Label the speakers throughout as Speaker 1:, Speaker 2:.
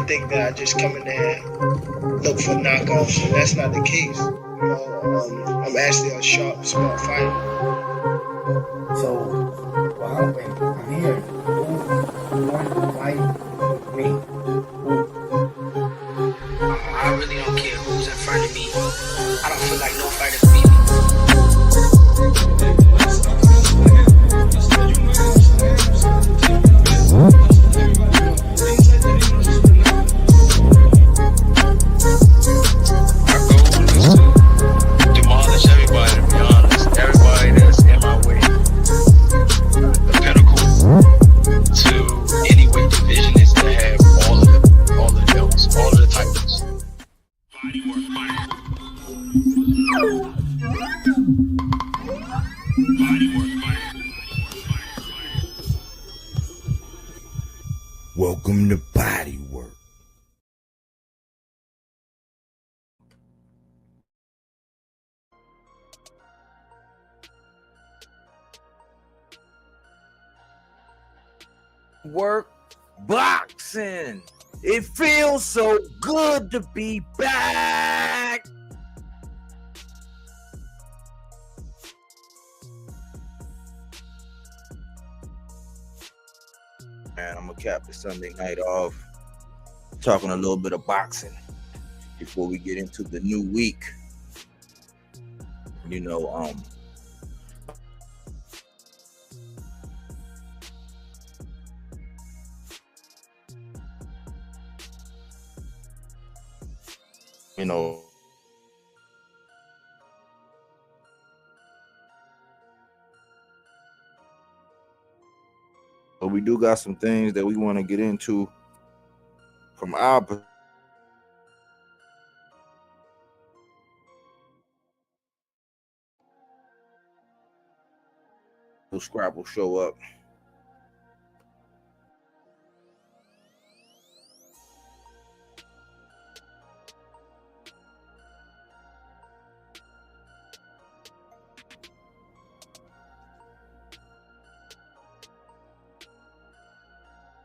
Speaker 1: Think that I just come in there and look for knockoffs, and that's not the case. I'm actually a sharp, smart fighter.
Speaker 2: So, well, I'm here. Who wanted to fight me?
Speaker 3: I really don't care who's in front of me. I don't feel like no fighter beat me.
Speaker 4: Welcome to Bodywork. Work boxing. It feels so good to be back. Man, I'm gonna cap the Sunday night off talking a little bit of boxing before we get into the new week. You know, but we do got some things that we want to get into from our Scrabble show up.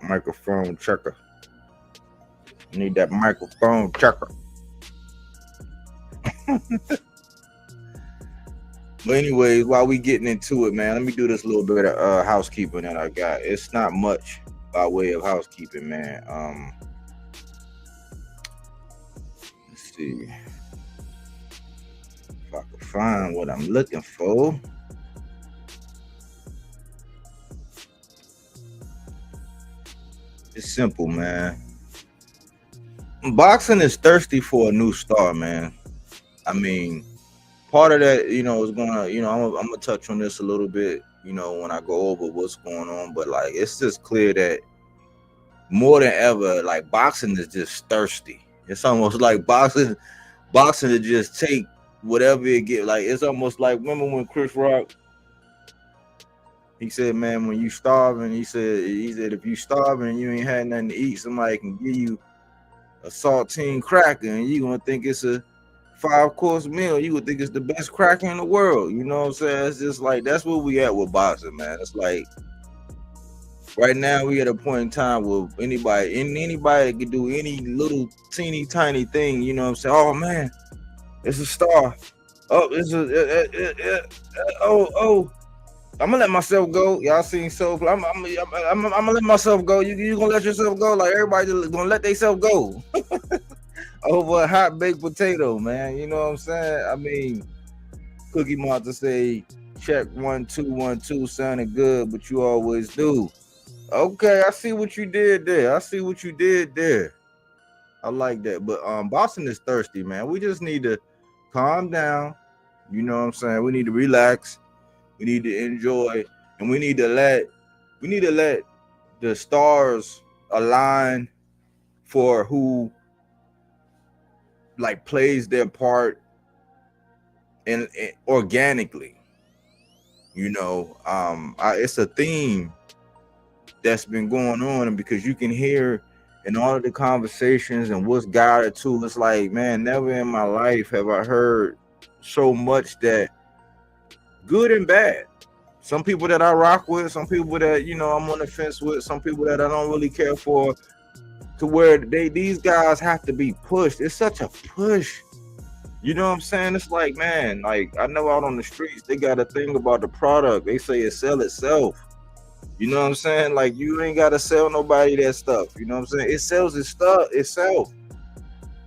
Speaker 4: Microphone checker. Need that microphone checker. But anyways, while we getting into it, man, let me do this little bit of housekeeping that I got. It's not much by way of housekeeping, man. Let's see if I can find what I'm looking for. It's simple, man. Boxing is thirsty for a new star, man. I mean, part of that, is gonna, I'm gonna touch on this a little bit, when I go over what's going on. But like, it's just clear that more than ever, like, boxing is just thirsty. It's almost like boxing to just take whatever it get. Like, it's almost like, remember when Chris Rock, he said, man, when you starving, he said if you starving and you ain't had nothing to eat, somebody can give you a saltine cracker and you gonna think it's a 5-course meal. You would think it's the best cracker in the world. You know what I'm saying? It's just like, that's where we at with boxing, man. It's like, right now we at a point in time where anybody can do any little teeny tiny thing. You know what I'm saying? Oh man, it's a star. Oh, it's I'm gonna let myself go. Y'all seen Soul? I'm gonna let myself go. You gonna let yourself go? Like, everybody gonna let themselves go over a hot baked potato, man. You know what I'm saying? I mean, Cookie Monster say check 1 2 1 2 sounded good, but you always do. Okay, I see what you did there. I like that. But Boston is thirsty, man. We just need to calm down. You know what I'm saying? We need to relax. We need to enjoy, and we need to let we need to let the stars align for who like plays their part in organically. It's a theme that's been going on, and because you can hear in all of the conversations and what's guided to, it's like, man, never in my life have I heard so much that good and bad. Some people that I rock with, some people that I'm on the fence with, some people that I don't really care for, to where these guys have to be pushed. It's such a push. You know what I'm saying? It's like, man, like I know out on the streets they got a thing about the product. They say it sell itself. You know what I'm saying? Like you ain't gotta sell nobody that stuff. You know what I'm saying? It sells its stuff itself.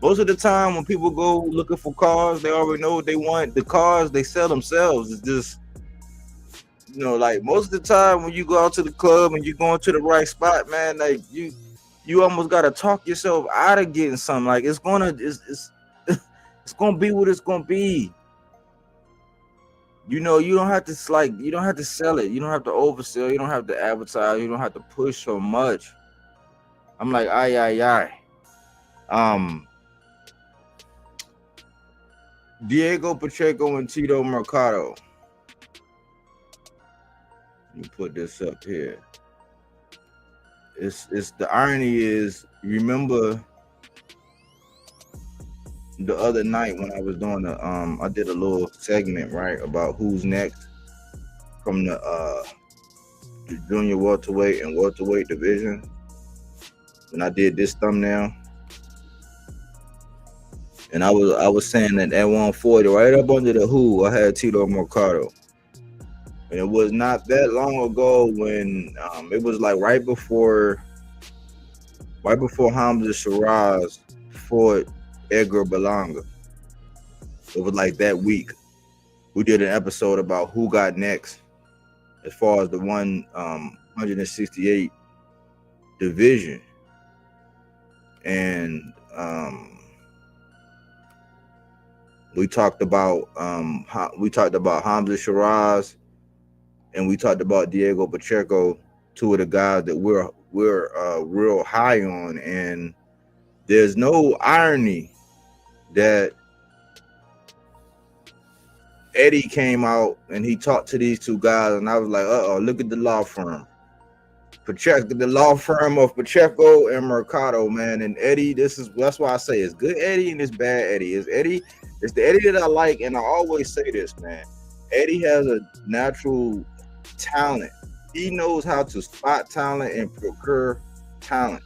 Speaker 4: Most of the time when people go looking for cars, they already know what they want. The cars they sell themselves. It's just, like most of the time when you go out to the club and you're going to the right spot, man, like you almost gotta talk yourself out of getting something. Like it's gonna be what it's gonna be. You don't have to you don't have to sell it. You don't have to oversell. You don't have to advertise. You don't have to push so much. I'm like, ay. Diego Pacheco and Tito Mercado. Let me put this up here. It's the irony is, remember the other night when I was doing I did a little segment, right, about who's next from the junior welterweight and welterweight division. And I did this thumbnail, and I was saying that at 140, right up under the who, I had Tito Mercado. And it was not that long ago when it was like right before Hamza Shiraz fought Edgar Berlanga. It was like that week. We did an episode about who got next as far as the 168 division. And we talked about Hamza Shiraz, and we talked about Diego Pacheco, two of the guys that we're real high on. And there's no irony that Eddie came out and he talked to these two guys, and I was like, look at the law firm. The law firm of Pacheco and Mercado, man. And Eddie, that's why I say it's good Eddie and it's bad Eddie. It's the Eddie that I like, and I always say this, man. Eddie has a natural talent. He knows how to spot talent and procure talent.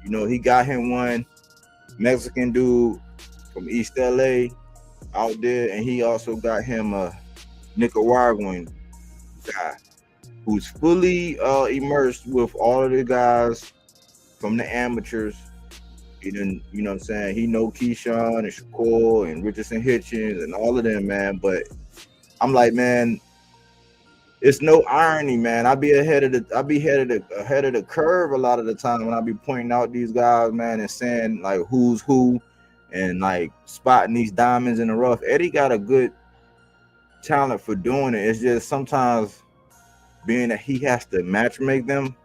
Speaker 4: He got him one Mexican dude from East LA out there, and he also got him a Nicaraguan guy who's fully immersed with all of the guys from the amateurs. You know what I'm saying? He know Keyshawn and Shakur and Richardson Hitchens and all of them, man. But I'm like, man, it's no irony, man. I be ahead of the curve a lot of the time when I be pointing out these guys, man, and saying like who's who and like spotting these diamonds in the rough. Eddie got a good talent for doing it. It's just sometimes being that he has to match make them,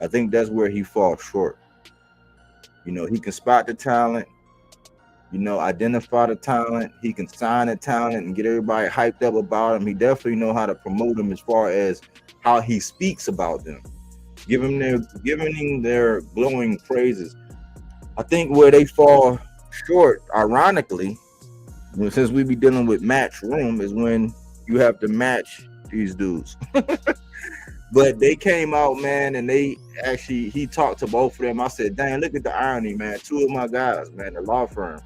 Speaker 4: I think that's where he falls short. He can spot the talent, identify the talent. He can sign the talent and get everybody hyped up about him. He definitely know how to promote them as far as how he speaks about them, giving them their glowing praises. I think where they fall short, ironically, since we be dealing with match room, is when you have to match these dudes. But they came out, man, and he talked to both of them. I said, dang, look at the irony, man. Two of my guys, man, the law firm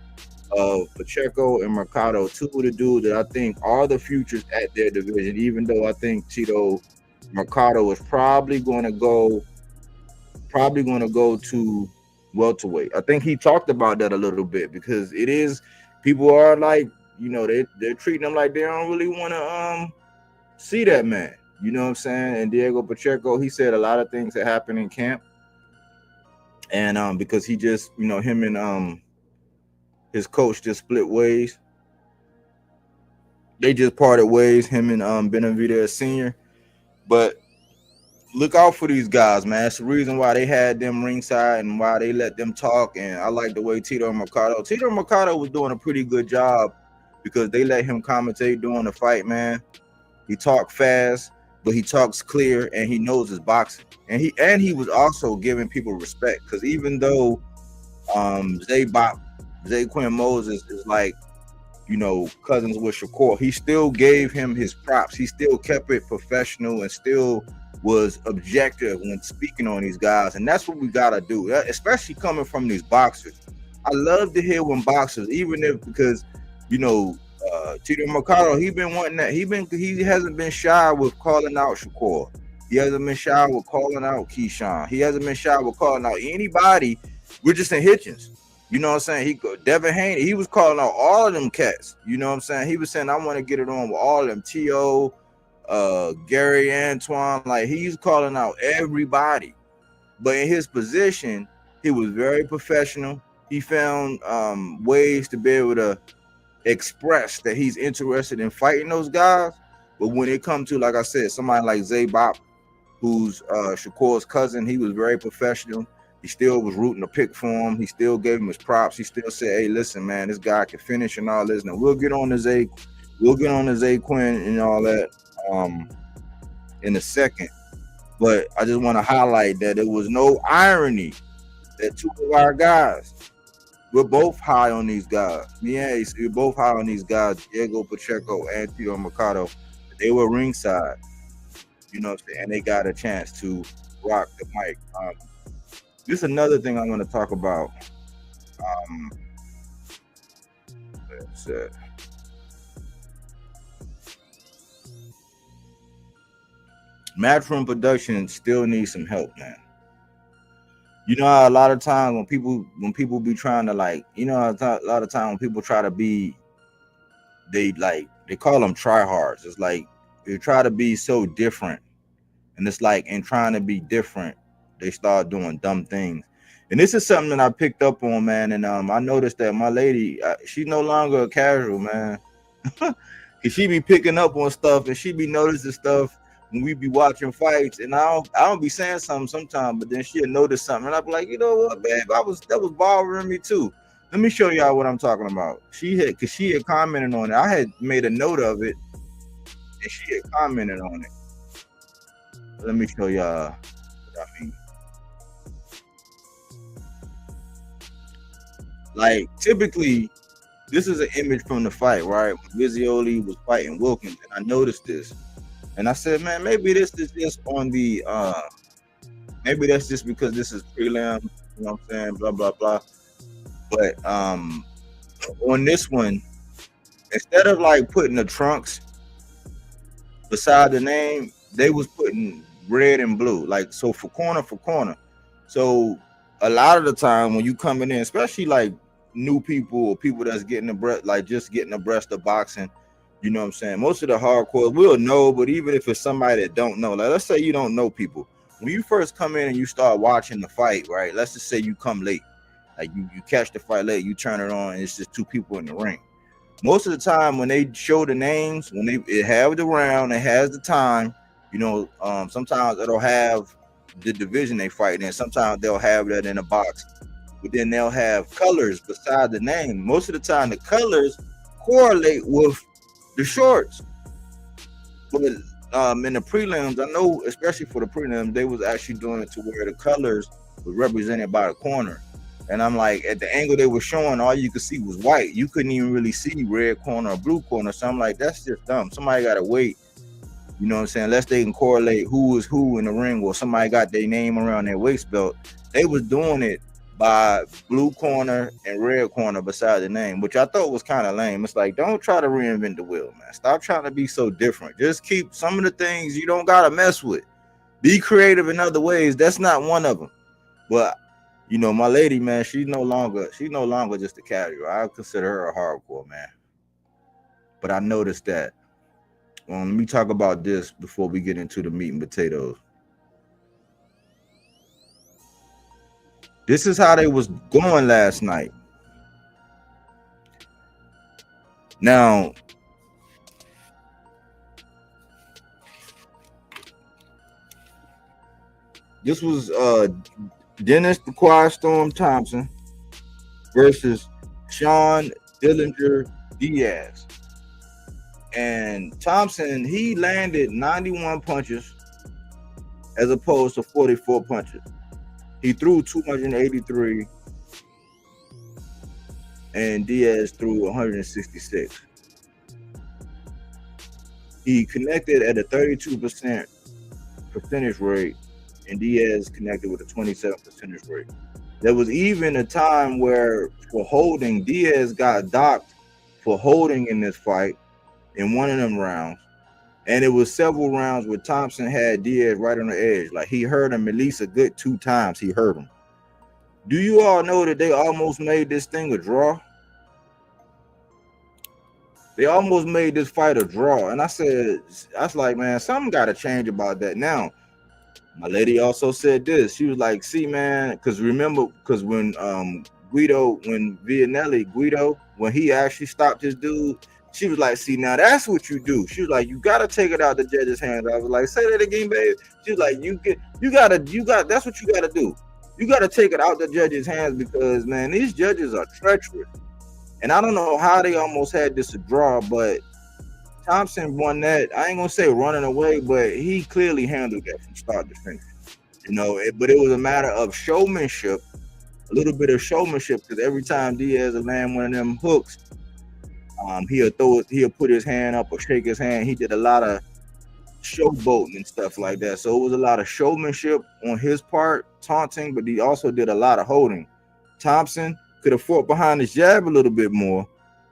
Speaker 4: of Pacheco and Mercado, two of the dudes that I think are the futures at their division, even though I think Tito Mercado is probably going to go to welterweight. I think he talked about that a little bit, because it is, people are like, they're treating him like they don't really want to see that man. You know what I'm saying? And Diego Pacheco, he said a lot of things that happened in camp. And because he just, him and his coach just split ways. They just parted ways, him and Benavidez Sr. But look out for these guys, man. It's the reason why they had them ringside and why they let them talk. And I like the way Tito Mercado was doing a pretty good job because they let him commentate during the fight, man. He talked fast, but he talks clear and he knows his boxing. And he was also giving people respect because even though Zay Quinn Moses is like, cousins with Shakur, he still gave him his props. He still kept it professional and still was objective when speaking on these guys. And that's what we gotta do, especially coming from these boxers. I love to hear when boxers, even if because Tito Mercado, he been wanting that. He hasn't been shy with calling out Shakur. He hasn't been shy with calling out Keyshawn. He hasn't been shy with calling out anybody. Richardson Hitchens. You know what I'm saying? Devin Haney, he was calling out all of them cats. You know what I'm saying? He was saying, I want to get it on with all of them. T.O., Gary Antoine, like he's calling out everybody. But in his position, he was very professional. He found ways to be able to express that he's interested in fighting those guys. But when it comes to, like I said, somebody like Zay Bop, who's Shakur's cousin, he was very professional. He still was rooting to pick for him. He still gave him his props. He still said, "Hey, listen, man, this guy can finish and all this." Now we'll get on to Zay Quinn and all that in a second. But I just want to highlight that there was no irony that two of our guys, we're both high on these guys. Me and Ace, we're both high on these guys, Diego Pacheco and Tito Mercado. They were ringside, you know what I'm saying? And they got a chance to rock the mic. This is another thing I'm going to talk about. Matchroom production still needs some help, man. You know how a lot of times when people be trying to a lot of times when people try to be, they call them tryhards. It's like they try to be so different, and it's like in trying to be different, they start doing dumb things. And this is something that I picked up on, man. And I noticed that my lady, she's no longer a casual, man. Cause she be picking up on stuff and she be noticing stuff when we be watching fights. And I don't be saying something sometimes, but then she'll notice something, and I'll be like, you know what, babe, that was bothering me too. Let me show y'all what I'm talking about. She had commented on it. I had made a note of it, and she had commented on it. Let me show y'all what I mean. Like, typically, this is an image from the fight, right? When Vizzioli was fighting Wilkins, and I noticed this. And I said, man, maybe this is just on the, maybe that's just because this is prelim, you know what I'm saying, blah, blah, blah. But on this one, instead of like putting the trunks beside the name, they was putting red and blue, like, so for corner. So a lot of the time when you coming in, especially like new people or people that's getting abreast, like just getting abreast of boxing, you know what I'm saying? Most of the hardcore will know, but even if it's somebody that don't know, like let's say you don't know people, when you first come in and you start watching the fight, right? Let's just say you come late, like you catch the fight late, you turn it on, and it's just two people in the ring. Most of the time when they show the names, when it have the round, it has the time, you know, sometimes it'll have the division they fight in. Sometimes they'll have that in a box, but then they'll have colors beside the name. Most of the time the colors correlate with the shorts. But in the prelims, I know, especially for the prelims, they was actually doing it to where the colors was represented by the corner. And I'm like, at the angle they were showing, all you could see was white. You couldn't even really see red corner or blue corner. So I'm like, that's just dumb. Somebody got to wait, you know what I'm saying, unless they can correlate who is who in the ring, or somebody got their name around their waist belt. They was doing it by blue corner and red corner beside the name, which I thought was kind of lame. It's like, don't try to reinvent the wheel, man. Stop trying to be so different. Just keep some of the things you don't got to mess with. Be creative in other ways. That's not one of them. But you know, my lady, man, she's no longer just a casual. I consider her a hardcore, man. But I noticed that. Let me talk about this before we get into the meat and potatoes. This is how they was going last night. Now, This was Dennis the Quiet Storm Thompson versus Sean Dillinger Diaz. And Thompson, he landed 91 punches as opposed to 44 punches. He threw 283 and Diaz threw 166. He connected at a 32% percentage rate, and Diaz connected with a 27% percentage rate. There was even a time where for holding, Diaz got docked for holding in this fight in one of them rounds. And it was several rounds where Thompson had Diaz right on the edge. Like he hurt him at least a good 2 times. He hurt him. Do you all know that they almost made this thing a draw? They almost made this fight a draw. And I was like, man, something got to change about that. Now, my lady also said this. She was like, see, man, because remember, because when Guido, when he actually stopped his dude, she was like, see, now that's what you do. She was like, you got to take it out the judge's hands. I was like, say that again, babe. She was like, that's what you got to do. You got to take it out the judge's hands because, man, these judges are treacherous. And I don't know how they almost had this a draw, but Thompson won that. I ain't going to say running away, but he clearly handled that from start to finish. You know, but it was a matter of showmanship, a little bit of showmanship, because every time Diaz would land one of them hooks, he'll put his hand up or shake his hand. He did a lot of showboating and stuff like that. So it was a lot of showmanship on his part, taunting, but he also did a lot of holding. Thompson could have fought behind his jab a little bit more,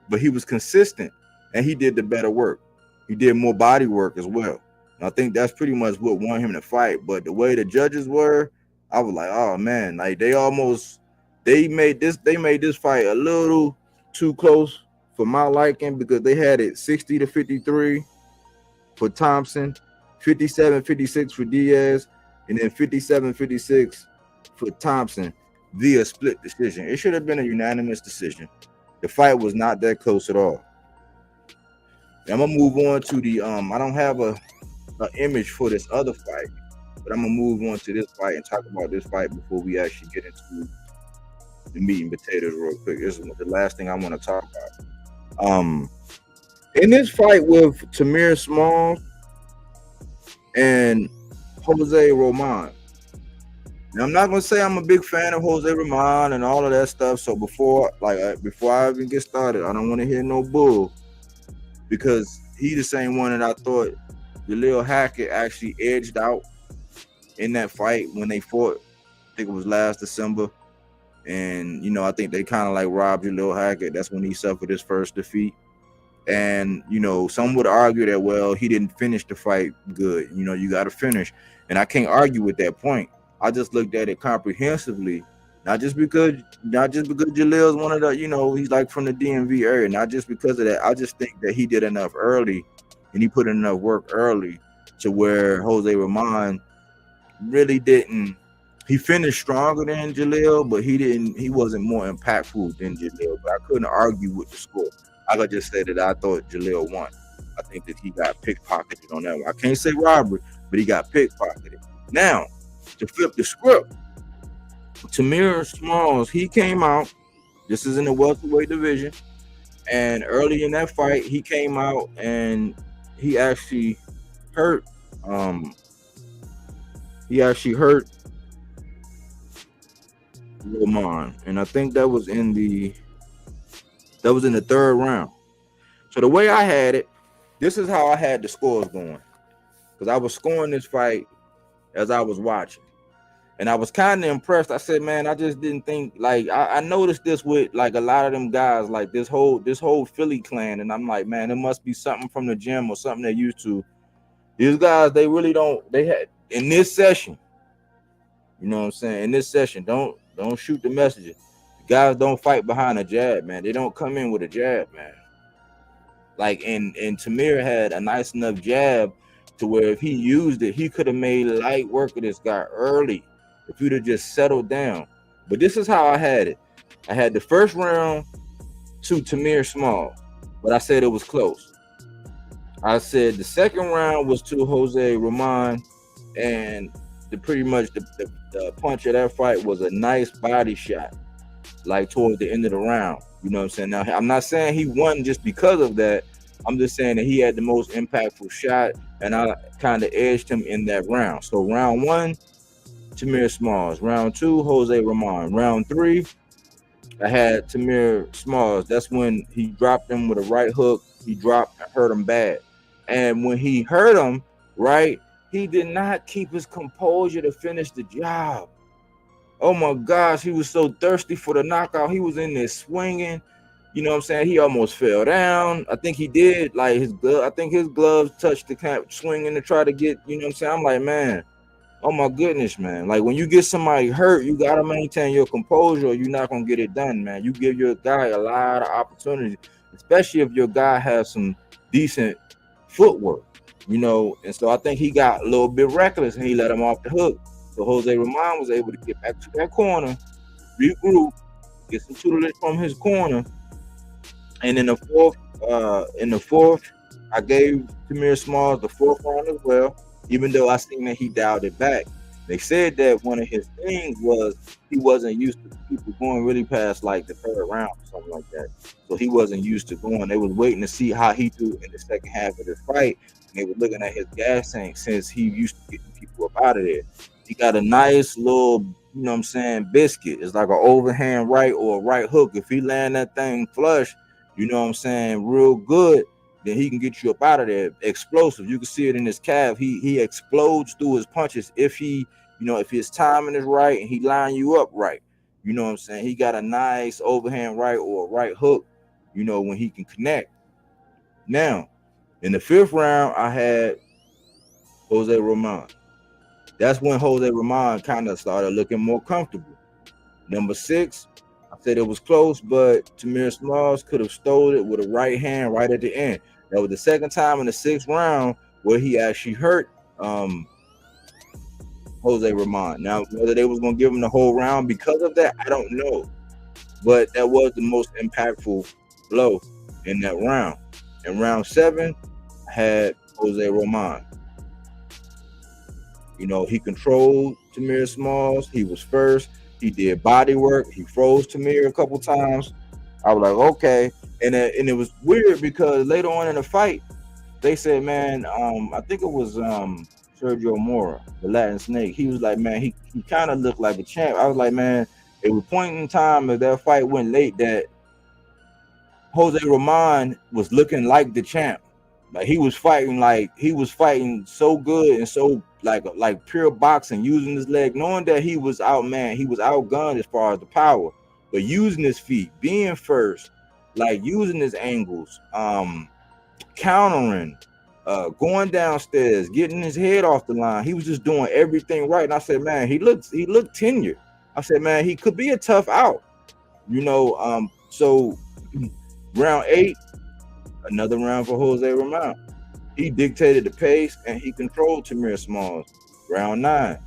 Speaker 4: but he was consistent and he did the better work. He did more body work as well. And I think that's pretty much what won him the fight. But the way the judges were, I was like, oh man, like they made this fight a little too close for my liking because they had it 60-53 for Thompson, 57-56 for Diaz, and then 57-56 for Thompson via split decision. It should have been a unanimous decision. The fight was not that close at all. I'm gonna move on to the I don't have a image for this other fight, but I'm gonna move on to this fight and talk about this fight before we actually get into the meat and potatoes real quick. This is the last thing I want to talk about. In this fight with Tamir Smalls and Jose Roman. Now, I'm not gonna say I'm a big fan of Jose Roman and all of that stuff. So before I even get started, I don't want to hear no bull because he the same one that I thought Jaleel Hackett actually edged out in that fight when they fought. I think it was last December, and you know I think they kind of like robbed Jaleel Hackett. That's when he suffered his first defeat. And, you know, some would argue that, well, he didn't finish the fight good. You know, you got to finish. And I can't argue with that point. I just looked at it comprehensively, not just because Jaleel's one of the, you know, he's like from the DMV area, not just because of that. I just think that he did enough early and he put in enough work early to where Jose Roman really didn't. He finished stronger than Jaleel, but he wasn't more impactful than Jaleel. But I couldn't argue with the score. I could just say that I thought Jaleel won. I think that he got pickpocketed on that one. I can't say robbery, but he got pickpocketed. Now, to flip the script, Tamir Smalls, he came out. This is in the welterweight division. And early in that fight, he came out and he actually hurt. Roman. And I think that was in the third round. So the way I had it, this is how I had the scores going. Because I was scoring this fight as I was watching. And I was kind of impressed. I said, man, I just didn't think, like, I noticed this with, like, a lot of them guys, like, this whole Philly clan. And I'm like, man, it must be something from the gym or something they're used to. These guys, they really don't, they had, in this session, you know what I'm saying? In this session, don't shoot the messages. Guys don't fight behind a jab, man. They don't come in with a jab, man. Like, and Tamir had a nice enough jab to where if he used it, he could have made light work of this guy early if he'd have just settled down. But this is how I had it. I had the first round to Tamir Small, but I said it was close. I said the second round was to Jose Roman, and pretty much the punch of that fight was a nice body shot, like towards the end of the round. You know what I'm saying? Now, I'm not saying he won just because of that. I'm just saying that he had the most impactful shot, and I kind of edged him in that round. So round 1, Tamir Smalls. Round 2, Jose Ramon. Round 3, I had Tamir Smalls. That's when he dropped him with a right hook. He dropped and hurt him bad. And when he hurt him, right, he did not keep his composure to finish the job. Oh my gosh, he was so thirsty for the knockout. He was in there swinging. You know what I'm saying? He almost fell down. I think he did. Like his glove, I think his gloves touched the cap swinging to try to get, you know what I'm saying? I'm like, man, oh my goodness, man. Like when you get somebody hurt, you gotta maintain your composure or you're not gonna get it done, man. You give your guy a lot of opportunities, especially if your guy has some decent footwork, you know. And so I think he got a little bit reckless and he let him off the hook. So Jose Ramon was able to get back to that corner, regroup, get some tutelage from his corner. And in the fourth, I gave Tamir Smalls the 4th round as well, even though I seen that he dialed it back. They said that one of his things was he wasn't used to people going really past like the 3rd round or something like that. So he wasn't used to going. They was waiting to see how he do in the second half of the fight. And they were looking at his gas tank since he used to getting people up out of there. He got a nice little, you know what I'm saying, biscuit. It's like an overhand right or a right hook. If he land that thing flush, you know what I'm saying, real good, then he can get you up out of there. Explosive. You can see it in his calf. He explodes through his punches if he, you know, if his timing is right and he line you up right. You know what I'm saying? He got a nice overhand right or a right hook, you know, when he can connect. Now, in the 5th round, I had Jose Ramon. That's when Jose Ramon kind of started looking more comfortable. Number 6, I said it was close, but Tamir Smalls could have stole it with a right hand right at the end. That was the second time in the 6th round where he actually hurt Jose Ramon. Now, whether they was going to give him the whole round because of that, I don't know. But that was the most impactful blow in that round. In round 7, I had Jose Ramon. You know, he controlled Tamir Smalls. He was first. He did body work. He froze Tamir a couple times. I was like, okay. And it was weird because later on in the fight, they said, man, I think it was Sergio Mora, the Latin Snake. He was like, man, he kind of looked like a champ. I was like, man, it was a point in time as that fight went late that Jose Ramon was looking like the champ. Like he was fighting so good and so like pure boxing, using his leg, knowing that he was outgunned as far as the power, but using his feet, being first, like using his angles, countering, going downstairs, getting his head off the line. He was just doing everything right. And I said, man, he looked tenured. I said, man, he could be a tough out, you know. So round 8, another round for Jose Ramon. He dictated the pace and he controlled Tamir Smalls. Round 9,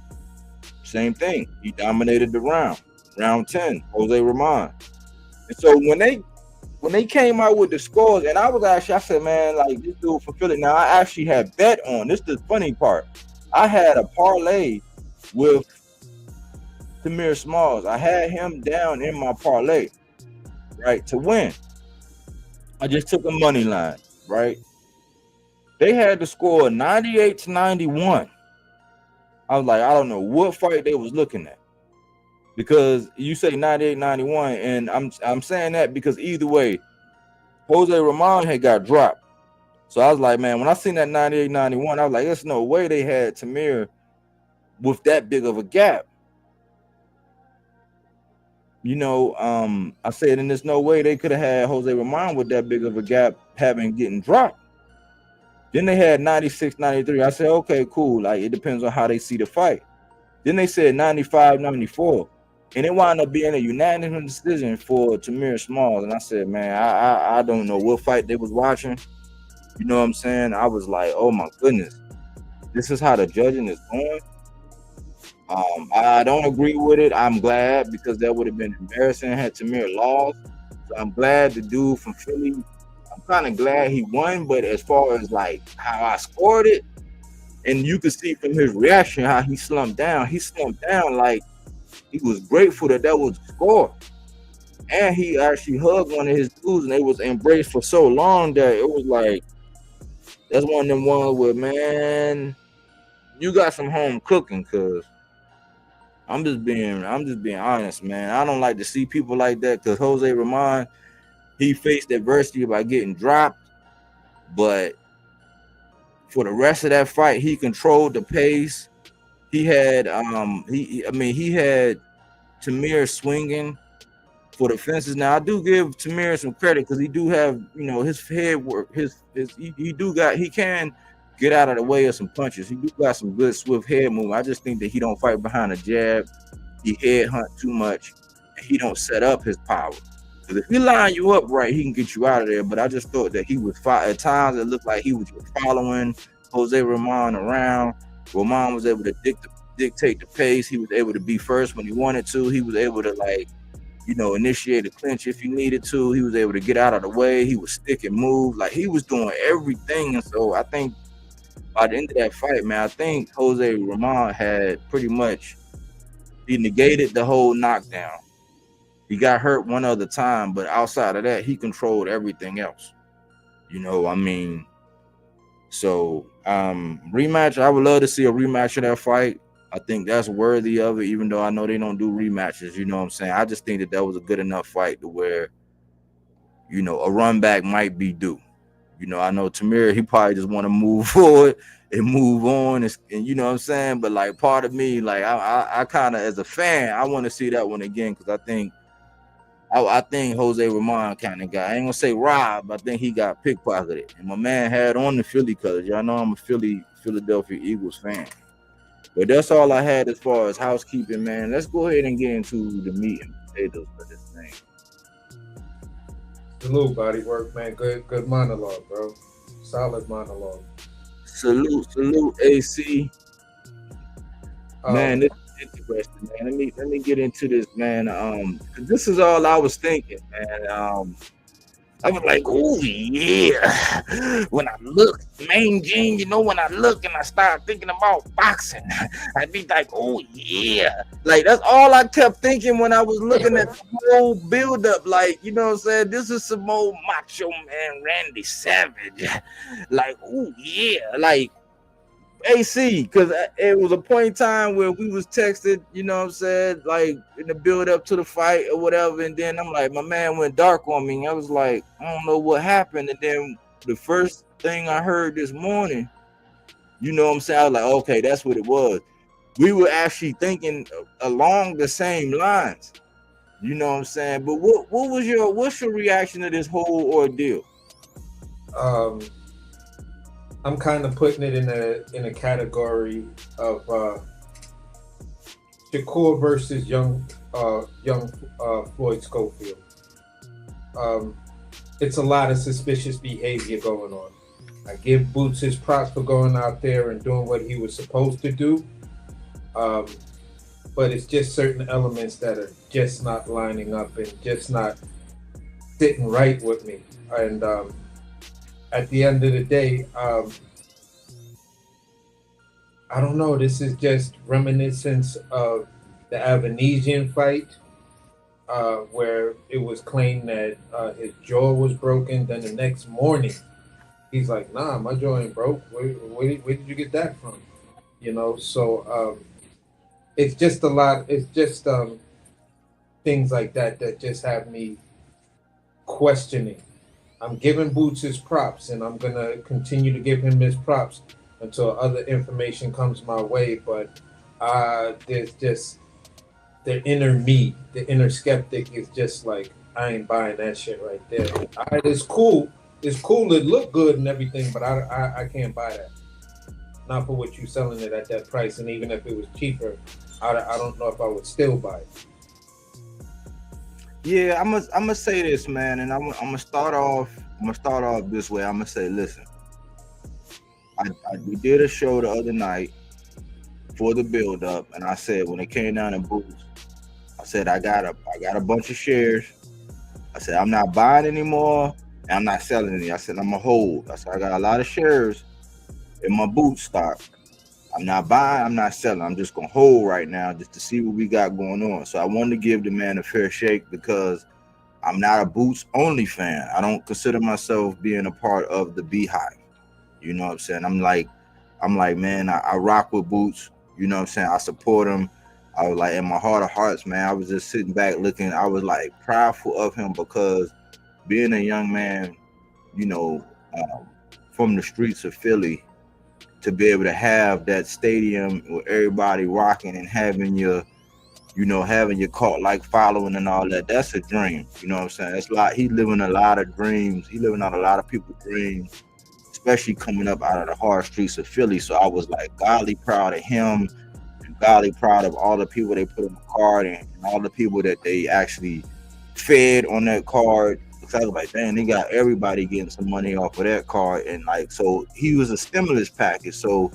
Speaker 4: same thing. He dominated the round. Round 10, Jose Ramon. And so when they came out with the scores, and I said, man, like this dude from Philly. Now I actually had bet on this. Is the funny part. I had a parlay with Tamir Smalls. I had him down in my parlay, right, to win. I just took a money line, right? They had the score 98-91. I was like, I don't know what fight they was looking at. Because you say 98-91, and I'm saying that because either way, Jose Ramon had got dropped. So I was like, man, when I seen that 98-91, I was like, there's no way they had Tamir with that big of a gap. You know, I said, and there's no way they could have had Jose Ramon with that big of a gap getting dropped. Then they had 96-93. I said, okay, cool. Like, it depends on how they see the fight. Then they said 95-94. And it wound up being a unanimous decision for Tamir Smalls. And I said, man, I don't know what fight they was watching. You know what I'm saying? I was like, oh my goodness. This is how the judging is going. I don't agree with it. I'm glad because that would have been embarrassing had Tamir lost. So I'm glad the dude from Philly, I'm kind of glad he won, but as far as like how I scored it, And you could see from his reaction how he slumped down. He slumped down like he was grateful that was a score. And he actually hugged one of his dudes, and they was embraced for so long that it was like, that's one of them ones where, man, you got some home cooking. Cause I'm just being honest, man. I don't like to see people like that. Cause Jose Ramon, he faced adversity by getting dropped, but for the rest of that fight, he controlled the pace. He had he had Tamir swinging for the fences. Now I do give Tamir some credit because he do have, his head work, he can get out of the way of some punches. He do got some good swift head movement. I just think that he don't fight behind a jab. He head hunt too much, and he don't set up his power. Because if he line you up right, he can get you out of there. But I just thought that he was at times it looked like he was following Jose Ramon around. Ramon was able to dictate the pace. He was able to be first when he wanted to. He was able to initiate a clinch if you needed to. He was able to get out of the way. He was stick and move. Like, he was doing everything. And so I think by the end of that fight, man, I think Jose Ramon had pretty much, he negated the whole knockdown. He got hurt one other time, but outside of that, he controlled everything else. So rematch, I would love to see a rematch of that fight. I think that's worthy of it, even though I know they don't do rematches. You know what I'm saying? I just think that was a good enough fight to where, a run back might be due. I know Tamir, he probably just want to move forward and move on, and you know what I'm saying? But like, part of me, like, I kind of, as a fan, I want to see that one again, because I think Jose Ramon kind of got, I ain't gonna say robbed, I think he got pickpocketed. And my man had on the Philly colors. Y'all know I'm a Philadelphia Eagles fan. But that's all I had as far as housekeeping, man. Let's go ahead and get into the meat and potatoes for this thing.
Speaker 5: Salute, Bodywork, man. Good monologue, bro. Solid monologue.
Speaker 4: Salute, AC. Man, this is interesting, man. Let me get into this, man. This is all I was thinking, man. I was like, oh yeah. When I look, main Gene, when I look and I start thinking about boxing, I'd be like, oh yeah. Like, that's all I kept thinking when I was looking at the whole build up. Like, you know what I'm saying? This is some old Macho Man Randy Savage. Like, oh yeah. Like, AC, because it was a point in time where we was texted, you know what I'm saying, like in the build up to the fight or whatever, and then I'm like, my man went dark on me, and I was like, I don't know what happened. And then the first thing I heard this morning, you know what I'm saying, I was like, okay, that's what it was. We were actually thinking along the same lines, you know what I'm saying. But what's your reaction to this whole ordeal?
Speaker 5: I'm kind of putting it in a category of Shakur versus young Floyd Schofield. It's a lot of suspicious behavior going on. I give Boots his props for going out there and doing what he was supposed to do, but it's just certain elements that are just not lining up and just not sitting right with me. And at the end of the day, I don't know. This is just reminiscence of the Avanesian fight, where it was claimed that his jaw was broken. Then the next morning, he's like, "Nah, my jaw ain't broke. Where did you get that from?" So it's just a lot. It's just things like that just have me questioning. I'm giving Boots his props, and I'm going to continue to give him his props until other information comes my way. But there's just the inner me, the inner skeptic is just like, I ain't buying that shit right there. It's cool. It's cool. It look good and everything, but I can't buy that. Not for what you're selling it at that price. And even if it was cheaper, I don't know if I would still buy it.
Speaker 4: Yeah, I'm gonna say this, man, and I'm gonna start off this way. I'm gonna say, listen, we did a show the other night for the build up, and I said when it came down to Boots, I said I got a bunch of shares. I said I'm not buying anymore, and I'm not selling any. I said I'm gonna hold. I said I got a lot of shares in my Boots stock. I'm not buying, I'm not selling. I'm just gonna hold right now just to see what we got going on. So I wanted to give the man a fair shake because I'm not a boots only fan. I don't consider myself being a part of the beehive. You know what I'm saying? I'm like, man, I rock with boots. You know what I'm saying? I support him. I was like, in my heart of hearts, man, I was just sitting back looking. I was like proudful of him because being a young man, you know, from the streets of Philly, to be able to have that stadium with everybody rocking and having your, having your cult like following and all that, that's a dream. You know what I'm saying? It's like he living a lot of dreams. He living out a lot of people's dreams, especially coming up out of the hard streets of Philly. So I was like godly proud of him and godly proud of all the people they put on the card and all the people that they actually fed on that card. Because I was like, man, they got everybody getting some money off of that card. And like, so he was a stimulus package. So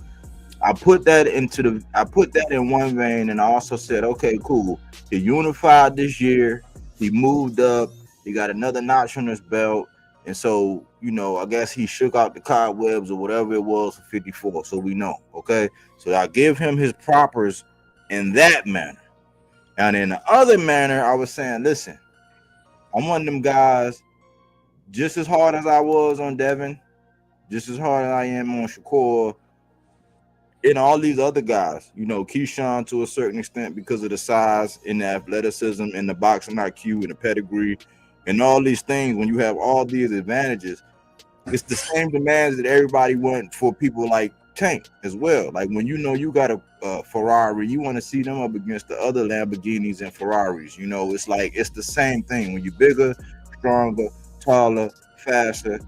Speaker 4: I put that in one vein, and I also said, okay, cool. He unified this year. He moved up. He got another notch on his belt, and so I guess he shook out the cobwebs or whatever it was for 54. So we know, okay. So I give him his propers in that manner, and in the other manner, I was saying, listen, I'm one of them guys. Just as hard as I was on Devin, just as hard as I am on Shakur. And all these other guys, Keyshawn to a certain extent because of the size and the athleticism and the boxing IQ and the pedigree and all these things. When you have all these advantages, it's the same demands that everybody want for people like Tank as well. Like when you got a Ferrari, you want to see them up against the other Lamborghinis and Ferraris. It's like it's the same thing. When you're bigger, stronger, taller, faster,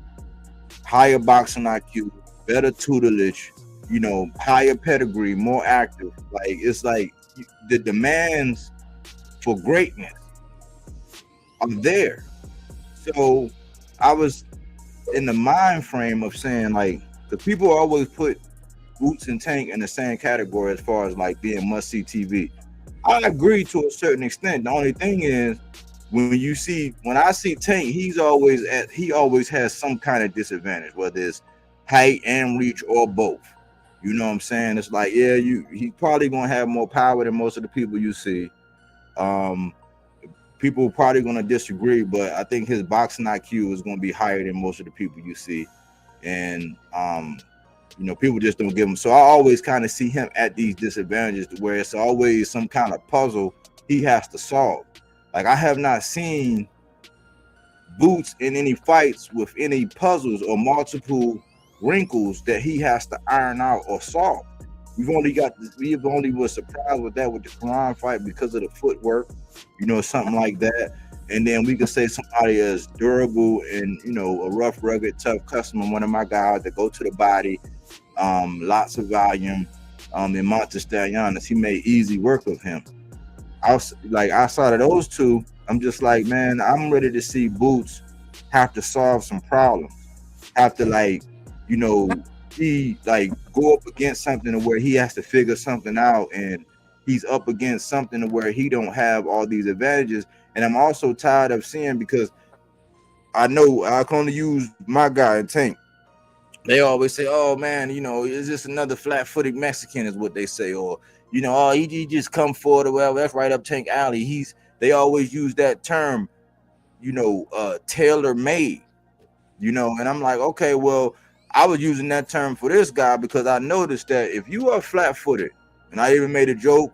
Speaker 4: higher boxing IQ, better tutelage, higher pedigree, more active. Like it's like the demands for greatness are there. So I was in the mind frame of saying, like, the people always put Boots and Tank in the same category as far as like being must-see TV. I agree to a certain extent. The only thing is when I see Tank, he always has some kind of disadvantage, whether it's height and reach or both. You know what I'm saying? It's like, yeah, he's probably gonna have more power than most of the people you see. People probably gonna disagree, but I think his boxing IQ is gonna be higher than most of the people you see. And people just don't give him. So I always kind of see him at these disadvantages where it's always some kind of puzzle he has to solve. Like I have not seen Boots in any fights with any puzzles or multiple wrinkles that he has to iron out or solve. We've only was surprised with that with the Quran fight because of the footwork, something like that. And then we can say somebody is durable and a rough, rugged, tough customer. One of my guys that go to the body, lots of volume. In Montes Stallones, he made easy work of him. Outside of those two, I'm just like, man, I'm ready to see Boots have to solve some problems. Have to he go up against something where he has to figure something out, and he's up against something where he don't have all these advantages. And I'm also tired of seeing, because I know I can only use my guy in Tank. They always say, oh man, it's just another flat-footed Mexican is what they say, or oh, he just come forward or whatever. That's right up Tank Alley. They always use that term, tailor-made, and I'm like, okay, well, I was using that term for this guy because I noticed that if you are flat-footed, and I even made a joke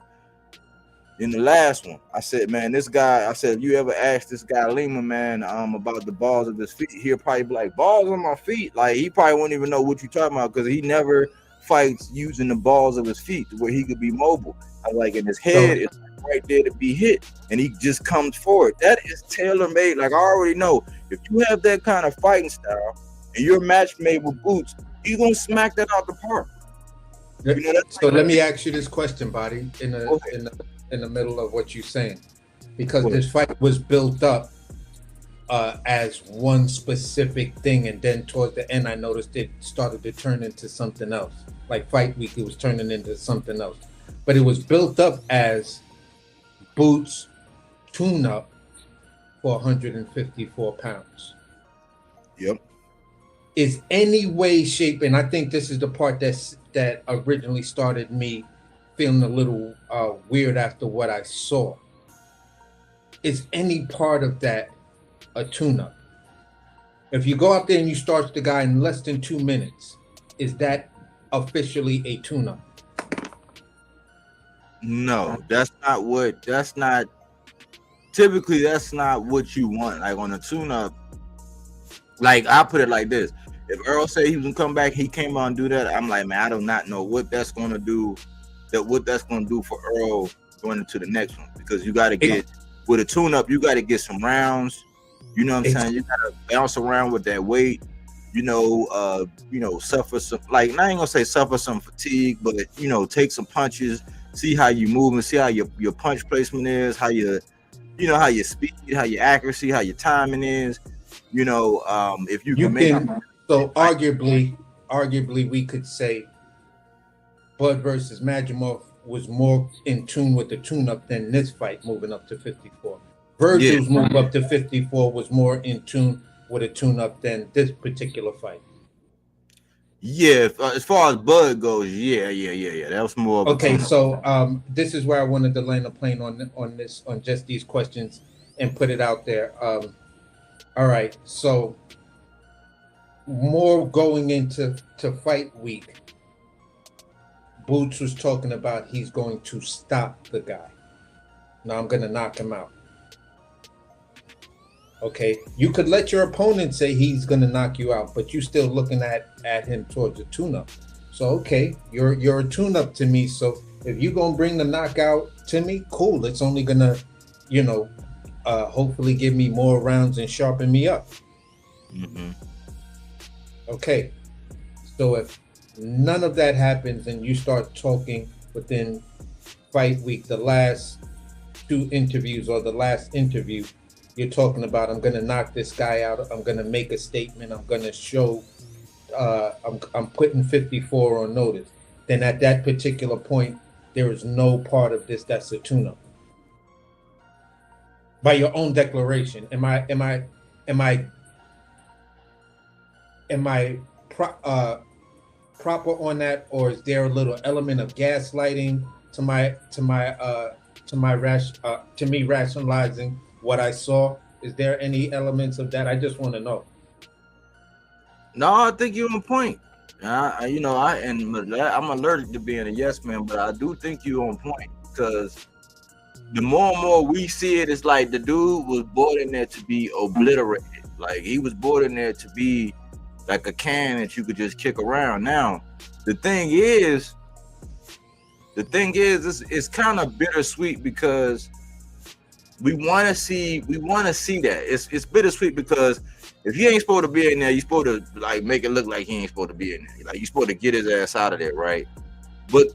Speaker 4: in the last one, I said, man, this guy, if you ever ask this guy Lima, man, about the balls of his feet, he'll probably be like, balls on my feet? Like, he probably won't even know what you're talking about because he never fights using the balls of his feet to where he could be mobile. I like in his head, it's right there to be hit, and he just comes forward. That is tailor-made. Like, I already know if you have that kind of fighting style and you're match made with Boots, he's gonna smack that out the park.
Speaker 5: So let me ask you this question, Body, in the middle of what you're saying, because this fight was built up as one specific thing, and then towards the end, I noticed it started to turn into something else. Like Fight Week, it was turning into something else, but it was built up as Boots tune-up for 154 pounds.
Speaker 4: Yep.
Speaker 5: Is any way, shape, and I think this is the part that's that originally started me feeling a little weird after what I saw. Is any part of that a tune-up? If you go out there and you start the guy in less than 2 minutes, is that officially a tune-up?
Speaker 4: No, that's not typically that's not what you want. Like on a tune-up, like I put it like this. If Earl said he was gonna come back, he came out and do that. I'm like, man, I do not know what that's gonna do. What that's gonna do for Earl going into the next one, because you got to get with a tune-up, you got to get some rounds. You know what I'm saying? You got to bounce around with that weight. Suffer some, like, I ain't gonna say suffer some fatigue, but take some punches, see how you move and see how your punch placement is, how your speed, how your accuracy, how your timing is. If you can
Speaker 5: so arguably we could say Bud versus Majimov was more in tune with the tune-up than this fight moving up to 54. Virgil's move up to 54 was more in tune with a tune-up than this particular fight.
Speaker 4: Yeah, as far as Bud goes, yeah. That was more of
Speaker 5: okay. So this is where I wanted to land a plane on just these questions and put it out there. All right, so more going into fight week. Boots was talking about he's going to stop the guy. Now I'm going to knock him out. Okay, you could let your opponent say he's going to knock you out, but you're still looking at him towards a tune-up. So okay, you're a tune-up to me. So if you're going to bring the knockout to me, cool. It's only going to, hopefully give me more rounds and sharpen me up.
Speaker 4: Mm-hmm.
Speaker 5: Okay, so if none of that happens and you start talking within fight week, the last two interviews or the last interview, you're talking about, I'm going to knock this guy out. I'm going to make a statement. I'm going to show I'm putting 54 on notice. Then at that particular point, there is no part of this that's a tune-up. By your own declaration, am I proper on that, or is there a little element of gaslighting to me rationalizing what I saw? Is there any elements of that? I just want to know.
Speaker 4: No, I think you're on point. I'm allergic to being a yes man, but I do think you're on point, because the more and more we see it, it's like the dude was brought in there to be obliterated. Like he was brought in there to be like a can that you could just kick around. Now, the thing is, it's kind of bittersweet, because we want to see that. It's bittersweet, because if he ain't supposed to be in there, you're supposed to like make it look like he ain't supposed to be in there. Like you're supposed to get his ass out of there, right? But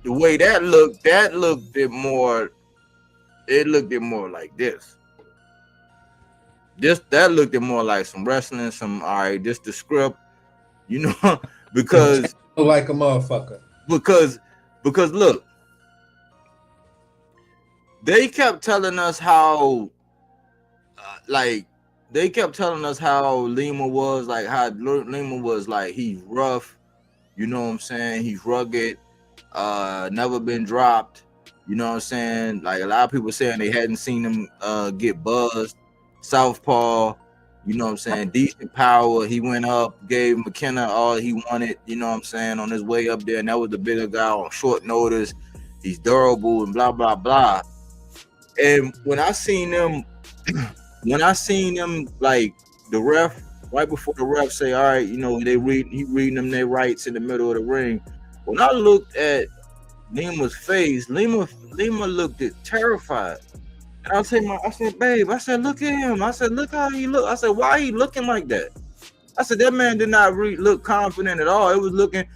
Speaker 4: the way that looked it looked more like this. That looked more like some wrestling, just the script, because
Speaker 5: like a motherfucker.
Speaker 4: Because look, they kept telling us how Lima was like, he's rough, you know what I'm saying? He's rugged, never been dropped, you know what I'm saying? Like a lot of people saying they hadn't seen him get buzzed. Southpaw, you know what I'm saying? Decent power. He went up, gave McKenna all he wanted, you know what I'm saying, on his way up there, and that was the bigger guy on short notice. He's durable and blah blah blah. And when I seen them like the ref, right before the ref say, all right, he reading them their rights in the middle of the ring. When I looked at Lima's face, Lima looked terrified. And I said, babe, look at him. I said, look how he look. I said, why he looking like that? I said, that man did not look confident at all. It was looking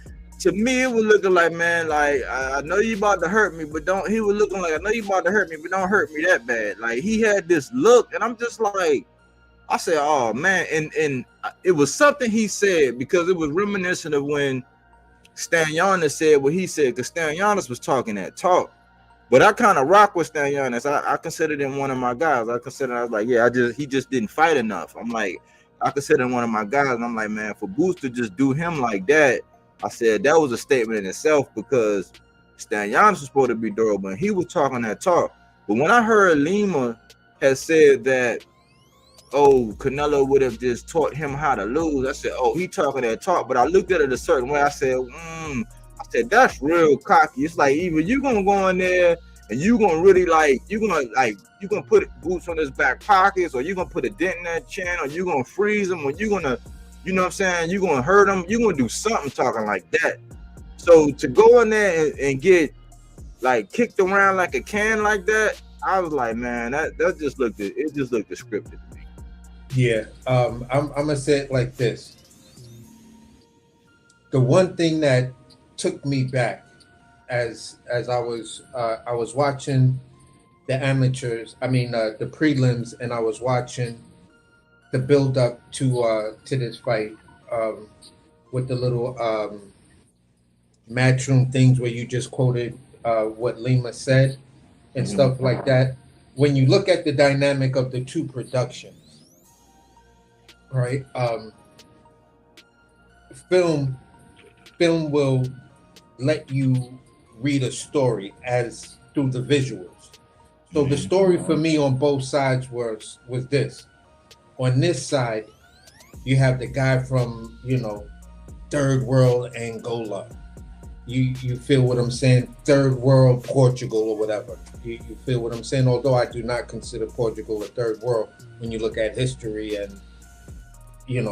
Speaker 4: like, man, like, I know you about to hurt me, but he was looking like, I know you about to hurt me, but don't hurt me that bad. Like, he had this look, and I'm just like, I said, oh, man. And it was something he said, because it was reminiscent of when Stanionis said what he said, because Stanionis was talking that talk. But I kind of rock with Stanionis. I considered him one of my guys. I was like, yeah, he just didn't fight enough. I'm like, I consider him one of my guys, and I'm like, man, for Boots to just do him like that, I said that was a statement in itself because Stan Giannis was supposed to be durable and he was talking that talk. But when I heard Lima had said that, oh, Canelo would have just taught him how to lose, I said, oh, he talking that talk. But I looked at it a certain way. I said, that's real cocky. It's like either you gonna go in there and you gonna really you gonna put boots on his back pockets, or you gonna put a dent in that chin, or you gonna freeze him, or you gonna, you know what I'm saying, you gonna hurt him, you gonna do something talking like that. So to go in there and get like kicked around like a can like that, I was like, man, that just looked scripted to me.
Speaker 5: Yeah, I'm gonna say it like this. The one thing that took me back as I was watching the amateurs, the prelims, and I was watching the build up to this fight with the little matchroom things where you just quoted what Lima said and stuff like that. When you look at the dynamic of the two productions, right? Film will let you read a story as through the visuals. So the story for me on both sides was this. On this side, you have the guy from, third world Angola. You feel what I'm saying? Third world Portugal or whatever. You feel what I'm saying? Although I do not consider Portugal a third world when you look at history and,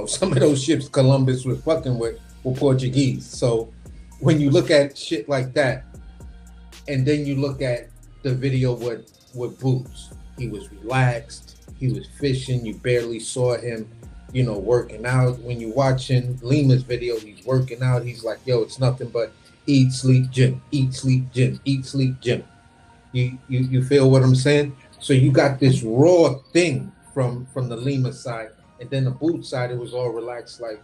Speaker 5: some of those ships Columbus was fucking with were Portuguese. So when you look at shit like that, and then you look at the video with Boots, he was relaxed, he was fishing, you barely saw him, working out. When you're watching Lima's video, he's working out, he's like, yo, it's nothing but eat, sleep, gym, eat, sleep, gym, eat, sleep, gym. You feel what I'm saying? So you got this raw thing from the Lima side, and then the Boots side, it was all relaxed, like,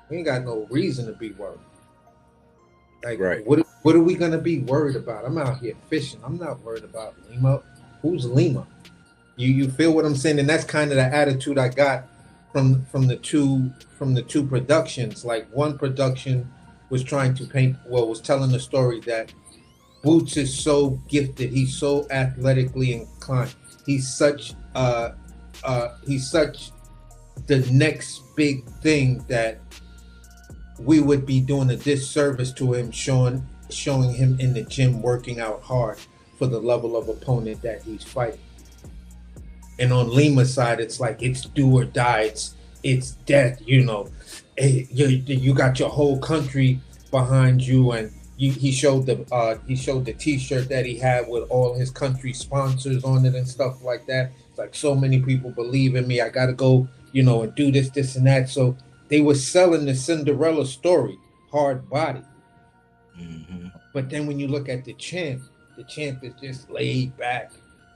Speaker 5: we ain't got no reason to be worried. Like, right. What are we gonna be worried about? I'm out here fishing. I'm not worried about Lima. Who's Lima? You feel what I'm saying? And that's kind of the attitude I got from the two productions. Like, one production was trying to was telling the story that Boots is so gifted. He's so athletically inclined. He's such the next big thing that we would be doing a disservice to him, showing him in the gym working out hard for the level of opponent that he's fighting. And on Lima's side, it's like it's do or die, it's death. You got your whole country behind you, and he showed the T-shirt that he had with all his country sponsors on it and stuff like that. It's like, so many people believe in me. I got to go, and do this and that. So they were selling the Cinderella story, hard body. But then when you look at the champ is just laid back,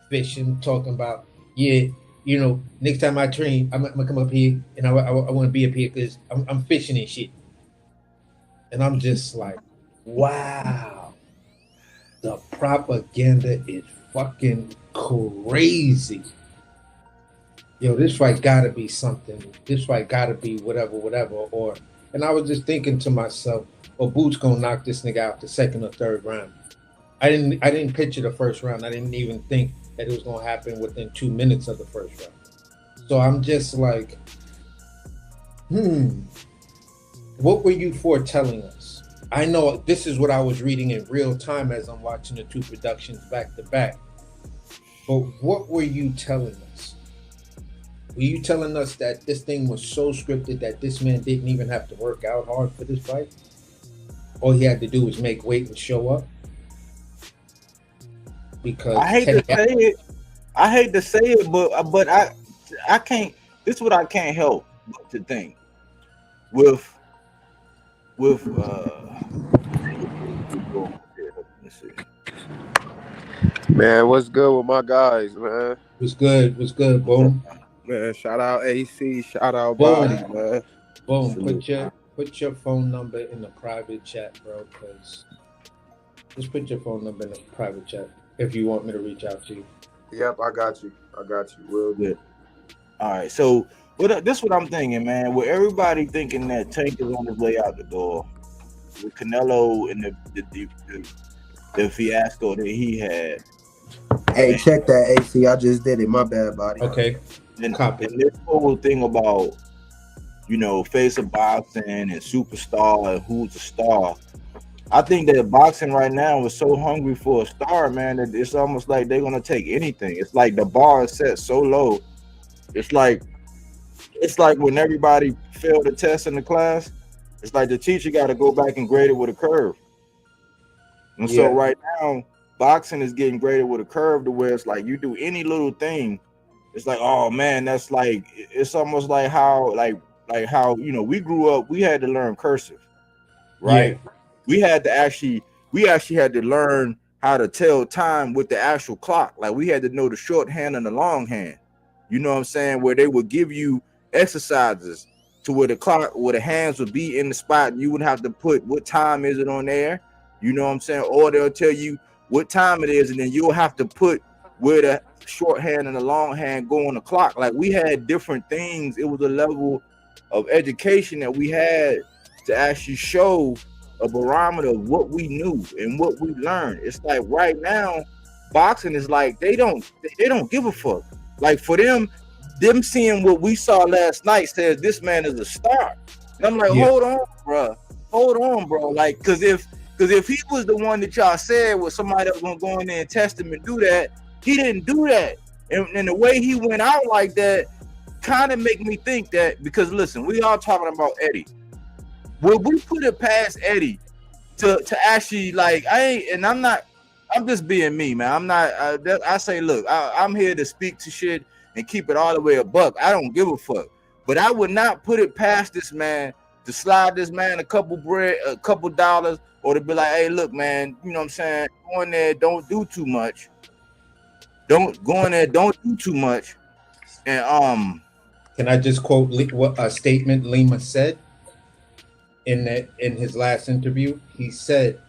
Speaker 5: fishing, talking about, next time I train, I'm gonna come up here and I want to be up here because I'm fishing and shit. And I'm just like, wow, the propaganda is fucking crazy. Yo, this fight gotta be something. This fight gotta be whatever. And I was just thinking to myself, Boots gonna knock this nigga out the second or third round. I didn't picture the first round. I didn't even think that it was gonna happen within 2 minutes of the first round. So I'm just like, what were you foretelling us? I know this is what I was reading in real time as I'm watching the two productions back to back. But what were you telling us? Were you telling us that this thing was so scripted that this man didn't even have to work out hard for this fight? All he had to do was make weight and show up? Because
Speaker 4: I hate to say it, but I can't. This is what I can't help but to think. With let's see.
Speaker 6: Man, what's good with my guys, man?
Speaker 5: What's good, boom?
Speaker 6: Man, shout out AC, shout out Body, man.
Speaker 5: Boom, put your phone number in the private chat, bro, because just put your phone number in the private chat if you want me to reach out to you.
Speaker 6: Yep, I got you. Real good.
Speaker 4: All right, so this is what I'm thinking, man. With everybody thinking that Tank is on his way out the door, with Canelo and the fiasco that he had.
Speaker 7: Hey, check that, AC. I just did it. My bad, buddy.
Speaker 5: Okay.
Speaker 4: And
Speaker 5: Copy.
Speaker 4: this whole thing about, face of boxing and superstar and who's a star. I think that boxing right now is so hungry for a star, man, that it's almost like they're gonna take anything. It's like the bar is set so low. It's like when everybody failed a test in the class, it's like the teacher got to go back and grade it with a curve. And so right now, boxing is getting graded with a curve to where it's like you do any little thing, it's like, oh man, that's like, it's almost like how we grew up, we had to learn cursive, right?
Speaker 5: Yeah.
Speaker 4: We actually had to learn how to tell time with the actual clock. Like we had to know the shorthand and the longhand. You know what I'm saying? Where they would give you exercises to where the hands would be in the spot, and you would have to put what time is it on there. You know what I'm saying? Or they'll tell you what time it is, and then you'll have to put where the shorthand and the longhand go on the clock. Like we had different things. It was a level of education that we had to actually show a barometer of what we knew and what we learned. It's like right now, boxing is like they don't give a fuck. Like for them seeing what we saw last night says this man is a star. And I'm like, hold on, bro. Like, cause if he was the one that y'all said was somebody that was gonna go in there and test him and do that, he didn't do that. And the way he went out like that kind of make me think that, because listen, we all talking about Eddie. Will we put it past Eddie to actually, like, I'm just being me, man. I'm not, I say, look, I'm here to speak to shit and keep it all the way a buck. I don't give a fuck. But I would not put it past this man to slide this man a couple dollars, or to be like, hey, look, man, you know what I'm saying? Go in there, don't do too much. Don't do too much. And
Speaker 5: can I just quote what a statement Lima said in his last interview? He said,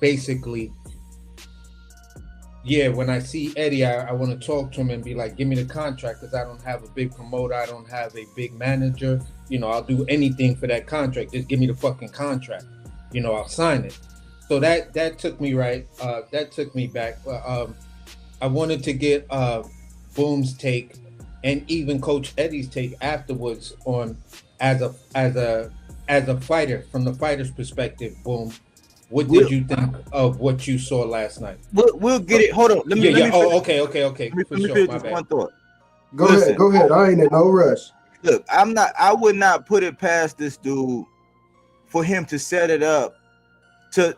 Speaker 5: basically, when I see Eddie, I want to talk to him and be like, give me the contract, because I don't have a big promoter, I don't have a big manager, I'll do anything for that contract, just give me the fucking contract, I'll sign it. So that took me that took me back. I wanted to get Boom's take and even Coach Eddie's take afterwards on as a fighter, from the fighter's perspective. Boom, what did you think of what you saw last night?
Speaker 4: We'll get it. Hold on. Let me
Speaker 5: okay.
Speaker 4: Let me finish one thought.
Speaker 7: Go ahead. I ain't in no rush.
Speaker 4: Look, I would not put it past this dude for him to set it up to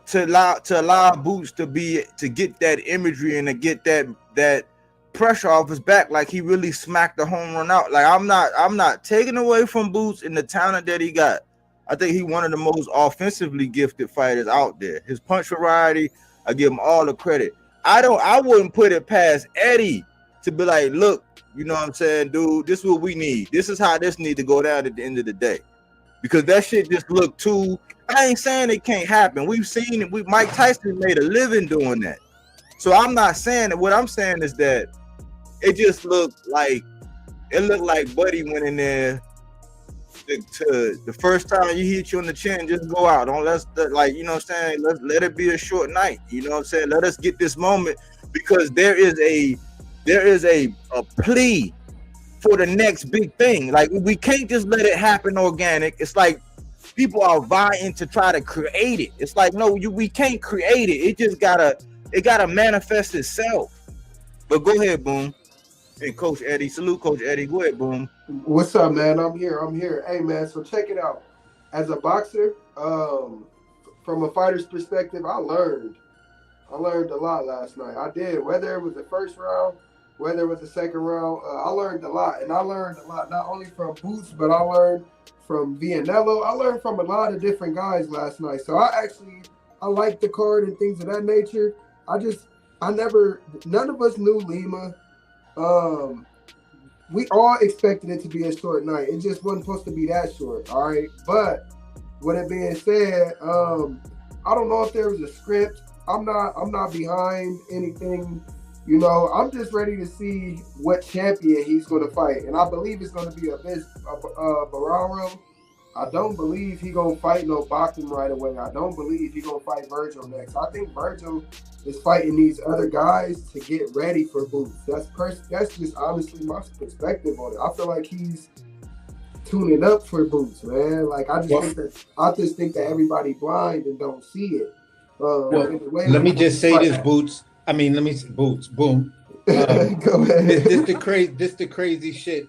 Speaker 4: allow Boots to get that imagery and to get that pressure off his back, like he really smacked the home run out. Like I'm not taking away from Boots and the talent that he got. I think he's one of the most offensively gifted fighters out there. His punch variety, I give him all the credit. I wouldn't put it past Eddie to be like, look, you know what I'm saying, dude, this is what we need. This is how this need to go down at the end of the day. Because that shit just looked too, I ain't saying it can't happen. We've seen it. Mike Tyson made a living doing that. So I'm not saying that. What I'm saying is that it just looked like Buddy went in there to the first time you hit you on the chin, just go out. Don't let let it be a short night. You know what I'm saying? Let us get this moment, because there is a plea for the next big thing. Like we can't just let it happen organic. It's like people are vying to try to create it. It's like, no, we can't create it. It just gotta manifest itself. But go ahead, Boom. And Coach Eddie, salute Coach Eddie. Go ahead, Boom.
Speaker 7: What's up, man? I'm here. Hey, man, so check it out. As a boxer, from a fighter's perspective, I learned a lot last night. I did. Whether it was the first round, whether it was the second round, I learned a lot. And I learned a lot, not only from Boots, but I learned from Vianello. I learned from a lot of different guys last night. So I like the card and things of that nature. None of us knew Lima. We all expected it to be a short night. It just wasn't supposed to be that short, all right? But with it being said, I don't know if there was a script. I'm not behind anything, I'm just ready to see what champion he's going to fight. And I believe it's going to be a Bararo. I don't believe he gonna fight no boxing right away. I don't believe he gonna fight Virgil next. I think Virgil is fighting these other guys to get ready for Boots. That's just honestly my perspective on it. I feel like he's tuning up for Boots, man. Like I just think that everybody blind and don't see it.
Speaker 5: Let me just say this, Boots. Boots. Boom.
Speaker 7: Go ahead.
Speaker 5: This the crazy shit.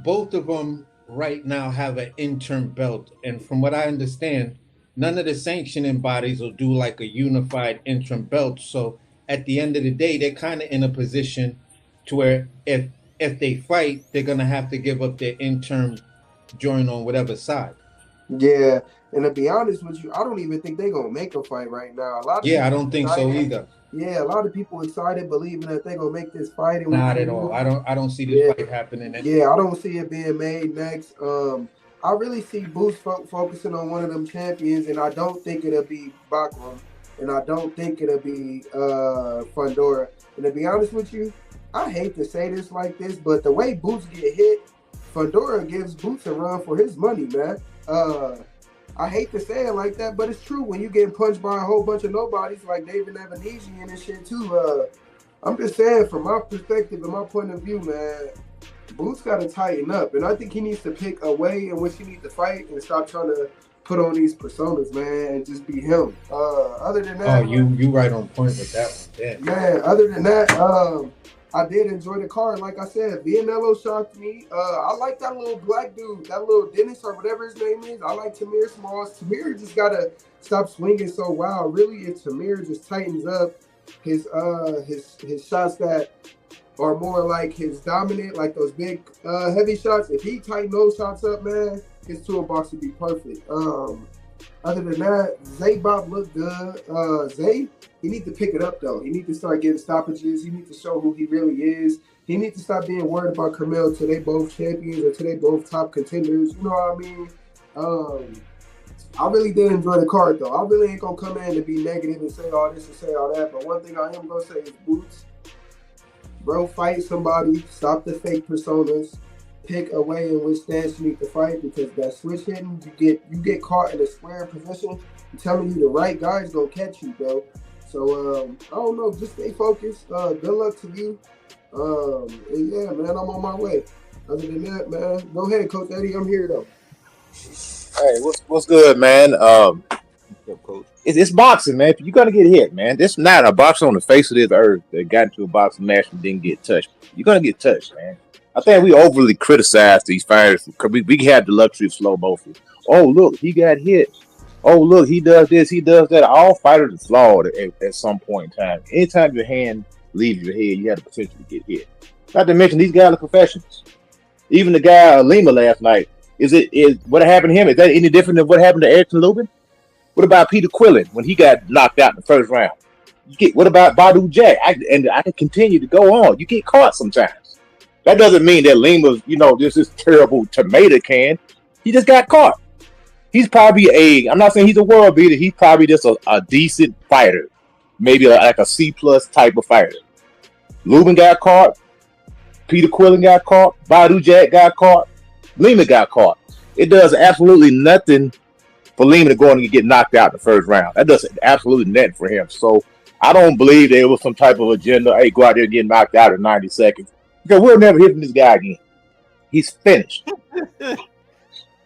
Speaker 5: Both of them right now have an interim belt, and from what I understand, none of the sanctioning bodies will do like a unified interim belt. So at the end of the day, they're kind of in a position to where if they fight, they're gonna have to give up their interim joint on whatever side.
Speaker 7: Yeah, and to be honest with you, I don't even think they're gonna make a fight right now.
Speaker 5: I don't think so either.
Speaker 7: Yeah, a lot of people excited, believing that they're gonna make this fight.
Speaker 5: Not at all. I don't see this fight happening.
Speaker 7: Yeah, I don't see it being made next. I really see Boots focusing on one of them champions, and I don't think it'll be Bakram, and I don't think it'll be Fundora. And to be honest with you, I hate to say this like this, but the way Boots get hit, Fundora gives Boots a run for his money, man. I hate to say it like that, but it's true. When you getting punched by a whole bunch of nobodies like David Evanesian and shit too, I'm just saying from my perspective and my point of view, man, Boots got to tighten up. And I think he needs to pick a way in which he needs to fight and stop trying to put on these personas, man, and just be him. Other than that...
Speaker 5: you right on point with that one. Yeah.
Speaker 7: Man, other than that, I did enjoy the card. Like I said, Vianello shocked me. I like that little black dude, that little Dennis or whatever his name is. I like Tamir Smalls. Tamir just got to stop swinging so wild. Really, if Tamir just tightens up his shots that are more like his dominant, like those big heavy shots, if he tighten those shots up, man, his toolbox would be perfect. Other than that, Zay Bob looked good. Zay, he need to pick it up though. He need to start getting stoppages. He need to show who he really is. He needs to stop being worried about Carmel till they both champions or till they both top contenders. You know what I mean? I really did enjoy the card though. I really ain't gonna come in to be negative and say all this and say all that. But one thing I am gonna say is Boots, bro, fight somebody. Stop the fake personas. Pick a way in which stance you need to fight, because that switch hitting, you get caught in a square position. I'm telling you, the right guy's gonna catch you, bro. So I don't know, just stay focused. Good luck to you. And yeah, man, I'm on my way. Other than that, man, go ahead, Coach Eddie. I'm here though.
Speaker 8: Hey, what's good, man? It's boxing, man. You're gonna get hit, man. This not a boxer on the face of this earth that got into a boxing match and didn't get touched. You're gonna get touched, man. I think we overly criticize these fighters because we had the luxury of slow motion. Oh, look, he got hit. Oh, look, he does this, he does that. All fighters are flawed at some point in time. Anytime your hand leaves your head, you have the potential to get hit. Not to mention, these guys are professionals. Even the guy Lima last night, is what happened to him? Is that any different than what happened to Erickson Lubin? What about Peter Quillen when he got knocked out in the first round? What about Badu Jack? I can continue to go on. You get caught sometimes. That doesn't mean that Lima's, this is terrible tomato can. He just got caught. He's probably I'm not saying he's a world beater. He's probably just a decent fighter. Maybe like a C+ type of fighter. Lubin got caught. Peter Quillen got caught. Badu Jack got caught. Lima got caught. It does absolutely nothing for Lima to go and get knocked out in the first round. That does absolutely nothing for him. So I don't believe there was some type of agenda. Hey, go out there and get knocked out in 90 seconds. Because we'll never hear from this guy again. He's finished.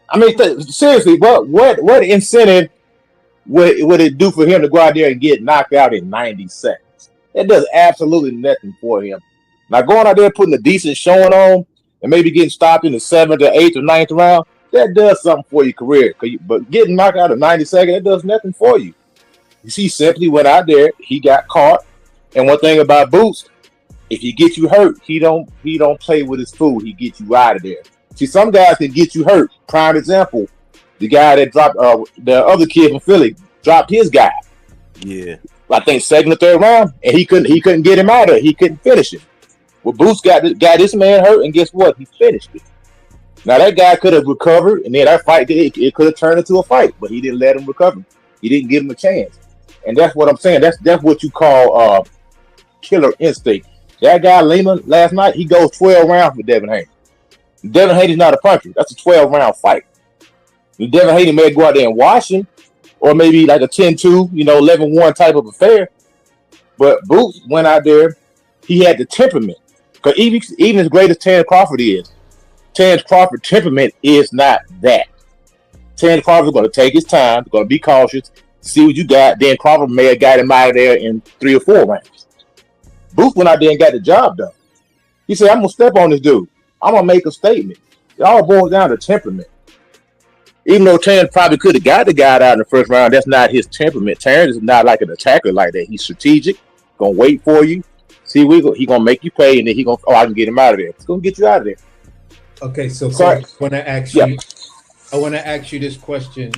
Speaker 8: I mean, seriously, what incentive would it do for him to go out there and get knocked out in 90 seconds? It does absolutely nothing for him. Now, going out there putting a decent showing on and maybe getting stopped in the 7th or 8th or 9th round, that does something for your career. But getting knocked out in 90 seconds, that does nothing for you. You see, simply went out there, he got caught. And one thing about Boots, if he gets you hurt, he don't play with his food. He gets you out of there. See, some guys can get you hurt. Prime example, the guy that dropped the other kid from Philly dropped his guy.
Speaker 4: Yeah,
Speaker 8: I think 2nd or 3rd round, and he couldn't get him out of it. He couldn't finish it. Well, Boots got this man hurt, and guess what? He finished it. Now that guy could have recovered, and then that fight it could have turned into a fight, but he didn't let him recover. He didn't give him a chance, and that's what I'm saying. That's what you call killer instinct. That guy Lima last night, he goes 12 rounds with Devin Haney. Devin Haney's not a puncher. That's a 12-round fight. Devin Haney may go out there and wash him, or maybe like a 10-2, 11-1 type of affair. But Boots went out there. He had the temperament. Because even as great as Terrence Crawford is, Terrence Crawford's temperament is not that. Terrence Crawford's going to take his time, going to be cautious, see what you got. Then Crawford may have got him out of there in 3 or 4 rounds. Boots went out there and got the job done. He said, I'm going to step on this dude. I'm going to make a statement. It all boils down to temperament. Even though Terrence probably could have got the guy out in the first round, that's not his temperament. Terrence is not like an attacker like that. He's strategic, going to wait for you. See, he's going to make you pay, and then he's going to, I can get him out of there. He's going to get you out of there.
Speaker 5: Okay, so
Speaker 8: Sorry.
Speaker 5: I want to ask you. I want to ask you this question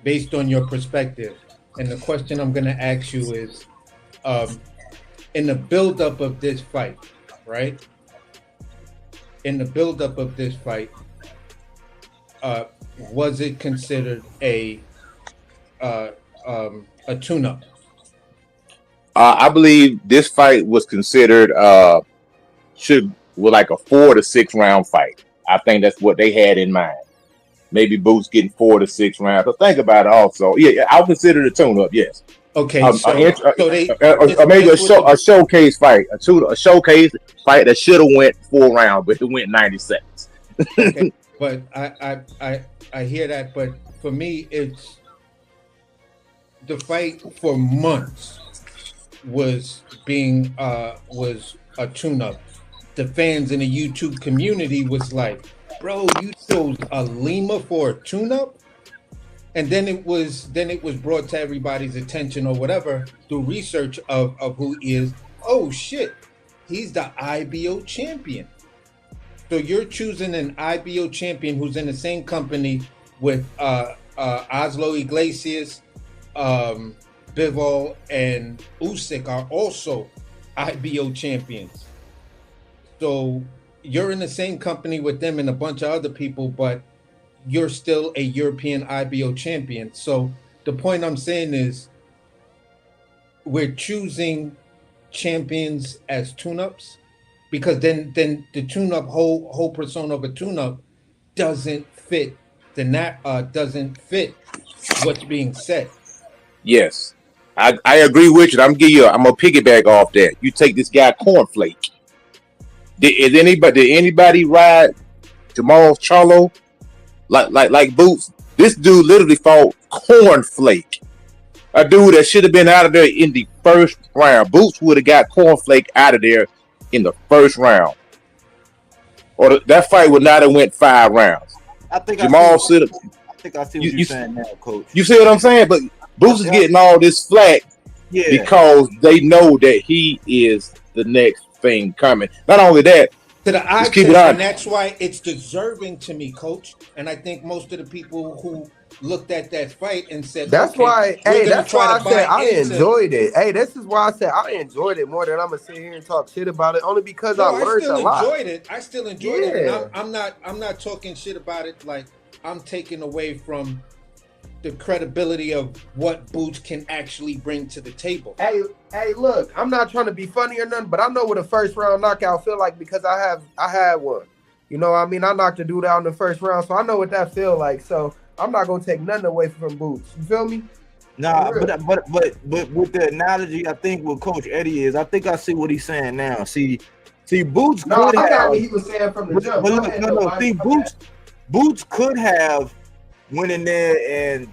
Speaker 5: based on your perspective, and the question I'm going to ask you is, in the buildup of this fight, right? In the buildup of this fight, was it considered a tune-up?
Speaker 8: I believe this fight was considered like a 4 to 6 round fight. I think that's what they had in mind. Maybe Boots getting 4 to 6 rounds. But think about it also. Yeah, I'll consider it a tune-up. Yes.
Speaker 5: Okay.
Speaker 8: Maybe a showcase fight, a showcase fight that should have went 4 rounds, but it went 90 seconds.
Speaker 5: Okay. But I hear that. But for me, it's the fight for months was a tune-up. The fans in the YouTube community was like, bro, you chose a Lima for a tune-up? And then it was brought to everybody's attention or whatever through research of who he is. Oh shit, he's the IBO champion. So you're choosing an IBO champion who's in the same company with Oslo Iglesias, Bivol, and Usyk are also IBO champions. So you're in the same company with them and a bunch of other people, but you're still a European IBO champion. So the point I'm saying is we're choosing champions as tune-ups, because then the tune-up whole persona of a tune-up doesn't fit doesn't fit what's being said. Yes,
Speaker 8: I agree with you. I'm gonna piggyback off that. You take this guy Cornflake. Did anybody ride Jamal Charlo like Boots? This dude literally fought Cornflake, a dude that should have been out of there in the first round. Boots would have got Cornflake out of there in the first round, or that fight would not have went 5 rounds.
Speaker 4: I think
Speaker 8: Jamal should have.
Speaker 4: I think I see what you're saying now, Coach.
Speaker 8: You see what I'm saying? But Boots is getting all this flack because they know that he is the next thing coming. Not only that,
Speaker 5: to the eye test, and that's why it's deserving to me, Coach. And I think most of the people who looked at that fight and said,
Speaker 7: that's
Speaker 5: okay,
Speaker 7: why. Hey, that's why I said I enjoyed
Speaker 5: it.
Speaker 7: Hey, this is why I said I enjoyed it more than I'm gonna sit here and talk shit about it. Only because I learned a lot.
Speaker 5: I still enjoyed it. And I'm not talking shit about it. Like, I'm taking away from the credibility of what Boots can actually bring to the table.
Speaker 7: Hey, look, I'm not trying to be funny or nothing, but I know what a first round knockout feel like because I had one. You know what I mean? I knocked a dude out in the first round, so I know what that feel like. So I'm not gonna take nothing away from Boots. You feel me?
Speaker 4: Nah, but with the analogy, I think what Coach Eddie is, I think I see what he's saying now. See, Boots.
Speaker 7: No, I got what he was saying from the jump.
Speaker 4: But look, see, Boots could have went in there and,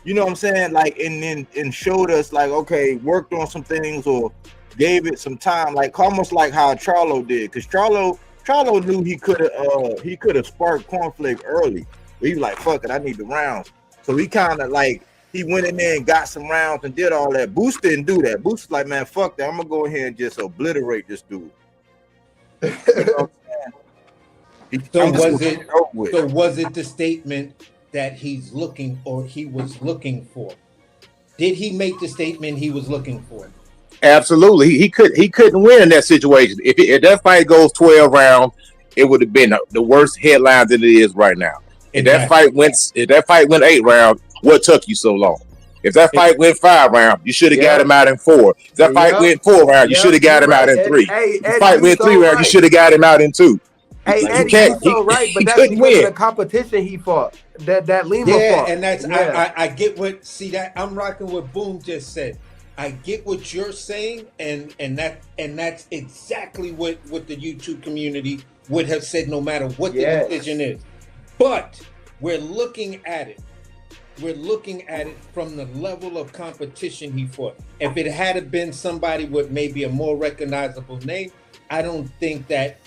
Speaker 4: you know what I'm saying, like, and showed us, like, okay, worked on some things or gave it some time, like almost like how Charlo did, because Charlo knew he could have sparked Cornflake early, but he was like, fuck it, I need the rounds. So he kind of like, he went in there and got some rounds and did all that. Boots didn't do that. Boots was like, man, fuck that, I'm gonna go ahead and just obliterate this dude. You know
Speaker 5: So was it the statement that he was looking for? Did he make the statement he was looking for?
Speaker 8: Absolutely. He couldn't win in that situation. If that fight goes 12 rounds, it would have been the worst headlines that it is right now. If that fight went 8 rounds, what took you so long? If that fight went 5 rounds, you should have got him out in 4. If that fight went 4 rounds, you should have got him out in 3. If the fight went 3 rounds, you should have got him out in 2.
Speaker 7: Hey,
Speaker 8: Like,
Speaker 7: Eddie, you so right, but
Speaker 8: he
Speaker 7: that's
Speaker 8: couldn't
Speaker 7: because of
Speaker 8: win.
Speaker 7: the competition he fought. That Lima
Speaker 5: Yeah,
Speaker 7: fought.
Speaker 5: and that's
Speaker 7: Yeah.
Speaker 5: I get what that I'm rocking what Boom just said. I get what you're saying, and that's exactly what the YouTube community would have said no matter what the
Speaker 7: Yes.
Speaker 5: decision is. But we're looking at it. We're looking at it from the level of competition he fought. If it had been somebody with maybe a more recognizable name, I don't think that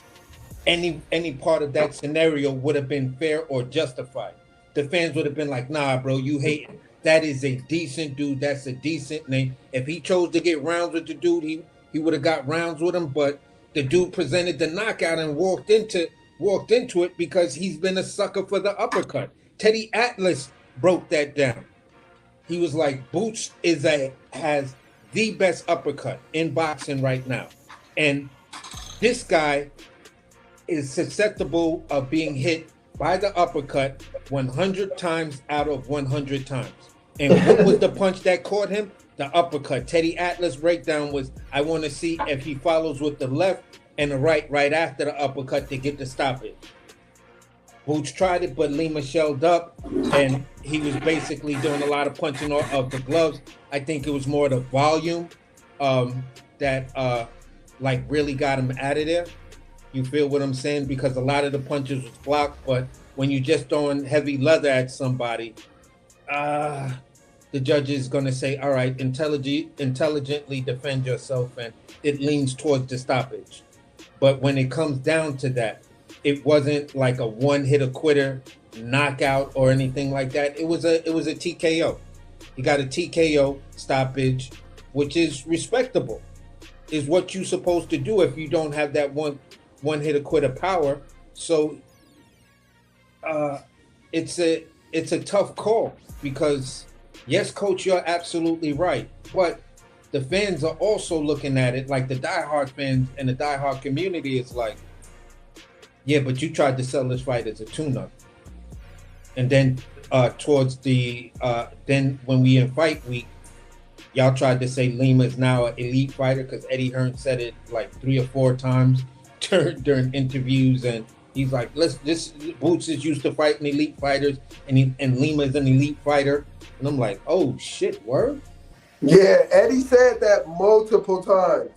Speaker 5: any part of that scenario would have been fair or justified. The fans would have been like, nah, bro, you hating. That is a decent dude. That's a decent name. If he chose to get rounds with the dude, he would have got rounds with him. But the dude presented the knockout and walked into it because he's been a sucker for the uppercut. Teddy Atlas broke that down. He was like, Boots has the best uppercut in boxing right now. And this guy is susceptible of being hit by the uppercut 100 times out of 100 times. And what was the punch that caught him? The uppercut. Teddy Atlas' breakdown was, I want to see if he follows with the left and the right after the uppercut to get the stoppage. Boots tried it, but Lima shelled up, and he was basically doing a lot of punching of the gloves. I think it was more the volume that really got him out of there. You feel what I'm saying? Because a lot of the punches was blocked, but when you just throwing heavy leather at somebody, the judge is going to say, all right, intelligently defend yourself, and it leans towards the stoppage. But when it comes down to that, it wasn't like a one-hitter quitter, knockout, or anything like that. It was a TKO. He got a TKO stoppage, which is respectable, is what you're supposed to do if you don't have that one-hitter quitter power. So it's a tough call because, yes, Coach, you're absolutely right. But the fans are also looking at it like the diehard fans and the diehard community is like, yeah, but you tried to sell this fight as a tune-up. And then towards then when we in fight week, y'all tried to say Lima is now an elite fighter because Eddie Hearn said it like 3 or 4 times during interviews, and he's like, this Boots is used to fighting elite fighters, and Lima is an elite fighter. And I'm like, oh shit, word?
Speaker 7: Yeah, Eddie said that multiple times.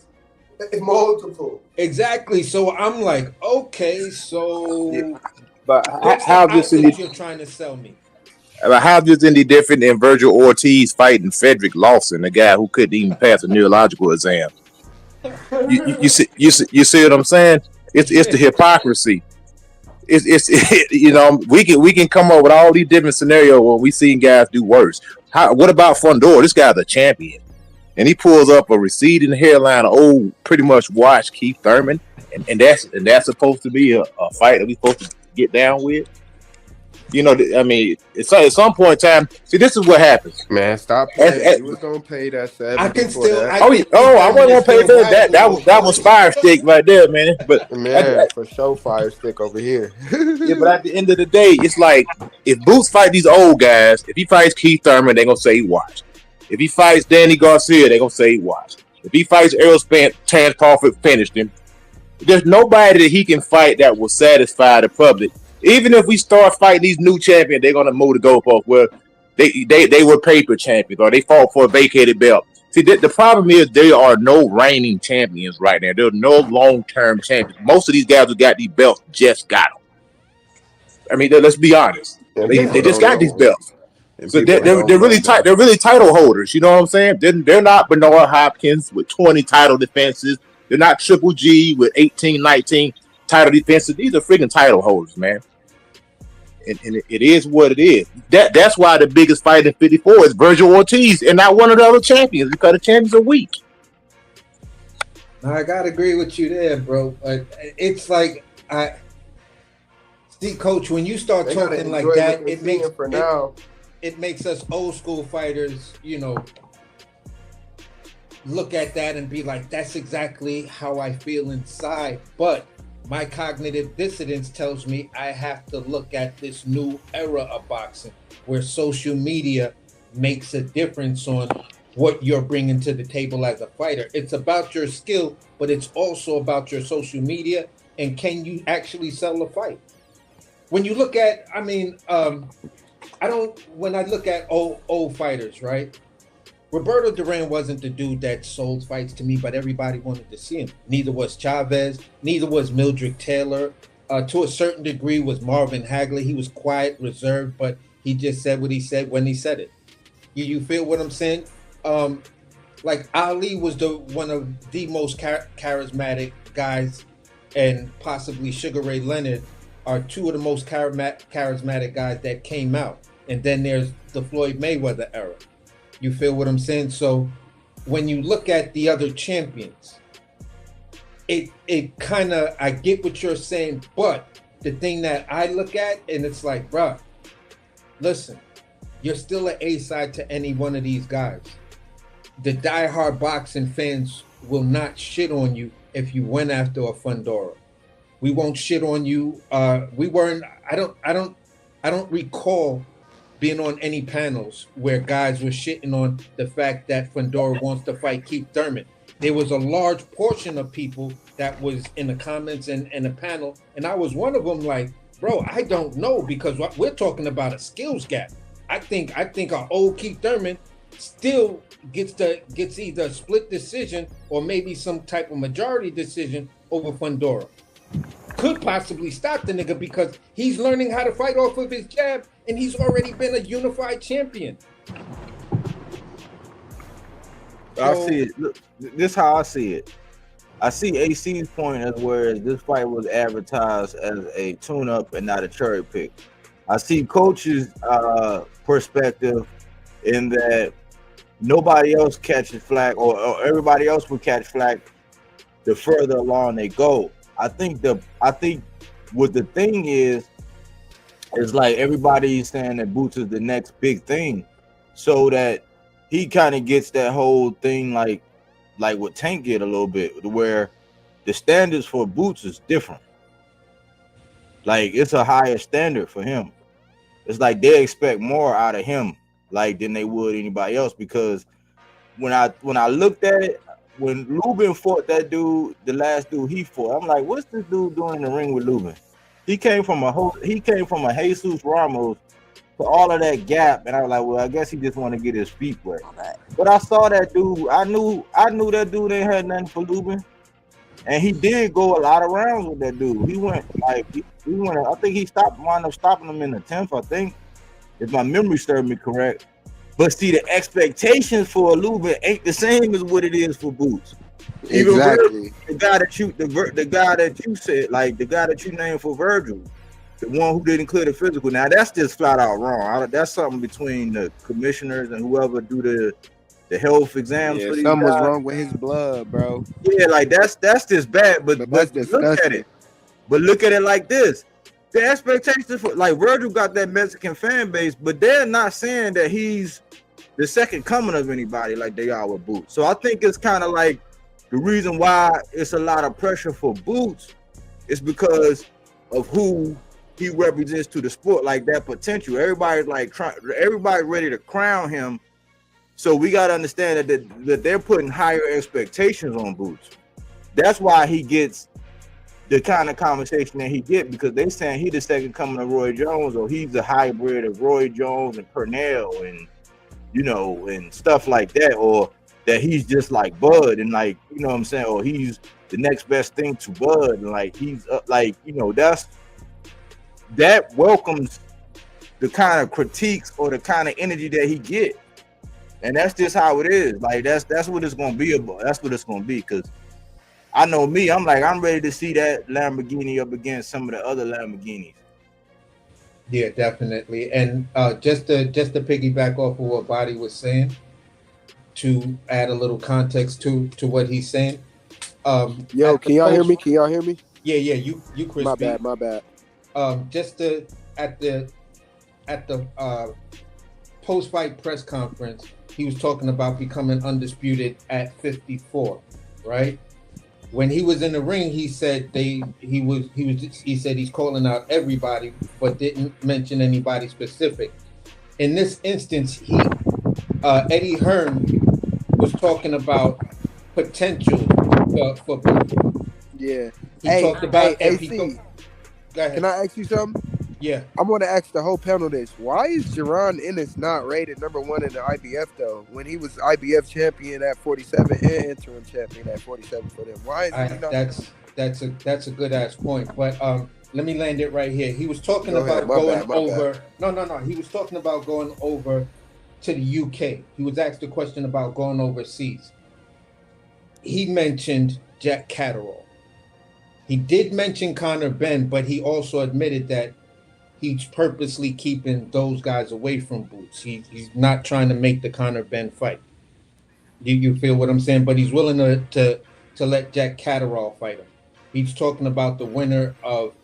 Speaker 7: Multiple.
Speaker 5: Exactly. So I'm like, okay, so
Speaker 8: Yeah. But
Speaker 5: what's
Speaker 8: how
Speaker 5: the
Speaker 8: this
Speaker 5: outfit you're trying to sell me?
Speaker 8: how this any different than Virgil Ortiz fighting Frederick Lawson, the guy who couldn't even pass a neurological exam? You see what I'm saying? It's the hypocrisy. It's we can come up with all these different scenarios where we seen guys do worse. What about Fundora? This guy's a champion, and he pulls up a receding hairline, old pretty much watch Keith Thurman, and that's supposed to be a fight that we supposed to get down with. You know, I mean, at some point in time, see, this is what happens.
Speaker 6: Man, stop playing. You was gonna pay that 70.
Speaker 5: I can still.
Speaker 6: That.
Speaker 8: I wasn't gonna pay for that. That was fire stick right there, man. But
Speaker 6: Man, for sure, fire stick over here.
Speaker 8: yeah, but at the end of the day, it's like if Boots fight these old guys, if he fights Keith Thurman, they're gonna say he watched. If he fights Danny Garcia, they're gonna say he watched. If he fights Errol Spence, Terrence Crawford finished him. There's nobody that he can fight that will satisfy the public. Even if we start fighting these new champions, they're gonna move the goalpost where they were paper champions or they fought for a vacated belt. See, the problem is there are no reigning champions right now. There are no long-term champions. Most of these guys who got these belts just got them. I mean, let's be honest. They just got these belts. So they're really tight. They're really title holders. You know what I'm saying? They're not Bernard Hopkins with 20 title defenses. They're not Triple G with 18, 19 title defenses. These are freaking title holders, man. And it is what it is. That's why the biggest fight in 54 is Virgil Ortiz and not one of the other champions, because the champions are weak.
Speaker 5: I gotta agree with you there, bro. It's like I see, Coach. When you start talking like that, it makes us old school fighters, look at that and be like, that's exactly how I feel inside. But my cognitive dissonance tells me I have to look at this new era of boxing where social media makes a difference on what you're bringing to the table as a fighter. It's about your skill, but it's also about your social media and can you actually sell a fight? When you look at, I mean, when I look at old fighters, right? Roberto Duran wasn't the dude that sold fights to me, but everybody wanted to see him. Neither was Chavez, neither was Mildred Taylor. To a certain degree was Marvin Hagler. He was quiet, reserved, but he just said what he said when he said it. You feel what I'm saying? Like Ali was one of the most charismatic guys, and possibly Sugar Ray Leonard are two of the most charismatic guys that came out. And then there's the Floyd Mayweather era. You feel what I'm saying? So when you look at the other champions, it kind of, I get what you're saying, but the thing that I look at, and it's like, bruh, listen, you're still an A-side to any one of these guys. The diehard boxing fans will not shit on you if you went after a Fundora. We won't shit on you. We weren't. I don't recall being on any panels where guys were shitting on the fact that Fundora wants to fight Keith Thurman. There was a large portion of people that was in the comments and the panel, and I was one of them. Like, bro, I don't know, because we're talking about a skills gap. I think our old Keith Thurman still gets either a split decision or maybe some type of majority decision over Fundora. Could possibly stop the nigga because he's learning how to fight off of his jab, and he's already been a unified champion.
Speaker 4: I see it. Look, this is how I see it. I see AC's point as where this fight was advertised as a tune-up and not a cherry pick. I see coach's perspective in that nobody else catches flack, or everybody else will catch flack the further along they go. I think what the thing is like everybody's saying that Boots is the next big thing, so that he kind of gets that whole thing like what Tank get a little bit, where the standards for Boots is different. Like, it's a higher standard for him. It's like they expect more out of him, like, than they would anybody else. Because when I looked at it, when Lubin fought that dude, the last dude he fought, I'm like, what's this dude doing in the ring with Lubin? He came from a Jesus Ramos to all of that gap, and I was like, well, I guess he just want to get his feet wet. But I saw that dude. I knew that dude ain't had nothing for Lubin, and he did go a lot of rounds with that dude. He went. I think he wound up stopping him in the 10th. I think, if my memory serves me correct. But see, the expectations for Lubin ain't the same as what it is for Boots.
Speaker 6: Exactly.
Speaker 4: The guy that you said, like the guy that you named for Virgil, the one who didn't clear the physical. Now that's just flat out wrong. That's something between the commissioners and whoever do the health exams.
Speaker 6: Yeah,
Speaker 4: for these
Speaker 6: something was
Speaker 4: guys.
Speaker 6: wrong with his blood, bro.
Speaker 4: Yeah, like that's just bad. But
Speaker 6: that's
Speaker 4: look at it. But look at it like this. The expectations for, like, Virgil got that Mexican fan base, but they're not saying that he's the second coming of anybody like they are with Boots. So I think it's kind of like the reason why it's a lot of pressure for Boots is because of who he represents to the sport, like that potential. Everybody's ready to crown him. So we got to understand that they're putting higher expectations on Boots. That's why he gets the kind of conversation that he get, because they saying he the second coming of Roy Jones, or he's the hybrid of Roy Jones and Purnell, and and stuff like that, or that he's just like Bud, and like, you know what I'm saying, or he's the next best thing to Bud, and like he's that welcomes the kind of critiques or the kind of energy that he get, and that's just how it is. Like that's what it's gonna be about. That's what it's gonna be, because I know me, I'm ready to see that Lamborghini up against some of the other Lamborghinis.
Speaker 5: Yeah, definitely. And just to piggyback off of what Body was saying, to add a little context to what he's saying.
Speaker 6: Yo, can y'all hear me? Can y'all hear me?
Speaker 5: Yeah, you Chris.
Speaker 6: My bad.
Speaker 5: Just at the post-fight press conference, he was talking about becoming undisputed at 54, right? When he was in the ring, he said he said he's calling out everybody, but didn't mention anybody specific. In this instance, Eddie Hearn was talking about potential for Boots.
Speaker 6: Yeah.
Speaker 5: He talked about if he
Speaker 9: AC.
Speaker 5: Go ahead.
Speaker 9: Can I ask you something?
Speaker 5: Yeah.
Speaker 9: I want to ask the whole panel this. Why is Jaron Ennis not rated number 1 in the IBF though? When he was IBF champion at 47 and interim champion at 47 for them. Why is he not?
Speaker 5: That's a good ass point. But let me land it right here. He was talking about
Speaker 9: Bad.
Speaker 5: No. He was talking about going over to the UK. He was asked a question about going overseas. He mentioned Jack Catterall. He did mention Conor Benn, but he also admitted that he's purposely keeping those guys away from Boots. He's not trying to make the Conor Benn fight. Do you feel what I'm saying? But he's willing to let Jack Catterall fight him. He's talking about the winner of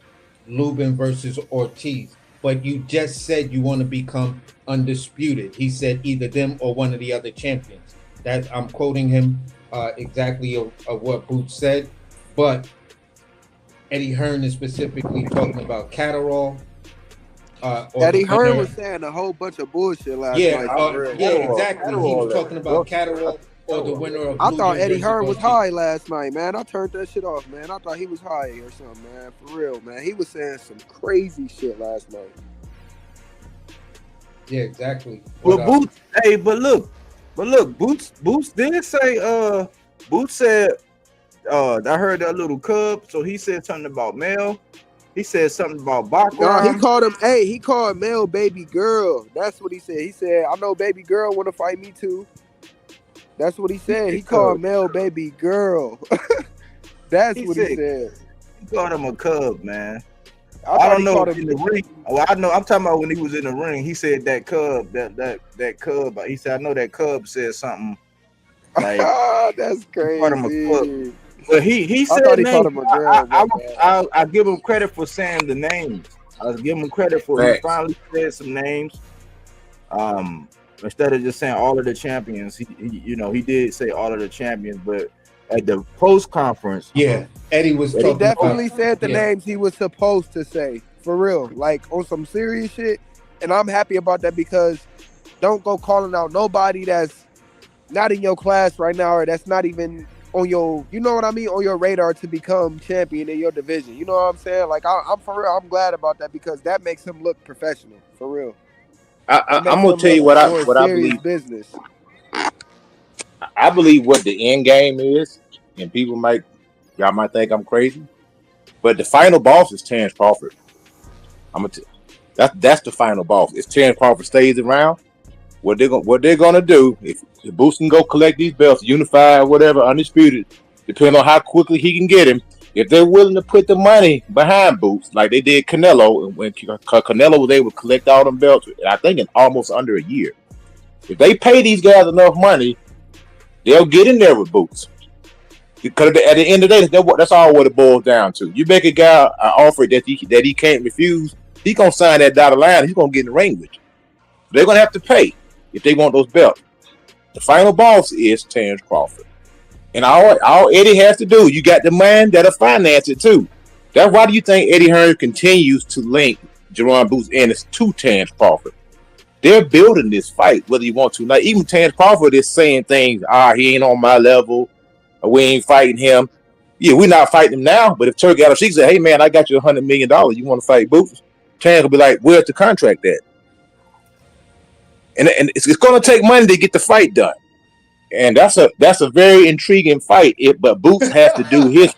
Speaker 5: Lubin versus Ortiz. But you just said you want to become undisputed. He said either them or one of the other champions. That I'm quoting him exactly of what Boots said. But Eddie Hearn is specifically talking about Catterall.
Speaker 9: Eddie Hearn was saying a whole bunch of bullshit last night.
Speaker 5: Exactly. He was talking about Catterall or the winner of.
Speaker 9: I thought Eddie Hearn was high last night, man. I turned that shit off, man. I thought he was high or something, man. For real, man. He was saying some crazy shit last night.
Speaker 5: Yeah, exactly.
Speaker 4: But Boots, Boots did say, Boots said, I heard that little cub, so he said something about Mel. He said something about Baka.
Speaker 9: No, he called Mel baby girl. That's what he said. He said, I know baby girl want to fight me too. That's what he said. He called Mel baby girl. That's what he said.
Speaker 4: He called him a cub, man.
Speaker 9: I
Speaker 4: don't know in the ring. Well, I know. I'm talking about when he was in the ring. He said that cub, that cub. He said, I know that cub said something. Like,
Speaker 9: that's crazy.
Speaker 4: He called him a cub. But he said
Speaker 9: he called him a girl.
Speaker 4: I give him credit for saying the names. I give him credit for he finally said some names. Instead of just saying all of the champions, he did say all of the champions, but at the post conference,
Speaker 5: Eddie was talking.
Speaker 9: He definitely said the names he was supposed to say, for real, like on some serious shit. And I'm happy about that because don't go calling out nobody that's not in your class right now or that's not even on your, you know what I mean, on your radar to become champion in your division. You know what I'm saying? Like I'm for real. I'm glad about that because that makes him look professional, for real.
Speaker 8: I'm gonna tell you what I believe.
Speaker 9: Business.
Speaker 8: I believe what the end game is, and y'all might think I'm crazy, but the final boss is Terrence Crawford. That's the final boss. If Terrence Crawford stays around, what they're gonna do if Boots can go collect these belts, unified, whatever, undisputed, depending on how quickly he can get him. If they're willing to put the money behind Boots, like they did Canelo, and when Canelo was able to collect all them belts, I think in almost under a year. If they pay these guys enough money, they'll get in there with Boots. Because at the end of the day, that's all what it boils down to. You make a guy an offer that he can't refuse, he's gonna sign that dotted line. He's gonna get in the ring with you. They're gonna have to pay if they want those belts. The final boss is Terrence Crawford. And all Eddie has to do, you got the man that'll finance it too. That's why do you think Eddie Hearn continues to link Jaron Boots Ennis to Terrence Crawford? They're building this fight, whether you want to. Like even Terrence Crawford is saying things, he ain't on my level, or we ain't fighting him. Yeah, we're not fighting him now, but if Turk got up, she said, hey man, I got you $100 million. You want to fight Boots? Terrence will be like, where's the contract at? And it's going to take money to get the fight done. And that's a very intriguing fight. But Boots has to do his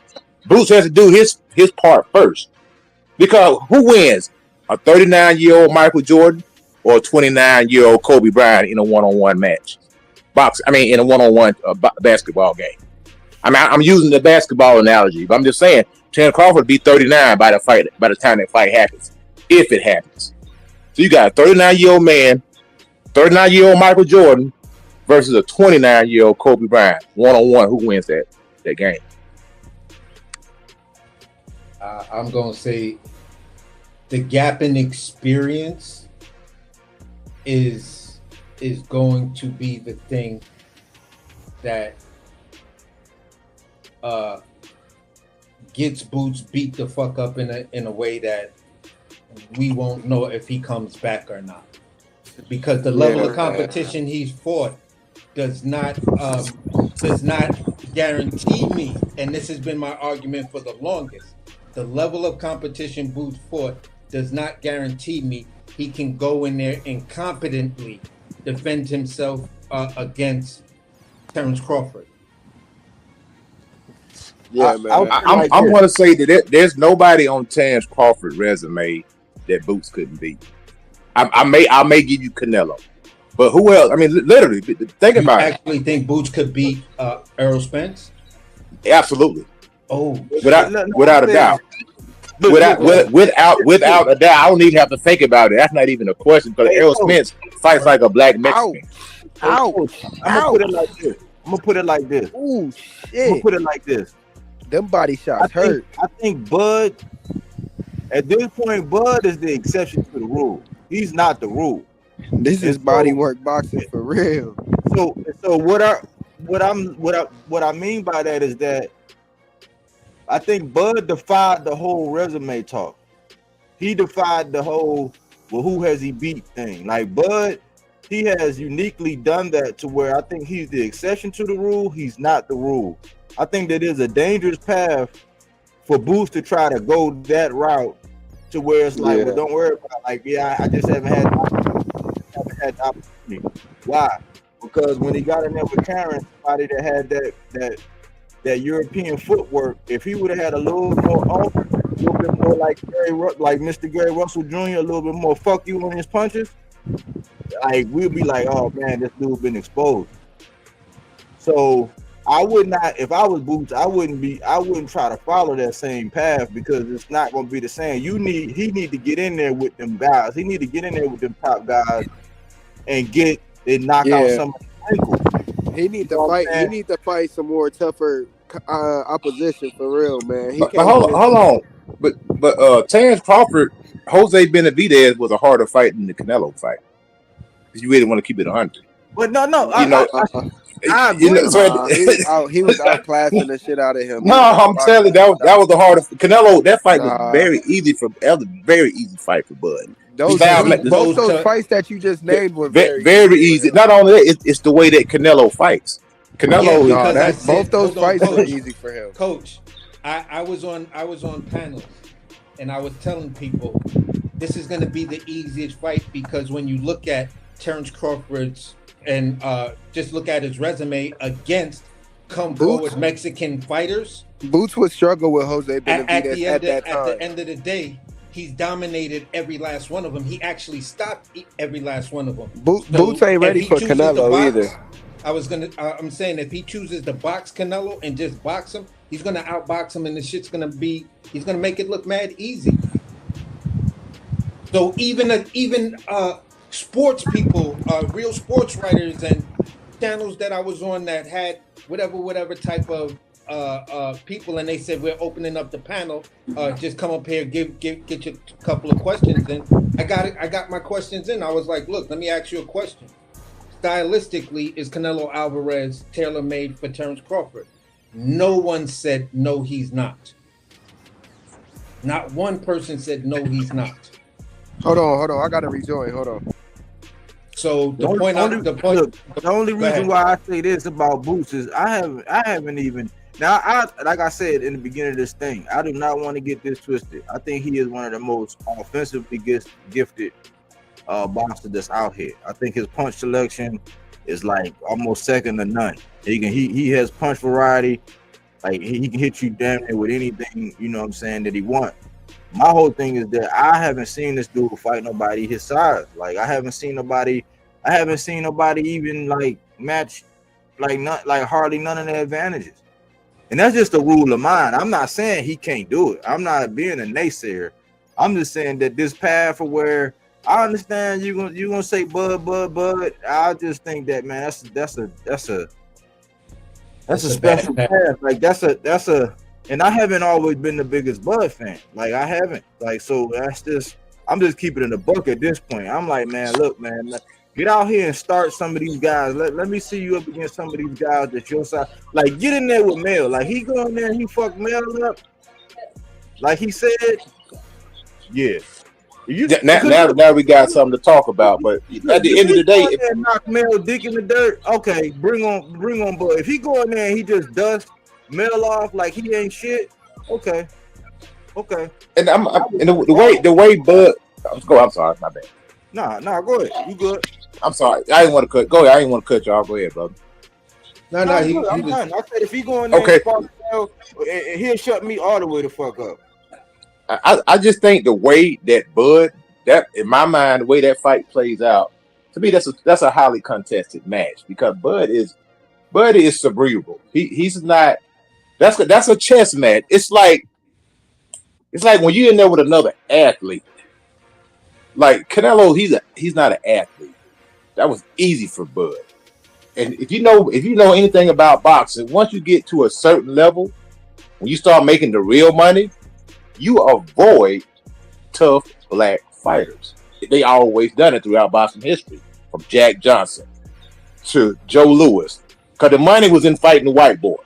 Speaker 8: part first. Because who wins? A 39-year-old Michael Jordan or a 29-year-old Kobe Bryant in a one-on-one match? In a one-on-one basketball game. I'm using the basketball analogy, but I'm just saying Terrence Crawford will be 39 by the time that fight happens, if it happens. So you got a 39-year-old man, 39-year-old Michael Jordan versus a 29-year-old Kobe Bryant, one-on-one. Who wins that game?
Speaker 5: I'm going to say the gap in experience is going to be the thing that gets Boots beat the fuck up in a way that we won't know if he comes back or not. Because the level of competition he's fought does not guarantee me, and this has been my argument for the longest, the level of competition Boots fought does not guarantee me he can go in there and competently defend himself against Terrence Crawford.
Speaker 9: Yeah, man.
Speaker 8: I'm going to say that there's nobody on Terrence Crawford's resume that Boots couldn't beat. I may give you Canelo, but who else? I mean, literally, think about it.
Speaker 5: You actually think Boots could beat Errol Spence?
Speaker 8: Absolutely.
Speaker 5: Oh,
Speaker 8: without a doubt. Without a doubt, I don't even have to think about it. That's not even a question because Errol Spence fights like a black Mexican.
Speaker 9: Ouch!
Speaker 4: I'm gonna put it like this.
Speaker 9: Ooh, shit!
Speaker 4: I'm gonna put it like this.
Speaker 9: Them body shots hurt.
Speaker 4: I think Bud, at this point, Bud is the exception to the rule. He's not the rule.
Speaker 9: This is bodywork boxing for real.
Speaker 4: So what I mean by that is that I think Bud defied the whole resume talk. He defied the whole, well, who has he beat thing. Like Bud, he has uniquely done that to where I think he's the exception to the rule. He's not the rule. I think that is a dangerous path for Boots to try to go that route to where it's like, well, don't worry about it. Like, I just haven't had the opportunity. Why? Because when he got in there with Karen, somebody that had that European footwork, if he would have had a little more open, a little bit more like Mr. Gary Russell Jr., a little bit more fuck you on his punches, like we'll be like, oh man, this dude been exposed. So I would not, if I was Boots, I wouldn't try to follow that same path because it's not going to be the same. He need to get in there with them guys. He need to get in there with them top guys and knock out some of the wrinkles.
Speaker 9: He need to fight. He need to fight some more tougher opposition for real, man.
Speaker 8: But hold on. But Terrence Crawford, Jose Benavidez was a harder fight than the Canelo fight. You really want to keep it 100.
Speaker 4: But no,
Speaker 9: he was outclassing the shit out of him.
Speaker 8: No, I'm telling you, that was the hardest. Canelo, that fight was very easy fight for Bud.
Speaker 9: Both those fights that you just named were
Speaker 8: very easy. Not only that, it's the way that Canelo fights.
Speaker 9: Both those fights were easy for him.
Speaker 5: Coach, I was on panels and I was telling people this is going to be the easiest fight because when you look at Terrence Crawford's and just look at his resume against forward Mexican fighters,
Speaker 9: Boots would struggle with Jose Benavidez at that time.
Speaker 5: At the end of the day, he's dominated every last one of them. He actually stopped every last one of them.
Speaker 9: Boots ain't ready for Canelo either.
Speaker 5: I'm saying if he chooses to box Canelo and just box him, he's gonna outbox him, and the shit's gonna be. He's gonna make it look mad easy. So even sports people, real sports writers and channels that I was on that had whatever type of people, and they said we're opening up the panel. Just come up here, get your couple of questions in. I got my questions in. I was like, look, let me ask you a question. Stylistically, is Canelo Alvarez tailor-made for Terrence Crawford? No one said no, he's not. Not one person said no, he's not.
Speaker 9: Hold on. I gotta rejoin. Hold on.
Speaker 5: So the
Speaker 4: only reason why I say this about Boots is I haven't even now. Like I said in the beginning of this thing, I do not want to get this twisted. I think he is one of the most offensively gifted boxer that's out here. I think his punch selection is like almost second to none. He has punch variety. Like he can hit you damn near with anything, you know what I'm saying, that he wants. My whole thing is that I haven't seen this dude fight nobody his size. Like I haven't seen nobody even like match like hardly none of the advantages. And that's just a rule of mine. I'm not saying he can't do it. I'm not being a naysayer. I'm just saying that this path for where I understand you're gonna say Bud. I just think that, man, that's a special path. Like that's a and I haven't always been the biggest Bud fan. Like I haven't. Like so that's just I'm just keeping it in the book at this point. I'm like, man, look, man, get out here and start some of these guys. Let me see you up against some of these guys that your side. Like get in there with Mel. Like he go in there and he fuck Mel up. Like he said, yeah.
Speaker 8: Now we got something to talk about. But at the end of the day,
Speaker 4: if knock Mel dick in the dirt, okay, bring on. But if he go in there and he just dust Mel off like he ain't shit, okay.
Speaker 8: And the way Bud, I'm sorry, my bad.
Speaker 4: Nah, go ahead. You good?
Speaker 8: I'm sorry. I didn't want to cut. Go ahead. I didn't want to cut y'all. Go ahead, brother.
Speaker 5: No, he was.
Speaker 4: I said if he go in there and he'll shut me all the way the fuck up.
Speaker 8: I just think the way that Bud, that in my mind, the way that fight plays out, to me that's a highly contested match because Bud is cerebral. He's not. That's a chess match. It's like when you're in there with another athlete. Like Canelo, he's not an athlete. That was easy for Bud. And if you know anything about boxing, once you get to a certain level, when you start making the real money, you avoid tough black fighters. They always done it throughout boxing history, from Jack Johnson to Joe Louis, because the money was in fighting the white boy.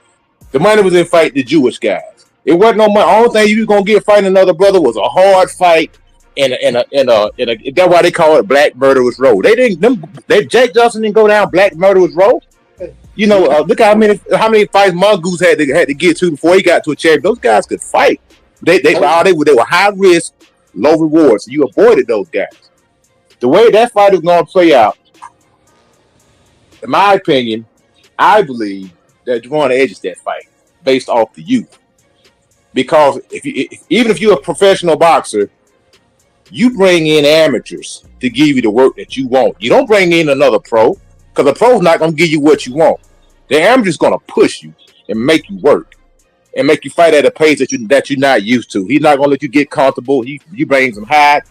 Speaker 8: The money was in fighting the Jewish guys. It wasn't no money. The only thing you was gonna get fighting another brother was a hard fight. And that's why they call it Black Murderers Row. Jake Johnson didn't go down Black Murderers Row. You know, look how many fights Mongoose had to get to before he got to a champion. Those guys could fight. They were high risk, low reward. So you avoided those guys. The way that fight is going to play out, in my opinion, I believe that Jaron edges that fight based off the youth. Because even if you're a professional boxer, you bring in amateurs to give you the work that you want. You don't bring in another pro because the pro's not going to give you what you want. The amateur's going to push you and make you work and make you fight at a pace that you're not used to. He's not going to let you get comfortable. You bring some high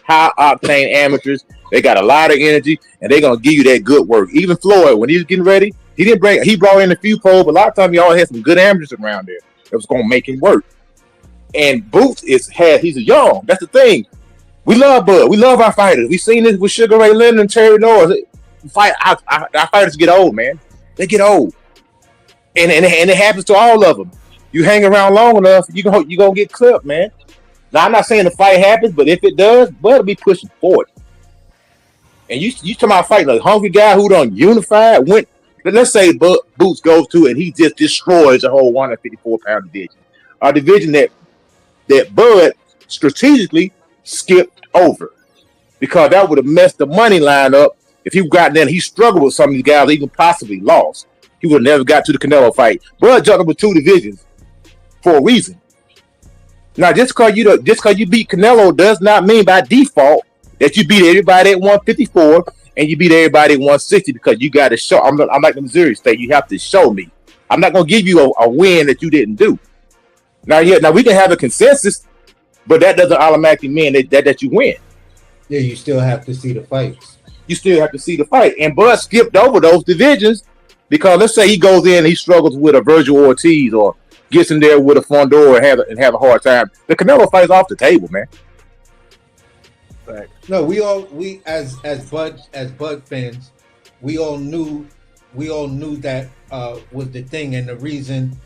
Speaker 8: octane amateurs. They got a lot of energy and they're going to give you that good work. Even Floyd, when he was getting ready, he brought in a few pros, but a lot of times he always had some good amateurs around there that was going to make him work. And Boots he's young. That's the thing. We love Bud. We love our fighters. We've seen this with Sugar Ray Leonard and Terry Norris. Our fighters get old, man. They get old. And it happens to all of them. You hang around long enough, you're going to get clipped, man. Now, I'm not saying the fight happens, but if it does, Bud will be pushing forward. And you talking about fighting a hungry guy who done unified, let's say Boots goes to and he just destroys the whole 154-pound division. A division that Bud strategically skipped over because that would have messed the money line up. If he got there and he struggled with some of these guys, even possibly lost, he would have never got to the Canelo fight. Bud jumped over 2 divisions for a reason. Now, just because you beat Canelo does not mean by default that you beat everybody at 154 and you beat everybody at 160 because you got to show. I'm like the Missouri State. You have to show me. I'm not going to give you a win that you didn't do. Now we can have a consensus. But that doesn't automatically mean that you win.
Speaker 5: Yeah, you still have to see the fights.
Speaker 8: You still have to see the fight. And Bud skipped over those divisions because let's say he goes in and he struggles with a Virgil Ortiz or gets in there with a Fondor and have a hard time. The Canelo fight's off the table, man.
Speaker 5: Right. No, we as Bud fans, we all knew that was the thing, and the reason.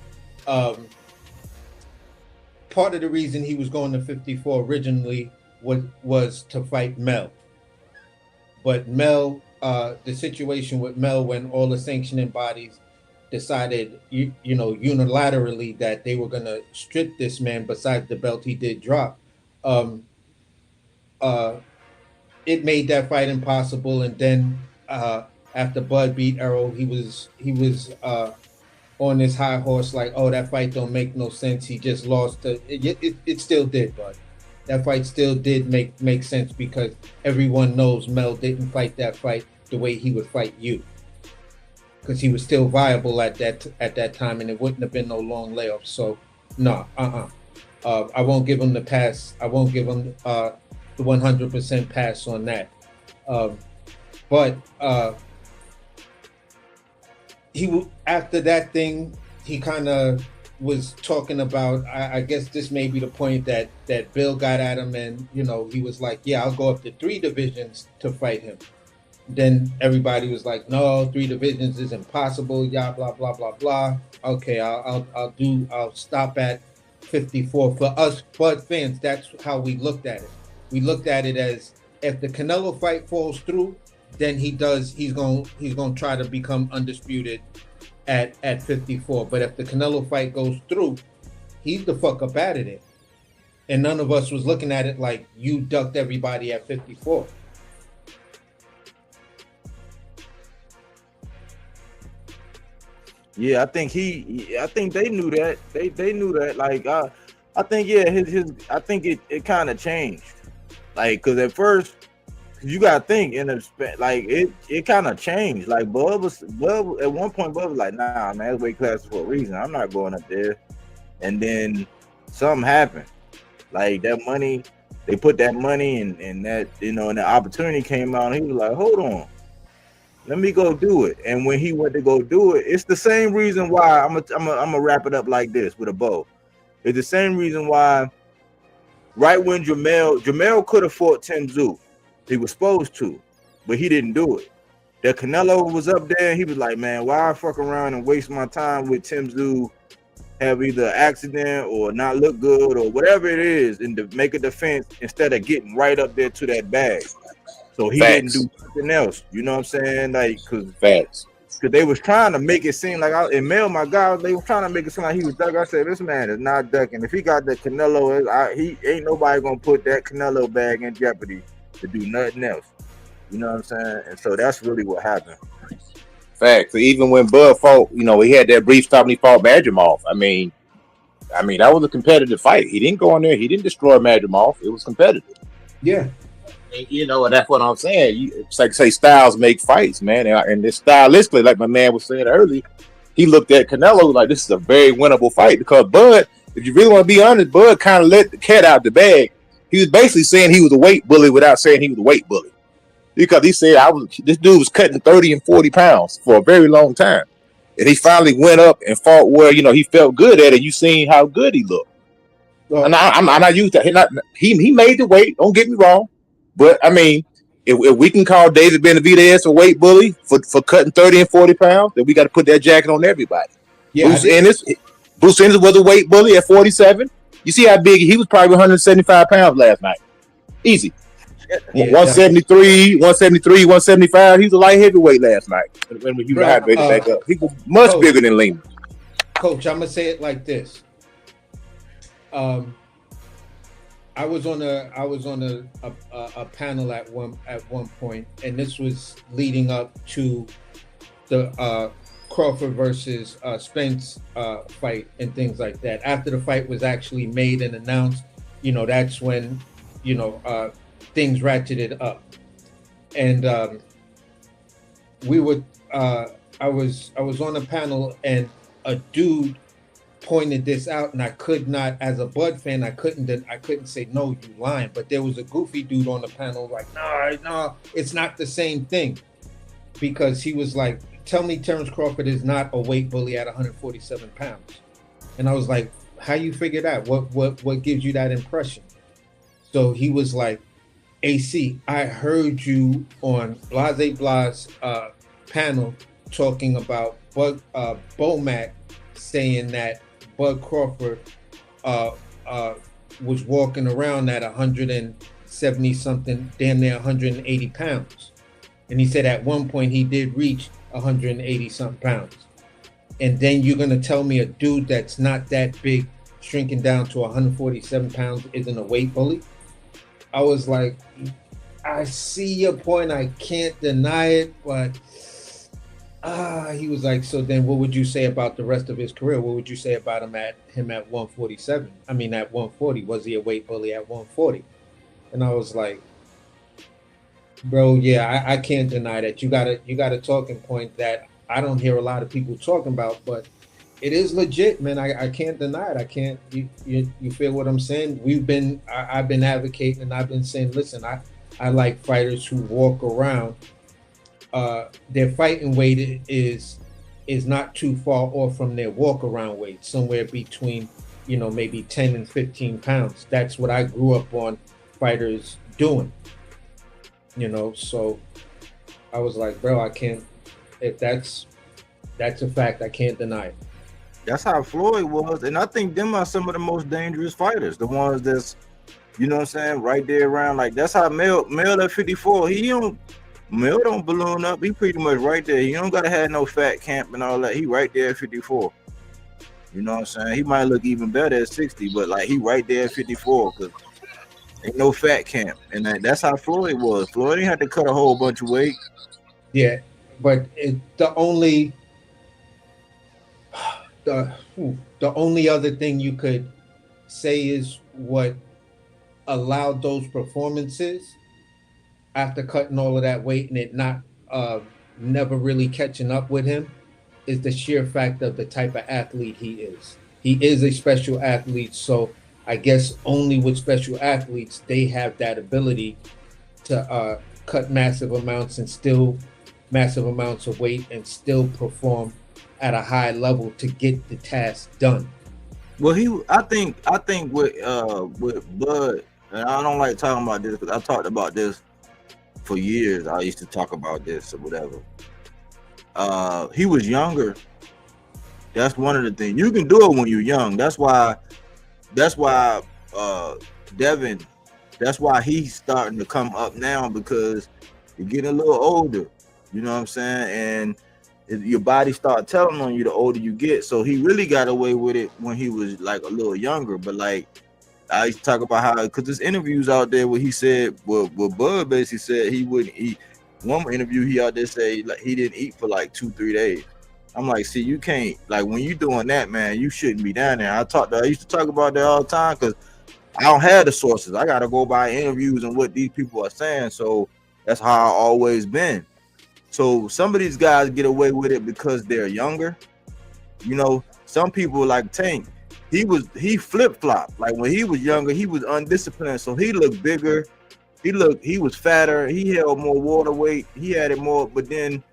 Speaker 5: Part of the reason he was going to 54 originally was to fight Mel. But Mel, the situation with Mel when all the sanctioning bodies decided, unilaterally that they were going to strip this man besides the belt he did drop, it made that fight impossible. And then after Bud beat Errol, he was on this high horse, like, oh, that fight don't make no sense. He just lost. It still did, but that fight still did make sense because everyone knows Mel didn't fight that fight the way he would fight you, because he was still viable at that time, and it wouldn't have been no long layoff. So, no, I won't give him the pass. I won't give him the 100% pass on that. But after that thing, he kind of was talking about, I guess this may be the point that Bill got at him, and he was like, yeah, I'll go up to 3 divisions to fight him. Then everybody was like, no, 3 divisions is impossible, yeah, blah blah blah blah. Okay, I'll stop at 54. For us Bud fans, that's how we looked at it. we looked at it as if the Canelo fight falls through, then he's gonna try to become undisputed at 54. But if the Canelo fight goes through, he's the fuck up out of there. And none of us was looking at it like you ducked everybody at 54.
Speaker 4: Yeah, I think they knew that. They knew that. Like, I think I think it kind of changed. Like, cause at first you gotta think it kind of changed. Like Bub at one point. Bub was like, nah, man, that's weight class for a reason. I'm not going up there. And then something happened. Like that money, they put that money and that, and the opportunity came out. And he was like, hold on. Let me go do it. And when he went to go do it, it's the same reason why I'm gonna wrap it up like this with a bow. It's the same reason why right when Jamel could have fought Tim Tszyu. He was supposed to, but he didn't do it. That Canelo was up there and he was like, man, why I fuck around and waste my time with Tim Tszyu, have either an accident or not look good or whatever it is, and to make a defense instead of getting right up there to that bag. So he didn't do something else. You know what I'm saying? Like, because they was trying to make it seem like and Mel, my guy, they were trying to make it seem like he was ducking. I said, this man is not ducking. If he got the Canelo, he ain't nobody gonna put that Canelo bag in jeopardy to do nothing else. You know what I'm saying? And so that's really what happened.
Speaker 8: Facts. So even when Bud fought, he had that brief stop and he fought Madrimov. I mean, that was a competitive fight. He didn't go in there. He didn't destroy Madrimov. It was competitive.
Speaker 5: Yeah.
Speaker 8: And that's what I'm saying. It's like say styles make fights, man. And this stylistically, like my man was saying earlier, he looked at Canelo like this is a very winnable fight because Bud, if you really want to be honest, Bud kind of let the cat out the bag. He was basically saying he was a weight bully without saying he was a weight bully. Because he said this dude was cutting 30 and 40 pounds for a very long time. And he finally went up and fought where, he felt good at it. You seen how good he looked. Well, and I'm not used to that. He made the weight, don't get me wrong. But I mean, if we can call David Benavidez a weight bully for cutting 30 and 40 pounds, then we got to put that jacket on everybody. Yeah, Bruce Ennis was a weight bully at 47. You see how big he was, probably 175 pounds last night. Easy. Yeah, 173, 175. He was a light heavyweight last night when he hydrated back up. He was much bigger than Lima.
Speaker 5: Coach, I'm gonna say it like this. I was on a panel at one point, and this was leading up to the Crawford versus Spence fight and things like that. After the fight was actually made and announced, that's when things ratcheted up, and I was on a panel and a dude pointed this out, and I could not, as a Bud fan, I couldn't say no, you lying. But there was a goofy dude on the panel like, no, it's not the same thing, because he was like, tell me Terrence Crawford is not a weight bully at 147 pounds, and I was like, how you figure that? What gives you that impression? So he was like, AC, I heard you on Blase Blas panel talking about Bomac saying that Bud Crawford was walking around at 170 something, damn near 180 pounds. And he said at one point he did reach 180 something pounds. And then you're gonna tell me a dude that's not that big, shrinking down to 147 pounds, isn't a weight bully? I was like, I see your point, I can't deny it, but he was like, so then what would you say about the rest of his career? What would you say about him at 147? I mean, at 140, was he a weight bully at 140? And I was like, bro, yeah, I can't deny that. You got a talking point that I don't hear a lot of people talking about, but it is legit, man. I can't deny it. I can't. You feel what I'm saying? I've been advocating, and I've been saying, listen, I like fighters who walk around. Their fighting weight is not too far off from their walk around weight, somewhere between, maybe 10 and 15 pounds. That's what I grew up on fighters doing, so I was like, bro, I can't, if that's a fact, I can't deny it.
Speaker 4: That's how Floyd was, and I think them are some of the most dangerous fighters, the ones that's You know what I'm saying? Right there around, like that's how Mel at 54. Mel don't balloon up. He pretty much right there. He don't gotta have no fat camp and all that. He right there at 54. You know what I'm saying? He might look even better at 60, but like he right there at 54 because ain't no fat camp. And that's how Floyd was. Floyd didn't have to cut a whole bunch of weight.
Speaker 5: Yeah, but the only other thing you could say is what allowed those performances after cutting all of that weight and it not never really catching up with him is the sheer fact of the type of athlete he is. He is a special athlete, so I guess only with special athletes they have that ability to cut massive amounts of weight and still perform at a high level to get the task done.
Speaker 4: Well, I think with Bud, and I don't like talking about this because I talked about this for years. I used to talk about this or whatever. He was younger. That's one of the things. You can do it when you're young. That's why Devin, that's why he's starting to come up now because you're getting a little older. You know what I'm saying? And your body start telling on you the older you get. So he really got away with it when he was like a little younger. But like I used to talk about how, because there's interviews out there where he said, well Bud basically said he wouldn't eat. One interview he out there say like he didn't eat for like 2-3 days. I'm like, see, you can't, like when you doing that, man, you shouldn't be down there. I used to talk about that all the time because I don't have the sources. I gotta go by interviews and what these people are saying. So that's how I always been. So some of these guys get away with it because they're younger. You know, some people like Tank, he flip-flopped. Like when he was younger, he was undisciplined. So he looked bigger. He was fatter. He held more water weight. He had it more, but then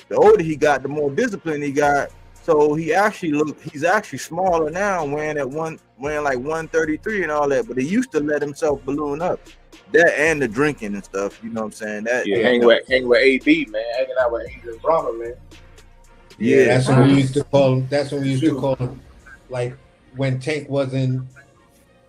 Speaker 4: the older he got, the more discipline he got. So he's actually smaller now, weighing like 133 and all that. But he used to let himself balloon up. That and the drinking and stuff, you know what I'm saying? That
Speaker 8: hang with AB, man, hanging out with Adrian Bronner, man.
Speaker 5: Yeah, that's what we used to call him. That's what we used to call him. Like when Tank wasn't,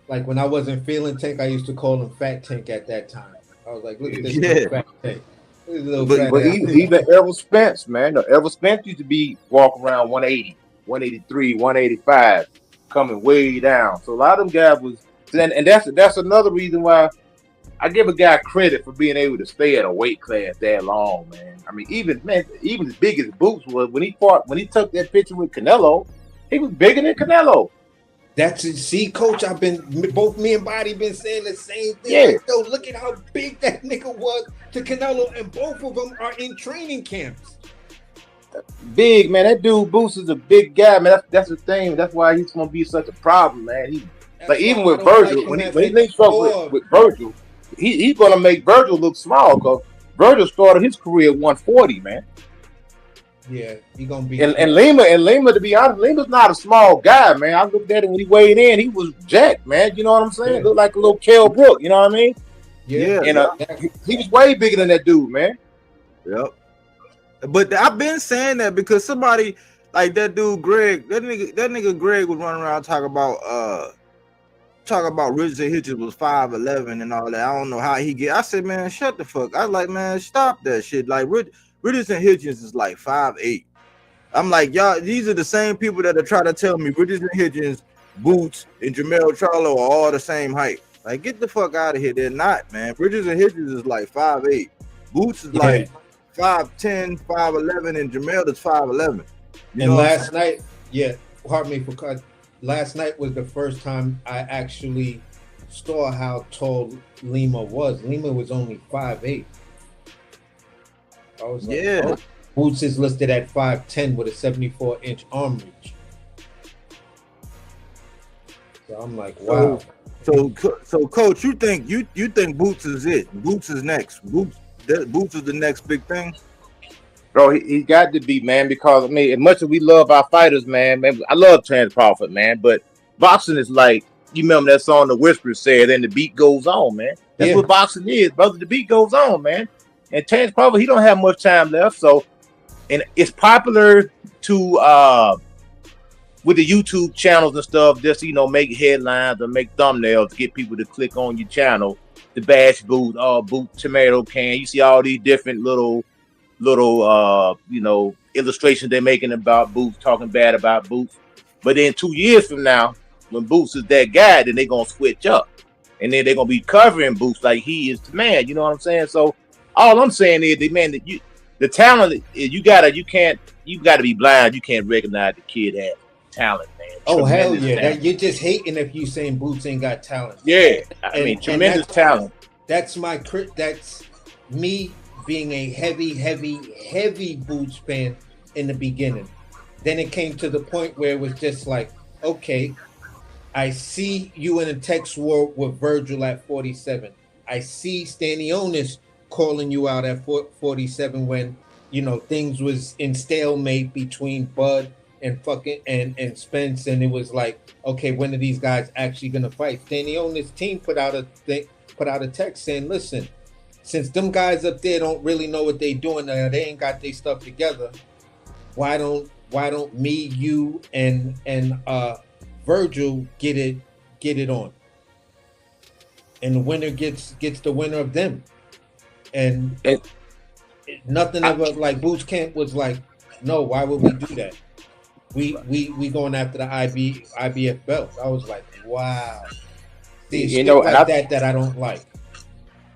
Speaker 5: like when I wasn't feeling Tank, I used to call him Fat Tank at that time. I was like, look at this little Fat Tank.
Speaker 8: But even Errol Spence, man. Errol Spence used to be walking around 180, 183, 185, coming way down. So a lot of them guys was, and that's another reason why I give a guy credit for being able to stay at a weight class that long, man. I mean, even as big as Boots was, when he took that picture with Canelo, he was bigger than Canelo.
Speaker 5: That's it. See, Coach, both me and Body been saying the same thing.
Speaker 8: Yeah.
Speaker 5: Like, yo, look at how big that nigga was to Canelo, and both of them are in training camps.
Speaker 8: Big, man. That dude Boots is a big guy, man. That's the thing. That's why he's gonna be such a problem, man. Like even with Virgil, when he links up with Virgil, he's gonna make Virgil look small because Virgil started his career at 140, man.
Speaker 5: Yeah, he gonna be.
Speaker 8: And Lima, to be honest, Lima's not a small guy, man. I looked at him when he weighed in, he was jacked, man. You know what I'm saying? Yeah. Looked like a little Kell Brook, you know what I mean?
Speaker 5: Yeah.
Speaker 8: And he was way bigger than that dude, man.
Speaker 4: Yep. But I've been saying that because somebody like that dude Greg, that nigga Greg was running around talking about Richard Hitchens was 5'11" and all that. I don't know how he get. I said, man, shut the fuck. I was like, man, stop that shit. Like Richardson Hitchens is like 5'8". I'm like, y'all, these are the same people that are trying to tell me Richardson Hitchens, Boots, and Jamel Charlo are all the same height. Like, get the fuck out of here. They're not, man. Richardson Hitchens is like 5'8". Boots is like 5'10", 5'11", and Jamel is 5'11".
Speaker 5: And last night, pardon me for cut. Last night was the first time I actually saw how tall Lima was. Lima was only 5'8". I was like, oh. Boots is listed at 5'10" with a 74-inch arm reach. So I'm like, wow.
Speaker 4: So Coach, you think Boots is it? Boots is next. Boots is the next big thing.
Speaker 8: Bro, he got to be, man, because I mean, as much as we love our fighters, man, I love Terrence Crawford, man, but boxing is like, you remember that song The Whisperer said, and the beat goes on, man. That's what boxing is, brother. The beat goes on, man. And Terrence Crawford, he don't have much time left, so, and it's popular to with the YouTube channels and stuff, just make headlines or make thumbnails to get people to click on your channel. The bash boot, boot tomato can. You see all these different little illustrations they're making about Boots, talking bad about Boots. But then 2 years from now, when Boots is that guy, then they're gonna switch up. And then they're gonna be covering Boots like he is the man. You know what I'm saying? So all I'm saying is the talent you gotta be blind. You can't recognize the kid has talent, man.
Speaker 5: Oh, hell yeah.
Speaker 8: Talent.
Speaker 5: You're just hating if you saying Boots ain't got talent.
Speaker 8: Yeah. I mean, tremendous talent.
Speaker 5: That's me being a heavy Boots fan in the beginning. Then it came to the point where it was just like, okay, I see you in a text war with Virgil at 47. I see Stanionis calling you out at 47 when, things was in stalemate between Bud and and Spence, and it was like, okay, when are these guys actually gonna fight? Stanionis' team put out a text saying, listen, since them guys up there don't really know what they doing, they ain't got their stuff together. Why don't me, you, and Virgil get it on, and the winner gets the winner of them, and nothing ever like Boots Camp was like, no, why would we do that? We going after the IBF belts. I was like, wow, see, that I don't like.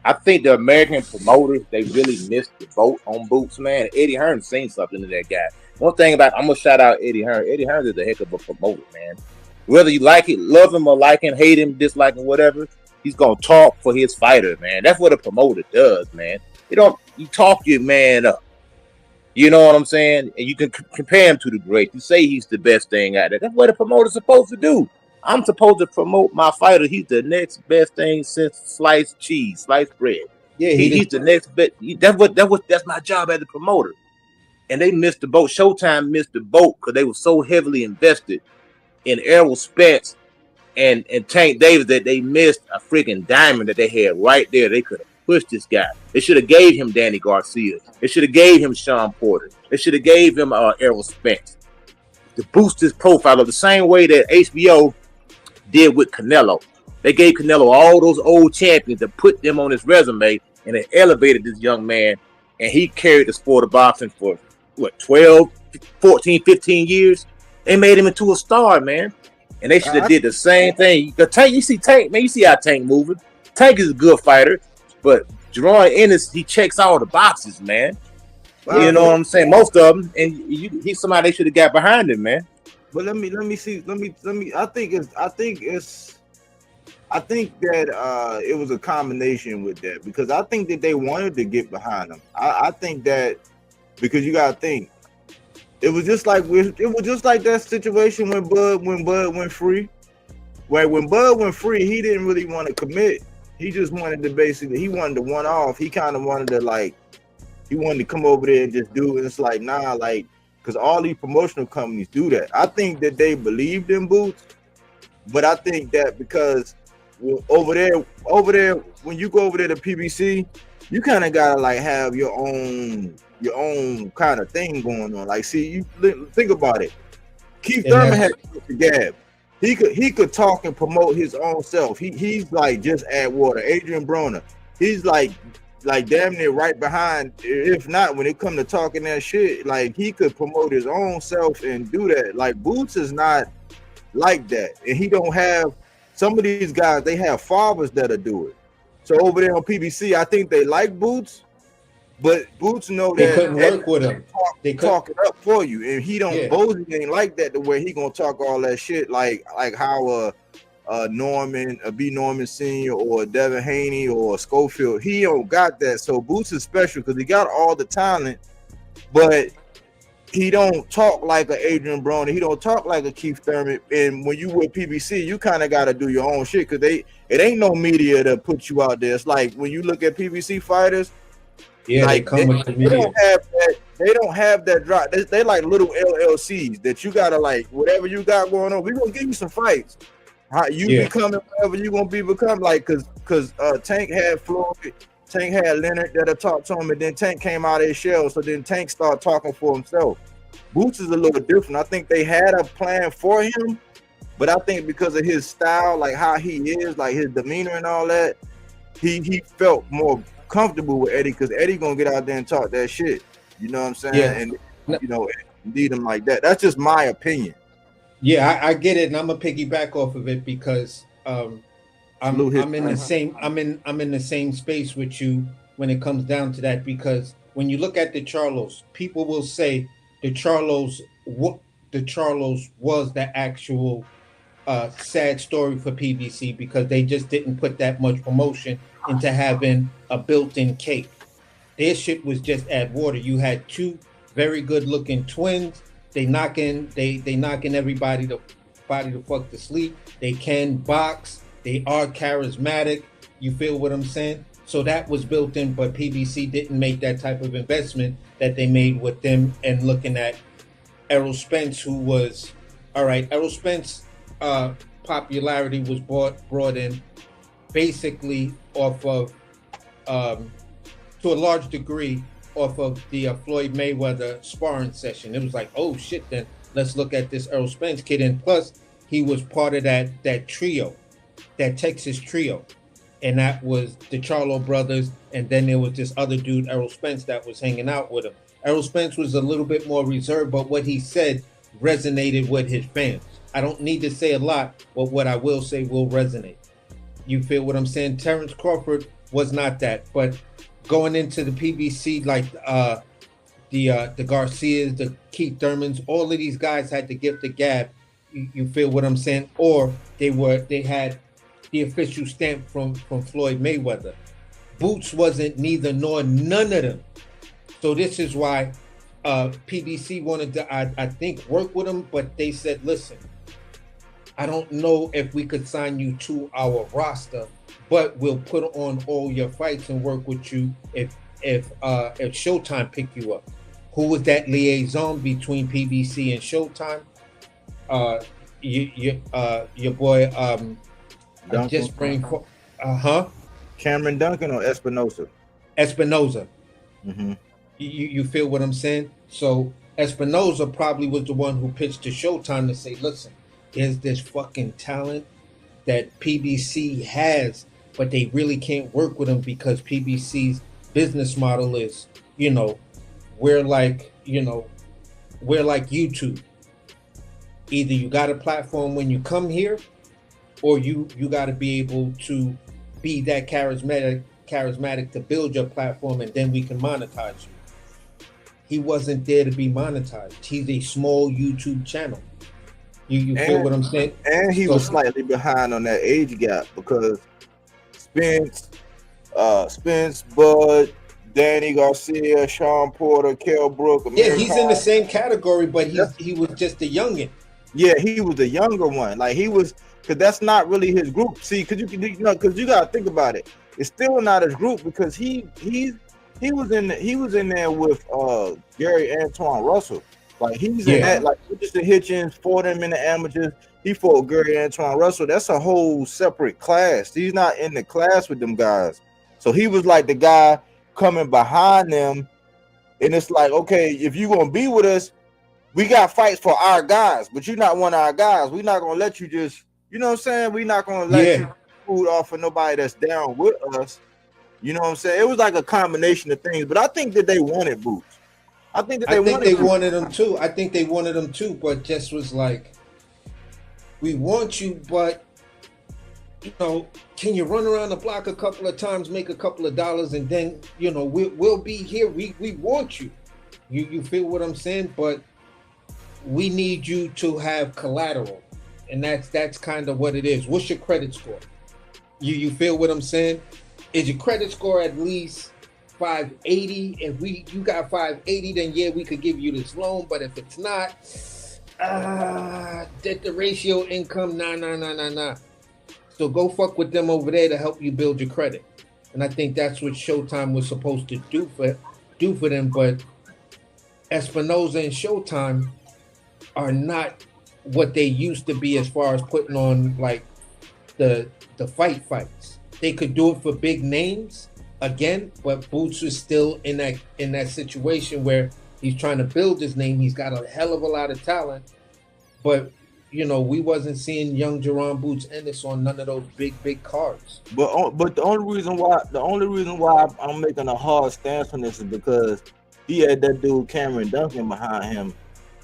Speaker 8: I think the American promoters, they really missed the boat on Boots, man. Eddie Hearn seen something to that guy. One thing I'm gonna shout out Eddie Hearn. Eddie Hearn is a heck of a promoter, man. Whether you like it, love him or like him, hate him, dislike him, whatever, he's gonna talk for his fighter, man. That's what a promoter does, man. You talk your man up. You know what I'm saying? And you can compare him to the great. You say he's the best thing out there. That's what a promoter's supposed to do. I'm supposed to promote my fighter. He's the next best thing since sliced cheese, sliced bread. Yeah, he's the next best. That's my job as a promoter. And they missed the boat. Showtime missed the boat because they were so heavily invested in Errol Spence and Tank Davis that they missed a freaking diamond that they had right there. They could have pushed this guy. They should have gave him Danny Garcia. They should have gave him Sean Porter. They should have gave him Errol Spence to boost his profile of the same way that HBO did with Canelo. They gave Canelo all those old champions to put them on his resume, and they elevated this young man, and he carried the sport of boxing for 12, 14, 15 years. They made him into a star, man. And they should have did the same thing. The Tank, you see Tank, man, you see how Tank moving. Tank is a good fighter, but Jaron Ennis, he checks all the boxes, man. Wow. You know what I'm saying? Most of them, and he's somebody they should have got behind him, man.
Speaker 4: But let me see. I think that it was a combination with that, because I think that they wanted to get behind him. I think that because you gotta think, it was just like that situation when Bud went free. Where when Bud went free, he didn't really want to commit. He just wanted to he wanted to one off. He kind of wanted to come over there and just do it. And it's like, nah, like, because all these promotional companies do that. I think that they believed in Boots, but I think that because over there, when you go over there to PBC, you kind of gotta like have your own kind of thing going on. Like, see, you think about it. Keith Thurman had the gab. He could talk and promote his own self. He's like just add water. Adrian Broner, he's like damn near right behind. If not, when it come to talking that shit, like he could promote his own self and do that. Like Boots is not like that, and he don't have some of these guys. They have fathers that'll do it. So over there on PBC, I think they like Boots, but Boots know
Speaker 5: they
Speaker 4: that
Speaker 5: couldn't work with him.
Speaker 4: They talk it up for you, and he don't. Yeah. Bozy ain't like that. The way he gonna talk all that shit, like how Norman, B. Norman Sr. or Devin Haney or Schofield, he don't got that. So Boots is special because he got all the talent, but he don't talk like an Adrian Broner. He don't talk like a Keith Thurman. And when you with PBC, you kind of got to do your own shit because it ain't no media to put you out there. It's like when you look at PBC fighters, like they don't have that. They don't have that drop. They like little LLCs that you gotta like whatever you got going on. We gonna give you some fights. How you becoming whatever you gonna become, like because Tank had Floyd, Tank had Leonard that'll talk to him, and then Tank came out of his shell. So then Tank started talking for himself. Boots is a little different. I think they had a plan for him, but I think because of his style, like how he is, like his demeanor and all that, he felt more comfortable with Eddie because Eddie gonna get out there and talk that shit. You know what I'm saying?
Speaker 5: Yeah.
Speaker 4: And you know, lead him like that. That's just my opinion.
Speaker 5: Yeah, I get it, and I'm gonna piggyback off of it because I'm in the same space with you when it comes down to that. Because when you look at the Charlos, people will say the Charlos was the actual sad story for PBC because they just didn't put that much promotion into having a built-in cake. Their shit was just add water. You had two very good-looking twins. They knocking everybody to fuck to sleep. They can box. They are charismatic. You feel what I'm saying? So that was built in, but PBC didn't make that type of investment that they made with them. And looking at Errol Spence, who was all right. Errol Spence popularity was brought in basically off of to a large degree off of the Floyd Mayweather sparring session. It was like, oh shit, then let's look at this Errol Spence kid. And plus, he was part of that trio, that Texas trio. And that was the Charlo brothers. And then there was this other dude, Errol Spence, that was hanging out with him. Errol Spence was a little bit more reserved, but what he said resonated with his fans. I don't need to say a lot, but what I will say will resonate. You feel what I'm saying? Terrence Crawford was not that, but going into the PBC, like the Garcias, the Keith Thurmans, all of these guys had the gift of gab. You feel what I'm saying? Or they had the official stamp from Floyd Mayweather. Boots wasn't neither nor none of them. So this is why PBC wanted to, I think, work with him, but they said, listen, I don't know if we could sign you to our roster, but we'll put on all your fights and work with you if Showtime pick you up. Who was that liaison between PBC and Showtime? Your boy, I just brain.
Speaker 4: Cameron Duncan or Espinosa?
Speaker 5: Espinosa.
Speaker 4: Mm-hmm.
Speaker 5: You feel what I'm saying? So Espinosa probably was the one who pitched to Showtime to say, listen, there's this fucking talent that PBC has, but they really can't work with them because PBC's business model is, we're like YouTube. Either you got a platform when you come here, or you got to be able to be that charismatic to build your platform, and then we can monetize you. He wasn't there to be monetized. He's a small YouTube channel. You feel what I'm saying?
Speaker 4: And he was slightly behind on that age gap because Spence, Bud, Danny Garcia, Sean Porter, Kell Brook.
Speaker 5: Yeah, he's in the same category, but he was just a youngin.
Speaker 4: Yeah, he was the younger one. Like he was, because that's not really his group. See, because you gotta think about it. It's still not his group because he was in there with Gary Antoine Russell. Like he's in that, like just the Hitchens, fought him in the amateurs. He fought Gary Antoine Russell. That's a whole separate class. He's not in the class with them guys. So he was like the guy coming behind them. And it's like, okay, if you're gonna be with us, we got fights for our guys, but you're not one of our guys. We're not gonna let you just, you know what I'm saying? We're not gonna let you food off of nobody that's down with us. You know what I'm saying? It was like a combination of things, but I think that they wanted Boots. I think they
Speaker 5: wanted them too. I think they wanted them too, but just was like, we want you, but can you run around the block a couple of times, make a couple of dollars, and then we'll be here. We want you. You feel what I'm saying? But we need you to have collateral, and that's kind of what it is. What's your credit score? You feel what I'm saying? Is your credit score at least 580? If you got 580, then we could give you this loan. But if it's not, debt to ratio income, nah. So go fuck with them over there to help you build your credit. And I think that's what Showtime was supposed to do for them. But Espinosa and Showtime are not what they used to be as far as putting on like the fights. They could do it for big names again, but Boots is still in that situation where He's trying to build his name. He's got a hell of a lot of talent, but we wasn't seeing young Jaron Boots Ennis on none of those big cards.
Speaker 4: But the only reason why I'm making a hard stance on this is because he had that dude Cameron Duncan behind him,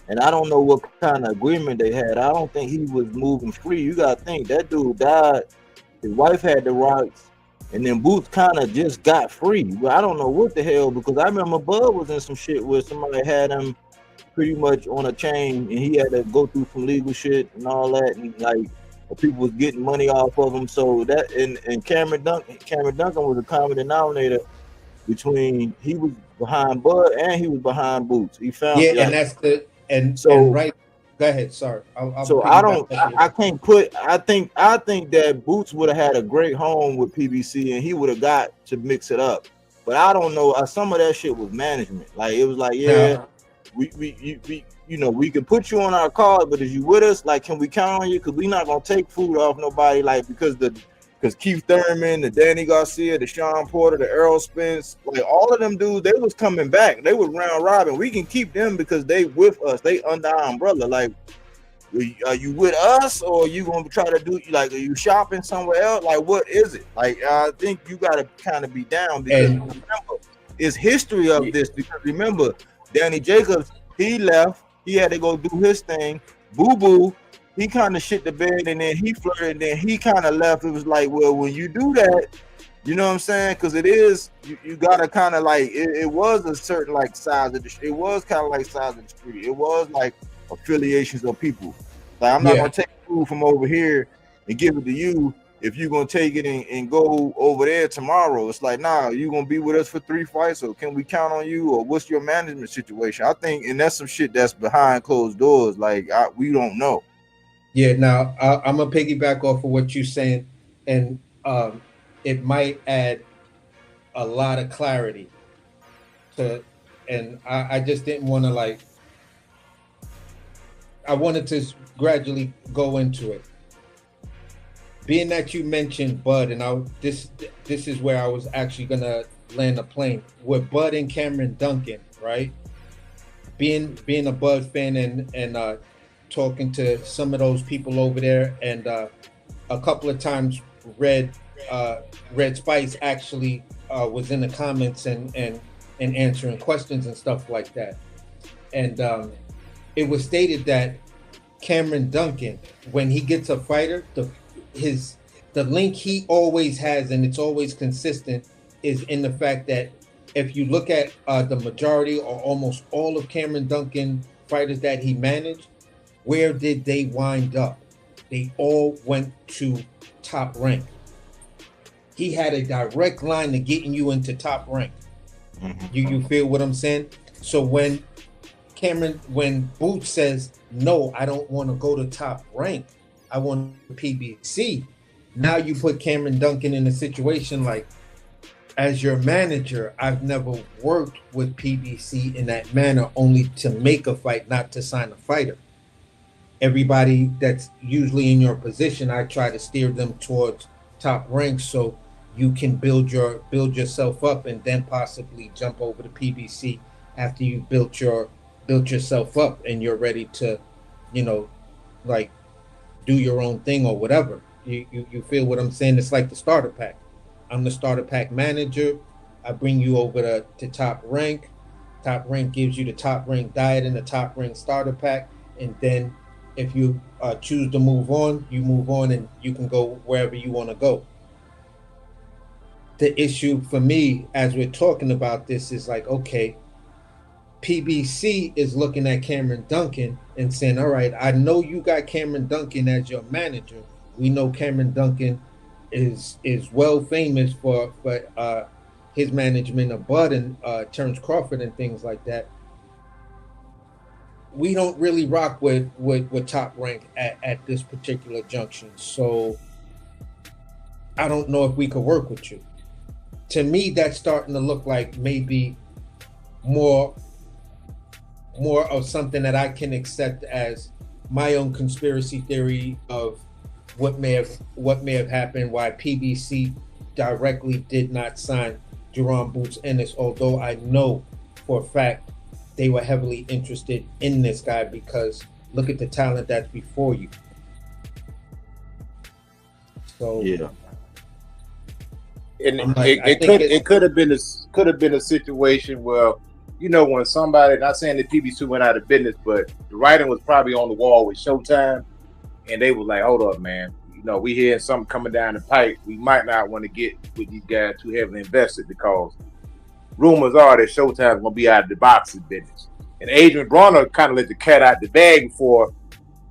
Speaker 4: and I don't know what kind of agreement they had. I don't think he was moving free. You gotta think that dude died. His wife had the rights, and then Boots kind of just got free. But I don't know what the hell, because I remember Bud was in some shit where somebody had him pretty much on a chain, and he had to go through some legal shit and all that, and like people was getting money off of him. So that and Cameron Duncan was a common denominator between he was behind Bud and he was behind Boots. He found
Speaker 5: and that's the and
Speaker 4: so
Speaker 5: and right. Go ahead. Sorry.
Speaker 4: So I can't put. I think that Boots would have had a great home with PBC, and he would have got to mix it up. But I don't know. Some of that shit was management. Like it was like, we can put you on our card, but is you with us? Like, can we count on you? Because we not gonna take food off nobody. Like because Keith Thurman, the Danny Garcia, the Sean Porter, the Errol Spence, like all of them dudes, they was coming back. They was round robin. We can keep them because they with us. They under our umbrella. Like, are you with us, or are you gonna try to do like? Are you shopping somewhere else? Like, what is it? Like, I think you gotta kind of be down because remember, it's history of this. Because remember, Danny Jacobs, he left. He had to go do his thing. Boo Boo, he kind of shit the bed, and then he flirted, and then he kind of left. It was like, well, when you do that, you know what I'm saying? Because it is, you gotta kind of like, it was a certain like size of the, it was kind of like size of the street. It was like affiliations of people. Like, I'm not gonna take food from over here and give it to you if you're gonna take it and go over there tomorrow. It's like, nah, you gonna be with us for 3 fights, or can we count on you, or what's your management situation? I think, and that's some shit that's behind closed doors. Like, we don't know.
Speaker 5: Yeah, now I'm gonna piggyback off of what you're saying, and it might add a lot of clarity to, and I just didn't want to like. I wanted to gradually go into it. Being that you mentioned Bud, and this is where I was actually gonna land a plane with Bud and Cameron Duncan, right? Being a Bud fan and talking to some of those people over there, and a couple of times Red Spice actually was in the comments and answering questions and stuff like that, and it was stated that Cameron Duncan, when he gets a fighter, the link he always has, and it's always consistent, is in the fact that if you look at the majority or almost all of Cameron Duncan fighters that he managed, where did they wind up? They all went to Top Rank. He had a direct line to getting you into Top Rank. You feel what I'm saying? So when Boots says, no, I don't want to go to Top Rank, I want PBC. Now you put Cameron Duncan in a situation like, as your manager, I've never worked with PBC in that manner, only to make a fight, not to sign a fighter. Everybody that's usually in your position, I try to steer them towards Top Rank so you can build yourself up and then possibly jump over to PBC after you built yourself up and you're ready to, like do your own thing or whatever. You feel what I'm saying? It's like the starter pack. I'm the starter pack manager. I bring you over to Top Rank. Top Rank gives you the Top Rank diet and the Top Rank starter pack. And then if you choose to move on, you move on and you can go wherever you want to go. The issue for me, as we're talking about this, is like, okay, PBC is looking at Cameron Duncan and saying, all right, I know you got Cameron Duncan as your manager. We know Cameron Duncan is well famous for his management of Bud and Terrence Crawford and things like that. We don't really rock with Top Rank at this particular junction. So I don't know if we could work with you. To me, that's starting to look like maybe more of something that I can accept as my own conspiracy theory of what may have happened, why PBC directly did not sign Jaron Boots Ennis, although I know for a fact they were heavily interested in this guy because look at the talent that's before you. So
Speaker 4: Yeah.
Speaker 8: And
Speaker 5: like,
Speaker 8: it could have been a situation where, you know, when somebody, not saying that PBC went out of business, but the writing was probably on the wall with Showtime, and they were like, hold up, man, you know, we hearing something coming down the pipe. We might not want to get with these guys too heavily invested because rumors are that Showtime's gonna be out of the boxing business. And Adrian Bronner kind of let the cat out the bag before,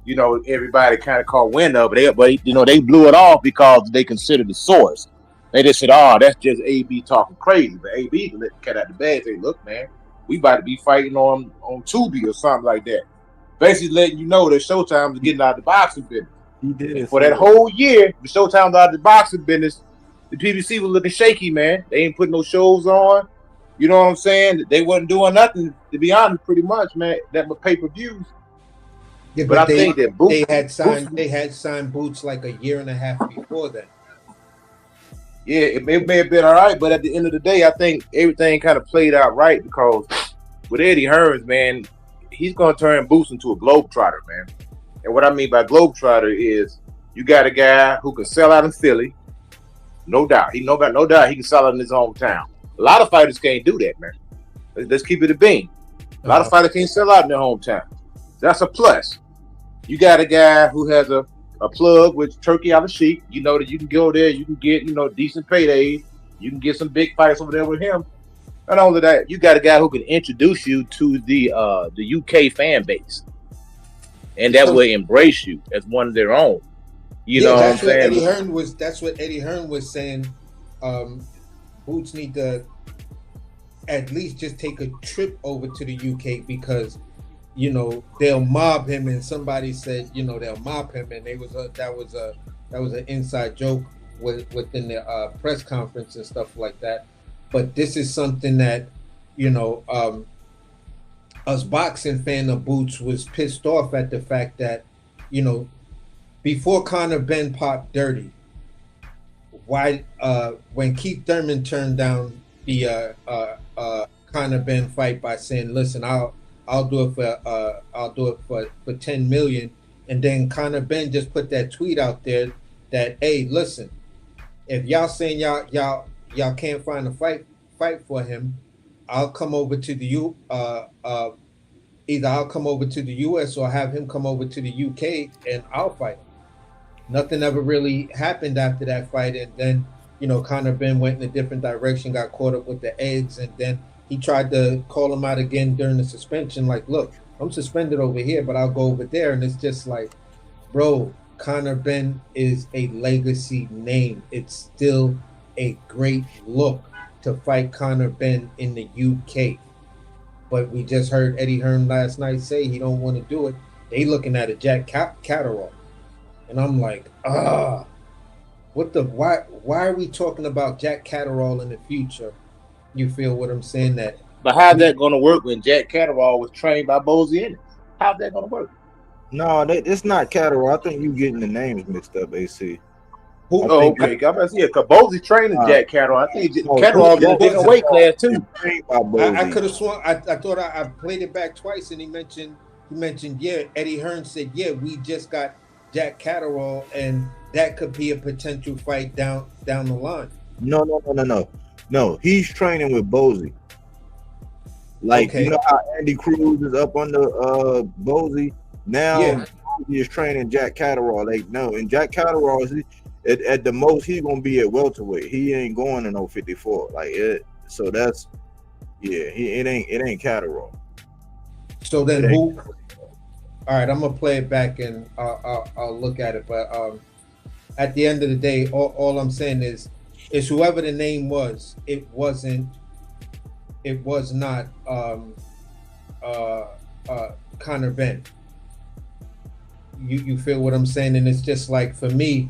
Speaker 8: you know, everybody kind of caught wind of it. But you know, they blew it off because they considered the source. They just said, "Oh, that's just AB talking crazy." But AB let the cat out the bag. Say, "Look, man, we about to be fighting on Tubi or something like that." Basically, letting you know that Showtime was getting out of the boxing business.
Speaker 4: He did.
Speaker 8: And for that whole year, the Showtime was out of the boxing business. The PBC was looking shaky, man. They ain't putting no shows on. You know what I'm saying? They wasn't doing nothing, to be honest, pretty much, man. That was pay-per-views.
Speaker 5: Yeah,
Speaker 8: but I think that
Speaker 5: they had signed Boots like a year and a half before that.
Speaker 8: Yeah, it may have been all right, but at the end of the day, I think everything kind of played out right because with Eddie Hearn, man, he's going to turn Boots into a globetrotter, man. And what I mean by globetrotter is you got a guy who can sell out in Philly, no doubt. No doubt he can sell out in his hometown. A lot of fighters can't do that, man. Let's keep it a bean. A lot of fighters can't sell out in their hometown. That's a plus. You got a guy who has a plug with turkey out of sheep. You know that you can go there, you can get, you know, decent paydays. You can get some big fights over there with him. Not only that, you got a guy who can introduce you to the UK fan base, and that will embrace you as one of their own. You know what I'm saying?
Speaker 5: That's what Eddie Hearn was saying. Boots need to at least just take a trip over to the UK because, you know, they'll mob him. And somebody said, you know, they'll mob him, and that was an inside joke within the press conference and stuff like that. But this is something that, you know, us boxing fan of Boots was pissed off at the fact that, you know, before Conor Ben popped dirty, why when Keith Thurman turned down the Conor Ben fight by saying, "Listen, I'll do it for 10 million," and then Conor Ben just put that tweet out there that, "Hey, listen, if y'all saying y'all can't find a fight for him, I'll come over to the either I'll come over to the US or have him come over to the UK and I'll fight him." Nothing ever really happened after that fight, and then, you know, Conor Ben went in a different direction, got caught up with the eggs, and then he tried to call him out again during the suspension. Like, look, I'm suspended over here, but I'll go over there, and it's just like, bro, Conor Ben is a legacy name. It's still a great look to fight Conor Ben in the UK. But we just heard Eddie Hearn last night say he don't want to do it. They looking at a Jack Catterall. And I'm like, why are we talking about Jack Catterall in the future? You feel what I'm saying? That,
Speaker 8: but how's that going to work when Jack Catterall was trained by Bozy Ennis? How's that going to work?
Speaker 4: No, it's not Catterall. I think you getting the names mixed up, AC.
Speaker 8: Okay. Because Bozy training Jack Catterall. I think Catterall is in a different weight class too.
Speaker 5: I could have sworn. I thought I played it back twice, and he mentioned, yeah, Eddie Hearn said, yeah, we just got Jack Catterall, and that could be a potential fight down the line.
Speaker 4: No. He's training with Bozy. Like, you know how Andy Cruz is up under Bozy? Now Bozy is training Jack Catterall. Like, no, and Jack Catterall is at the most he's gonna be at welterweight. He ain't going in 054. Like it. So that's it ain't Catterall.
Speaker 5: So then who? All right, I'm gonna play it back and I'll look at it. But at the end of the day, all I'm saying is whoever the name was, it was not Conor Ben. You feel what I'm saying? And it's just like, for me,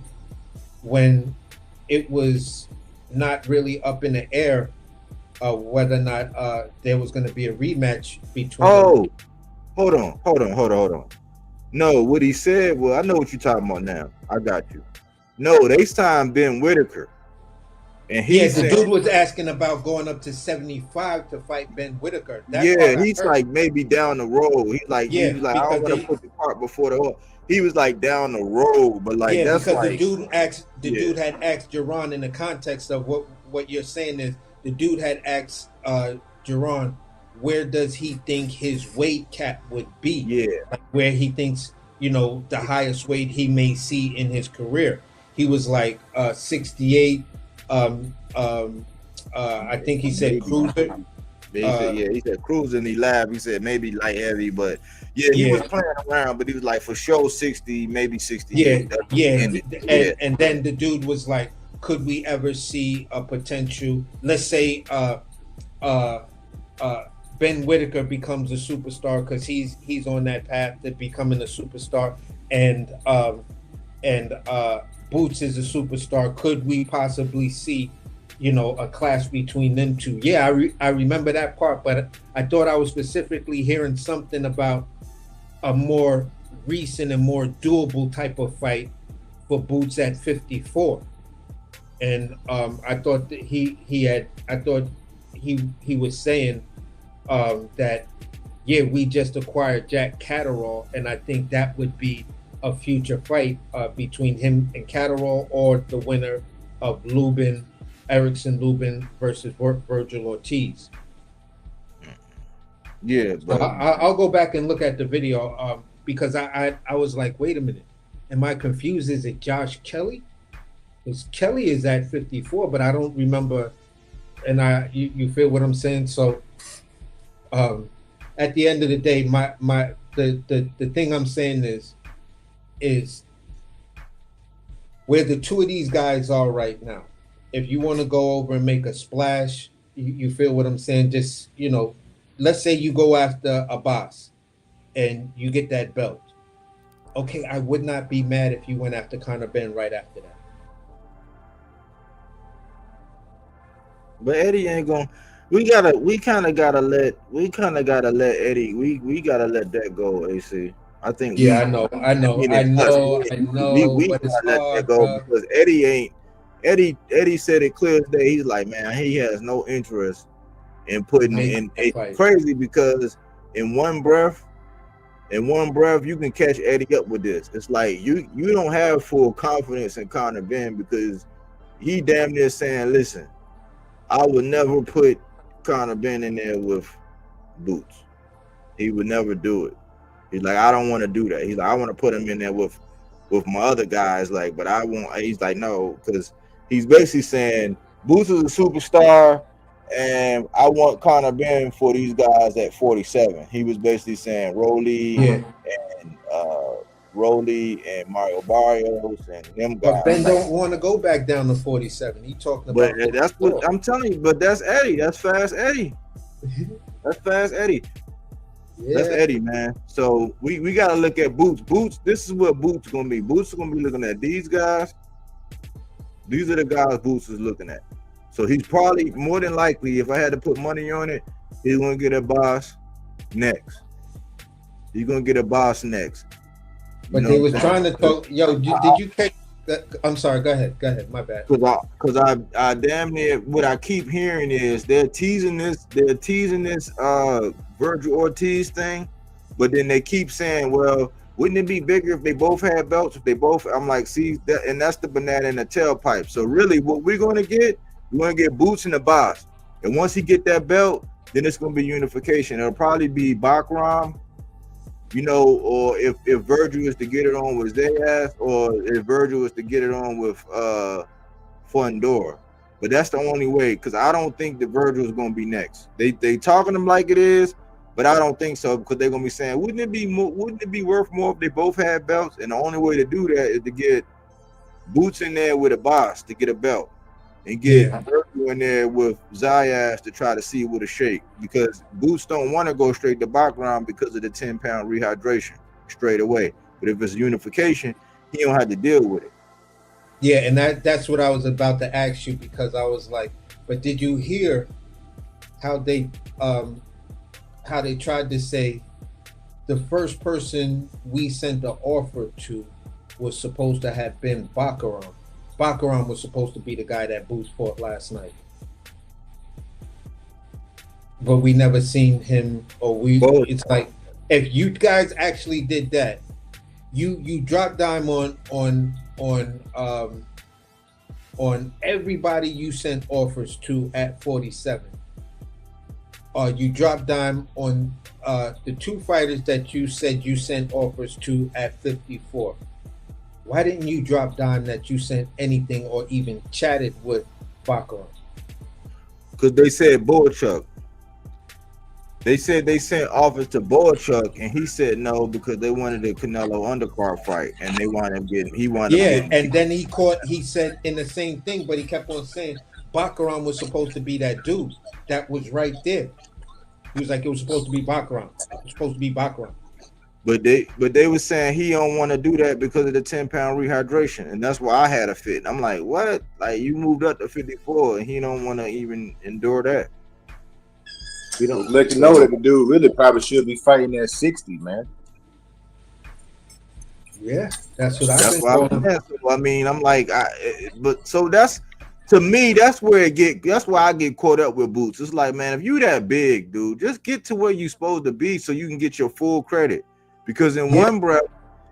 Speaker 5: when it was not really up in the air whether or not there was going to be a rematch between them.
Speaker 4: Hold on. No, what he said, well, I know what you're talking about now. I got you. No, they signed Ben Whitaker. And
Speaker 5: Yeah,
Speaker 4: he's
Speaker 5: the
Speaker 4: saying,
Speaker 5: dude was asking about going up to 75 to fight Ben Whitaker. That
Speaker 4: yeah,
Speaker 5: part I
Speaker 4: he's
Speaker 5: heard.
Speaker 4: like maybe down the road. He
Speaker 5: Yeah,
Speaker 4: was like, I
Speaker 5: because
Speaker 4: don't want to put the cart before the horse. He was like down the road, but like
Speaker 5: yeah,
Speaker 4: that's
Speaker 5: because
Speaker 4: like
Speaker 5: the dude had asked Jaron in the context of what you're saying is the dude had asked Jaron, where does he think his weight cap would be?
Speaker 4: Yeah.
Speaker 5: Like where he thinks, the highest weight he may see in his career. He was like 68. I think he said cruiser.
Speaker 4: He said cruising. He laughed. He said maybe light heavy, but he was playing around. But he was like for sure 60, maybe 68.
Speaker 5: And then the dude was like, could we ever see a potential? Let's say Ben Whitaker becomes a superstar because he's on that path to becoming a superstar, and Boots is a superstar. Could we possibly see, a clash between them two? Yeah, I remember that part, but I thought I was specifically hearing something about a more recent and more doable type of fight for Boots at 54. And I thought that he was saying that we just acquired Jack Catterall, and I think that would be a future fight between him and Catterall, or the winner of Erickson Lubin versus Virgil Ortiz.
Speaker 4: Yeah, but
Speaker 5: I'll go back and look at the video because I was like, wait a minute, am I confused? Is it Josh Kelly? Because Kelly is at 54, but I don't remember. And you feel what I'm saying? So at the end of the day, the thing I'm saying is where the two of these guys are right now. If you want to go over and make a splash, you feel what I'm saying? Just, let's say you go after a boss and you get that belt. Okay, I would not be mad if you went after Conor Ben right after that.
Speaker 4: But Eddie ain't gonna. We kind of gotta let Eddie. We gotta let that go, AC. I think.
Speaker 5: Yeah, I know.
Speaker 4: We
Speaker 5: But it's
Speaker 4: gotta let
Speaker 5: hard,
Speaker 4: that go because Eddie ain't. Eddie said it clear as day. He's like, man, he has no interest in putting in. It's crazy because in one breath, you can catch Eddie up with this. It's like you don't have full confidence in Conor Ben because he damn near saying, listen, I would never put Conor Ben in there with Boots. He would never do it. He's like, I don't want to do that. He's like, I want to put him in there with my other guys. Like, but I won't. He's like, no, because he's basically saying Boots is a superstar, and I want Conor Ben for these guys at 47. He was basically saying Rolly and Mario Barrios and them guys.
Speaker 5: But Ben don't want to go back down to 47. He talking about.
Speaker 4: But that's what I'm telling you. But that's Eddie. That's fast Eddie. That's fast Eddie. Yeah. That's Eddie, man. So we gotta look at Boots. Boots. This is what Boots is gonna be. Boots is gonna be looking at these guys. These are the guys Boots is looking at. So he's probably more than likely, if I had to put money on it, he's gonna get a boss next. He's gonna get a boss next.
Speaker 5: But they was trying to talk. Yo, did you catch? I'm sorry. Go ahead. My bad.
Speaker 4: Because I damn near what I keep hearing is they're teasing this Virgil Ortiz thing, but then they keep saying, well, wouldn't it be bigger if they both had belts? I'm like, see that, and that's the banana in the tailpipe. So really, what we're gonna get Boots in the box, and once he get that belt, then it's gonna be unification. It'll probably be Bakram. Or if Virgil is to get it on with Zayas, or if Virgil is to get it on with Fundora. But that's the only way, because I don't think that Virgil is going to be next. They talking them like it is, but I don't think so, because they're going to be saying, wouldn't it be worth more if they both had belts? And the only way to do that is to get Boots in there with a boss to get a belt, and get Virgil in there with Zayas to try to see with a shake, because Boots don't want to go straight to background because of the 10-pound rehydration straight away. But if it's unification, he don't have to deal with it.
Speaker 5: Yeah, and that's what I was about to ask you, because I was like, but did you hear how they tried to say the first person we sent the offer to was supposed to have been Bakram, Baccarat was supposed to be the guy that Boots fought last night. But we never seen him, it's like, if you guys actually did that, you dropped dime on everybody you sent offers to at 47. You dropped dime on the two fighters that you said you sent offers to at 54. Why didn't you drop dime that you sent anything or even chatted with Baccarat?
Speaker 4: Because they said Boychuk. They said they sent offers to Boychuk, and he said no because they wanted a Canelo undercard fight, and they wanted him getting.
Speaker 5: And then he said in the same thing, but he kept on saying Baccarat was supposed to be that dude that was right there. He was like, it was supposed to be Baccarat. It was supposed to be Baccarat.
Speaker 4: But they were saying he don't want to do that because of the 10-pound rehydration, and that's why I had a fit. And I'm like, what? Like, you moved up to 54, and he don't want to even endure that.
Speaker 8: We don't let you know that the dude really probably should be fighting at 60, man.
Speaker 5: Yeah, that's what
Speaker 4: I mean, I'm like, that's to me, that's where that's why I get caught up with Boots. It's like, man, if you that big, dude, just get to where you supposed to be so you can get your full credit. Because in one breath,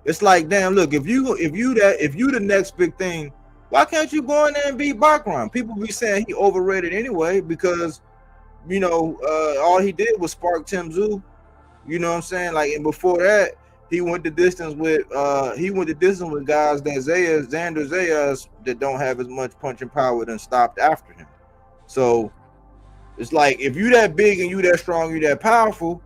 Speaker 4: it's like, damn, look, if you the next big thing, why can't you go in there and beat Baccarat? People be saying he overrated anyway because, you know, all he did was spark Tim Tszyu. You know what I'm saying? Like, and before that, he went the distance with guys that Xander Zayas that don't have as much punching power than stopped after him. So it's like, if you that big and you that strong, you that powerful,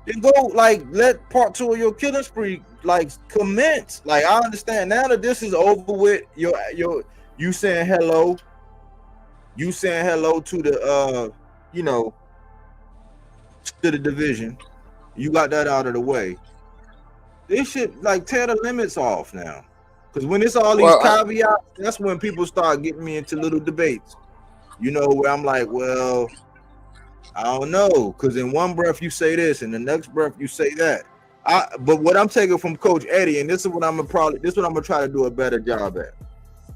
Speaker 4: then go, like, let part 2 of your killing spree like commence. Like, I understand now that this is over with. You saying hello to the to the division. You got that out of the way. They should like tear the limits off now, because when it's all these caveats, that's when people start getting me into little debates. You know, where I'm like, well, I don't know, because in one breath you say this, and the next breath you say that. But what I'm taking from Coach Eddie, and this is what I'm gonna try to do a better job at.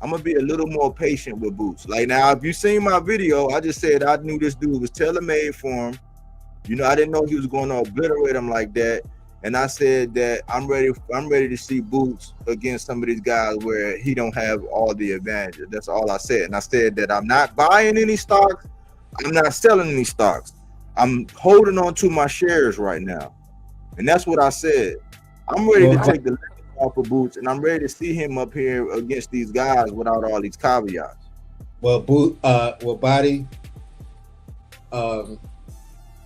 Speaker 4: I'm gonna be a little more patient with Boots. Like, now, if you seen my video, I just said I knew this dude was tailor-made for him. You know, I didn't know he was going to obliterate him like that. And I said that I'm ready to see Boots against some of these guys where he don't have all the advantages. That's all I said. And I said that I'm not buying any stocks. I'm not selling any stocks. I'm holding on to my shares right now. And that's what I said. I'm ready to take the limit off of Boots, and I'm ready to see him up here against these guys without all these caveats.
Speaker 5: Body, I'm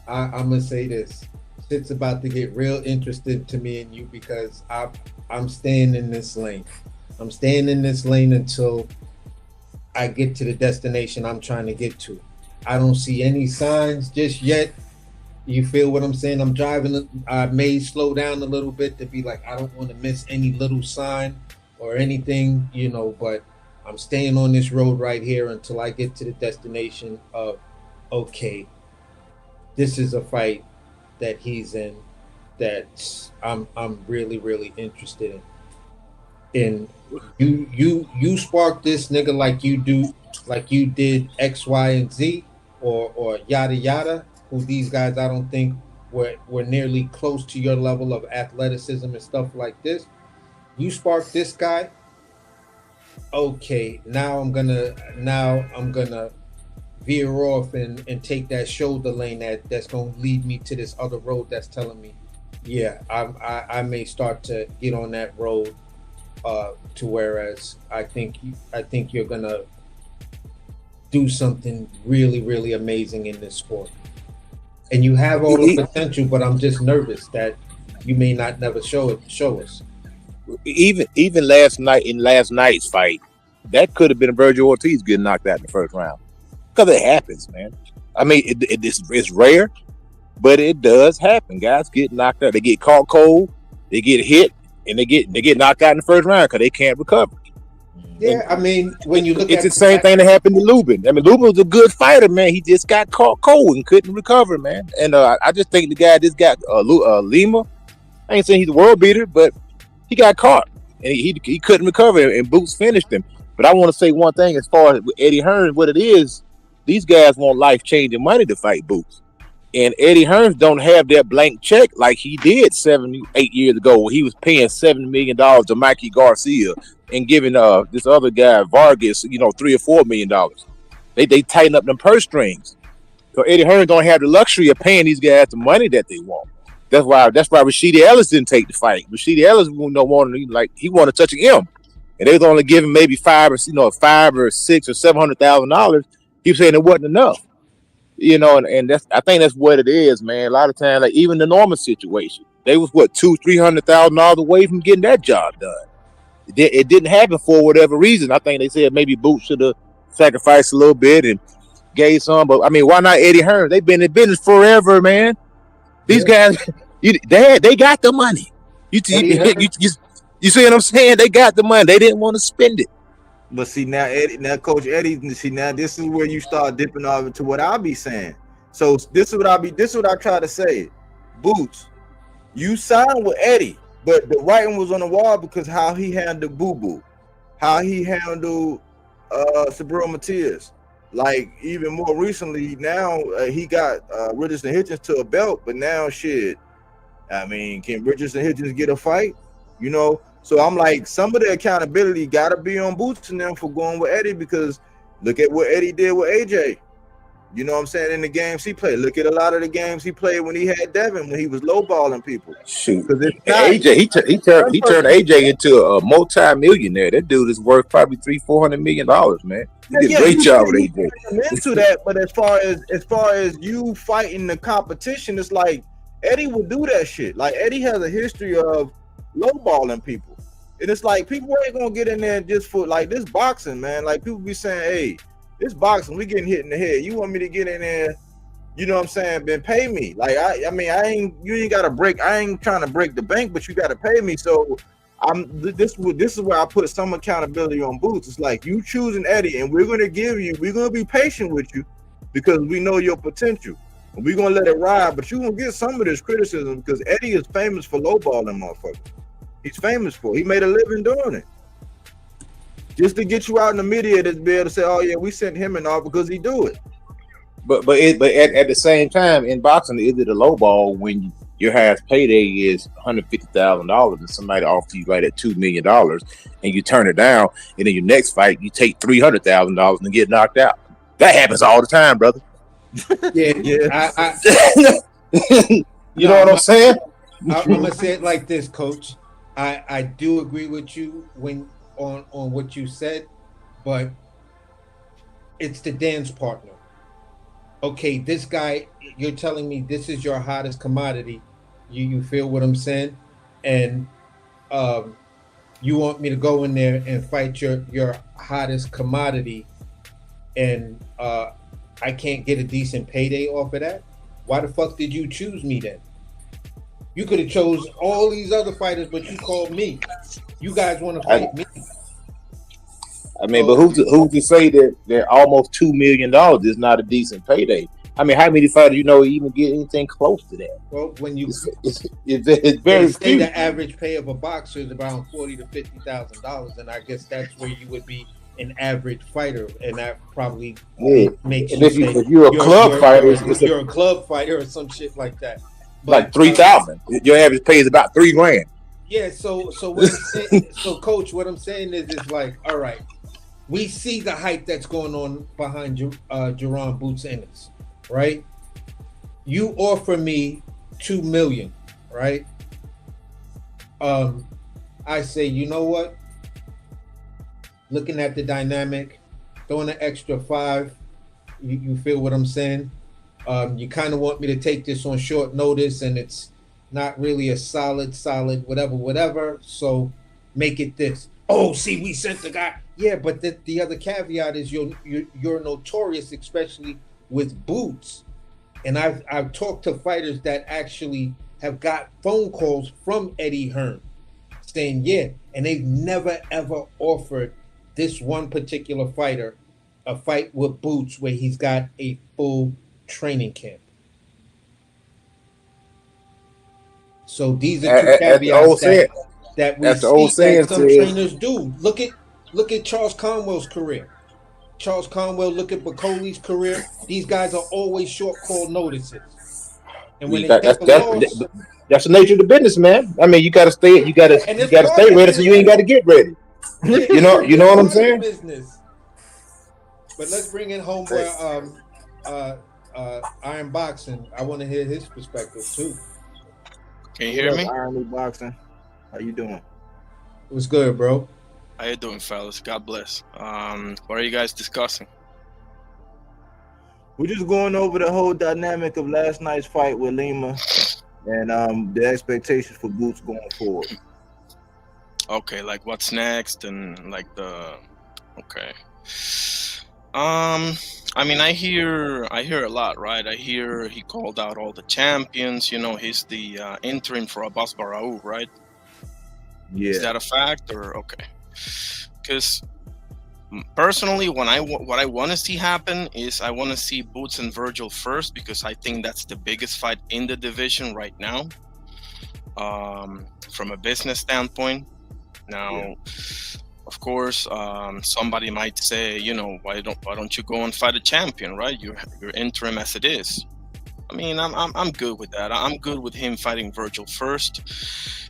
Speaker 5: gonna say this. Shit's about to get real interesting to me and you, because I'm staying in this lane. I'm staying in this lane until I get to the destination I'm trying to get to. I don't see any signs just yet. You feel what I'm saying? I'm driving. I may slow down a little bit to be like, I don't want to miss any little sign or anything, you know, but I'm staying on this road right here until I get to the destination of, okay, this is a fight that he's in that I'm really, really interested in. You spark this nigga like you did X, Y, and Z or yada yada, who these guys I don't think were nearly close to your level of athleticism and stuff like this. You spark this guy, okay, now I'm gonna veer off and take that shoulder lane that's gonna lead me to this other road that's telling me, yeah, I may start to get on that road to whereas I think you're gonna do something really, really amazing in this sport. And you have all the potential, but I'm just nervous that you may not never show us.
Speaker 8: Even last night's fight, that could have been Virgil Ortiz getting knocked out in the first round. Because it happens, man. I mean, it's rare, but it does happen. Guys get knocked out. They get caught cold, they get hit, and they get knocked out in the first round because they can't recover.
Speaker 5: Yeah, I mean, when you look
Speaker 8: it's the same thing that happened to Lubin. I mean, Lubin was a good fighter, man. He just got caught cold and couldn't recover, man. And I just think this guy, Lima, I ain't saying he's a world beater, but he got caught and he couldn't recover, and Boots finished him. But I want to say one thing as far as with Eddie Hearn, what it is, these guys want life changing money to fight Boots. And Eddie Hearns don't have that blank check like he did 8 years ago when he was paying $7 million to Mikey Garcia and giving this other guy Vargas, $3 or $4 million. They tighten up them purse strings. So Eddie Hearn don't have the luxury of paying these guys the money that they want. That's why Rashidi Ellis didn't take the fight. Rashidi Ellis he wanted to touch him. And they was only giving maybe $5 or $600,000 or $700,000. He was saying it wasn't enough. And I think that's what it is, man. A lot of times, like even the Norman situation, they was $200,000-$300,000 away from getting that job done. It didn't happen for whatever reason. I think they said maybe Boots should have sacrificed a little bit and gave some. But I mean, why not Eddie Hearn? They've been in business forever, man. These guys, they got the money. You see what I'm saying? They got the money. They didn't want to spend it.
Speaker 4: But see now, Coach Eddie. See now, this is where you start dipping off into what I be saying. So this is what I try to say. Boots, you signed with Eddie, but the writing was on the wall because how he handled Boo Boo, how he handled Saburo Matias. Like even more recently, now he got Richardson Hitchens to a belt, but now shit. I mean, can Richardson Hitchens get a fight? So I'm like, some of the accountability got to be on Boots and them for going with Eddie, because look at what Eddie did with AJ. You know what I'm saying? In the games he played. Look at a lot of the games he played when he had Devin, when he was lowballing people.
Speaker 8: Shoot, AJ, he turned AJ into a multi-millionaire. That dude is worth probably $300-400 million, man. He did a great job with AJ.
Speaker 4: Into that, but as far as you fighting the competition, it's like Eddie will do that shit. Like Eddie has a history of lowballing people. And it's like people ain't gonna get in there just for like this boxing, man. Like people be saying, hey, this boxing, we getting hit in the head. You want me to get in there, you know what I'm saying? Then pay me. Like I ain't trying to break the bank, but you gotta pay me. So this is where I put some accountability on Boots. It's like you choosing Eddie, and we're gonna be patient with you because we know your potential. And we're gonna let it ride, but you're gonna get some of this criticism because Eddie is famous for lowballing motherfuckers. He's famous for. He made a living doing it. Just to get you out in the media to be able to say, "Oh yeah, we sent him and all," because he do it.
Speaker 8: But at the same time, in boxing, is it a lowball when your highest payday is $150,000 and somebody offers you right at $2 million and you turn it down, and in your next fight you take $300,000 and get knocked out? That happens all the time, brother.
Speaker 5: Yeah.
Speaker 8: You know what I'm saying?
Speaker 5: I'm gonna say it like this, Coach. I do agree with you on what you said, but it's the dance partner. Okay, this guy, you're telling me this is your hottest commodity. You feel what I'm saying? And you want me to go in there and fight your hottest commodity, and I can't get a decent payday off of that? Why the fuck did you choose me then? You could have chose all these other fighters, but you called me. You guys want to fight me?
Speaker 8: I mean, but who's to say that almost $2 million is not a decent payday? I mean, how many fighters even get anything close to that?
Speaker 5: Well, when you
Speaker 8: it's very few.
Speaker 5: The average pay of a boxer is around $40,000 to $50,000, and I guess that's where you would be an average fighter, and that probably makes you say
Speaker 8: if you're a club fighter,
Speaker 5: you're a club fighter or some shit like that.
Speaker 8: But, like 3,000. Your average pay is about $3,000.
Speaker 5: Yeah. So what I'm saying, Coach, what I'm saying is like, all right, we see the hype that's going on behind Jaron Boots Ennis, right? You offer me $2 million, right? I say, you know what? Looking at the dynamic, throwing an extra $5. You feel what I'm saying? You kind of want me to take this on short notice, and it's not really a solid whatever. So make it this. Oh, see, we sent the guy. Yeah, but the other caveat is you're notorious, especially with Boots. And I've talked to fighters that actually have got phone calls from Eddie Hearn saying, yeah, and they've never ever offered this one particular fighter a fight with Boots where he's got a full training camp. So these are two caveats that we see that some trainers do. Look Look at Charles Conwell's career. Charles Conwell, look at Bacoli's career. These guys are always short call notices. And when they take a loss,
Speaker 8: that's the nature of the business, man. I mean, you gotta stay ready so you ain't gotta get ready. You know what I'm saying?
Speaker 5: Business. But let's bring in homeboy Iron Boxing. I want to hear his perspective too.
Speaker 10: Can you hear me?
Speaker 4: Iron Boxing. How you doing?
Speaker 5: What's good, bro?
Speaker 10: How you doing, fellas? God bless. What are you guys discussing?
Speaker 4: We're just going over the whole dynamic of last night's fight with Lima and the expectations for Boots going forward.
Speaker 10: Okay, like what's next and like okay. I mean, I hear a lot, right? I hear he called out all the champions. You know, he's the interim for Abbas Barraou, right?
Speaker 4: Yeah.
Speaker 10: Is that a fact or okay? Because personally, what I want to see happen is I want to see Boots and Virgil first, because I think that's the biggest fight in the division right now, from a business standpoint. Now, of course, somebody might say, you know, why don't you go and fight a champion, right? You're interim as it is. I mean, I'm good with that. I'm good with him fighting Virgil first.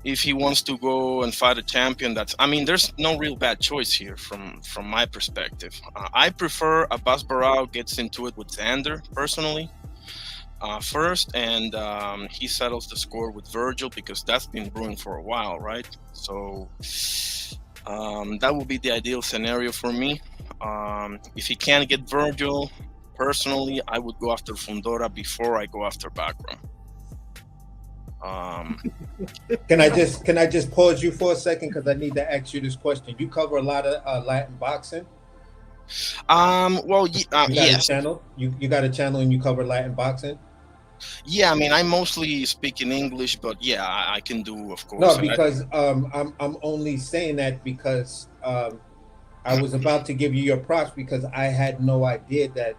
Speaker 10: If he wants to go and fight a champion, there's no real bad choice here from my perspective. I prefer Abbas Barraou gets into it with Xander personally first, and he settles the score with Virgil, because that's been brewing for a while, right? So that would be the ideal scenario for me. If he can't get Virgil, personally, I would go after Fundora before I go after Backroom.
Speaker 5: Can I just pause you for a second, because I need to ask you this question? You cover a lot of Latin boxing.
Speaker 10: Well, yes.
Speaker 5: You got a channel and you cover Latin boxing.
Speaker 10: Yeah, I mean, I mostly speak in English, but yeah, I can do, of course.
Speaker 5: No, because I'm only saying that because I was about to give you your props, because I had no idea that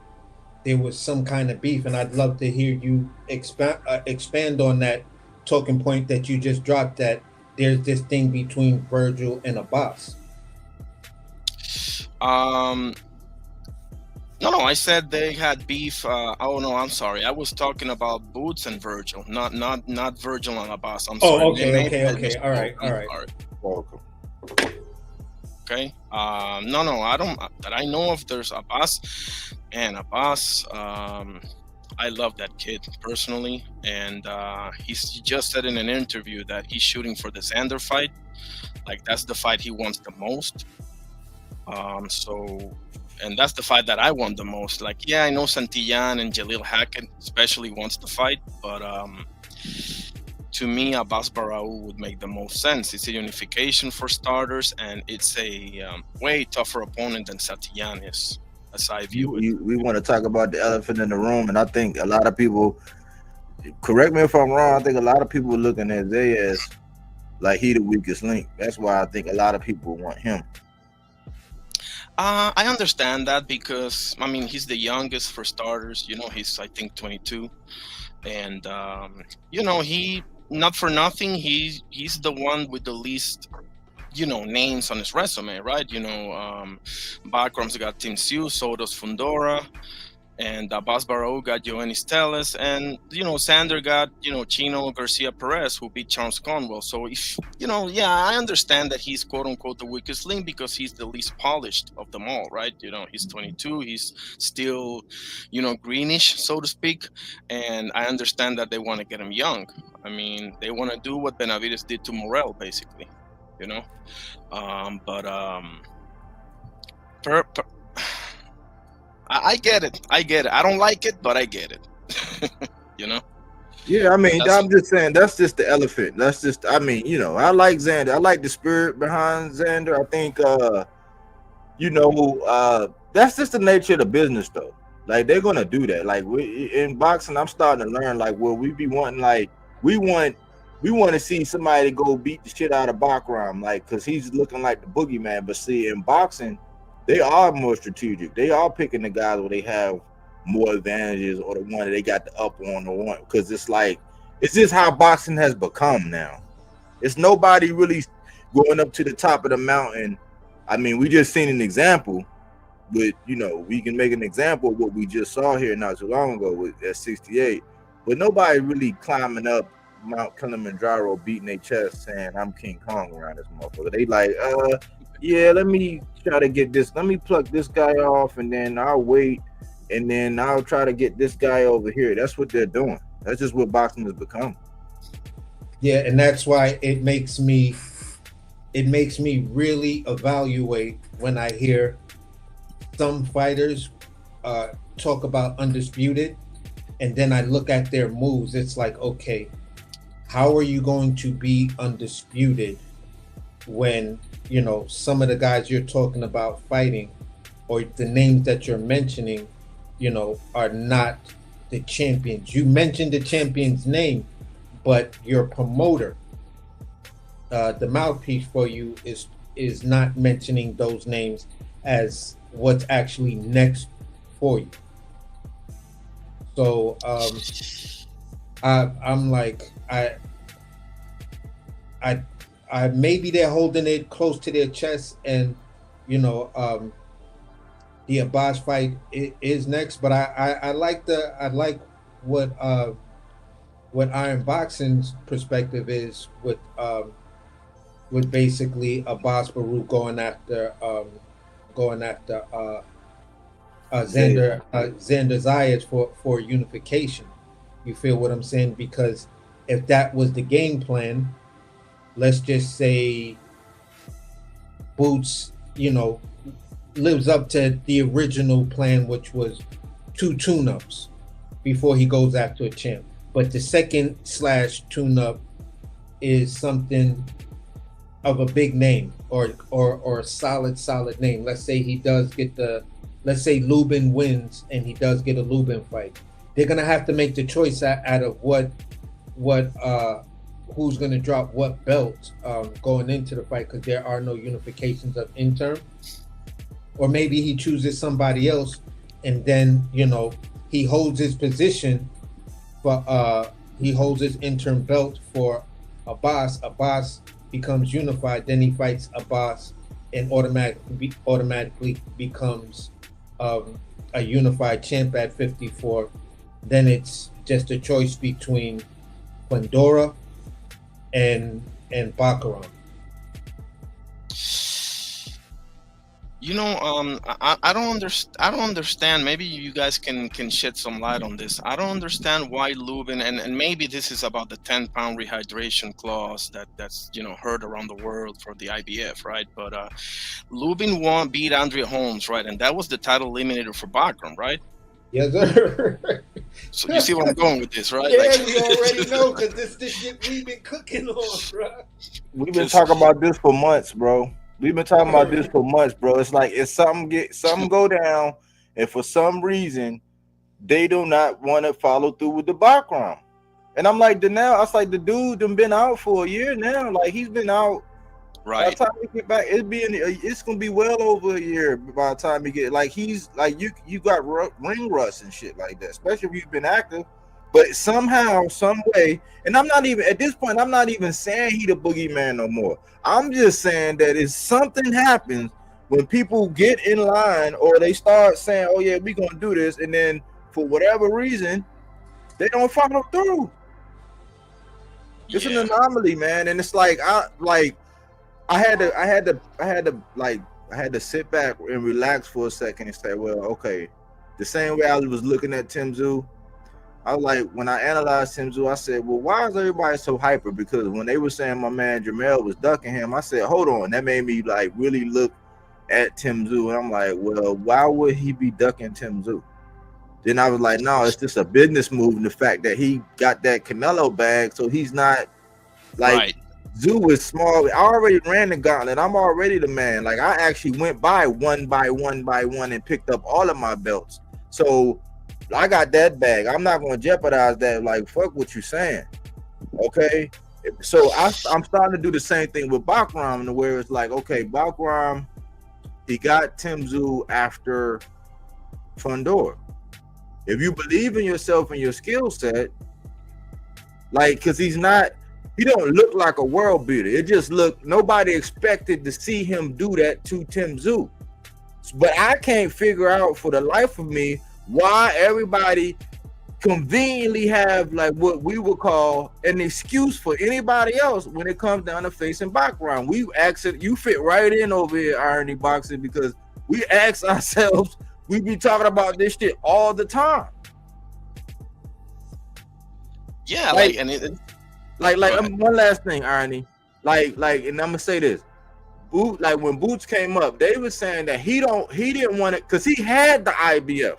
Speaker 5: there was some kind of beef, and I'd love to hear you expand on that talking point that you just dropped, that there's this thing between Virgil and Abbas.
Speaker 10: No, I said they had beef. Oh no, I'm sorry. I was talking about Boots and Virgil, not Virgil and Abbas. I'm sorry.
Speaker 5: Okay. All right.
Speaker 10: Welcome. Okay. No, I don't. That I know of. There's Abbas, and Abbas. I love that kid personally, and he just said in an interview that he's shooting for the Xander fight. Like, that's the fight he wants the most. And that's the fight that I want the most. Like, yeah, I know Santillan and Jalil Hackett especially wants the fight, but to me, Abbas Barraou would make the most sense. It's a unification for starters, and it's a way tougher opponent than Santillan is, as I view it.
Speaker 4: We want to talk about the elephant in the room, and I think a lot of people, correct me if I'm wrong, I think a lot of people are looking at Zay as like he the weakest link. That's why I think a lot of people want him.
Speaker 10: I understand that, because I mean, he's the youngest for starters. You know, he's, I think, 22, and you know, he, not for nothing, he's the one with the least, you know, names on his resume, right? You know, Backroom's got Tim Siu, so does Fundora, and Abbas Barraou got Ennis, and you know, Xander got, you know, Chino Garcia Perez, who beat Charles Conwell. So if, you know, yeah, I understand that he's quote unquote the weakest link, because he's the least polished of them all, right? You know, he's 22, he's still, you know, greenish, so to speak, and I understand that they want to get him young. I mean, they want to do what Benavides did to Morel, basically, you know. I get it. I don't like it, but I get it. You know?
Speaker 4: Yeah, I mean, I'm just saying, that's just the elephant. That's just, I mean, you know, I like Xander. I like the spirit behind Xander. I think, you know, that's just the nature of the business, though. Like, they're going to do that. Like, in boxing, I'm starting to learn, like, well, we be wanting, like, we want to see somebody go beat the shit out of Bakram, like, because he's looking like the boogeyman. But see, in boxing, they are more strategic. They are picking the guys where they have more advantages, or the one that they got the up on the one, because it's like, it's just how boxing has become now. It's nobody really going up to the top of the mountain I mean, we just seen an example. With we can make an example of what we just saw here not too long ago with at 68, but nobody really climbing up Mount Kilimanjaro, beating their chest, saying I'm King Kong around this motherfucker. They like, yeah, let me try to get this. Let me pluck this guy off, and then I'll wait, and then I'll try to get this guy over here. That's what they're doing. That's just what boxing has become.
Speaker 5: Yeah, and that's why it makes me really evaluate when I hear some fighters talk about undisputed, and then I look at their moves. It's like, okay, how are you going to be undisputed when some of the guys you're talking about fighting, or the names that you're mentioning, are not the champions? You mentioned the champion's name, but your promoter, the mouthpiece for you, is not mentioning those names as what's actually next for you. So I'm like, I maybe they're holding it close to their chest, and the Abbas fight is next. But I like what Iron Boxing's perspective is with basically Abbas Baruch going after Xander Zayed for unification. You feel what I'm saying? Because if that was the game plan, let's just say Boots, lives up to the original plan, which was 2 tune-ups before he goes after a champ. But the second / tune-up is something of a big name or a solid name. Let's say he does get let's say Lubin wins and he does get a Lubin fight. They're gonna have to make the choice out of who's gonna drop what belt going into the fight, because there are no unifications of interim. Or maybe he chooses somebody else, and then he holds his position, but he holds his interim belt for Abbas. Abbas becomes unified, then he fights Abbas and automatically becomes a unified champ at 54. Then it's just a choice between Pandora and Baccarat.
Speaker 10: I don't understand. Maybe you guys can shed some light on this. I don't understand why Lubin, and maybe this is about the 10-pound rehydration clause that's heard around the world for the IBF, right? But Lubin beat Andrea Holmes, right? And that was the title eliminator for Baccarat, right?
Speaker 5: Yes, sir.
Speaker 10: So you see where I'm going with this, right?
Speaker 5: Yeah, we already know, because this the shit we've been cooking on, bro.
Speaker 4: We've been talking about this for months, bro. We've been talking about this for months, bro. It's like if something go down, and for some reason they do not want to follow through with the background. And I'm like, the dude done been out for a year now. Like, he's been out. Right. By the time we get back, it's gonna be well over a year by the time we get, like, he's like, you got ring rust and shit like that, especially if you've been active. But somehow, some way, and I'm not even at this point, I'm not even saying he the boogeyman no more. I'm just saying that if something happens when people get in line, or they start saying, oh yeah, we gonna do this, and then for whatever reason they don't follow through. It's an anomaly, man. And it's like I had to sit back and relax for a second and say, well, okay, the same way I was looking at Tim Tszyu, I was like, when I analyzed Tim Tszyu, I said, well, why is everybody so hyper? Because when they were saying my man Jamel was ducking him, I said, hold on. That made me like really look at Tim Tszyu, and I'm like, well, why would he be ducking Tim Tszyu? Then I was like, no, it's just a business move, and the fact that he got that Canelo bag, so he's not like, right. Tszyu is small. I already ran the gauntlet. I'm already the man. Like, I actually went by one and picked up all of my belts. So I got that bag. I'm not going to jeopardize that. Like, fuck what you saying. Okay? So I'm starting to do the same thing with Baccarat, where it's like, okay, Baccarat, he got Tim Tszyu after Fundora. If you believe in yourself and your skill set, like, because he's not he don't look like a world beater. It just look, nobody expected to see him do that to Tim Tszyu. But I can't figure out for the life of me why everybody conveniently have like what we would call an excuse for anybody else when it comes down to facing background. We actually, you fit right in over here, Irony Boxing, because we ask ourselves, we be talking about this shit all the time.
Speaker 10: Yeah,
Speaker 4: like,
Speaker 10: and it,
Speaker 4: one last thing, Irony. Like, and I'm gonna say this. Like when Boots came up, they were saying that he didn't want it because he had the IBF.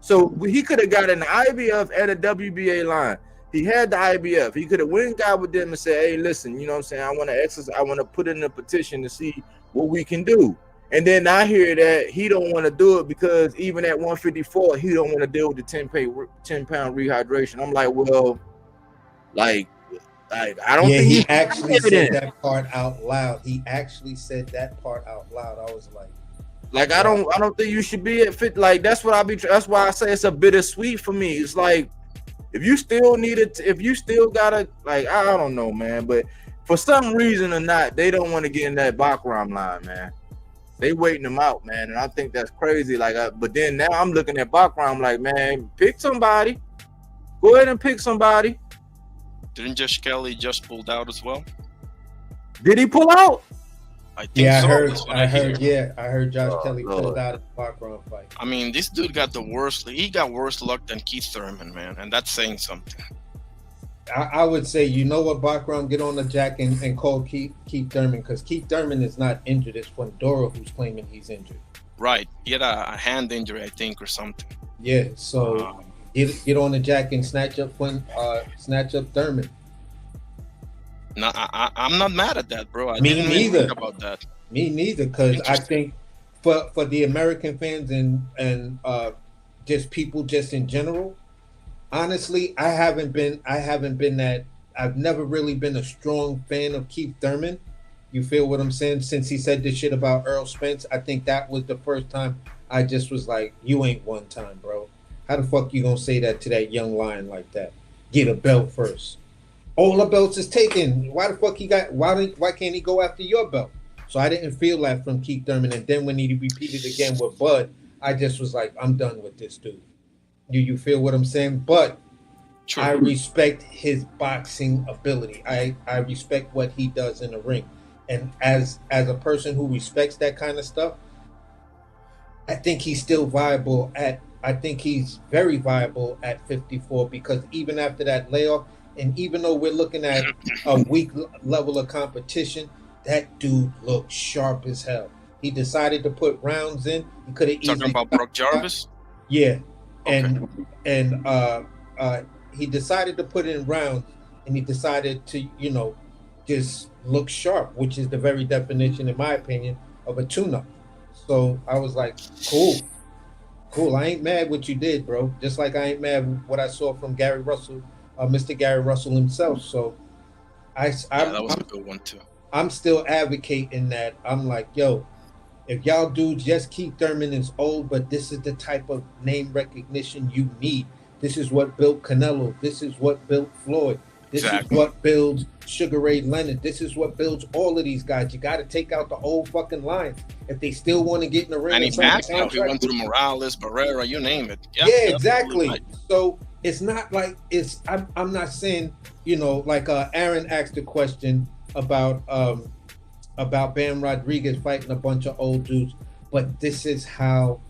Speaker 4: So he could have gotten the IBF and a WBA line. He had the IBF. He could have went and got with them and said, hey, listen, you know what I'm saying? I want to exercise, I want to put in a petition to see what we can do. And then I hear that he don't want to do it because even at 154, he don't want to deal with the 10-pound rehydration. I'm like, well, I don't think
Speaker 5: he actually said that part out loud. He actually said that part out loud. I was like,
Speaker 4: I don't think you should be at fit. Like, that's what that's why I say it's a bittersweet for me. It's like, if you still need it, if you still gotta, like, I don't know, man. But for some reason or not, they don't want to get in that Bakram line, man. They waiting them out, man. And I think that's crazy. Like, but then now I'm looking at Bakram like, man, pick somebody. Go ahead and pick somebody.
Speaker 10: Didn't Josh Kelly just pulled out as well?
Speaker 4: Did he pull out?
Speaker 10: I think so.
Speaker 5: I heard Josh Kelly pulled out of the Bakram fight.
Speaker 10: I mean, this dude got the worst. He got worse luck than Keith Thurman, man, and that's saying something.
Speaker 5: I would say, you know what, Bakram, get on the jack and call Keith Thurman, because Keith Thurman is not injured. It's Fundora who's claiming he's injured.
Speaker 10: Right. He had a hand injury, I think, or something.
Speaker 5: Yeah. So get on the jack and snatch up Thurman.
Speaker 10: No, I'm not mad at that, bro.
Speaker 5: Me neither.
Speaker 10: Think about that.
Speaker 5: Me neither, because I think for the American fans and just people just in general, honestly, I've never really been a strong fan of Keith Thurman. You feel what I'm saying? Since he said this shit about Earl Spence, I think that was the first time I just was like, you ain't one time, bro. How the fuck you gonna say that to that young lion like that? Get a belt first. All the belts is taken. Why the fuck why can't he go after your belt? So I didn't feel that from Keith Thurman. And then when he repeated again with Bud, I just was like, I'm done with this dude. You feel what I'm saying? But true. I respect his boxing ability. I respect what he does in the ring. And as a person who respects that kind of stuff, I think he's still viable I think he's very viable at 54, because even after that layoff, and even though we're looking at a weak level of competition, that dude looked sharp as hell. He decided to put rounds in. He could have
Speaker 10: talking about Brock Jarvis.
Speaker 5: Yeah,
Speaker 10: okay.
Speaker 5: and he decided to put in rounds, and he decided to just look sharp, which is the very definition, in my opinion, of a tune-up. So I was like, cool. I ain't mad what you did, bro. Just like I ain't mad what I saw from Gary Russell. Mr. Gary Russell himself. So
Speaker 10: that was a good one too.
Speaker 5: I'm still advocating that. I'm like, yo, if y'all dudes, yes, Keith Thurman is old, but this is the type of name recognition you need. This is what built Canelo. This is what built Floyd. This is what builds Sugar Ray Leonard. This is what builds all of these guys. You got to take out the old fucking line if they still want to get in the ring.
Speaker 10: And he maxed out. He went through Morales, Barrera, you name it.
Speaker 5: Yeah, exactly. Right. So it's not like I'm not saying, like Aaron asked a question about Bam Rodriguez fighting a bunch of old dudes, but this is how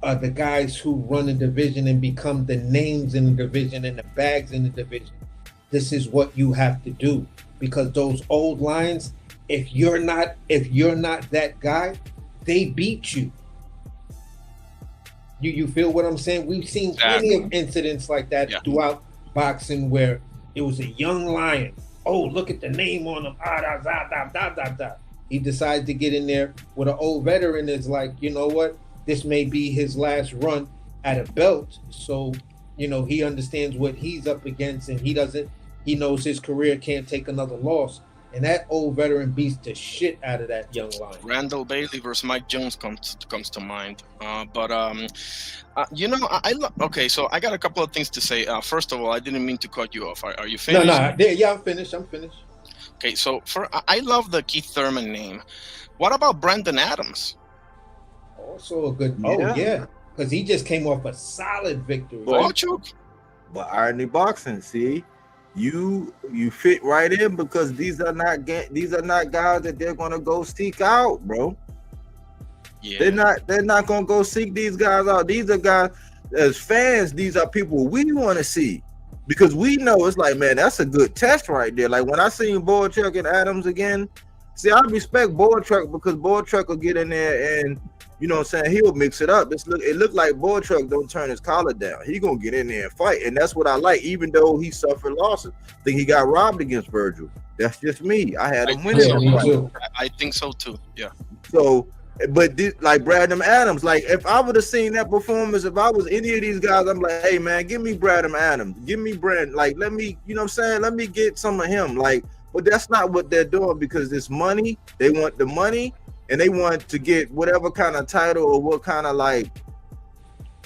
Speaker 5: the guys who run the division and become the names in the division and the bags in the division. This is what you have to do, because those old lions, if you're not that guy, they beat you. You feel what I'm saying? We've seen plenty of incidents like that throughout boxing where it was a young lion. Oh, look at the name on him. He decides to get in there with an old veteran. Is like, you know what? This may be his last run at a belt. So, he understands what he's up against, and he knows his career can't take another loss. And that old veteran beats the shit out of that young lion.
Speaker 10: Randall Bailey versus Mike Jones comes to mind. Okay, so I got a couple of things to say. First of all, I didn't mean to cut you off. Are you finished?
Speaker 5: No, yeah, I'm finished.
Speaker 10: Okay, so I love the Keith Thurman name. What about Brandon Adams?
Speaker 5: Also a good. Oh yeah, because he just came off a solid victory.
Speaker 4: But irony boxing, see, you fit right in because these are not guys that they're gonna go seek out, bro. Yeah, they're not gonna go seek these guys out. These are guys as fans. These are people we want to see because we know it's like, man, that's a good test right there. Like when I seen Bodywork and Adams again, see, I respect Bodywork because Bodywork will get in there and, you know what I'm saying, he'll mix it up. It looked like Bodywork don't turn his collar down. He gonna get in there and fight, and that's what I like. Even though he suffered losses, I think he got robbed against Virgil. That's just me. I had him winning.
Speaker 10: I think so too. Yeah.
Speaker 4: So, but like Brandon Adams, like if I would have seen that performance, if I was any of these guys, I'm like, hey man, give me Brandon Adams, give me Brand, like let me, you know what I'm saying, let me get some of him, like. But that's not what they're doing because it's money. They want the money. And they want to get whatever kind of title or what kind of like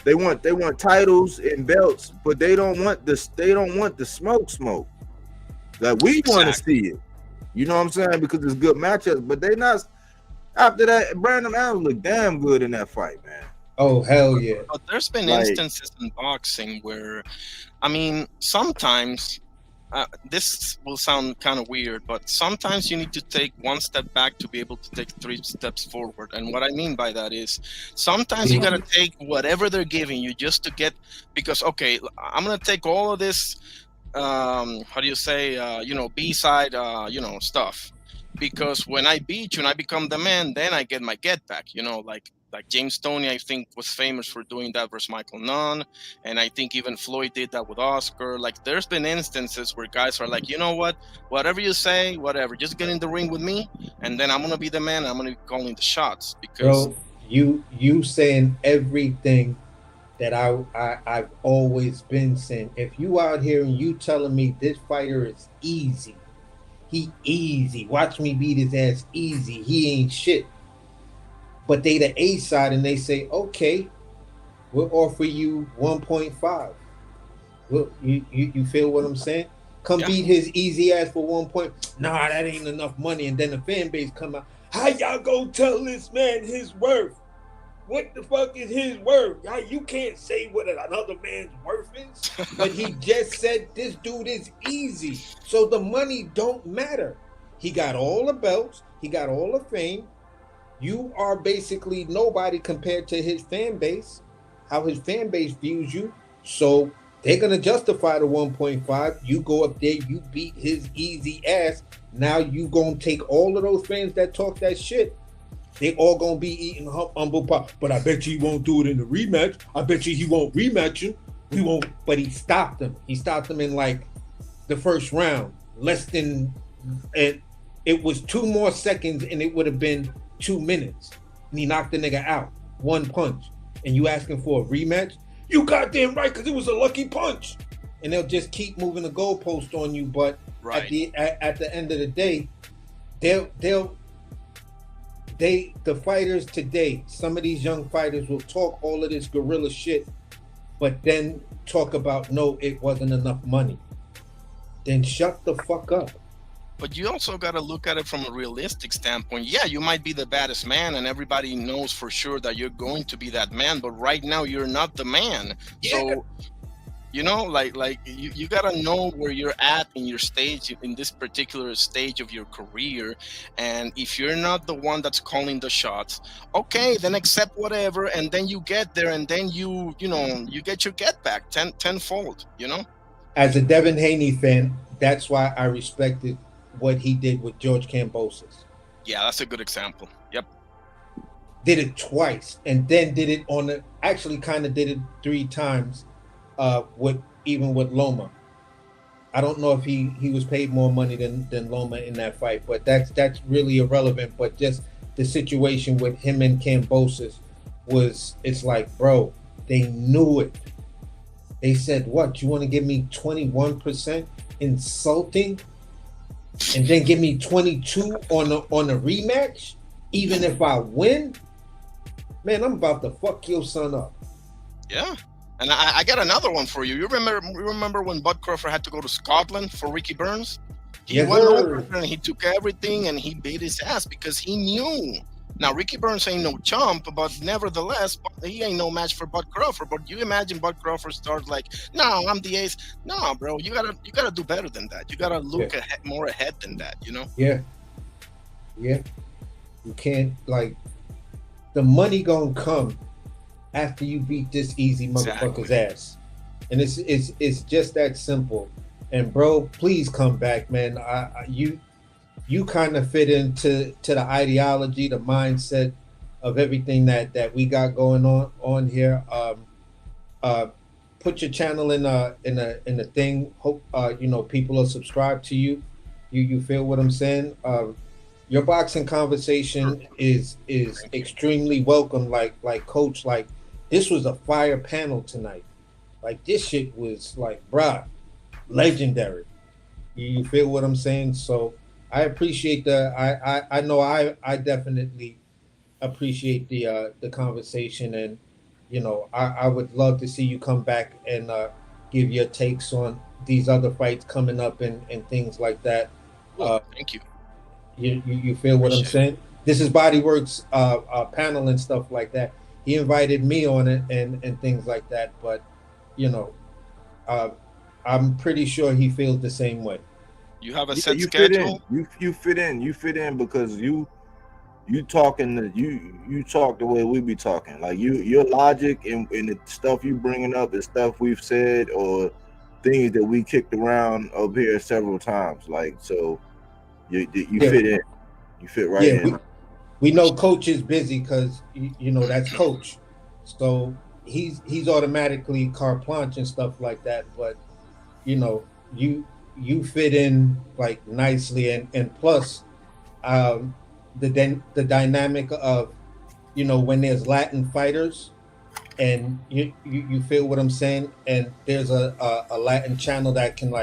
Speaker 4: they want titles and belts, but they don't want this. They don't want the smoke. Like we want to see it, you know what I'm saying? Because it's good matchups, but they not. After that, Brandon Adams looked damn good in that fight, man.
Speaker 5: Oh hell yeah!
Speaker 10: But there's been instances in boxing where, I mean, sometimes. This will sound kind of weird, but sometimes you need to take one step back to be able to take 3 steps forward. And what I mean by that is sometimes you got to take whatever they're giving you just to get, because, okay, I'm going to take all of this, B-side, stuff. Because when I beat you and I become the man, then I get my get back, like James Toney, I think, was famous for doing that versus Michael Nunn. And I think even Floyd did that with Oscar. Like, there's been instances where guys are like, you know what? Whatever you say, whatever. Just get in the ring with me, and then I'm going to be the man. I'm going to be calling the shots. Because
Speaker 5: bro, you saying everything that I've always been saying. If you out here and you telling me this fighter is easy, he easy. Watch me beat his ass easy. He ain't shit. But they the A side and they say, okay, we'll offer you 1.5. Well, you feel what I'm saying? Come beat his easy ass for 1 point. Nah, that ain't enough money. And then the fan base come out. How y'all gonna tell this man his worth? What the fuck is his worth? You can't say what another man's worth is. But he just said this dude is easy. So the money don't matter. He got all the belts. He got all the fame. You are basically nobody compared to his fan base, how his fan base views you. So they're going to justify the 1.5. You go up there, you beat his easy ass. Now you going to take all of those fans that talk that shit. They all going to be eating humble pie. But I bet you he won't do it in the rematch. I bet you he won't rematch him. We won't. But he stopped him. He stopped him in like the first round. It was 2 more seconds and it would have been 2 minutes, and he knocked the nigga out, 1 punch. And you asking for a rematch? You goddamn right, because it was a lucky punch. And they'll just keep moving the goalpost on you. But at the end of the day, the fighters today, some of these young fighters will talk all of this guerrilla shit, but then talk about no, it wasn't enough money. Then shut the fuck up.
Speaker 10: But you also got to look at it from a realistic standpoint. Yeah, you might be the baddest man, and everybody knows for sure that you're going to be that man. But right now, you're not the man. Yeah. So, you got to know where you're at in your stage, in this particular stage of your career. And if you're not the one that's calling the shots, okay, then accept whatever, and then you get there, and then you get your get back tenfold.
Speaker 5: As a Devin Haney fan, that's why I respected what he did with George Kambosos.
Speaker 10: Yeah, that's a good example. Yep.
Speaker 5: Did it twice, and then did it kind of did it 3 times with Loma. I don't know if he was paid more money than Loma in that fight, but that's really irrelevant. But just the situation with him and Kambosos it's like, bro, they knew it. They said, what, you want to give me 21%? Insulting? and then give me 22 on a rematch, even if I win, man, I'm about to fuck your son up.
Speaker 10: Yeah. And I got another one for you. You remember when Bud Crawford had to go to Scotland for Ricky Burns? He went over and he took everything and he beat his ass because he knew. Now Ricky Burns ain't no chump, but nevertheless, he ain't no match for Bud Crawford. But you imagine Bud Crawford starts like, "No, I'm the ace." No, bro, you gotta do better than that. You gotta look more ahead than that. You know?
Speaker 5: Yeah. You can't, like, the money gonna come after you beat this easy motherfucker's ass, and it's just that simple. And bro, please come back, man. You kind of fit into the ideology, the mindset of everything that we got going on here. Put your channel in a thing. Hope people will subscribe to you. You feel what I'm saying? Your boxing conversation is extremely welcome. Like Coach, like, this was a fire panel tonight. Like, this shit was like, bruh, legendary. You feel what I'm saying? So I appreciate I know I definitely appreciate the conversation, and I would love to see you come back and give your takes on these other fights coming up and things like that.
Speaker 10: Thank you.
Speaker 5: You feel what I'm saying? This is Bodywork's panel and stuff like that. He invited me on it and things like that, but I'm pretty sure he feels the same way.
Speaker 10: You have a set schedule.
Speaker 4: You fit in because you talking you talk the way we be talking. Like your logic and the stuff you bringing up is stuff we've said or things that we kicked around up here several times. Like, so you fit in. You fit right in.
Speaker 5: We know Coach is busy because that's Coach, so he's automatically carte blanche and stuff like that. But you fit in like nicely, and plus the dynamic of when there's Latin fighters, and you feel what I'm saying, and there's a Latin channel that can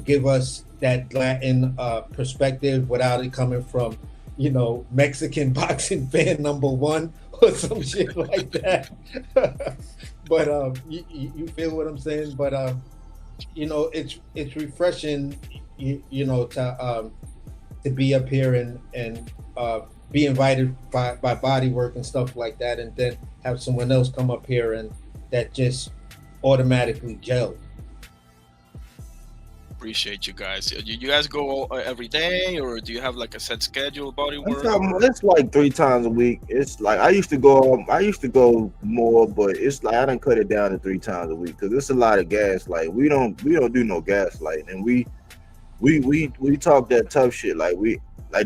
Speaker 5: give us that Latin perspective without it coming from Mexican boxing fan #1 or some shit like that. But you feel what I'm saying? But it's refreshing, to be up here and be invited by Bodywork and stuff like that, and then have someone else come up here and that just automatically gelled.
Speaker 10: Appreciate you guys. You guys go every day, or do you have like a set schedule, Bodywork?
Speaker 4: It's like 3 times a week. It's like I used to go more, but it's like I done cut it down to 3 times a week because it's a lot of gas. Like we don't do no gaslight, and we talk that tough shit. Like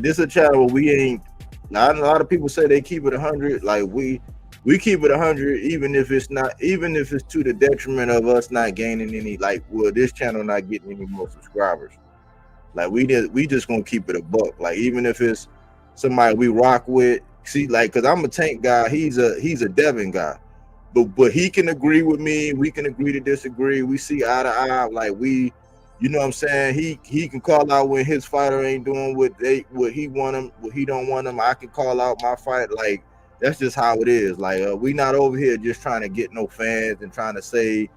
Speaker 4: this is a channel where we ain't. Now, a lot of people say they keep it 100. Like we keep it 100, even if it's to the detriment of us not gaining any. Like, this channel not getting any more subscribers. Like we just gonna keep it a buck. Like even if it's somebody we rock with. See, like, cause I'm a Tank guy. He's a Devin guy. But he can agree with me. We can agree to disagree. We see eye to eye. Like you know what I'm saying? He can call out when his fighter ain't doing what he want him, what he don't want him. I can call out my fight. Like, that's just how it is. Like, we not over here just trying to get no fans and trying to say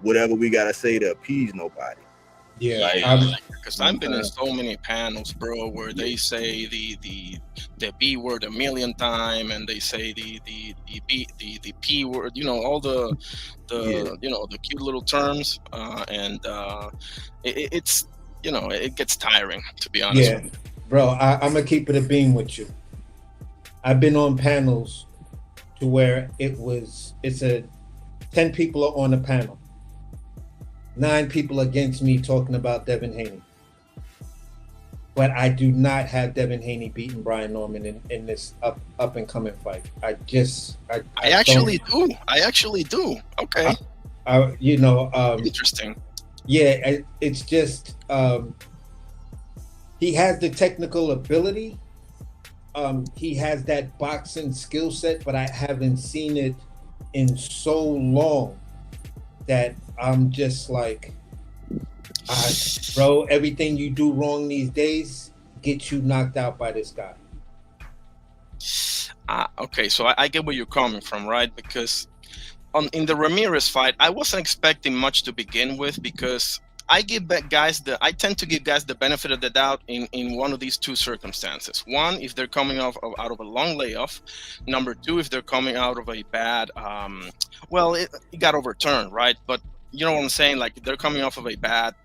Speaker 4: whatever we gotta say to appease nobody.
Speaker 5: Yeah,
Speaker 10: because I've been in so many panels, bro, where they say the B word a million times, and they say the P word, all the the cute little terms, and it's it gets tiring, to be honest.
Speaker 5: Yeah, bro, I'm gonna keep it a beam with you. I've been on panels to where it's 10 people are on a panel. 9 people against me talking about Devin Haney. But I do not have Devin Haney beating Brian Norman in this up and coming fight. I actually do. Okay.
Speaker 10: Interesting.
Speaker 5: Yeah, it's just he has the technical ability. He has that boxing skill set, but I haven't seen it in so long that I'm just like, Bro, everything you do wrong these days gets you knocked out by this guy.
Speaker 10: Okay, so I get where you're coming from, right? Because in the Ramirez fight, I wasn't expecting much to begin with, because I tend to give guys the benefit of the doubt in one of these two circumstances. One, if they're coming out of a long layoff. Number two, if they're coming out of a bad, it got overturned, right? But you know what I'm saying? Like, they're coming off of a bad,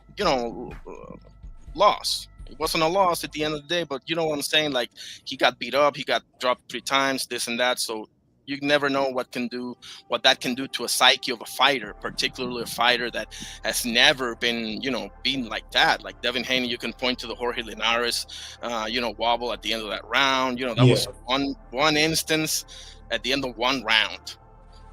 Speaker 10: loss. It wasn't a loss at the end of the day, but you know what I'm saying? Like, he got beat up, he got dropped 3 times, this and that. So you never know what that can do to a psyche of a fighter, particularly a fighter that has never been, beaten like that. Like Devin Haney, you can point to the Jorge Linares, wobble at the end of that round. That was one instance at the end of one round.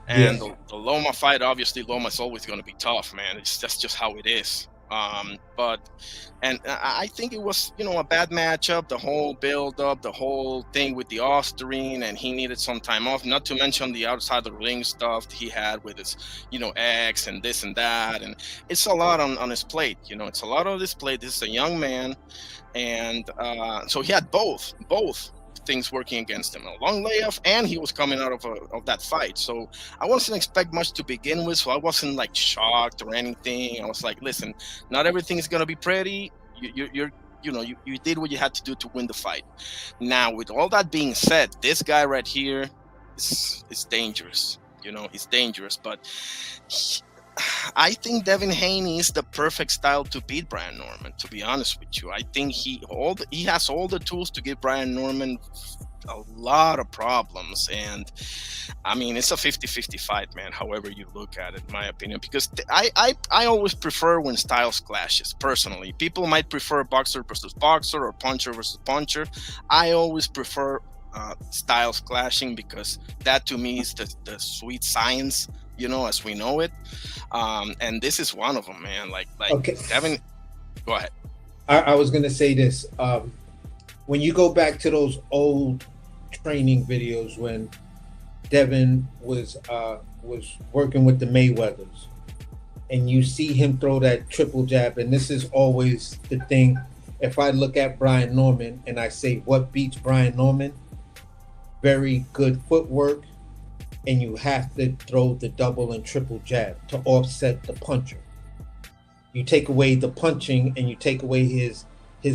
Speaker 10: And the Loma fight, obviously, Loma's always going to be tough, man. That's just how it is. And I think it was, a bad matchup, the whole build up, the whole thing with the Austrian, and he needed some time off, not to mention the outside the ring stuff he had with his, ex and this and that. And it's a lot on his plate, it's a lot on his plate. This is a young man. And so he had both things working against him, a long layoff, and he was coming out of that fight. So I wasn't expect much to begin with, so I wasn't like shocked or anything. I was like, listen, not everything is gonna be pretty. You did what you had to do to win the fight. Now, with all that being said, this guy right here is dangerous. He's dangerous, but I think Devin Haney is the perfect style to beat Brian Norman, to be honest with you. I think he has all the tools to give Brian Norman a lot of problems. And I mean, it's a 50-50 fight, man, however you look at it, in my opinion, because I always prefer when styles clashes. Personally, people might prefer boxer versus boxer or puncher versus puncher. I always prefer styles clashing, because that to me is the sweet science, as we know it. And this is one of them, man. Like okay. Devin, go ahead.
Speaker 5: I was gonna say this. When you go back to those old training videos when Devin was working with the Mayweathers, and you see him throw that triple jab, and this is always the thing. If I look at Brian Norman and I say what beats Brian Norman, very good footwork, and you have to throw the double and triple jab to offset the puncher. You take away the punching and you take away his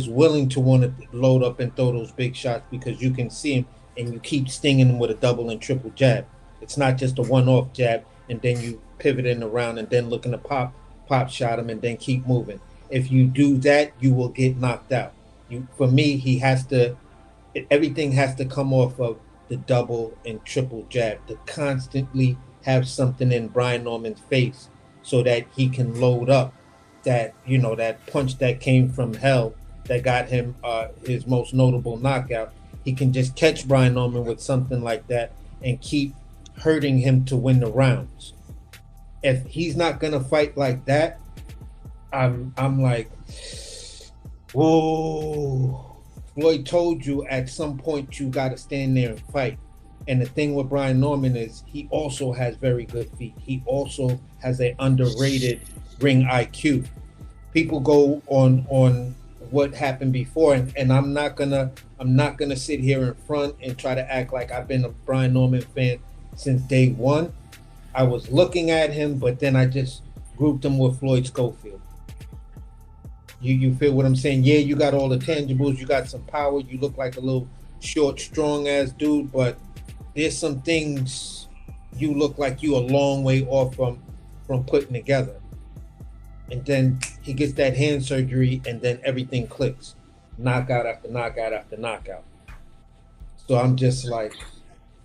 Speaker 5: willing to want to load up and throw those big shots, because you can see him and you keep stinging him with a double and triple jab. It's not just a one-off jab and then you pivot in around and then looking to pop shot him and then keep moving. If you do that, you will get knocked out. For me, everything has to come off of the double and triple jab, to constantly have something in Brian Norman's face so that he can load up that, that punch that came from hell that got him his most notable knockout. He can just catch Brian Norman with something like that and keep hurting him to win the rounds. If he's not gonna fight like that, I'm like, whoa. Floyd told you at some point you got to stand there and fight. And the thing with Brian Norman is he also has very good feet. He also has an underrated ring IQ. People go on what happened before, and I'm not gonna sit here in front and try to act like I've been a Brian Norman fan since day one. I was looking at him, but then I just grouped him with Floyd Schofield. You feel what I'm saying? Yeah, you got all the tangibles, you got some power, you look like a little short, strong ass dude, but there's some things you look like you a long way off from putting together. And then he gets that hand surgery and then everything clicks. Knockout after knockout after knockout. So I'm just like,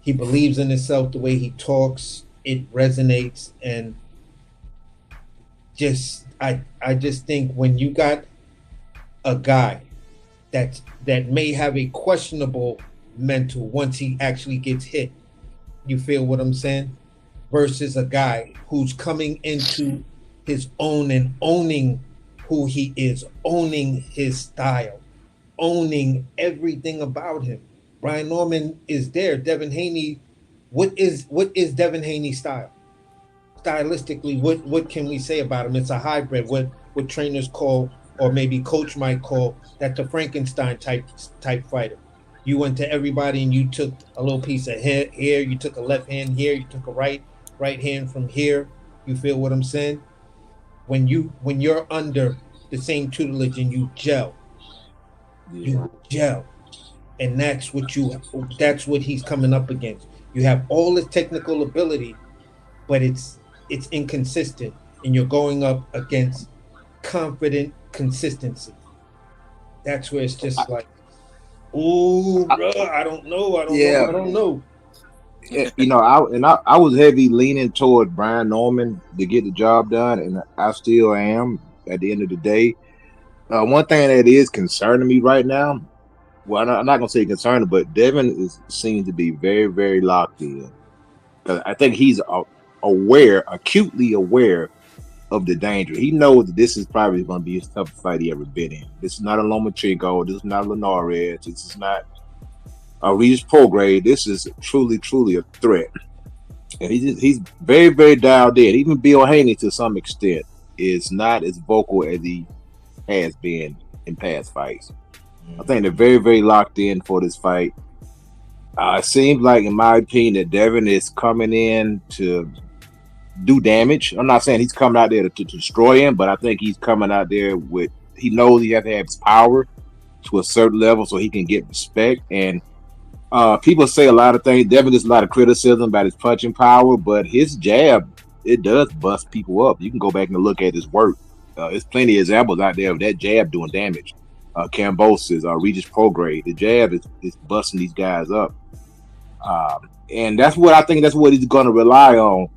Speaker 5: he believes in himself, the way he talks, it resonates. And I just think when you got a guy that may have a questionable mental once he actually gets hit, you feel what I'm saying? Versus a guy who's coming into his own and owning who he is, owning his style, owning everything about him. Brian Norman is there. Devin Haney, what is Devin Haney's style? Stylistically, what can we say about him? It's a hybrid. what trainers call, or maybe coach might call, that the Frankenstein type fighter. You went to everybody and you took a little piece of here, you took a left hand here, you took a right hand from here. You feel what I'm saying? When you're under the same tutelage and you gel, and that's what he's coming up against. You have all this technical ability, but it's inconsistent, and you're going up against confident consistency. That's where it's just like, ooh, I don't know.
Speaker 8: You know, I was heavy leaning toward Brian Norman to get the job done, and I still am at the end of the day. One thing that is concerning me right now, well, I'm not gonna say concerning, but Devin seems to be very, very locked in. I think he's acutely aware of the danger. He knows that this is probably going to be his toughest fight he ever been in. This is not a Lomachenko. This is not Linares. This is not a Regis Prograde. This is truly, truly a threat. And he's very, very dialed in. Even Bill Haney, to some extent, is not as vocal as he has been in past fights. I think they're very, very locked in for this fight. It seems like, in my opinion, that Devin is coming in to do damage. I'm not saying he's coming out there to destroy him, but I think he's coming out there with, he knows he has to have his power to a certain level so he can get respect. And people say a lot of things. Devin gets a lot of criticism about his punching power, but his jab, it does bust people up. You can go back and look at his work. There's plenty of examples out there of that jab doing damage. Cambosis, Regis Prograde, the jab is busting these guys up. And that's what he's going to rely on.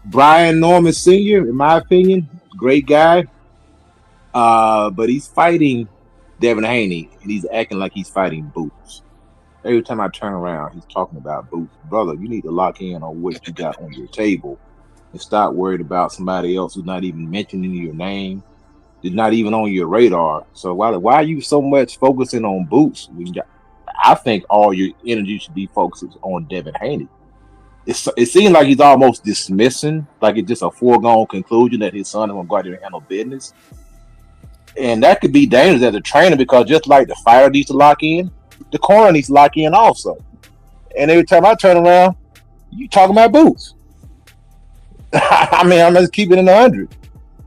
Speaker 8: Brian Norman Sr., in my opinion, great guy. But he's fighting Devin Haney, and he's acting like he's fighting Boots. Every time I turn around, he's talking about Boots. Brother, you need to lock in on what you got on your table and stop worried about somebody else who's not even mentioning your name, is not even on your radar. So why are you so much focusing on Boots? I think all your energy should be focused on Devin Haney. It seems like he's almost dismissing, like it's just a foregone conclusion that his son is going to go out there and handle business. And that could be dangerous as a trainer, because just like the fighter needs to lock in, the corner needs to lock in also. And every time I turn around, you talking about Boots. I mean, I'm just keeping it 100.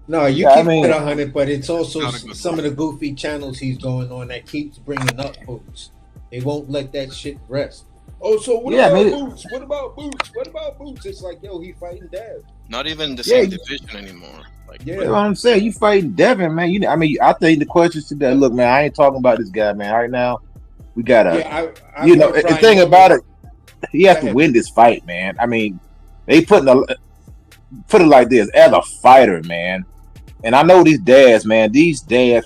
Speaker 5: No, you keep it 100, but it's also some of the goofy channels he's going on that keeps bringing up Boots. They won't let that shit rest. Oh, so what about Boots? What about Boots? What about Boots? It's like, yo, he fighting Dev.
Speaker 10: Not even the same division anymore. Like,
Speaker 8: you know what I'm saying? You fighting Devin, man. I think the question is today. Look, man, I ain't talking about this guy, man. Right now, we gotta. The thing about it, he has to win this fight, man. I mean, they put it like this: as a fighter, man. And I know these dads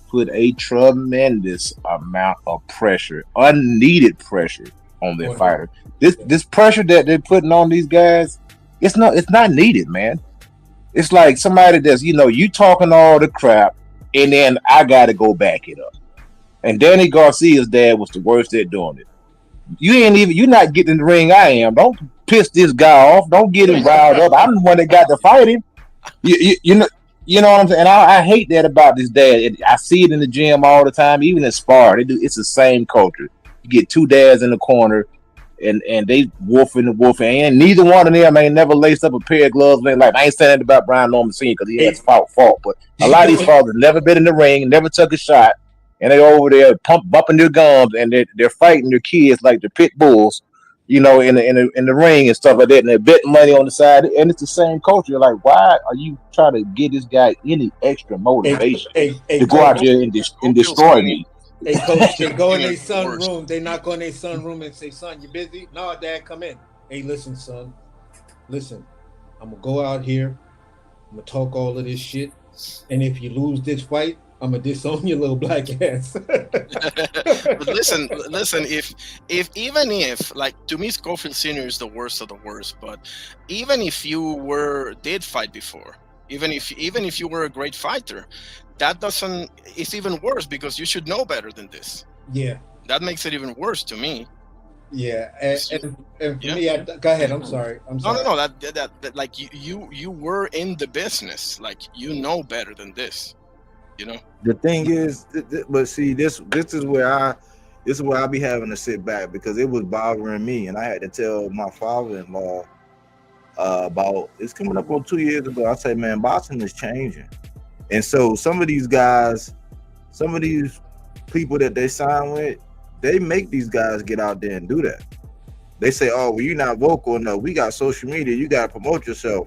Speaker 8: put a tremendous amount of pressure, unneeded pressure, on their fighter. This pressure that they're putting on these guys, it's not needed, man. It's like somebody that's, you talking all the crap, and then I gotta go back it up. And Danny Garcia's dad was the worst at doing it. You're not getting in the ring. I am. Don't piss this guy off. Don't get him riled up. I'm the one that got to fight him. You know what I'm saying? And I hate that about this dad. I see it in the gym all the time, even in spar. It's the same culture. You get two dads in the corner, and they wolfing, and neither one of them ain't never laced up a pair of gloves. Like, I ain't saying that about Brian Norman Sr. because he has fought, but a lot of these fathers never been in the ring, never took a shot, and they over there bumping their gums, and they're fighting their kids like they're pit bulls, in the ring and stuff like that, and they're betting money on the side, and it's the same culture. Like, why are you trying to give this guy any extra motivation to go out there and destroy me?
Speaker 5: Hey, coach, they go in their son room. They knock on their son room and say, "Son, you busy?" No, Dad, come in. Hey, listen, son. Listen, I'm gonna go out here. I'm gonna talk all of this shit, and if you lose this fight, I'm gonna disown your little black ass.
Speaker 10: But listen. If like, to me, Schofield Senior is the worst of the worst. But even if you did fight before, even if you were a great fighter, it's even worse, because you should know better than this.
Speaker 5: Yeah,
Speaker 10: that makes it even worse to me.
Speaker 5: Yeah, and for me, go ahead. I'm sorry.
Speaker 10: No. That like you were in the business. Like, you know better than this. You know.
Speaker 4: The thing is, but see, this is where I be having to sit back because it was bothering me, and I had to tell my father-in-law about it's coming up on 2 years ago. I say, man, boxing is changing, and so some of these guys, some of these people that they sign with, they make these guys get out there and do that. They say, oh, well, you're not vocal enough. We got social media. You got to promote yourself.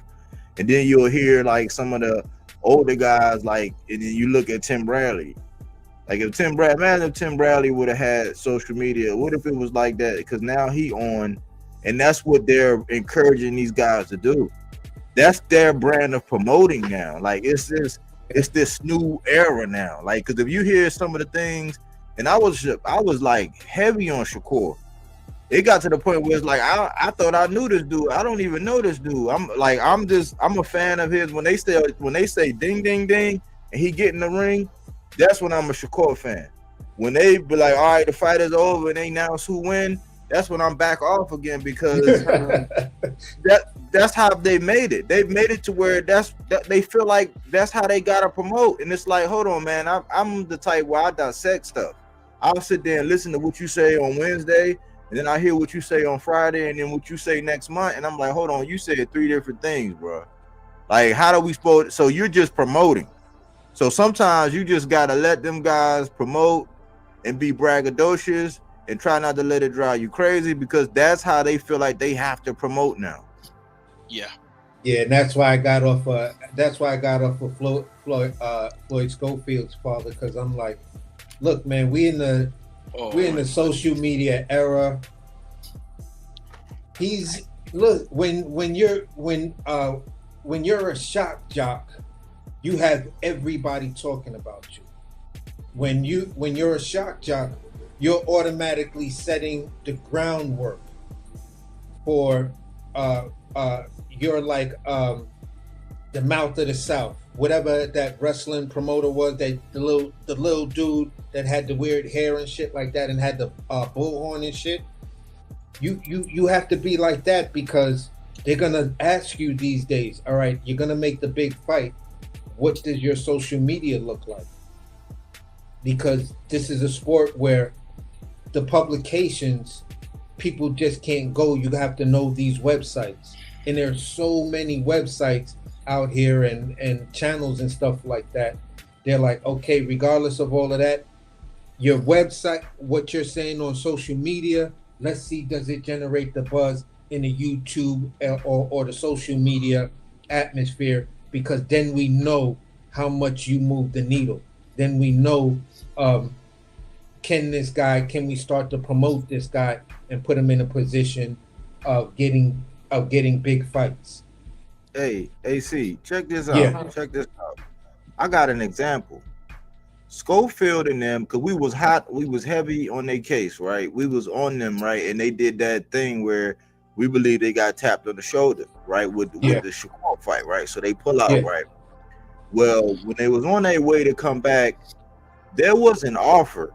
Speaker 4: And then you'll hear like some of the older guys, like, and then you look at Tim Bradley. Like if Tim Bradley would have had social media, what if it was like that? Because now he on, and that's what they're encouraging these guys to do. That's their brand of promoting now. Like it's this new era now. Like, because if you hear some of the things, and I was like heavy on Shakur. It got to the point where it's like I thought I knew this dude. I don't even know this dude. I'm a fan of his. When they say ding ding ding and he get in the ring, that's when I'm a Shakur fan. When they be like, all right, the fight is over and they announce who win, that's when I'm back off again because that's how they made it. They've made it to where they feel like that's how they gotta promote. And it's like, hold on, man. I'm the type where I dissect stuff. I'll sit there and listen to what you say on Wednesday. And then I hear what you say on Friday and then what you say next month. And I'm like, hold on, you said 3 different things, bro. Like, how do we supposed? So you're just promoting. So sometimes you just got to let them guys promote and be braggadocious and try not to let it drive you crazy because that's how they feel like they have to promote now.
Speaker 10: Yeah.
Speaker 5: Yeah, and that's why I got off of Floyd Schofield's father, because I'm like, look, man, we're in the social media era. When you're a shock jock, you have everybody talking about you. When you're a shock jock, you're automatically setting the groundwork for you're like the mouth of the South. Whatever that wrestling promoter was, that the little dude that had the weird hair and shit like that and had the bullhorn and shit. You have to be like that because they're gonna ask you these days, all right, you're gonna make the big fight. What does your social media look like? Because this is a sport where the publications, people just can't go. You have to know these websites. And there's so many websites out here and channels and stuff like that. They're like, okay, regardless of all of that, your website, what you're saying on social media, let's see, does it generate the buzz in the YouTube or the social media atmosphere? Because then we know how much you move the needle. Then we know, can we start to promote this guy and put him in a position of getting big fights?
Speaker 4: Hey, AC, check this out.
Speaker 5: Yeah.
Speaker 4: Check this out. I got an example. Schofield and them, because we was heavy on their case, right? We was on them, right? And they did that thing where we believe they got tapped on the shoulder, right? With the Shakur fight, right? So they pull out, right? Well, when they was on their way to come back, there was an offer.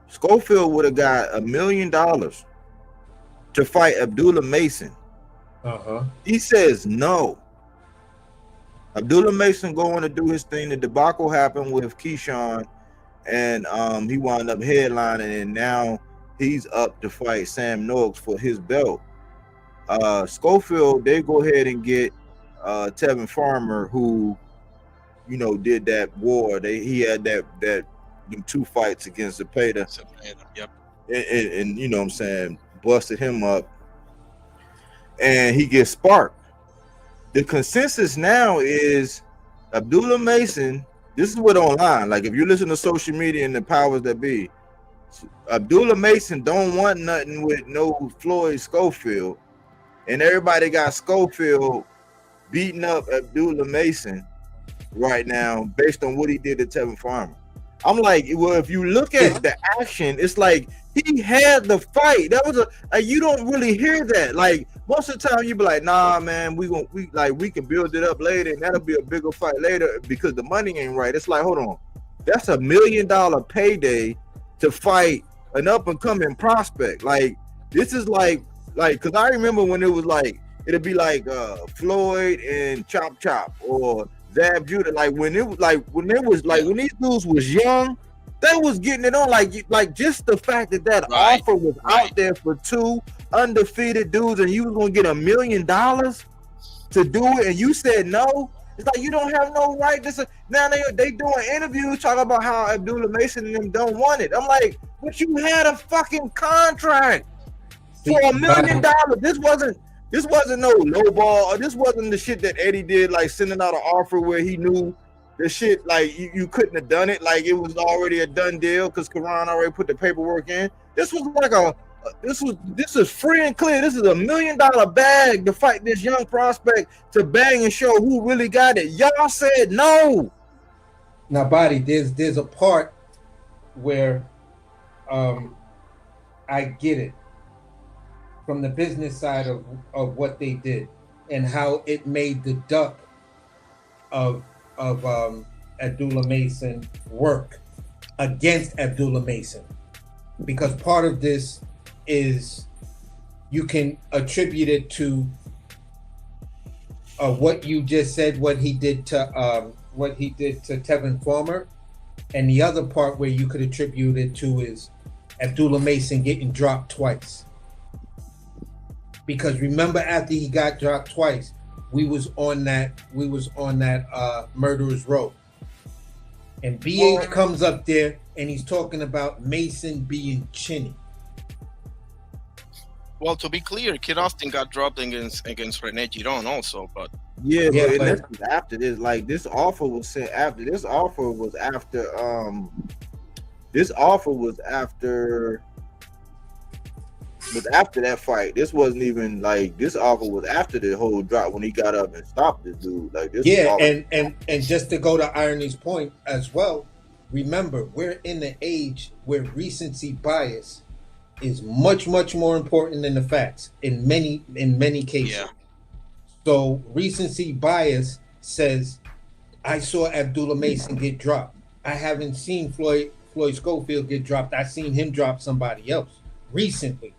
Speaker 4: Schofield would have got $1 million to fight Abdullah Mason. He says no. Abdullah Mason going to do his thing. The debacle happened with Keyshawn, and he wound up headlining, and now he's up to fight Sam Noakes for his belt. Schofield, they go ahead and get Tevin Farmer, who, you know, did that war. He had them 2 fights against Zepeda.
Speaker 10: Yep.
Speaker 4: And you know what I'm saying, busted him up, and he gets sparked. The consensus now is Abdullah Mason. This is what online, like if you listen to social media and the powers that be, Abdullah Mason don't want nothing with no Floyd Schofield, and everybody got Schofield beating up Abdullah Mason right now based on what he did to Tevin Farmer. I'm like, well, if you look at the action, it's like he had the fight. That was you don't really hear that. Like most of the time, you be like, nah, man, we can build it up later, and that'll be a bigger fight later because the money ain't right. It's like, hold on, that's $1 million payday to fight an up and coming prospect. Like this is like, because I remember when it was like it'd be like Floyd and Chop Chop or Zab Judah. Like when it was when these dudes was young, they was getting it on. Like just the fact that offer was out there for 2 undefeated dudes, and you was gonna get $1 million to do it, and you said no. It's like you don't have no right. Now they doing interviews talking about how Abdullah Mason and them don't want it. I'm like, but you had a fucking contract for $1 million. This wasn't no low ball, or this wasn't the shit that Eddie did, like sending out an offer where he knew the shit like you couldn't have done it, like it was already a done deal because Karan already put the paperwork in. This was like this is free and clear. This is $1 million bag to fight this young prospect to bang and show who really got it. Y'all said no.
Speaker 5: Now, Body, there's a part where I get it from the business side of what they did and how it made the duck of Abdullah Mason work against Abdullah Mason, because part of this is you can attribute it to what you just said, what he did to Tevin Farmer, and the other part where you could attribute it to is Abdullah Mason getting dropped twice. Because remember, after he got dropped twice, we was on that murderer's row, and BH comes up there and he's talking about Mason being chinny.
Speaker 10: Well, to be clear, Kid Austin got dropped against Rene Giron also, but
Speaker 4: but this was after this. Like this offer was sent after. This offer was after. Was after that fight. This wasn't even like this offer was after the whole drop when he got up and stopped this dude. Like this.
Speaker 5: Yeah, and just to go to Irony's point as well, remember we're in the age where recency bias is much more important than the facts in many cases. Yeah. So recency bias says, I saw Abdullah Mason get dropped. I haven't seen Floyd Schofield get dropped. I've seen him drop somebody else recently.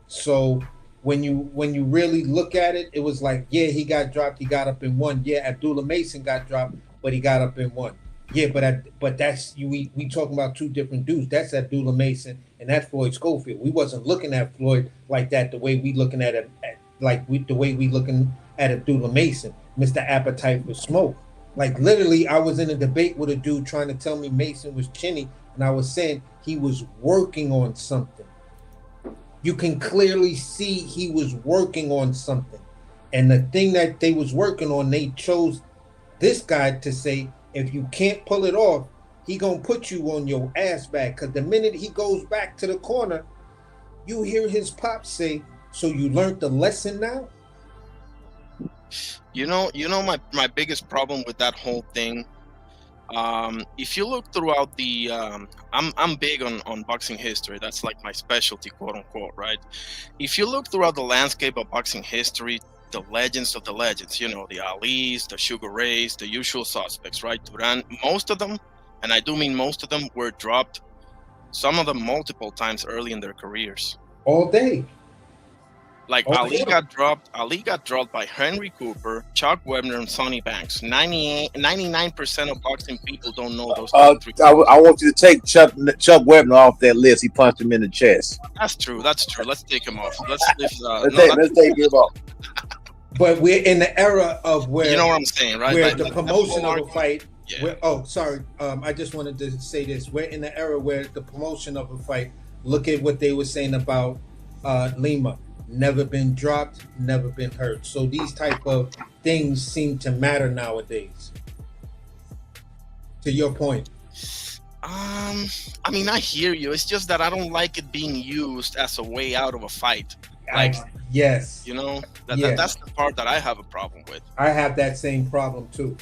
Speaker 5: So when you really look at it, it was like, yeah, he got dropped, he got up and won. Yeah, Abdullah Mason got dropped, but he got up and won. Yeah, but that's we talking about two different dudes. That's Abdullah Mason and that's Floyd Schofield. We wasn't looking at Floyd like that the way we looking at it, the way we looking at Abdullah Mason, Mr. Appetite for Smoke. Like literally, I was in a debate with a dude trying to tell me Mason was chinny, and I was saying he was working on something. You can clearly see he was working on something. And the thing that they was working on, they chose this guy to say, if you can't pull it off, he gonna put you on your ass back. Because the minute he goes back to the corner, you hear his pop say, so you learned the lesson now?
Speaker 10: You know my biggest problem with that whole thing. If you look throughout the, I'm big on boxing history. That's like my specialty, quote unquote, right? If you look throughout the landscape of boxing history, the legends of the legends, the Alis, the Sugar Rays, the usual suspects, right? Duran, most of them, and I do mean most of them, were dropped, some of them multiple times early in their careers.
Speaker 5: All day.
Speaker 10: Like Ali got dropped by Henry Cooper, Chuck Webner, and Sonny Banks. 99% of boxing people don't know those.
Speaker 8: I want you to take Chuck Webner off that list. He punched him in the chest.
Speaker 10: That's true. Let's take him off. Let's
Speaker 8: take him off.
Speaker 5: But we're in the era of where,
Speaker 10: you know what I'm saying, right?
Speaker 5: Where the promotion of a fight. Yeah. I just wanted to say this. We're in the era where the promotion of a fight. Look at what they were saying about Lima. Never been dropped, never been hurt. So these type of things seem to matter nowadays. To your point.
Speaker 10: I mean, I hear you. It's just that I don't like it being used as a way out of a fight. Like,
Speaker 5: yes.
Speaker 10: That's the part that I have a problem with.
Speaker 5: I have that same problem too.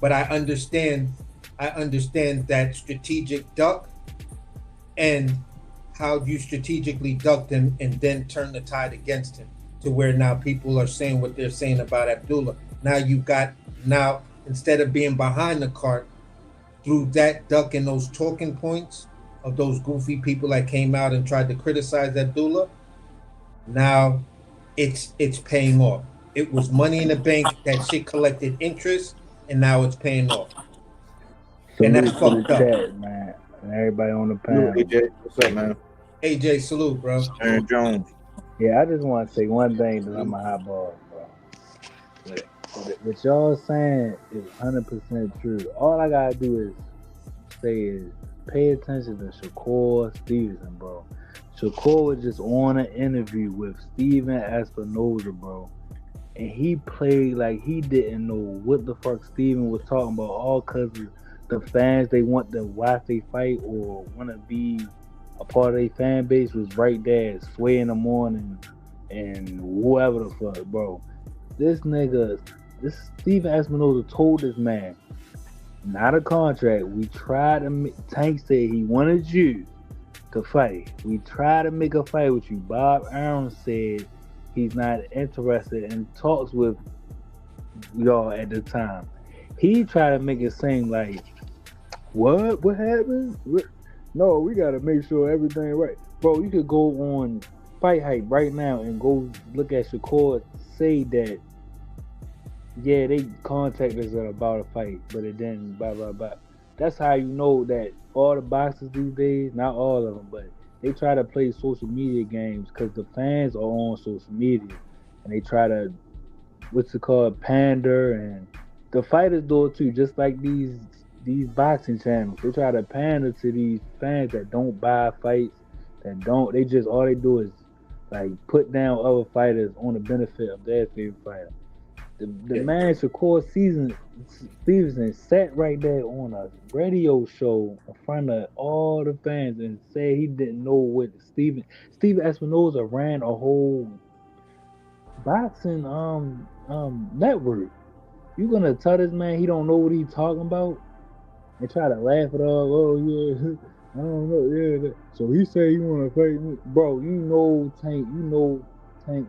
Speaker 5: But I understand that strategic duck and how you strategically ducked him and then turn the tide against him to where now people are saying what they're saying about Abdullah. Now instead of being behind the cart through that duck and those talking points of those goofy people that came out and tried to criticize Abdullah, now it's paying off. It was money in the bank. That shit collected interest. and now it's paying off. And
Speaker 11: Salute
Speaker 5: that's
Speaker 11: to the
Speaker 5: fucked up.
Speaker 11: chat, man, and everybody on the panel.
Speaker 4: AJ, what's up, man?
Speaker 5: AJ, salute, bro.
Speaker 4: Aaron Jones.
Speaker 11: Yeah, I just want to say one thing that I'm a hot ball, bro. What y'all saying is 100% true. All I gotta do is pay attention to Shakur Stevenson, bro. Shakur was just on an interview with Steven Espinoza, bro. And he played like he didn't know what the fuck Steven was talking about, all because the fans, they want to watch they fight or want to be a part of their fan base was right there, Sway in the morning and whoever the fuck, bro. This Steven Espinoza told this man, not a contract. We tried to Tank said he wanted you to fight. We tried to make a fight with you. Bob Arum said he's not interested in talks with y'all at the time. He tried to make it seem like, what happened? No, we gotta make sure everything right. Bro, you could go on Fight Hype right now and go look at Shakur, say that, yeah, they contacted us about a fight, but it didn't, blah, blah, blah. That's how you know that all the boxers these days, not all of them, but they try to play social media games because the fans are on social media and they try to, pander, and the fighters do it too, just like these boxing channels. They try to pander to these fans that don't buy fights, they just, all they do is like put down other fighters on the benefit of their favorite fighter. The man Shakur Stevenson sat right there on a radio show in front of all the fans and said he didn't know what Steven Espinoza ran a whole boxing network. You gonna tell this man he don't know what he's talking about and try to laugh it off? Oh yeah, I don't know. Yeah, so he said he wanna fight me, bro. You know Tank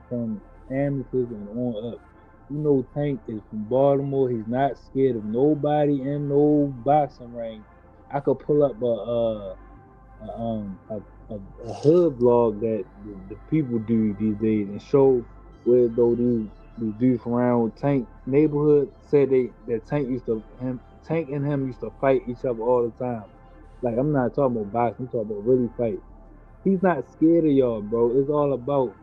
Speaker 11: from amateurs and on up. You know Tank is from Baltimore. He's not scared of nobody in no boxing ring. I could pull up a hood vlog that the people do these days and show where though these dudes around Tank neighborhood said that Tank and him used to fight each other all the time. Like, I'm not talking about boxing, I'm talking about really fight. He's not scared of y'all, bro. It's all about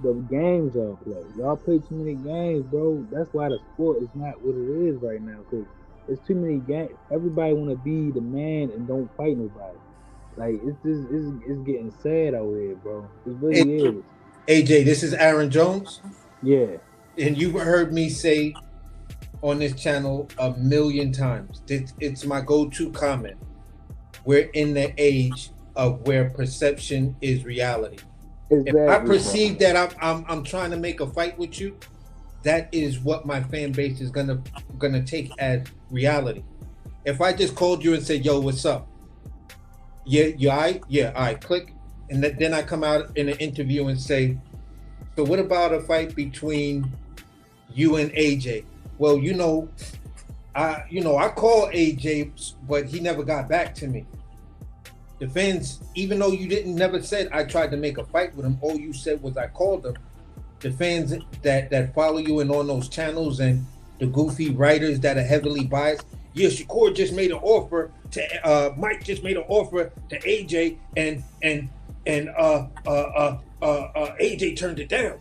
Speaker 11: the games y'all play. Y'all play too many games, bro. That's why the sport is not what it is right now, because it's too many games. Everybody want to be the man and don't fight nobody. Like, it's getting sad out here, bro. It really is.
Speaker 5: AJ, this is Aaron Jones.
Speaker 11: Yeah.
Speaker 5: And you've heard me say on this channel a million times, it's my go-to comment. We're in the age of where perception is reality. Exactly. If I perceive that I'm trying to make a fight with you, that is what my fan base is gonna take as reality. If I just called you and said, "Yo, what's up? Yeah, you all right? Yeah, all right." Click, and then I come out in an interview and say, "So what about a fight between you and AJ?" Well, I called AJ, but he never got back to me. The fans, even though you never said I tried to make a fight with him, all you said was I called him. The fans that follow you and on those channels and the goofy writers that are heavily biased, yeah, Shakur just made an offer to Mike just made an offer to AJ and AJ turned it down.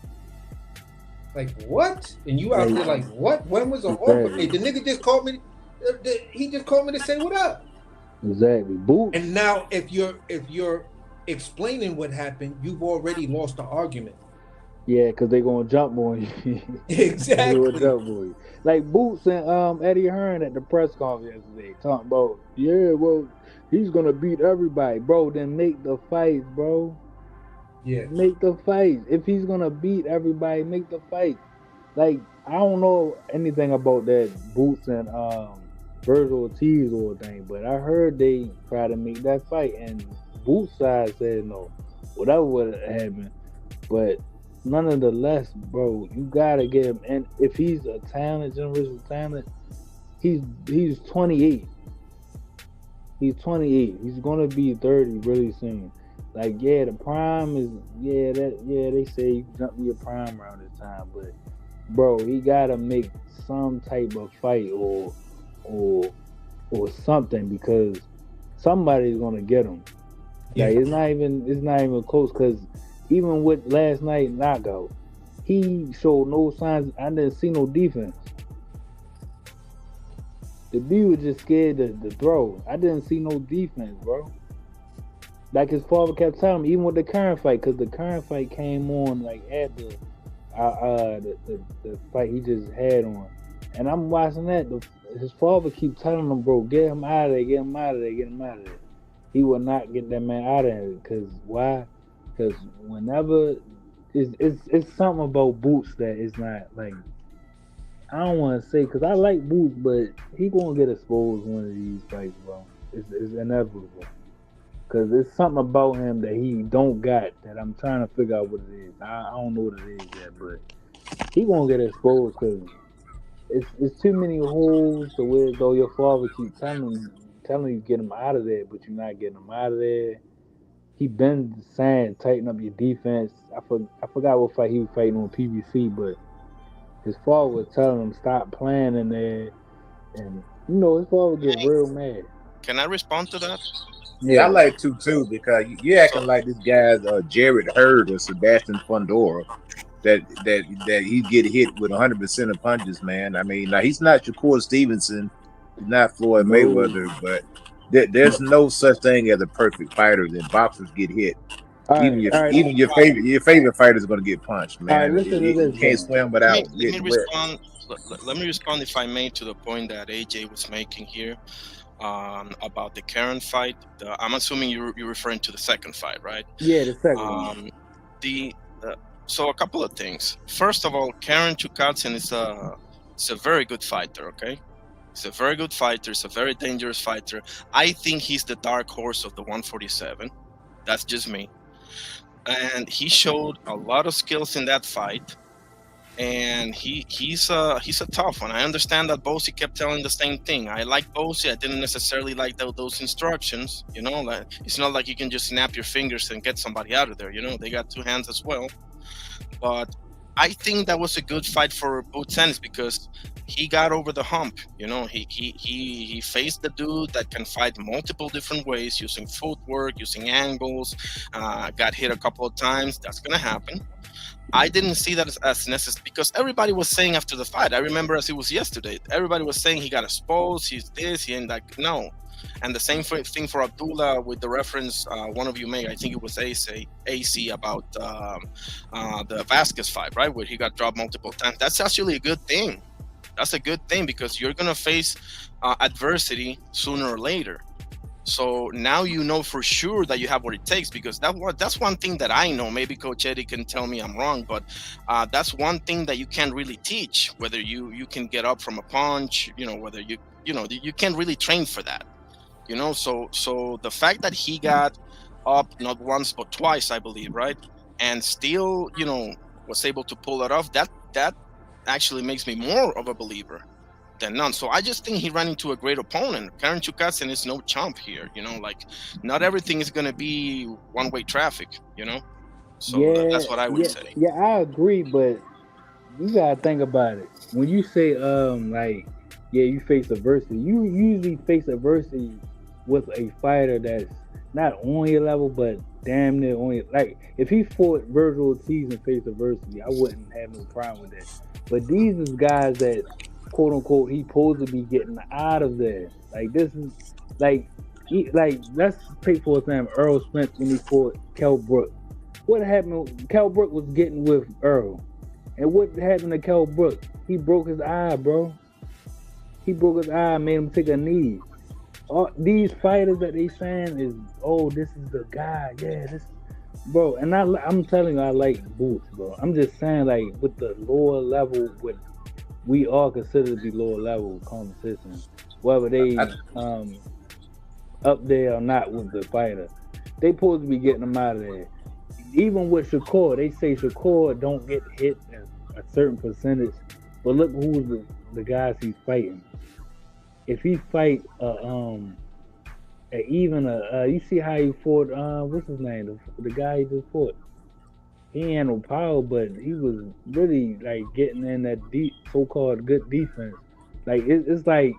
Speaker 5: Like, what? And you out there like, what? When was the offer? Hey, the nigga just called me. He just called me to say what up.
Speaker 11: Exactly. Boo.
Speaker 5: And now, if you're explaining what happened, you've already lost the argument.
Speaker 11: Yeah, because they're gonna jump on you.
Speaker 5: Exactly.
Speaker 11: Jump on you. Like Boots and Eddie Hearn at the press conference yesterday talking about, yeah, well, he's gonna beat everybody, bro. Then make the fights, bro.
Speaker 5: Yeah.
Speaker 11: Make the fights. If he's gonna beat everybody, make the fight. Like, I don't know anything about that Boots and Virgil Ortiz or thing, but I heard they try to make that fight, and Boots side said no. Whatever would happen, but nonetheless, bro, you gotta get him. And if he's a talent, generational talent, he's 28. He's 28. He's gonna be 30 really soon. Like, yeah, the prime is they say you can jump to your prime around this time, but bro, he gotta make some type of fight or or something because somebody's gonna get him.
Speaker 5: Yeah.
Speaker 11: Like it's not even close because even with last night knockout, he showed no signs. I didn't see no defense. The B was just scared to throw. I didn't see no defense, bro. Like his father kept telling him, even with the current fight, because the current fight came on like after the fight he just had on, and I'm watching that. His father keep telling him, bro, get him out of there, get him out of there, get him out of there. He will not get that man out of there. Because why? Because whenever it's something about Boots that is not like I don't want to say because I like Boots, but he gonna get exposed one of these fights, bro. It's inevitable. Cause there's something about him that he don't got that I'm trying to figure out what it is. I don't know what it is yet, but he gonna get exposed because it's too many holes to where though your father keep telling you get him out of there, but you're not getting him out of there. He been saying tighten up your defense. I forgot what fight he was fighting on PBC, but his father was telling him stop playing in there, and you know his father get real mad.
Speaker 10: Can I respond to that?
Speaker 8: Yeah, I like to too because you acting like this guy's Jared Hurd or Sebastian Fundora that he get hit with 100% of punches, man. I mean, now he's not Shakur Stevenson, he's not Floyd Mayweather, but there's no such thing as a perfect fighter. That boxers get hit. Even your favorite fighter is going to get punched, man.
Speaker 11: Listen to this,
Speaker 8: you can't swim without getting wet.
Speaker 10: Let me respond, if I may, to the point that AJ was making here. About the Karen fight. I'm assuming you're referring to the second fight, right?
Speaker 11: Yeah, the second one.
Speaker 10: So a couple of things. First of all, Karen Chukatsin is a very good fighter. Okay, he's a very good fighter. He's a very dangerous fighter. I think he's the dark horse of the 147. That's just me. And he showed a lot of skills in that fight. And he's a tough one. I understand that Bosie kept telling the same thing. I like Bosie. I didn't necessarily like those instructions. You know, like it's not like you can just snap your fingers and get somebody out of there. You know, they got two hands as well. But I think that was a good fight for Boots Ennis because he got over the hump. You know, he faced the dude that can fight multiple different ways using footwork, using angles. Got hit a couple of times. That's gonna happen. I didn't see that as necessary because everybody was saying after the fight. I remember as it was yesterday. Everybody was saying he got exposed. He's this. He ain't like no. And the same thing for Abdullah with the reference one of you made. I think it was AC about the Vasquez fight, right, where he got dropped multiple times. That's actually a good thing. That's a good thing because you're gonna face adversity sooner or later. So now you know for sure that you have what it takes because that's one thing that I know. Maybe Coach Eddie can tell me I'm wrong, but that's one thing that you can't really teach. Whether you can get up from a punch, you know, whether you can't really train for that. You know, so the fact that he got up not once but twice, I believe, right, and still was able to pull it off. That actually makes me more of a believer than none. So I just think he ran into a great opponent. Karen Chukatsin is no chump here. You know, like not everything is going to be one-way traffic, you know? So that's what I would say.
Speaker 11: Yeah, I agree, but you got to think about it. When you say, you face adversity, you usually face adversity with a fighter that's not on your level, but damn near on your, like, if he fought Virgil Ortiz and faced adversity, I wouldn't have no problem with that. But these is guys that quote unquote he supposed to be getting out of there. Like this is let's take for example Earl Spence when he fought Kell Brook. What happened? Kell Brook was getting with Earl, and what happened to Kell Brook? He broke his eye, bro. He broke his eye, made him take a knee. All these fighters that they saying is, oh, this is the guy, yeah, this, bro. And I'm telling you, I like Boots, bro. I'm just saying, like with the lower level, with we all consider to be lower level competition, whether they up there or not with the fighter, they supposed to be getting them out of there. Even with Shakur, they say Shakur don't get hit a certain percentage, but look who's the guys he's fighting. If he fight you see how he fought what's his name, the guy he just fought. he had no power, but he was really like getting in that deep, so-called good defense. Like it's like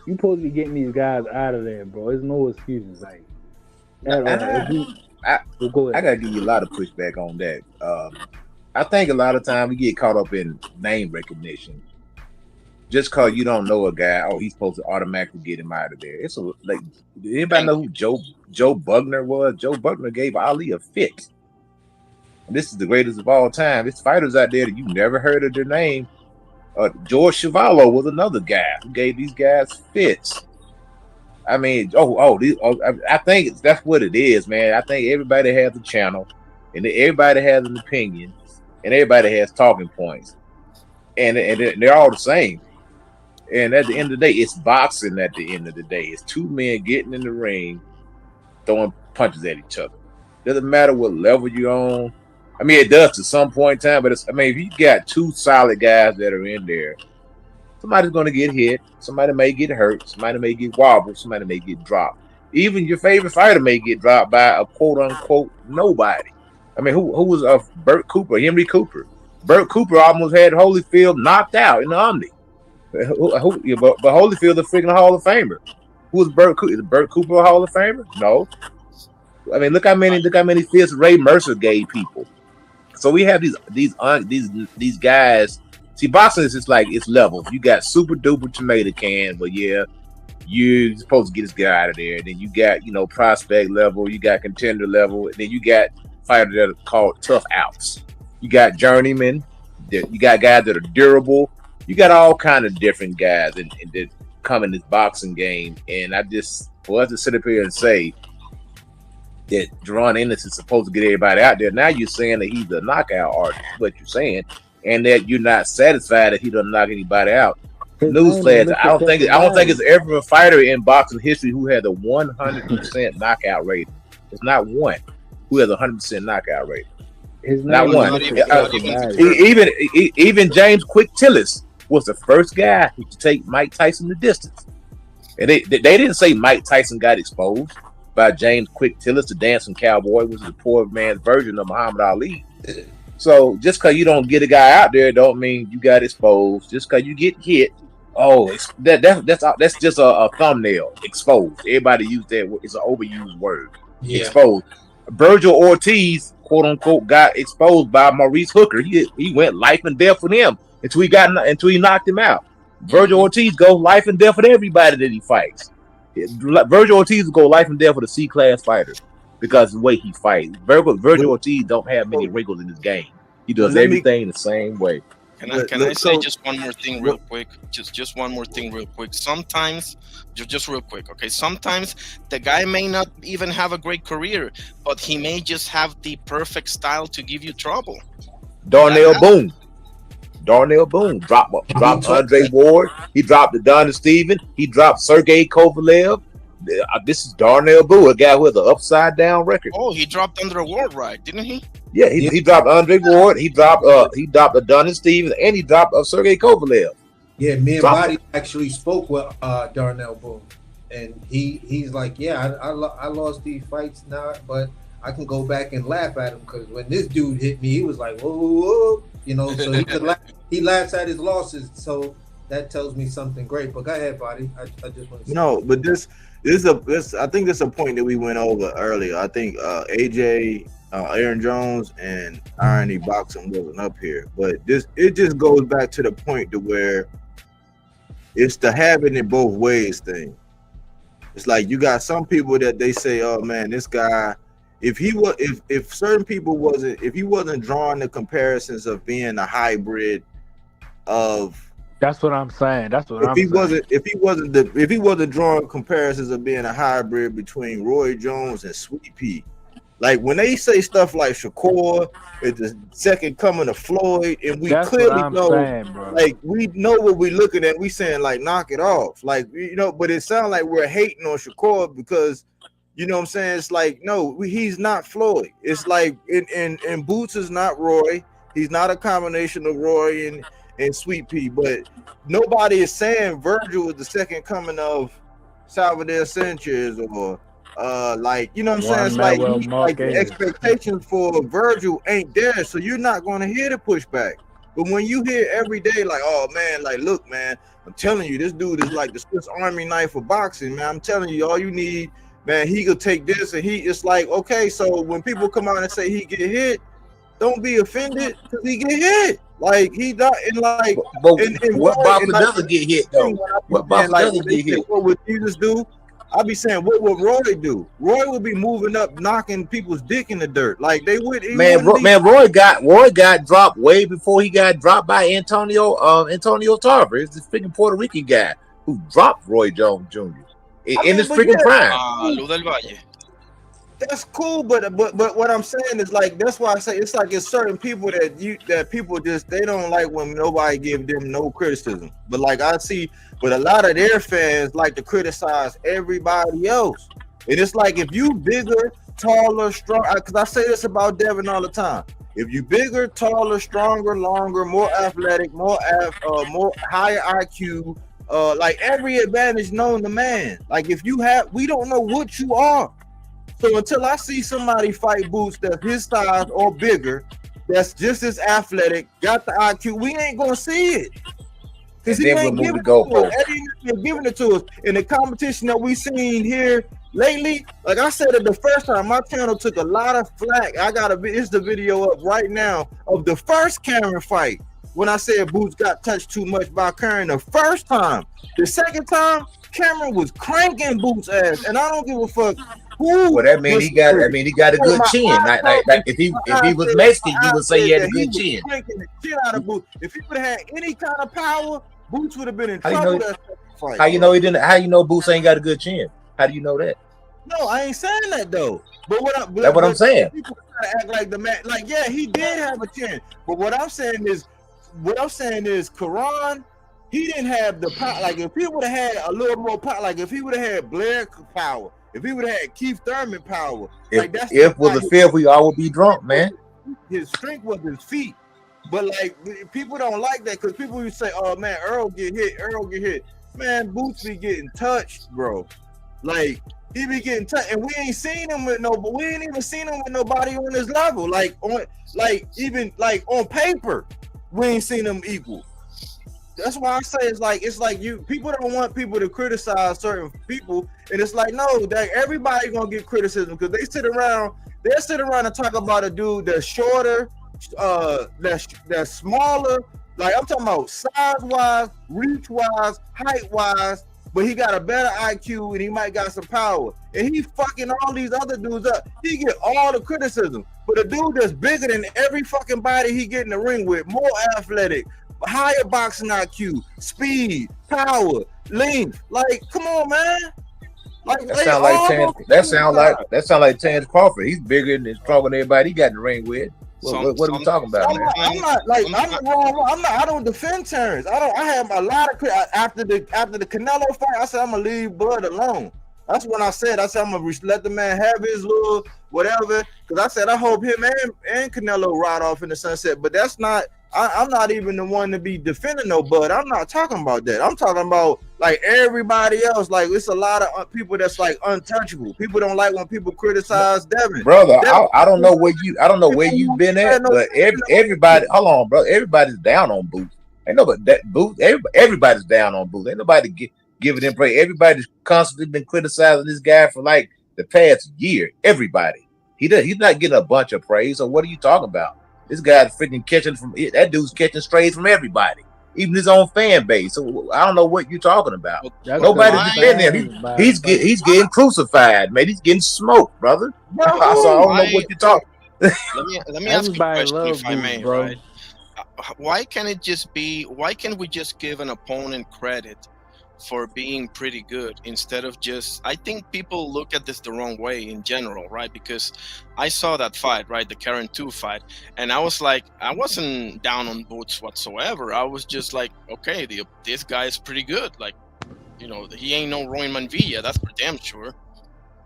Speaker 11: you supposed to be getting these guys out of there, bro. There's no excuses, like at all. If you well, go
Speaker 8: I
Speaker 11: ahead.
Speaker 8: gotta give you a lot of pushback on that. I think a lot of time we get caught up in name recognition. Just cause you don't know a guy, oh, he's supposed to automatically get him out of there. It's a like, anybody know who Joe Bugner was? Joe Bugner gave Ali a fit. This is the greatest of all time. There's fighters out there that you never heard of their name. George Chuvalo was another guy who gave these guys fits. I mean, I think that's what it is, man. I think everybody has a channel, and everybody has an opinion, and everybody has talking points, and they're all the same. And at the end of the day, it's boxing. At the end of the day, it's two men getting in the ring, throwing punches at each other. Doesn't matter what level you're on. I mean, it does to some point in time, but if you got two solid guys that are in there, somebody's going to get hit. Somebody may get hurt. Somebody may get wobbled. Somebody may get dropped. Even your favorite fighter may get dropped by a quote-unquote nobody. I mean, who was Burt Cooper, Henry Cooper? Burt Cooper almost had Holyfield knocked out in the Omni. But Holyfield's a freaking Hall of Famer. Who was Burt Cooper? Is Burt Cooper a Hall of Famer? No. I mean, look how many fists Ray Mercer gave people. So we have these guys. See, boxing is just like it's levels. You got super duper tomato can, but yeah, you're supposed to get this guy out of there. Then you got prospect level, you got contender level, and then you got fighters that are called tough outs. You got journeymen. You got guys that are durable. You got all kind of different guys that come in this boxing game. And for us to sit up here and say that Jaron Ennis is supposed to get everybody out there, now you're saying that he's a knockout artist, what you're saying, and that you're not satisfied that he doesn't knock anybody out. Newsflash, I don't think it's ever a fighter in boxing history who had a 100% knockout rating. There's not one who has a 100% knockout rating. Not one. Even James Quick Tillis was the first guy to take Mike Tyson the distance. And they didn't say Mike Tyson got exposed by James Quick Tillis, the dancing cowboy, which is a poor man's version of Muhammad Ali. So just because you don't get a guy out there, don't mean you got exposed. Just because you get hit, that's just a thumbnail. Exposed. Everybody use that. It's an overused word. Yeah. Exposed. Virgil Ortiz, quote unquote, got exposed by Maurice Hooker. He went life and death with him until he knocked him out. Virgil Ortiz goes life and death with everybody that he fights. Virgil Ortiz will go life and death with a C-class fighter because of the way he fights. Virgil Ortiz don't have many wrinkles in his game. He does everything the same way.
Speaker 10: Can I say just one more thing real quick? Just one more thing real quick. Sometimes, just real quick, okay? Sometimes the guy may not even have a great career, but he may just have the perfect style to give you trouble.
Speaker 8: Darnell Boone dropped Andre Ward. He dropped Adonis Steven. He dropped Sergey Kovalev. This is Darnell Boone, a guy with an upside down record.
Speaker 10: Oh, he dropped Andre Ward, right? Didn't he?
Speaker 8: Yeah, he dropped Andre Ward. He dropped Adonis Steven, and he dropped Sergey Kovalev.
Speaker 5: Yeah, me and Body actually spoke with Darnell Boone, and he's like, yeah, I lost these fights now, but I can go back and laugh at him because when this dude hit me, he was like, whoa, whoa, whoa. So he could he laughs at his losses. So that tells me something great. But go ahead, Body. I just want to say.
Speaker 4: No, but this I think this is a point that we went over earlier. I think AJ, Aaron Jones, and Irony Boxing wasn't up here, but it just goes back to the point to where it's the having it both ways thing. It's like you got some people that they say, oh man, this guy, if he wasn't drawing the comparisons of being a hybrid of.
Speaker 11: That's what I'm saying.
Speaker 4: If he wasn't drawing comparisons of being a hybrid between Roy Jones and Sweet Pea, like when they say stuff like Shakur is the second coming of Floyd, and we clearly know, like we know what we're looking at. We saying like knock it off, like but it sounds like we're hating on Shakur because you know what I'm saying. It's like no, he's not Floyd. It's like and Boots is not Roy. He's not a combination of Roy and Sweet Pea, but nobody is saying Virgil is the second coming of Salvador Sanchez or like you know what I'm saying?
Speaker 11: Juan
Speaker 4: It's like
Speaker 11: Manuel
Speaker 4: like the
Speaker 11: Marquez.
Speaker 4: expectations for Virgil ain't there, so you're not gonna hear the pushback. But when you hear every day, like, oh man, like look, man, I'm telling you, this dude is like the Swiss Army knife for boxing, man. I'm telling you, all you need, man, he could take this, and it's like, okay, so when people come out and say he get hit, don't be offended because he get hit. Like he not and like
Speaker 8: But
Speaker 4: and
Speaker 8: what
Speaker 4: Roy,
Speaker 8: boxer
Speaker 4: and like,
Speaker 8: doesn't get hit though? What boxer
Speaker 4: like,
Speaker 8: doesn't get hit?
Speaker 4: what would Jesus do? I be saying, what would Roy do? Roy would be moving up, knocking people's dick in the dirt. Like they would.
Speaker 8: Roy got dropped way before he got dropped by Antonio Tarver. It's this freaking Puerto Rican guy who dropped Roy Jones Jr. in his freaking prime.
Speaker 10: Luz del Valle.
Speaker 4: That's cool, but what I'm saying is like that's why I say it's like it's certain people that people just they don't like when nobody give them no criticism. But like I see, but a lot of their fans like to criticize everybody else. And it's like if you bigger, taller, strong, because I say this about Devin all the time. If you bigger, taller, stronger, longer, more athletic, more higher IQ, like every advantage known to man. Like if you have, we don't know what you are. So until I see somebody fight Boots that's his size or bigger, that's just as athletic, got the IQ, we ain't gonna see it. Because he ain't giving it to us. Eddie ain't giving it to us. In the competition that we seen here lately, like I said it the first time, my channel took a lot of flack. It's the video up right now of the first Cameron fight. When I said Boots got touched too much by Curran the first time. The second time, Cameron was cranking Boots' ass, and I don't give a fuck.
Speaker 8: Well, that mean he got a good chin. Like if he was Mexican, you would say he had a good chin.
Speaker 4: The shit out of Boots. If he would have had any kind of power, Boots would have been in trouble.
Speaker 8: How you know he didn't? How you know Boots ain't got a good chin? How do you know that?
Speaker 4: No, I ain't saying that though. But
Speaker 8: that's what I'm saying.
Speaker 4: People try to act like the man. Like yeah, he did have a chin. But what I'm saying is, Karan, he didn't have the power. Like if he would have had a little more power, like if he would have had Blair power. If he would have had Keith Thurman power,
Speaker 8: if was a fifth, we all would be drunk, man.
Speaker 4: His strength was his feet, but like people don't like that because people would say, "Oh man, Earl get hit." Man, Boots be getting touched, bro. Like he be getting touched, and we ain't seen him with we ain't even seen him with nobody on his level. Like even on paper, we ain't seen him equal. That's why I say it's like you people don't want people to criticize certain people, and it's like no, that everybody gonna get criticism because they'll sit around and talk about a dude that's shorter, that's smaller. Like I'm talking about size wise, reach wise, height wise, but he got a better IQ and he might got some power, and he fucking all these other dudes up. He get all the criticism, but a dude that's bigger than every fucking body he get in the ring with, more athletic, higher boxing IQ, speed, power, length. Like, come on, man. Like
Speaker 8: that sound like Terrence Crawford. He's bigger and stronger than everybody he got in the ring with. What are we talking about, man?
Speaker 4: I don't defend Terrence. I have a lot of after the Canelo fight. I said I'm gonna leave Bud alone. That's when I said I'm gonna let the man have his little whatever. Because I said I hope him and Canelo ride off in the sunset. But that's not. I'm not even the one to be defending no Bud. I'm not talking about that. I'm talking about like everybody else. Like it's a lot of people that's like untouchable. People don't like when people criticize Devin.
Speaker 8: Brother, I don't know where you've been at, but everybody, hold on, bro. Everybody's down on Boots. Ain't nobody that Boots. Everybody's down on Boots. Ain't nobody giving him praise. Everybody's constantly been criticizing this guy for like the past year. Everybody. He's not getting a bunch of praise. So what are you talking about? This guy's freaking that dude's catching strays from everybody, even his own fan base. So I don't know what you're talking about. Nobody's defending him. He's getting crucified, man. He's getting smoked, brother. So I don't know what you're talking.
Speaker 10: Let me ask you a question, if I may, bro. Right? Why can't we just give an opponent credit for being pretty good instead of just, I think people look at this the wrong way in general, right? Because I saw that fight, right? The Karen 2 fight. And I was like, I wasn't down on Boots whatsoever. I was just like, okay, this guy is pretty good. Like, you know, he ain't no Royman Villa, that's for damn sure.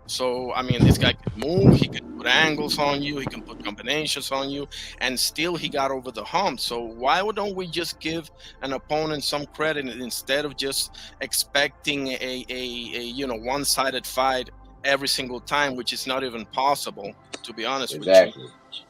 Speaker 10: So, I mean, this guy can move, he can put angles on you, he can put combinations on you, and still he got over the hump. So why don't we just give an opponent some credit instead of just expecting a one-sided fight every single time, which is not even possible, to be honest
Speaker 8: Exactly.
Speaker 10: with you.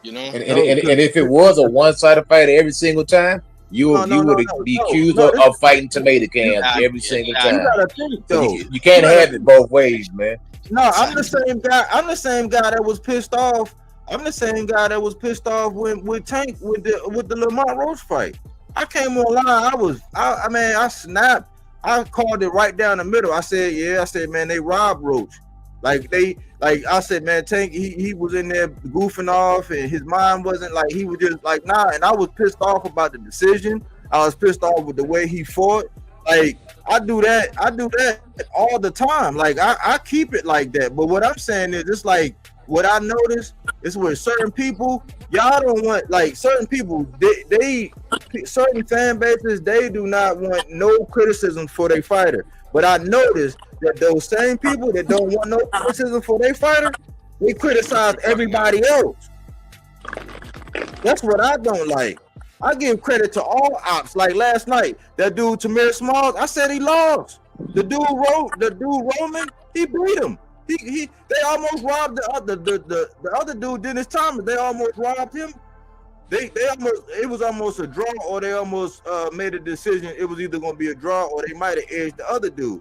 Speaker 10: You know,
Speaker 8: And if it was a one-sided fight every single time, you would be accused of fighting tomato cans every single time.
Speaker 4: You gotta think though.
Speaker 8: You can't have it both ways, man.
Speaker 4: No, I'm the same guy. I'm the same guy that was pissed off. I'm the same guy that was pissed off with Tank with the Lamont Roach fight. I came online. I snapped. I called it right down the middle. I said, man, they robbed Roach. I said, man, Tank, he was in there goofing off, and his mind wasn't like, he was just like, nah. And I was pissed off about the decision. I was pissed off with the way he fought. Like, I do that all the time. Like, I keep it like that. But what I'm saying is, it's like, what I noticed is with certain people, y'all don't want, like, certain people, they certain fan bases, they do not want no criticism for their fighter. But I noticed that those same people that don't want no criticism for their fighter, they criticize everybody else. That's what I don't like. I give credit to all ops. Like last night, that dude Tamir Smalls, I said he lost. The dude Roman, he beat him. They almost robbed the other dude, Dennis Thomas. They almost robbed him. It was almost a draw, or they almost made a decision. It was either going to be a draw, or they might have edged the other dude.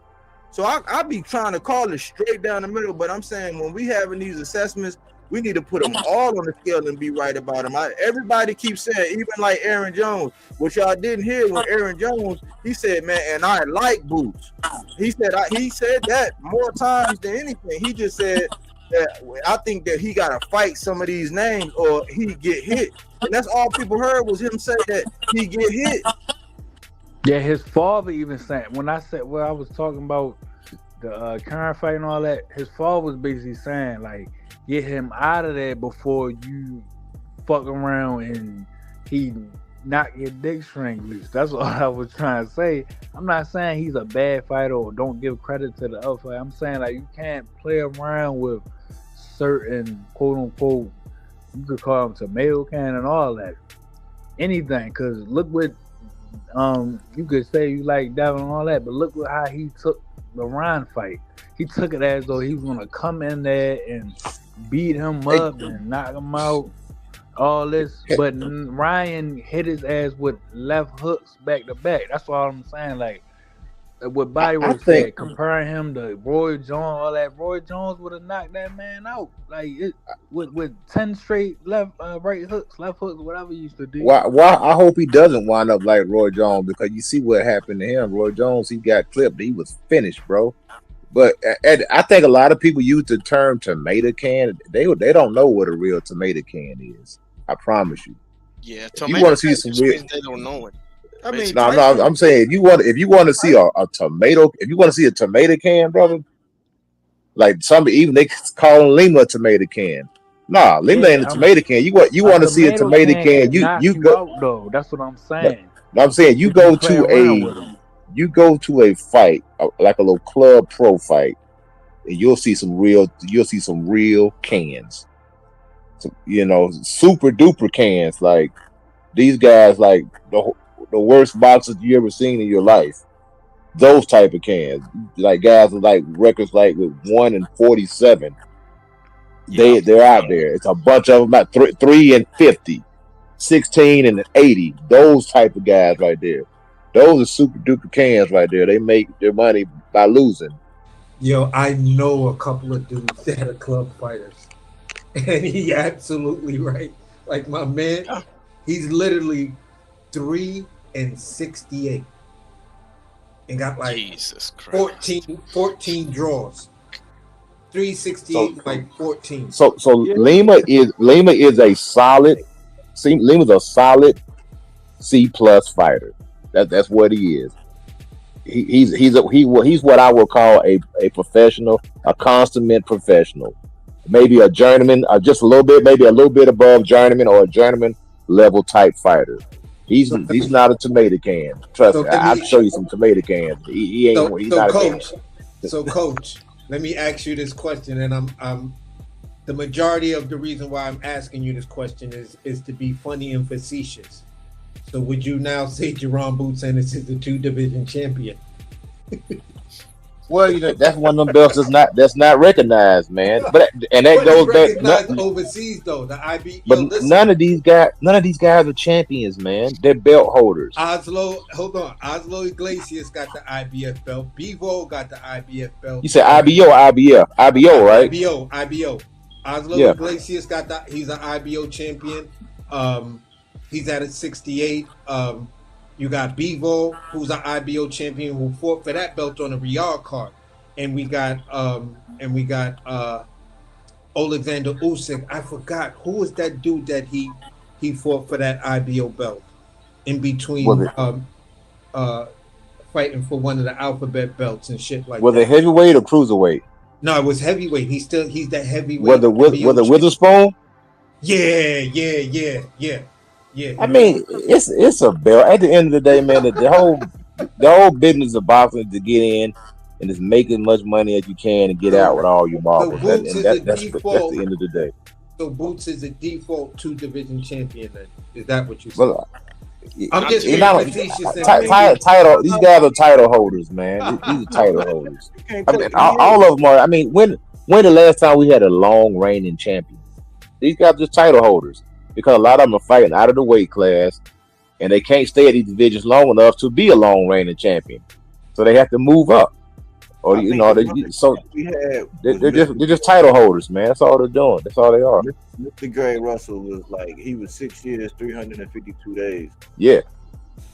Speaker 4: So I be trying to call it straight down the middle, but I'm saying when we having these assessments, we need to put them all on the scale and be right about them. Everybody keeps saying, even like Aaron Jones, which y'all didn't hear when Aaron Jones, he said, man, and I like Boots. He said that more times than anything. He just said that I think that he got to fight some of these names or he get hit. And that's all people heard was him say that he get hit.
Speaker 11: Yeah, his father even said, when I was talking about the current fight and all that, his father was basically saying, like, get him out of there before you fuck around and he knock your dick string loose. That's what I was trying to say. I'm not saying he's a bad fighter or don't give credit to the other fighter. I'm saying, like, you can't play around with certain quote unquote, you could call them tomato can and all that. Anything, because look what you could say you like Devin and all that, but look how he took the Ryan fight. He took it as though he was gonna come in there and beat him up and knock him out, all this. But Ryan hit his ass with left hooks back to back. That's all I'm saying. Like what Bodywork said, comparing him to Roy Jones, all that. Roy Jones would have knocked that man out, like with 10 straight left hooks, whatever he used to do.
Speaker 8: Why? I hope he doesn't wind up like Roy Jones, because you see what happened to him. Roy Jones, he got clipped. He was finished, bro. But I think a lot of people use the term tomato can. They don't know what a real tomato can is. I promise you.
Speaker 10: Yeah,
Speaker 8: you want to see some real?
Speaker 10: They don't know it.
Speaker 8: I mean, no. I'm saying if you want to see a tomato, if you want to see a tomato can, brother, like even they call Lima a tomato can. Nah, Lima ain't a tomato can. You want to see a tomato can? You go.
Speaker 11: Out, though. That's what I'm saying.
Speaker 8: I'm saying you go to a fight, like a little club pro fight, and you'll see some real cans. So, super duper cans, like these guys, like the worst boxers you ever seen in your life. Those type of cans, like guys with like records like with 1-47. They're out there. It's a bunch of them, about 3-50, 16-80. Those type of guys right there. Those are super duper cans right there. They make their money by losing.
Speaker 5: Yo, I know a couple of dudes that are club fighters, and he absolutely right. Like my man, he's literally 3-68 and got like Jesus Christ. 14 draws. 368 like 14.
Speaker 8: So Lima is a solid. Lima's a solid C+ fighter. That's what he is. He's what I would call a professional, a consummate professional. Maybe a journeyman, just a little bit, maybe a little bit above journeyman or a journeyman level type fighter. He's not a tomato can. Trust me, I'll show you some tomato cans. He ain't. He's not
Speaker 5: coach. So coach, let me ask you this question, and I'm the majority of the reason why I'm asking you this question is to be funny and facetious. So would you now say Jaron Boots Ennis is the 2-division champion?
Speaker 8: Well, that's one of them belts that's not recognized, man. But and that
Speaker 5: But it's
Speaker 8: goes back.
Speaker 5: recognized overseas though. The IB.
Speaker 8: But
Speaker 5: Yo, listen.
Speaker 8: none of these guys are champions, man. They're belt holders.
Speaker 5: Hold on. Oslo Iglesias got the IBF belt. Bevo got the IBF belt.
Speaker 8: You said IBO, IBF, IBO, right?
Speaker 5: IBO. Oslo Iglesias he's an IBO champion. He's at a 68. You got Bevo, who's an IBO champion, who fought for that belt on a Riyadh card, and we got Alexander Usyk. I forgot who was that dude that he fought for that IBO belt in between fighting for one of the alphabet belts and shit like that.
Speaker 8: Was it heavyweight or cruiserweight?
Speaker 5: No, it was heavyweight. He's that heavyweight.
Speaker 8: Was it Witherspoon?
Speaker 5: Yeah.
Speaker 8: I mean, it's a belt. At the end of the day, man, the whole business of boxing is to get in and just make as much money as you can and get out with all your marbles. That's the end of the day.
Speaker 5: So Boots is a default 2-division champion. Then is that what you said?
Speaker 8: Well,
Speaker 5: I'm just
Speaker 8: title. These guys are title holders, man. These are title holders. I mean, all of them are. I mean, when the last time we had a long reigning champion? These guys are just title holders because a lot of them are fighting out of the weight class, and they can't stay at these divisions long enough to be a long reigning champion. So they have to move up, or they're just title holders, man. That's all they're doing. That's all they are.
Speaker 4: Mr. Greg Russell was like, he was 6 years, 352 days.
Speaker 8: Yeah.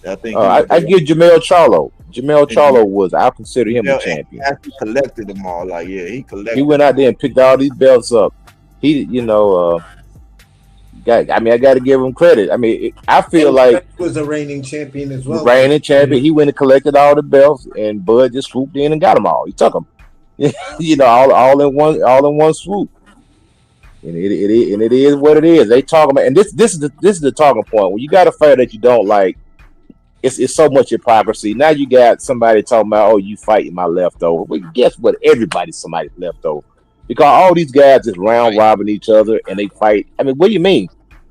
Speaker 4: I think
Speaker 8: I give Jamel Charlo. Jamel Charlo I consider him a champion.
Speaker 4: He collected them all. Like, yeah, he collected.
Speaker 8: He went out there and picked all these belts up. I got to give him credit. I mean, I feel like
Speaker 5: he was a reigning champion as well.
Speaker 8: Reigning champion. He went and collected all the belts, and Bud just swooped in and got them all. He took them, all in one swoop. And it is what it is. They talk about, and this is the talking point. When you got a fighter that you don't like, it's so much hypocrisy. Now you got somebody talking about, oh, you fighting my leftover. Well, guess what? Everybody's somebody's leftover. Because all these guys just round robbing each other and they fight. I mean, what do you mean?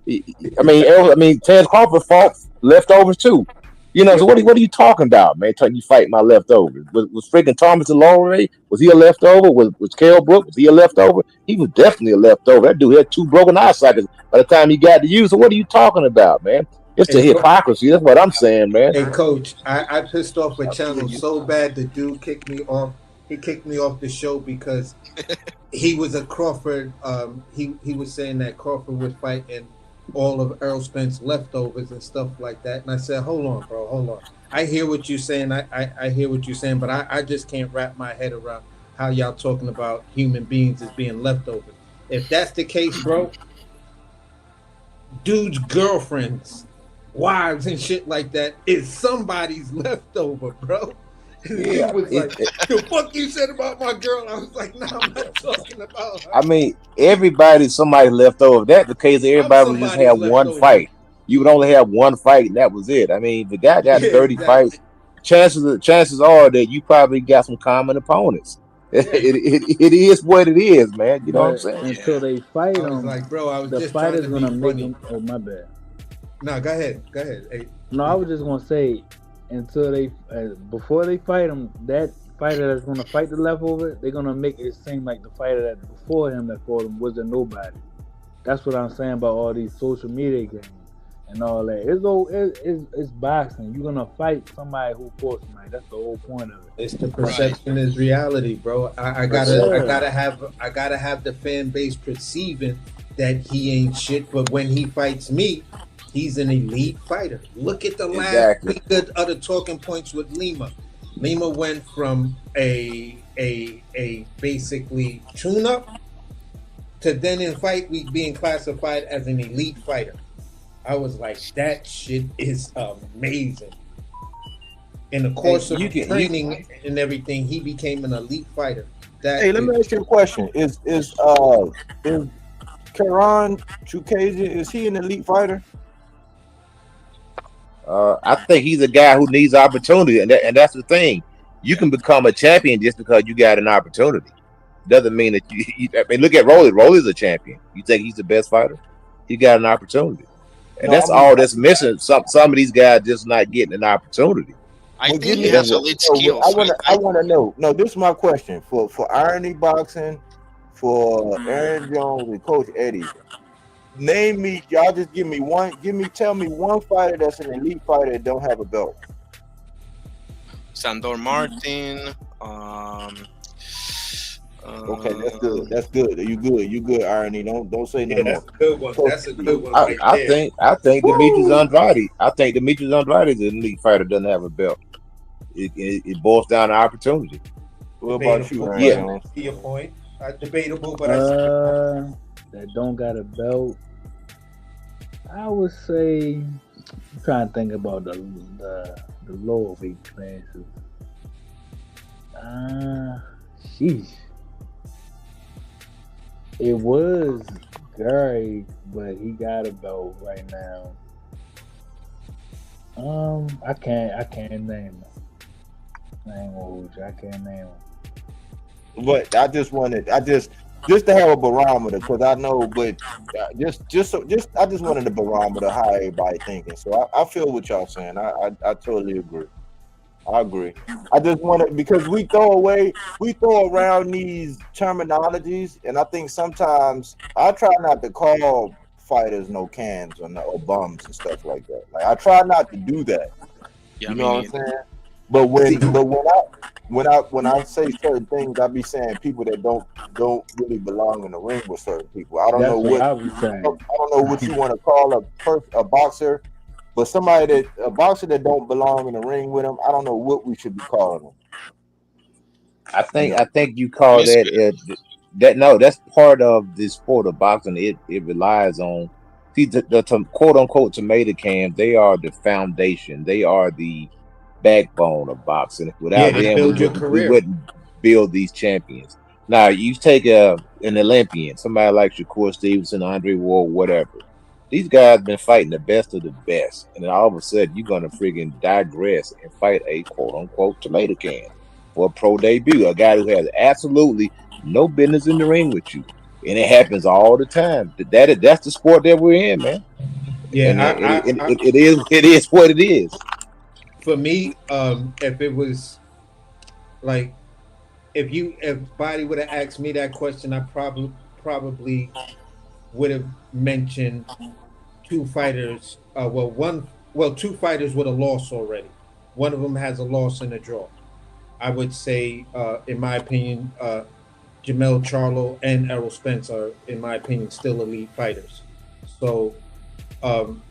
Speaker 8: I mean, Terence Crawford fought leftovers too. So what are you talking about, man? You fight my leftovers. Was freaking Thomas DeLaurie? Was he a leftover? Was Kell Brook? Was he a leftover? He was definitely a leftover. That dude had 2 broken eye sockets by the time he got to you. So what are you talking about, man? It's the hypocrisy. That's what I'm saying, man.
Speaker 5: Hey, Coach, I pissed off with Channel so bad the dude kicked me off. He kicked me off the show because he was a Crawford. He was saying that Crawford would fight in all of Errol Spence's leftovers and stuff like that. And I said, hold on, bro, hold on. I hear what you're saying. I hear what you're saying, but I just can't wrap my head around how y'all talking about human beings as being leftovers. If that's the case, bro, dudes' girlfriends, wives, and shit like that is somebody's leftover, bro.
Speaker 8: Yeah,
Speaker 5: he was like, the fuck you said about my girl? I was like, no, I'm not talking about her.
Speaker 8: I mean, everybody's somebody left over. That's the case. Everybody would just have one fight. You would only have one fight, and that was it. I mean, the guy got 30 fights. Chances are that you probably got some common opponents. Yeah. It is what it is, man. You know what I'm saying?
Speaker 11: Until they fight them,
Speaker 5: like, bro, I was
Speaker 11: the
Speaker 5: just
Speaker 11: fighter's
Speaker 5: trying to
Speaker 11: gonna
Speaker 5: be
Speaker 11: make
Speaker 5: funny.
Speaker 11: them. Oh, my bad.
Speaker 5: No, go ahead. Hey.
Speaker 11: No, I was just gonna say, until they, before they fight him, that fighter that's gonna fight the leftover, they're gonna make it seem like the fighter that before him that fought him was a nobody. That's what I'm saying about all these social media games and all that. It's boxing. You're gonna fight somebody who fought somebody. That's the whole point of it.
Speaker 5: It's the perception is reality, bro. I gotta have the fan base perceiving that he ain't shit, but when he fights me, he's an elite fighter. Look at the last other talking points with Lima. Lima went from a basically tune-up to then in fight week being classified as an elite fighter. I was like, that shit is amazing. In the course of training and everything, he became an elite fighter.
Speaker 4: Hey, let me ask you a question. Is Jaron Chukagian, is he an elite fighter?
Speaker 8: I think he's a guy who needs opportunity, and that's the thing. You can become a champion just because you got an opportunity. Doesn't mean that you I mean, look at Rolly. Rolly's a champion. You think he's the best fighter? He got an opportunity, and that's all that's missing. Some of these guys just not getting an opportunity.
Speaker 10: I
Speaker 4: Well,
Speaker 10: think
Speaker 4: give
Speaker 10: he
Speaker 4: me.
Speaker 8: That's
Speaker 10: has
Speaker 8: what.
Speaker 10: elite
Speaker 4: So
Speaker 10: skills.
Speaker 4: I wanna know. No, this is my question for Irony Boxing, for Aaron Jones and Coach Eddie. Name me. Y'all just give me one. Tell me one fighter that's an elite fighter that don't have a belt.
Speaker 10: Sandor Martin.
Speaker 4: Okay, that's good. That's good. You good. You good, Irony. Don't say no
Speaker 5: Yeah, that's
Speaker 4: more.
Speaker 5: a good one.
Speaker 4: Coach
Speaker 5: That's a
Speaker 4: Eddie.
Speaker 5: good one right there.
Speaker 8: I think Demetrius
Speaker 4: Woo!
Speaker 8: Andrade. I think Demetrius Andrade is an elite fighter doesn't have a belt. It boils down to opportunity.
Speaker 4: What about you,
Speaker 5: Debatable,
Speaker 4: Aaron
Speaker 8: Yeah,
Speaker 5: but I
Speaker 4: Jones?
Speaker 5: see your point. Debatable, but I see your point.
Speaker 11: That don't got a belt. I would say I'm trying to think about the lower weight classes. Sheesh. It was Gary, but he got a belt right now. I can't name him. I ain't gonna hold you. I can't name him.
Speaker 4: But I just to have a barometer because I know, but I just wanted a barometer how everybody thinking. So I feel what y'all saying. I totally agree. I agree. I just wanted because we throw around these terminologies, and I think sometimes I try not to call fighters no cans or bums and stuff like that. Like I try not to do that.
Speaker 10: Yeah,
Speaker 4: You
Speaker 10: me
Speaker 4: know what I'm
Speaker 10: neither.
Speaker 4: saying? But when I say certain things, I be saying people that don't really belong in the ring with certain people. I don't know
Speaker 11: That's what
Speaker 4: what
Speaker 11: I was saying.
Speaker 4: I don't know what you want to call a boxer, but a boxer that don't belong in the ring with him. I don't know what we should be calling them.
Speaker 8: I
Speaker 4: You
Speaker 8: think you call
Speaker 10: Misfit.
Speaker 8: that no, that's part of this sport of boxing. It relies on see the quote unquote tomato cans. They are the foundation. They are the backbone of boxing.
Speaker 5: Yeah,
Speaker 8: Without
Speaker 5: they
Speaker 8: them,
Speaker 5: build your
Speaker 8: we
Speaker 5: career.
Speaker 8: wouldn't build these champions. Now you take an Olympian, somebody like Shakur Stevenson, Andre Ward, whatever. These guys been fighting the best of the best, and then all of a sudden you're gonna friggin' digress and fight a quote unquote tomato can for a pro debut, a guy who has absolutely no business in the ring with you, and it happens all the time. That's the sport that we're in, man, and
Speaker 5: Yeah,
Speaker 8: it is what it is.
Speaker 5: for me, if it was like if Body would have asked me that question, I probably would have mentioned two fighters. Two fighters with a loss already. One of them has a loss and a draw. I would say, in my opinion, Jamel Charlo and Errol Spence are, in my opinion, still elite fighters. So, um,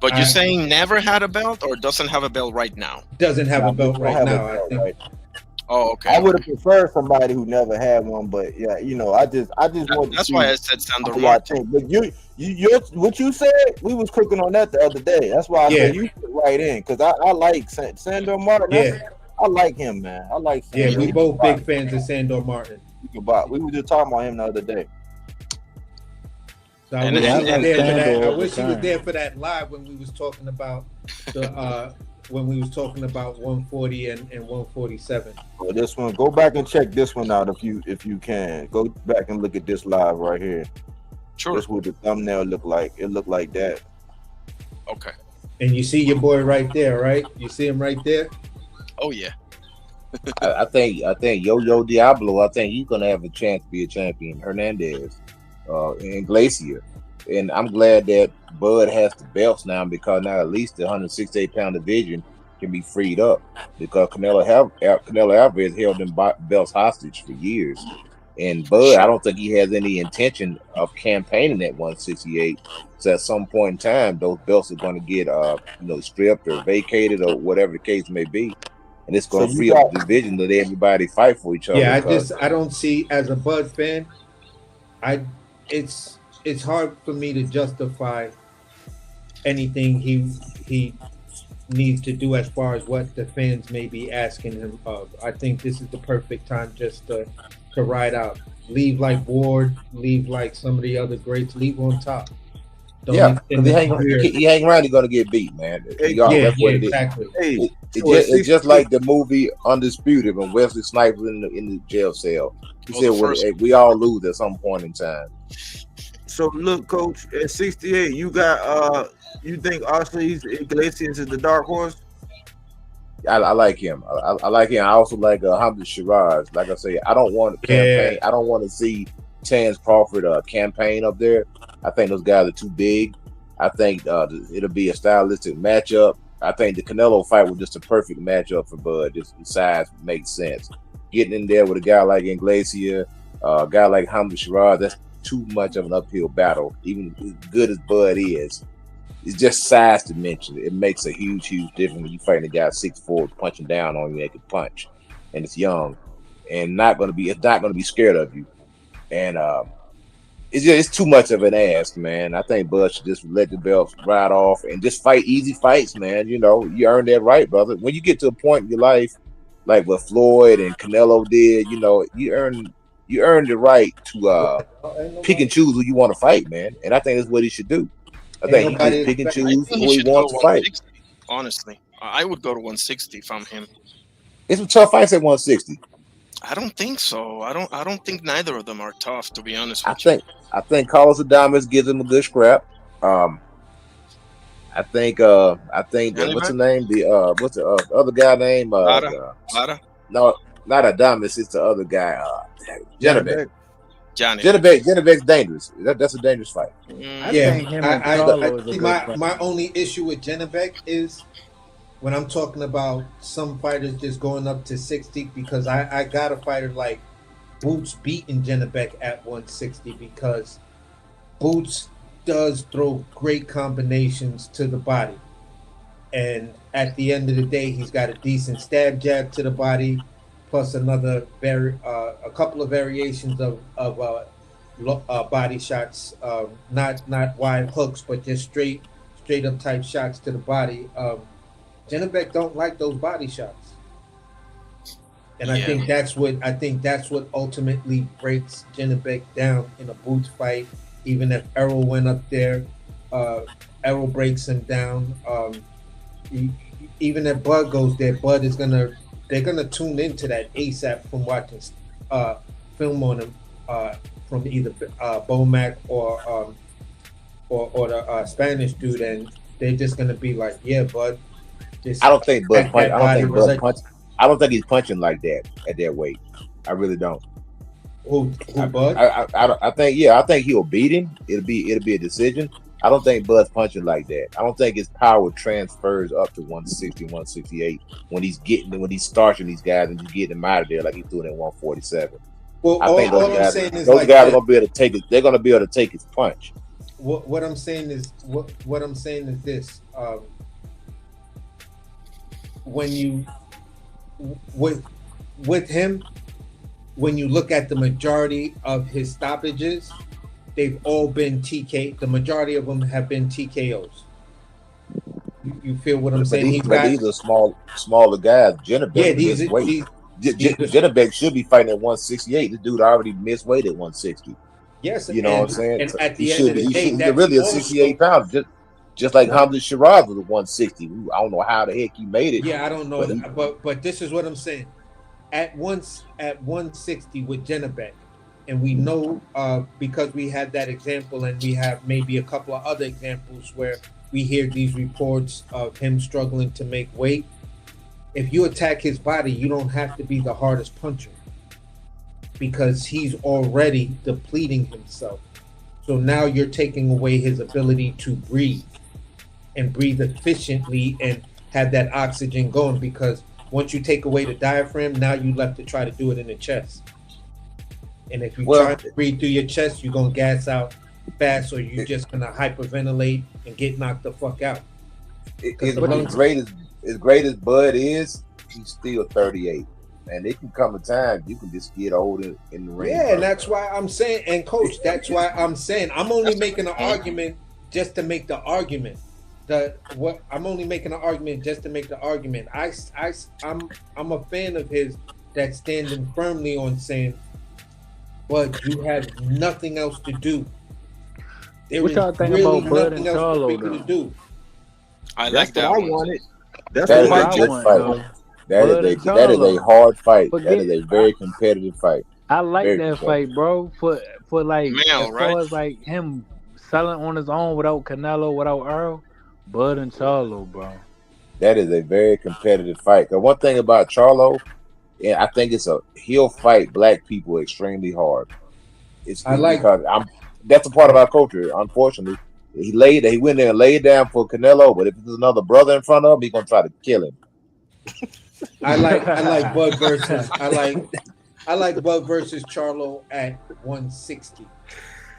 Speaker 10: But you're
Speaker 5: I
Speaker 10: saying never had a belt or doesn't have a belt right now?
Speaker 5: doesn't have a
Speaker 4: know,
Speaker 5: belt
Speaker 4: don't
Speaker 5: right
Speaker 4: have a
Speaker 5: now. I
Speaker 4: belt,
Speaker 5: think.
Speaker 4: right?
Speaker 10: Oh, okay,
Speaker 4: I would
Speaker 10: okay.
Speaker 4: have preferred somebody who never had one, but yeah, I just wanted to
Speaker 10: That's why
Speaker 4: see
Speaker 10: I said Sandor
Speaker 4: how y'all
Speaker 10: Martin.
Speaker 4: think. But you what you said, we was cooking on that the other day. That's why I
Speaker 5: Yeah,
Speaker 4: said you fit right in because I like Sandor Martin.
Speaker 5: yeah,
Speaker 4: I like him, man. I like
Speaker 5: yeah.
Speaker 4: Sandor.
Speaker 5: We
Speaker 10: Me
Speaker 4: He can
Speaker 5: both
Speaker 4: box.
Speaker 5: big fans of Sandor Martin.
Speaker 4: He can box. We were just talking about him the other day.
Speaker 5: So I
Speaker 10: And
Speaker 5: wish
Speaker 11: Yeah, I
Speaker 5: he was
Speaker 11: like
Speaker 5: there for that.
Speaker 11: Sandor
Speaker 5: I
Speaker 11: over
Speaker 5: wish he was
Speaker 11: Hearn.
Speaker 5: there for that live when we was talking about the when we was talking about 140 and 147.
Speaker 4: So this one, go back and check this one out if you can. Go back and look at this live right here.
Speaker 10: sure.
Speaker 4: This what the thumbnail look like. It looked like that.
Speaker 10: Okay.
Speaker 5: And you see your boy right there, right? You see him right there.
Speaker 10: Oh yeah.
Speaker 8: I think Yo Diablo. I think he's gonna have a chance to be a champion. Hernandez, and Glacier, and I'm glad that Bud has the belts now because now at least the 168-pound division can be freed up because Canelo Alvarez held them belts hostage for years, and Bud I
Speaker 10: Sure.
Speaker 8: don't think he has any intention of campaigning at 168. So at some point in time, those belts are going to get stripped or vacated or whatever the case may be, and it's
Speaker 4: So
Speaker 8: going to
Speaker 4: you
Speaker 8: free up
Speaker 4: got
Speaker 8: the division to let everybody fight for each other.
Speaker 5: Yeah,
Speaker 8: Because
Speaker 5: I don't see as a Bud fan. I it's hard for me to justify anything he needs to do as far as what the fans may be asking him of. I think this is the perfect time just to ride out. Leave like Ward, leave like some of the other greats, leave on top. Don't
Speaker 8: yeah,
Speaker 5: extend
Speaker 8: because
Speaker 5: the career.
Speaker 8: he hang around, he's going to get beat, man.
Speaker 4: Hey,
Speaker 5: Yeah,
Speaker 8: That's what it is.
Speaker 5: exactly.
Speaker 4: hey.
Speaker 8: It's just like the movie Undisputed when Wesley Snipes was in the jail cell. He
Speaker 10: Oh,
Speaker 8: said,
Speaker 10: the
Speaker 8: "Well,
Speaker 10: first
Speaker 8: hey, we all lose at some point in time."
Speaker 4: So look, Coach, at 68, you got you think Oscar Iglesias is the dark horse?
Speaker 8: I like him. I like him. I also like Hamza Shiraz. Like I say, I don't want to campaign. I don't want to see Chance Crawford campaign up there. I think those guys are too big. I think it'll be a stylistic matchup. I think the Canelo fight was just a perfect matchup for Bud. Just the size makes sense. Getting in there with a guy like Inglacia, a guy like Hamza Shiraz, that's too much of an uphill battle. Even as good as Bud is, it's just size dimension. It makes a huge difference when you fighting a guy 6'4", punching down on you that can punch, and it's young, and it's not going to be scared of you. And it's too much of an ask, man. I think Bud should just let the belts ride off and just fight easy fights, man. You know, you earn that right, brother. When you get to a point in your life, like what Floyd and Canelo did, you know, you earn the right to pick and choose who you want to fight, man. And I think that's what he should do. I think he should pick and choose who he wants to fight.
Speaker 10: Honestly, I would go to 160 if I'm him.
Speaker 8: It's some tough fights at 160.
Speaker 10: I don't think so. I don't think neither of them are tough, to be honest with you.
Speaker 8: I think Carlos Adames gives him a good scrap. I think what's the name? What's the other guy name?
Speaker 10: Lara?
Speaker 8: No, not Adames. It's the other guy. Janibek.
Speaker 10: Janibek's
Speaker 8: dangerous. That's a dangerous fight.
Speaker 5: My only issue with Janibek is when I'm talking about some fighters just going up to 60, because I got a fighter like Boots beating Janibek at 160 because Boots does throw great combinations to the body. And at the end of the day, he's got a decent stab jab to the body, plus a couple of variations of body shots, not wide hooks, but just straight up type shots to the body. Janibek don't like those body shots, and I think that's what ultimately breaks Janibek down in a Boots fight. Even if Errol went up there, Errol breaks him down. Even if Bud goes there, Bud is they're gonna tune into that ASAP from watching film on him from either Bomac or the Spanish dude, and they're just gonna be like, yeah, Bud.
Speaker 8: I don't think Bud punch. I don't think he's punching like that at that weight. I really don't.
Speaker 5: Who Bud?
Speaker 8: I think he'll beat him. It'll be a decision. I don't think Bud's punching like that. I don't think his power transfers up to 160, 168 when he's starching these guys and just getting them out of there like he's doing at 147.
Speaker 5: Well,
Speaker 8: I think those guys are gonna be able to take it. They're gonna be able to take his punch.
Speaker 5: What I'm saying is this. When you with him, when you look at the majority of his stoppages, they've all been TK. The majority of them have been TKOs. You feel what I'm saying?
Speaker 8: These are smaller guys. Janibek should be fighting at 168. This dude already missed weight at 160.
Speaker 5: Yes,
Speaker 8: you know what I'm saying.
Speaker 5: And at the end of the day,
Speaker 8: he's really a 68 pounds. Just like Hamza Shiraz was at 160. I don't know how the heck he made it.
Speaker 5: Yeah, I don't know. But this is what I'm saying. At 160 with Janibek, and we know because we had that example, and we have maybe a couple of other examples where we hear these reports of him struggling to make weight. If you attack his body, you don't have to be the hardest puncher because he's already depleting himself. So now you're taking away his ability to breathe and breathe efficiently and have that oxygen going, because once you take away the diaphragm, now you left to try to do it in the chest. And if you try to breathe through your chest, you're going to gas out fast, or you're just going to hyperventilate and get knocked the fuck out.
Speaker 8: As great as Bud is, he's still 38. And it can come a time you can just get old in the ring.
Speaker 5: Yeah, and that's why I'm saying, and coach, that's why I'm saying I'm only making an argument just to make the argument. I'm only making an argument just to make the argument. I'm a fan of his that's standing firmly on saying, but you have nothing else to do.
Speaker 11: What y'all think really about Bud and Charlo
Speaker 5: to do.
Speaker 10: I like that.
Speaker 4: I wanted.
Speaker 8: That's a good fight. That is a hard fight. That is a very competitive fight.
Speaker 11: I like that fight, bro. For like
Speaker 10: as
Speaker 11: far as like him selling on his own without Canelo, without Earl, Bud and Charlo, bro.
Speaker 8: That is a very competitive fight. The one thing about Charlo, and I think he'll fight black people extremely hard.
Speaker 5: I
Speaker 8: It's
Speaker 5: like
Speaker 8: because that's a part of our culture. Unfortunately, he went there and laid down for Canelo, but if there's another brother in front of him, he's gonna try to kill him.
Speaker 5: I like Bud versus I like Bud versus Charlo at 160.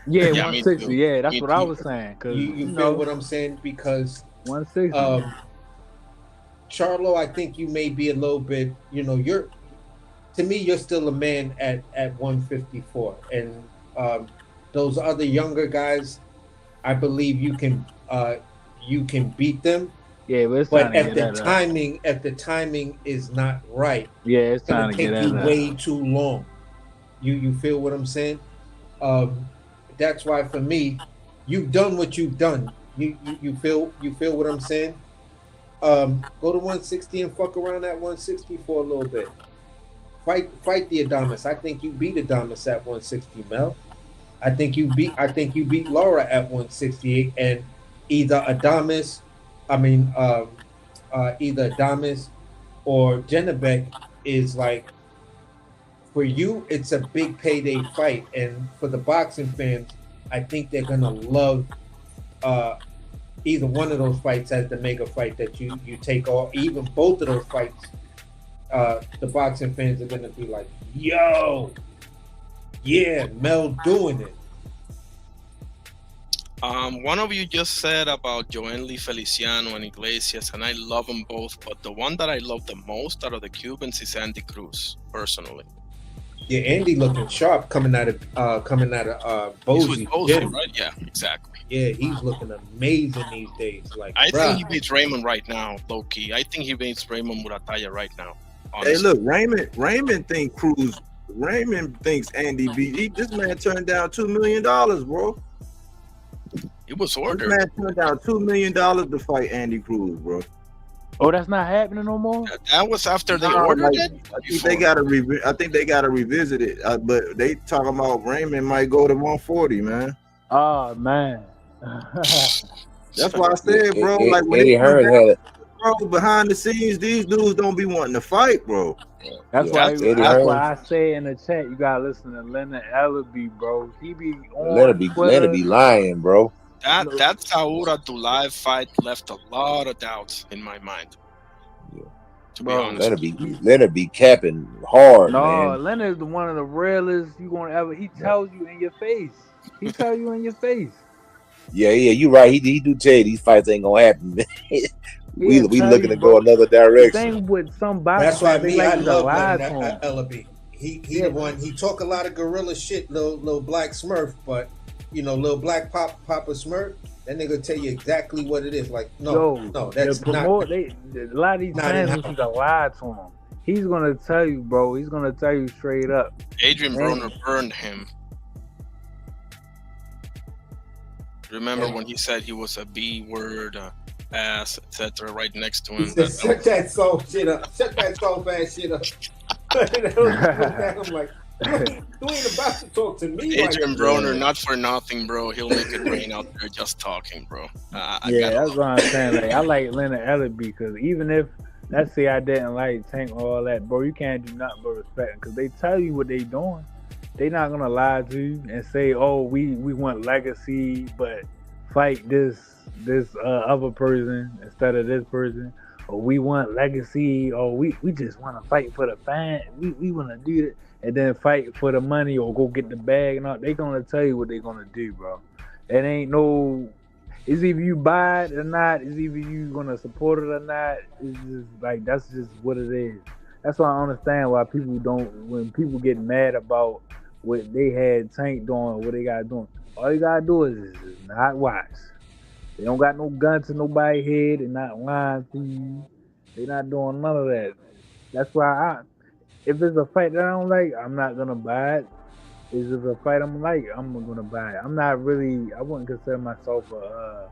Speaker 11: Yeah,
Speaker 10: Yeah, me
Speaker 11: 160.
Speaker 10: too.
Speaker 11: Yeah, that's
Speaker 10: Me
Speaker 11: what I
Speaker 10: too.
Speaker 11: was saying. Cause
Speaker 5: You
Speaker 11: you
Speaker 5: feel
Speaker 11: know,
Speaker 5: what I'm saying? Because
Speaker 11: 160.
Speaker 5: Charlo, I think you may be a little bit, to me, you're still a man at 154. And those other younger guys, I believe you can beat them.
Speaker 11: Yeah, but it's
Speaker 5: But
Speaker 11: time to get that up.
Speaker 5: at the timing is not right.
Speaker 11: Yeah, it's
Speaker 5: It's gonna
Speaker 11: time to get
Speaker 5: take
Speaker 11: that
Speaker 5: you
Speaker 11: up.
Speaker 5: way too long. You feel what I'm saying? Um, that's why for me, you've done what you've done. You feel what I'm saying? Go to 160 and fuck around at 160 for a little bit. Fight the Adamas. I think you beat Adamas at 160, Mel. I think you beat Laura at 168, and either Adamas, I mean either Adamas or Jennebeck is like, for you, it's a big payday fight, and for the boxing fans, I think they're gonna love uh, either one of those fights as the mega fight that you take, or even both of those fights. The boxing fans are gonna be like, "Yo, yeah, Mel doing it."
Speaker 10: One of you just said about Joenly Feliciano and Iglesias, and I love them both. But the one that I love the most out of the Cubans is Andy Cruz, personally.
Speaker 5: Yeah, Andy looking sharp coming out of
Speaker 10: He's with
Speaker 5: Bozy.
Speaker 10: Bozy, right? Yeah, exactly.
Speaker 5: Yeah, he's looking amazing these days. Like,
Speaker 10: I
Speaker 5: bruh.
Speaker 10: think he beats Raymond right now, low key. I think he beats Raymond Murataya right now.
Speaker 4: Hey,
Speaker 10: Honestly.
Speaker 4: look, Raymond think Cruz. Raymond thinks Andy beat. This man turned down $2 million, bro.
Speaker 10: It was
Speaker 4: This
Speaker 10: ordered.
Speaker 4: man turned down $2 million to fight Andy Cruz, bro.
Speaker 11: Oh, that's not happening no more.
Speaker 10: That was after they
Speaker 4: Nah,
Speaker 10: ordered
Speaker 4: like,
Speaker 10: it.
Speaker 4: I think they gotta revisit it. But they talking about Raymond might go to 140, man.
Speaker 11: Oh man.
Speaker 4: That's why I said, bro. Like when
Speaker 8: Eddie
Speaker 4: it comes
Speaker 8: Hearn
Speaker 4: down
Speaker 8: had
Speaker 4: to
Speaker 8: it.
Speaker 4: it, bro, behind the scenes, these dudes don't be wanting to fight, bro.
Speaker 11: That's
Speaker 8: Yeah,
Speaker 11: why.
Speaker 8: Eddie
Speaker 11: That's
Speaker 8: Hearn.
Speaker 11: why I say in the chat, you gotta listen to Leonard Ellaby, bro. He be on
Speaker 8: Leonard
Speaker 11: Twitter.
Speaker 8: be lying, bro.
Speaker 10: That Saud Abdullayev fight left a lot of doubts in my mind.
Speaker 8: Yeah.
Speaker 10: To be honest.
Speaker 8: Leonard be capping hard,
Speaker 11: No,
Speaker 8: man.
Speaker 11: Leonard's one of the realest you gonna ever. He tells you in your face. He tell you in your face.
Speaker 8: Yeah, you right. He do tell you these fights ain't gonna happen. we
Speaker 11: tell
Speaker 8: looking
Speaker 11: you,
Speaker 8: to
Speaker 11: bro.
Speaker 8: go another
Speaker 11: The
Speaker 8: direction.
Speaker 11: thing with some boxers,
Speaker 5: That's why
Speaker 11: they like
Speaker 5: I
Speaker 11: to
Speaker 5: love
Speaker 11: lie
Speaker 5: Leonard
Speaker 11: to him.
Speaker 5: Ellaby. He the one. He talk a lot of gorilla shit, little black Smurf, but little black Papa Smurf. That nigga tell you exactly what it is. Like, no, that's not.
Speaker 11: A lot of these fans want you to lie to him. He's gonna tell you, bro. He's gonna tell you straight up.
Speaker 10: Adrian Broner burned him. Remember when he said he was a B word, ass, etc. right next to him?
Speaker 5: He said, shut that soft shit up. Shut that soft ass shit up. I'm like, you ain't about to talk to me.
Speaker 10: Adrian Broner, not for nothing, bro. He'll make it rain out there just talking, bro.
Speaker 11: That's what I'm saying. Like, I like Leonard Ellaby because even if, let's say I didn't like Tank or all that, bro, you can't do nothing but respect them because they tell you what they doing. They not gonna lie to you and say, "Oh, we want legacy, but fight this other person instead of this person," or "We want legacy," or "We just want to fight for the fan. We want to do it and then fight for the money or go get the bag." And all. They gonna tell you what they gonna do, bro. It ain't no. It's either you buy it or not. It's either you gonna support it or not. It's just like that's just what it is. That's why I understand why people don't. When people get mad about what they had Tank doing, what they got doing. All you gotta do is not watch. They don't got no gun to nobody's head. They're not lying to you. They're not doing none of that. That's why if it's a fight that I don't like, I'm not gonna buy it. If it's a fight I'm like, I'm gonna buy it. I'm not really. I wouldn't consider myself a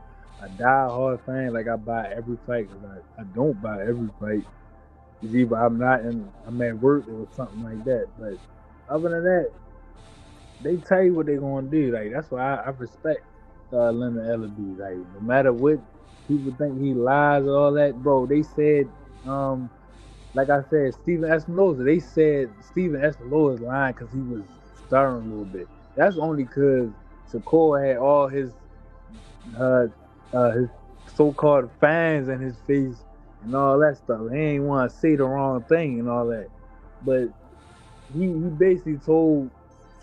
Speaker 11: die-hard fan. Like I buy every fight because I don't buy every fight. It's either I'm at work or something like that. But other than that, they tell you what they're gonna do. Like that's why I respect Leonard Ellaby. Like no matter what people think he lies and all that, bro. They said, like I said, Stephen Espinosa. They said Stephen Espinosa is lying because he was stuttering a little bit. That's only because Shakur had all his so-called fans in his face and all that stuff. He ain't want to say the wrong thing and all that. But he basically told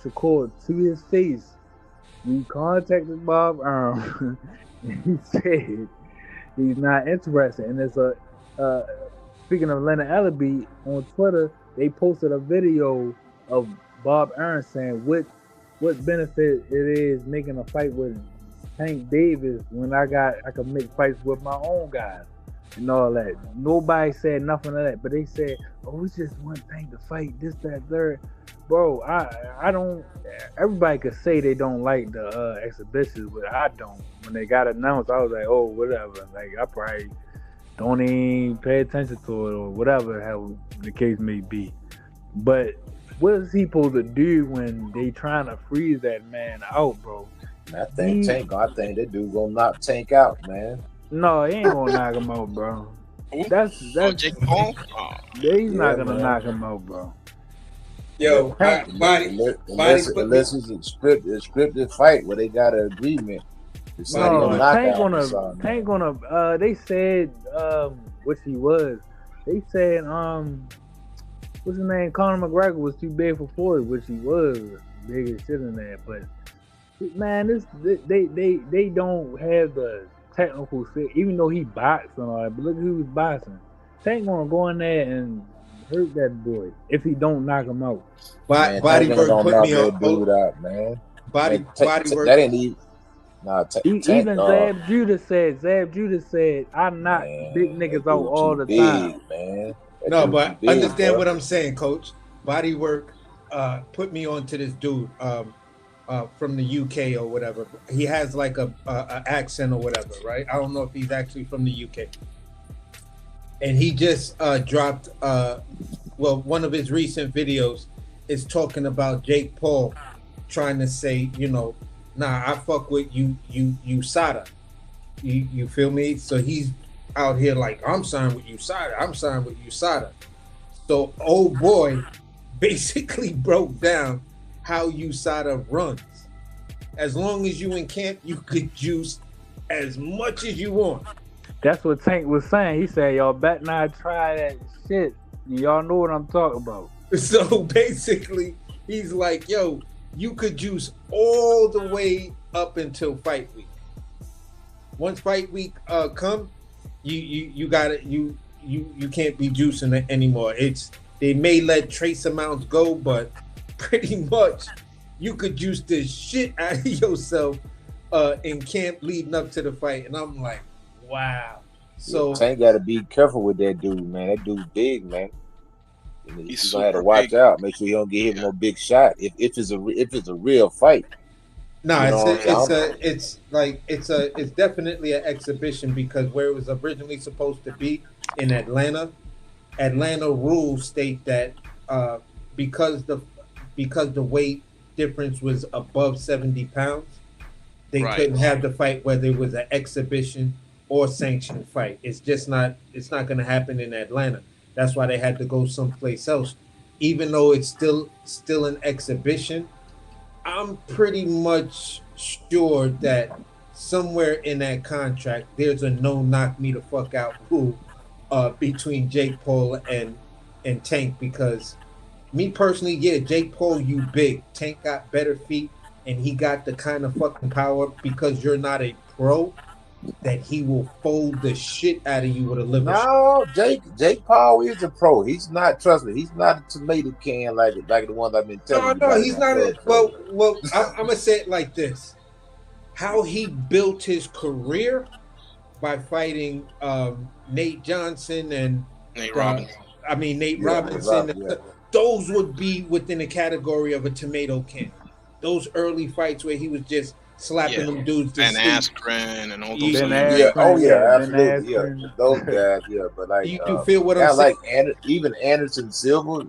Speaker 11: Shakur to his face, we contacted Bob Arm and he said he's not interested. And it's speaking of Leonard Ellaby, on Twitter, they posted a video of Bob Aaron saying what benefit it is making a fight with Tank Davis when I could make fights with my own guys and all that. Nobody said nothing of that, but they said, oh, it's just one thing to fight, this, that, third. Bro, I don't. Everybody could say they don't like the exhibitions, but I don't. When they got announced, I was like, oh, whatever. Like, I probably don't even pay attention to it or whatever how the case may be. But what is he supposed to do when they trying to freeze that man out, bro?
Speaker 8: I think that dude gonna knock Tank out, man.
Speaker 11: No, he ain't gonna knock him out, bro. That's
Speaker 10: Jake Paul.
Speaker 11: He's not gonna knock him out, bro.
Speaker 5: Yo,
Speaker 8: unless it's a scripted fight where they got an agreement.
Speaker 11: No, Tank gonna. They said which he was. They said what's his name? Conor McGregor was too big for Floyd, which he was big as shit in there. But man, they don't have the technical fit, even though he boxed and all that. But look who was boxing. Tank gonna go in there and hurt that boy if he don't knock him out.
Speaker 5: Bodywork put me on.
Speaker 8: Dude out, man.
Speaker 5: Bodywork.
Speaker 8: That ain't even.
Speaker 11: Even Zab Judah said, I knock big niggas out all the time.
Speaker 8: Man.
Speaker 5: No, but understand what I'm saying, Coach. Bodywork put me on to this dude from the UK or whatever. He has like a accent or whatever, right? I don't know if he's actually from the UK. And he just dropped, one of his recent videos is talking about Jake Paul trying to say, nah, I fuck with USADA. You feel me? So he's out here like, I'm signed with USADA. So old boy basically broke down how USADA runs. As long as you in camp, you could juice as much as you want.
Speaker 11: That's what Tank was saying. He said, y'all bet not try that shit. Y'all know what I'm talking about.
Speaker 5: So basically, he's like, yo, you could juice all the way up until fight week. Once fight week come, you got it. You can't be juicing it anymore. They may let trace amounts go, but pretty much you could juice the shit out of yourself in camp leading up to the fight. And I'm like, wow. So
Speaker 8: Tank got to be careful with that dude, man. That dude's big, man. He's gonna have to watch
Speaker 10: big.
Speaker 8: out. Make sure you don't get him no big shot. If it's a real fight.
Speaker 5: No, it's definitely an exhibition because where it was originally supposed to be in Atlanta rules state that because the weight difference was above 70 pounds, they couldn't have the fight whether it was an exhibition or sanctioned fight. It's not going to happen in Atlanta. That's why they had to go someplace else. Even though it's still an exhibition, I'm pretty much sure that somewhere in that contract there's a no knock me the fuck out rule between Jake Paul and Tank, because me personally, Jake Paul, you big. Tank got better feet and he got the kind of fucking power because you're not a pro that he will fold the shit out of you with a liver.
Speaker 8: No, Jake Paul is a pro. He's not, trust me, he's not a tomato can like the ones I've been telling you.
Speaker 5: No, he's not. Well, I'm gonna say it like this: how he built his career by fighting Nate Johnson and
Speaker 10: Nate Robinson.
Speaker 5: Nate Robinson. Those would be within the category of a tomato can. Those early fights where he was just slapping them dudes to sleep.
Speaker 10: Askren and all those.
Speaker 8: Absolutely, yeah. Those guys, yeah. But like,
Speaker 5: you feel what I'm saying?
Speaker 8: Like even Anderson Silva,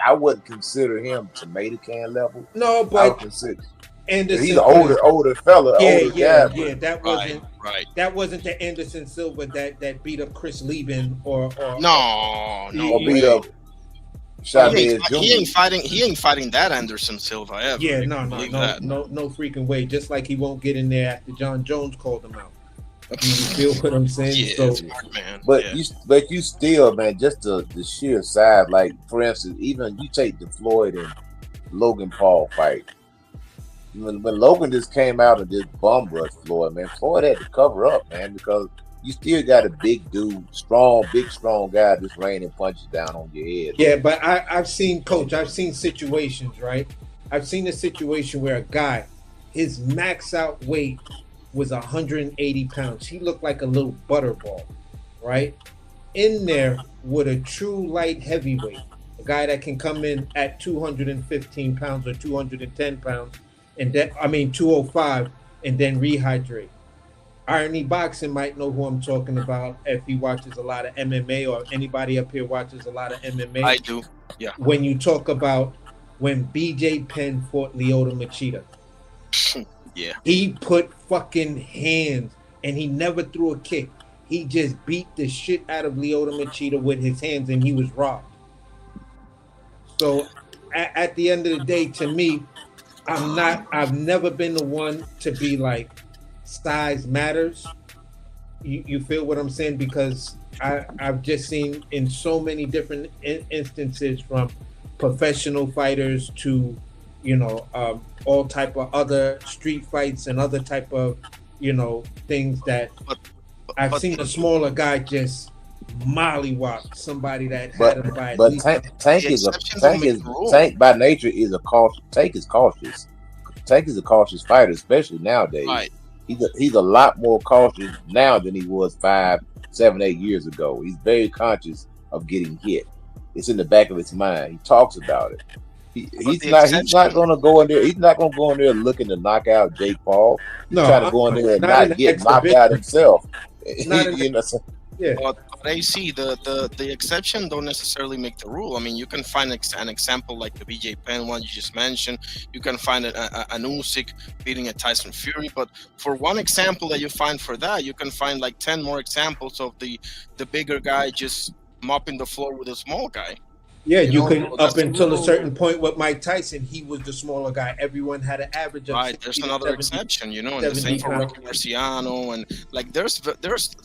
Speaker 8: I wouldn't consider him tomato can level.
Speaker 5: No, but
Speaker 8: Anderson,
Speaker 5: he's
Speaker 8: an older fella, older guy.
Speaker 5: Yeah, that wasn't.
Speaker 10: Right.
Speaker 5: That wasn't the Anderson Silva that beat up Chris Lieben or
Speaker 10: No
Speaker 8: beat
Speaker 10: way.
Speaker 8: up Chavez Jr.
Speaker 10: He ain't fighting that Anderson Silva ever.
Speaker 5: Yeah,
Speaker 10: You
Speaker 5: no
Speaker 10: can believe that.
Speaker 5: no freaking way. Just like he won't get in there after John Jones called him out. You feel what I'm saying?
Speaker 10: Yeah,
Speaker 5: So,
Speaker 10: it's hard, man.
Speaker 8: But
Speaker 10: Yeah.
Speaker 8: you still, man, just the sheer size. Like for instance, even you take the Floyd and Logan Paul fight. When Logan just came out and just bum rushed Floyd, man, Floyd had to cover up, man, because you still got a big dude, big strong guy just raining punches down on your head.
Speaker 5: yeah, but I've seen situations, right? I've seen a situation where a guy, his max out weight was 180 pounds. He looked like a little butterball, right? In there with a true light heavyweight, a guy that can come in at 215 pounds or 210 pounds, and then 205, and then rehydrate. Irony Boxing might know who I'm talking about if he watches a lot of MMA, or anybody up here watches a lot of MMA.
Speaker 10: I do. Yeah.
Speaker 5: When you talk about when BJ Penn fought Lyoto Machida,
Speaker 10: Yeah.
Speaker 5: he put fucking hands, and he never threw a kick. He just beat the shit out of Lyoto Machida with his hands, and he was robbed. So at the end of the day, to me, I've never been the one to be like, size matters. You feel what I'm saying? Because I've just seen in so many different instances, from professional fighters to, all type of other street fights and other type of, things that I've seen a smaller guy just mollywop somebody that had him by at least.
Speaker 8: Tank by nature is a cautious. Tank is cautious. Tank is a cautious fighter, especially nowadays.
Speaker 10: Right.
Speaker 8: He's a lot more cautious now than he was 5, 7, 8 years ago. He's very conscious of getting hit. It's in the back of his mind. He talks about it. He's not going to go in there. He's not going to go in there looking to knock out Jake Paul. He's trying to go in there and not get knocked out himself.
Speaker 10: Yeah. But AC, the exception don't necessarily make the rule. I mean, you can find an example like the BJ Penn one you just mentioned. You can find an Usyk beating a Tyson Fury. But for one example that you find for that, you can find like 10 more examples of the bigger guy just mopping the floor with a small guy.
Speaker 5: Yeah, you could up until a certain point with Mike Tyson, he was the smaller guy. Everyone had an average of
Speaker 10: right. There's another exception, and the same for Rocky Marciano, and like there's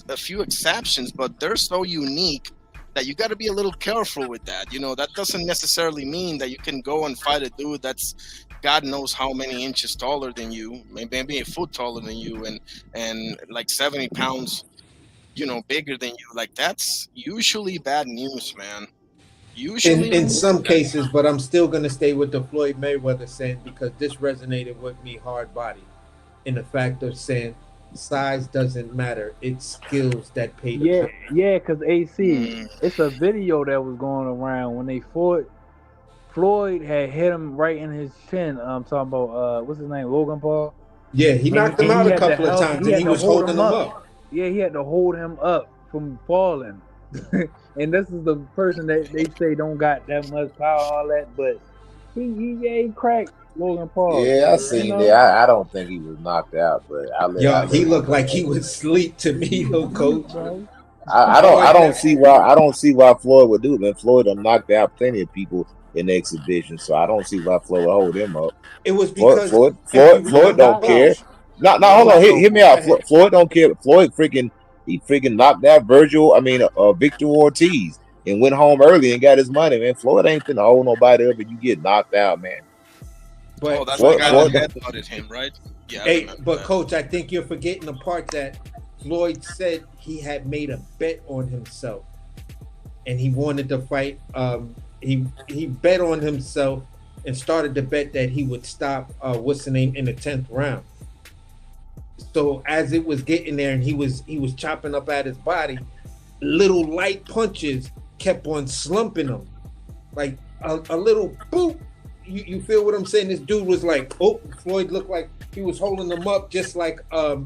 Speaker 10: a few exceptions, but they're so unique that you got to be a little careful with that. That doesn't necessarily mean that you can go and fight a dude that's God knows how many inches taller than you, maybe a foot taller than you, and like 70 pounds, bigger than you. Like that's usually bad news, man. Usually
Speaker 5: in some cases, but I'm still going to stay with the Floyd Mayweather saying, because this resonated with me hard body, in the fact of saying size doesn't matter. It's skills that pay the price.
Speaker 11: Yeah, because AC, it's a video that was going around when they fought. Floyd had hit him right in his chin. I'm talking about, what's his name, Logan Paul?
Speaker 5: Yeah, he knocked him out a couple of times, and he was holding him up.
Speaker 11: Yeah, he had to hold him up from falling. And this is the person that they say don't got that much power, all that, but he cracked Logan Paul.
Speaker 8: Yeah, I seen that. I don't think he was knocked out, but
Speaker 5: he looked like he was asleep to me, though, Coach.
Speaker 8: I don't see why Floyd would do it. Man, Floyd done knocked out plenty of people in the exhibition, so I don't see why Floyd would hold him up.
Speaker 5: It was because
Speaker 8: Floyd don't care. No, hold on, hear me out. Floyd don't care. He freaking knocked out Victor Ortiz and went home early and got his money, man. Floyd ain't finna hold nobody up and you get knocked out, man.
Speaker 5: But
Speaker 10: that's the guy that headbutted him, right? Yeah.
Speaker 5: Hey, but Coach, I think you're forgetting the part that Floyd said he had made a bet on himself, and he wanted to fight. He bet on himself and started the bet that he would stop in the 10th round. So as it was getting there and he was chopping up at his body, little light punches kept on slumping him, like a little boop. You feel what I'm saying? This dude was like, Floyd looked like he was holding him up, just like the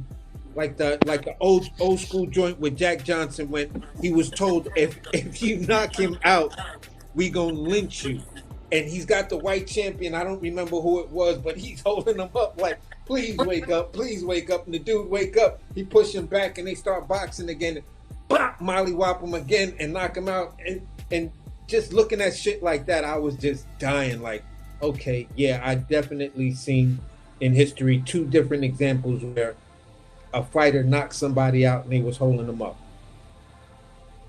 Speaker 5: old school joint with Jack Johnson when he was told, if you knock him out, we gonna lynch you. And he's got the white champion. I don't remember who it was, but he's holding him up like Please wake up. Please wake up. And the dude wake up. He push him back and they start boxing again. Bop, mollywop him again and knock him out. And just looking at shit like that, I was just dying. Like, okay, yeah, I definitely seen in history 2 different examples where a fighter knocked somebody out and they was holding them up.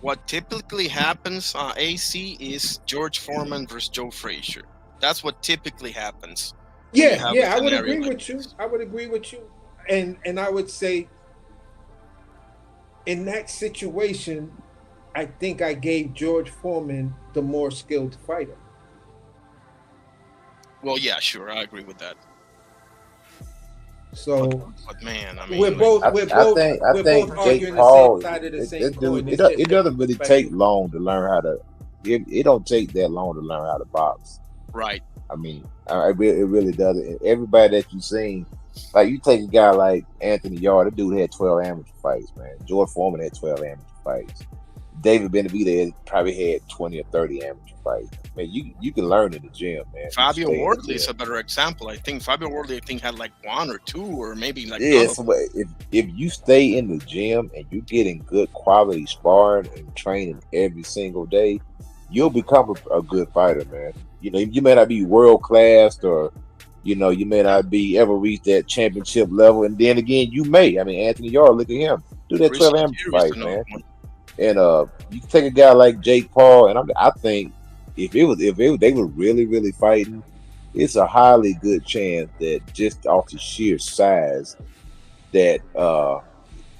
Speaker 10: What typically happens on AC is George Foreman versus Joe Frazier. That's what typically happens.
Speaker 5: Yeah, I would agree with you. I would agree with you. And I would say in that situation, I think I gave George Foreman the more skilled fighter.
Speaker 10: Well, yeah, sure, I agree with that.
Speaker 5: So,
Speaker 10: but man, I mean,
Speaker 8: we're both Jake Paul, it doesn't really take long to learn how to. It don't take that long to learn how to box.
Speaker 10: Right.
Speaker 8: I mean, it really doesn't. Everybody that you've seen, like you take a guy like Anthony Yarde, that dude had 12 amateur fights, man. George Foreman had 12 amateur fights. David Benavidez probably had 20 or 30 amateur fights. Man, you can learn in the gym, man.
Speaker 10: Fabio Wardley is a better example. I think Fabio Wardley, had like 1 or 2 or maybe like.
Speaker 8: Yeah, so if you stay in the gym and you're getting good quality sparring and training every single day, you'll become a good fighter, man. You know, you may not be world class or, you know, you may not be ever reach that championship level. And then again, you may. I mean, Anthony Yarde, look at him. Do that 12 amateur fight, man. And you can take a guy like Jake Paul, and I think if they were really fighting, it's a highly good chance that just off the sheer size that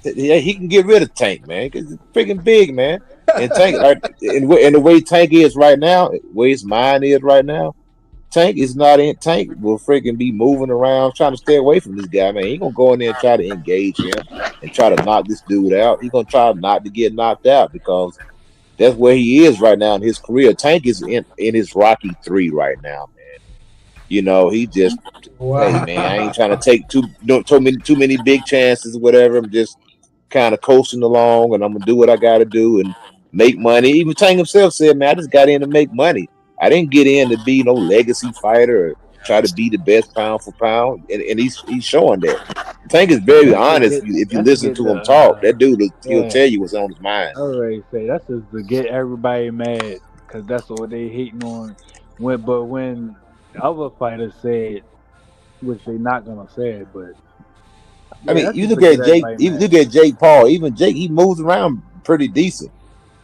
Speaker 8: he can get rid of Tank, man, because it's freaking big, man. And Tank, and the way Tank is right now, the way his mind is right now, Tank is not in. Tank will freaking be moving around trying to stay away from this guy, man. He gonna go in there and try to engage him and try to knock this dude out. He gonna try not to get knocked out because that's where he is right now in his career. Tank is in his Rocky 3 right now, man. You know, he just hey man, I ain't trying to take too many big chances or whatever. I'm just kind of coasting along and I'm gonna do what I gotta do and make money. Even Tank himself said, man, I just got in to make money. I didn't get in to be no legacy fighter or try to be the best pound for pound, and he's showing that. Tank is very honest. If you listen to him talk, that dude he'll tell you what's on his mind.
Speaker 11: I already say that's just to get everybody mad because that's what they hating on. When the other fighters said, which they not gonna say it, but
Speaker 8: I mean, you look at Jake. You look at Jake Paul. Even Jake, he moves around pretty decent.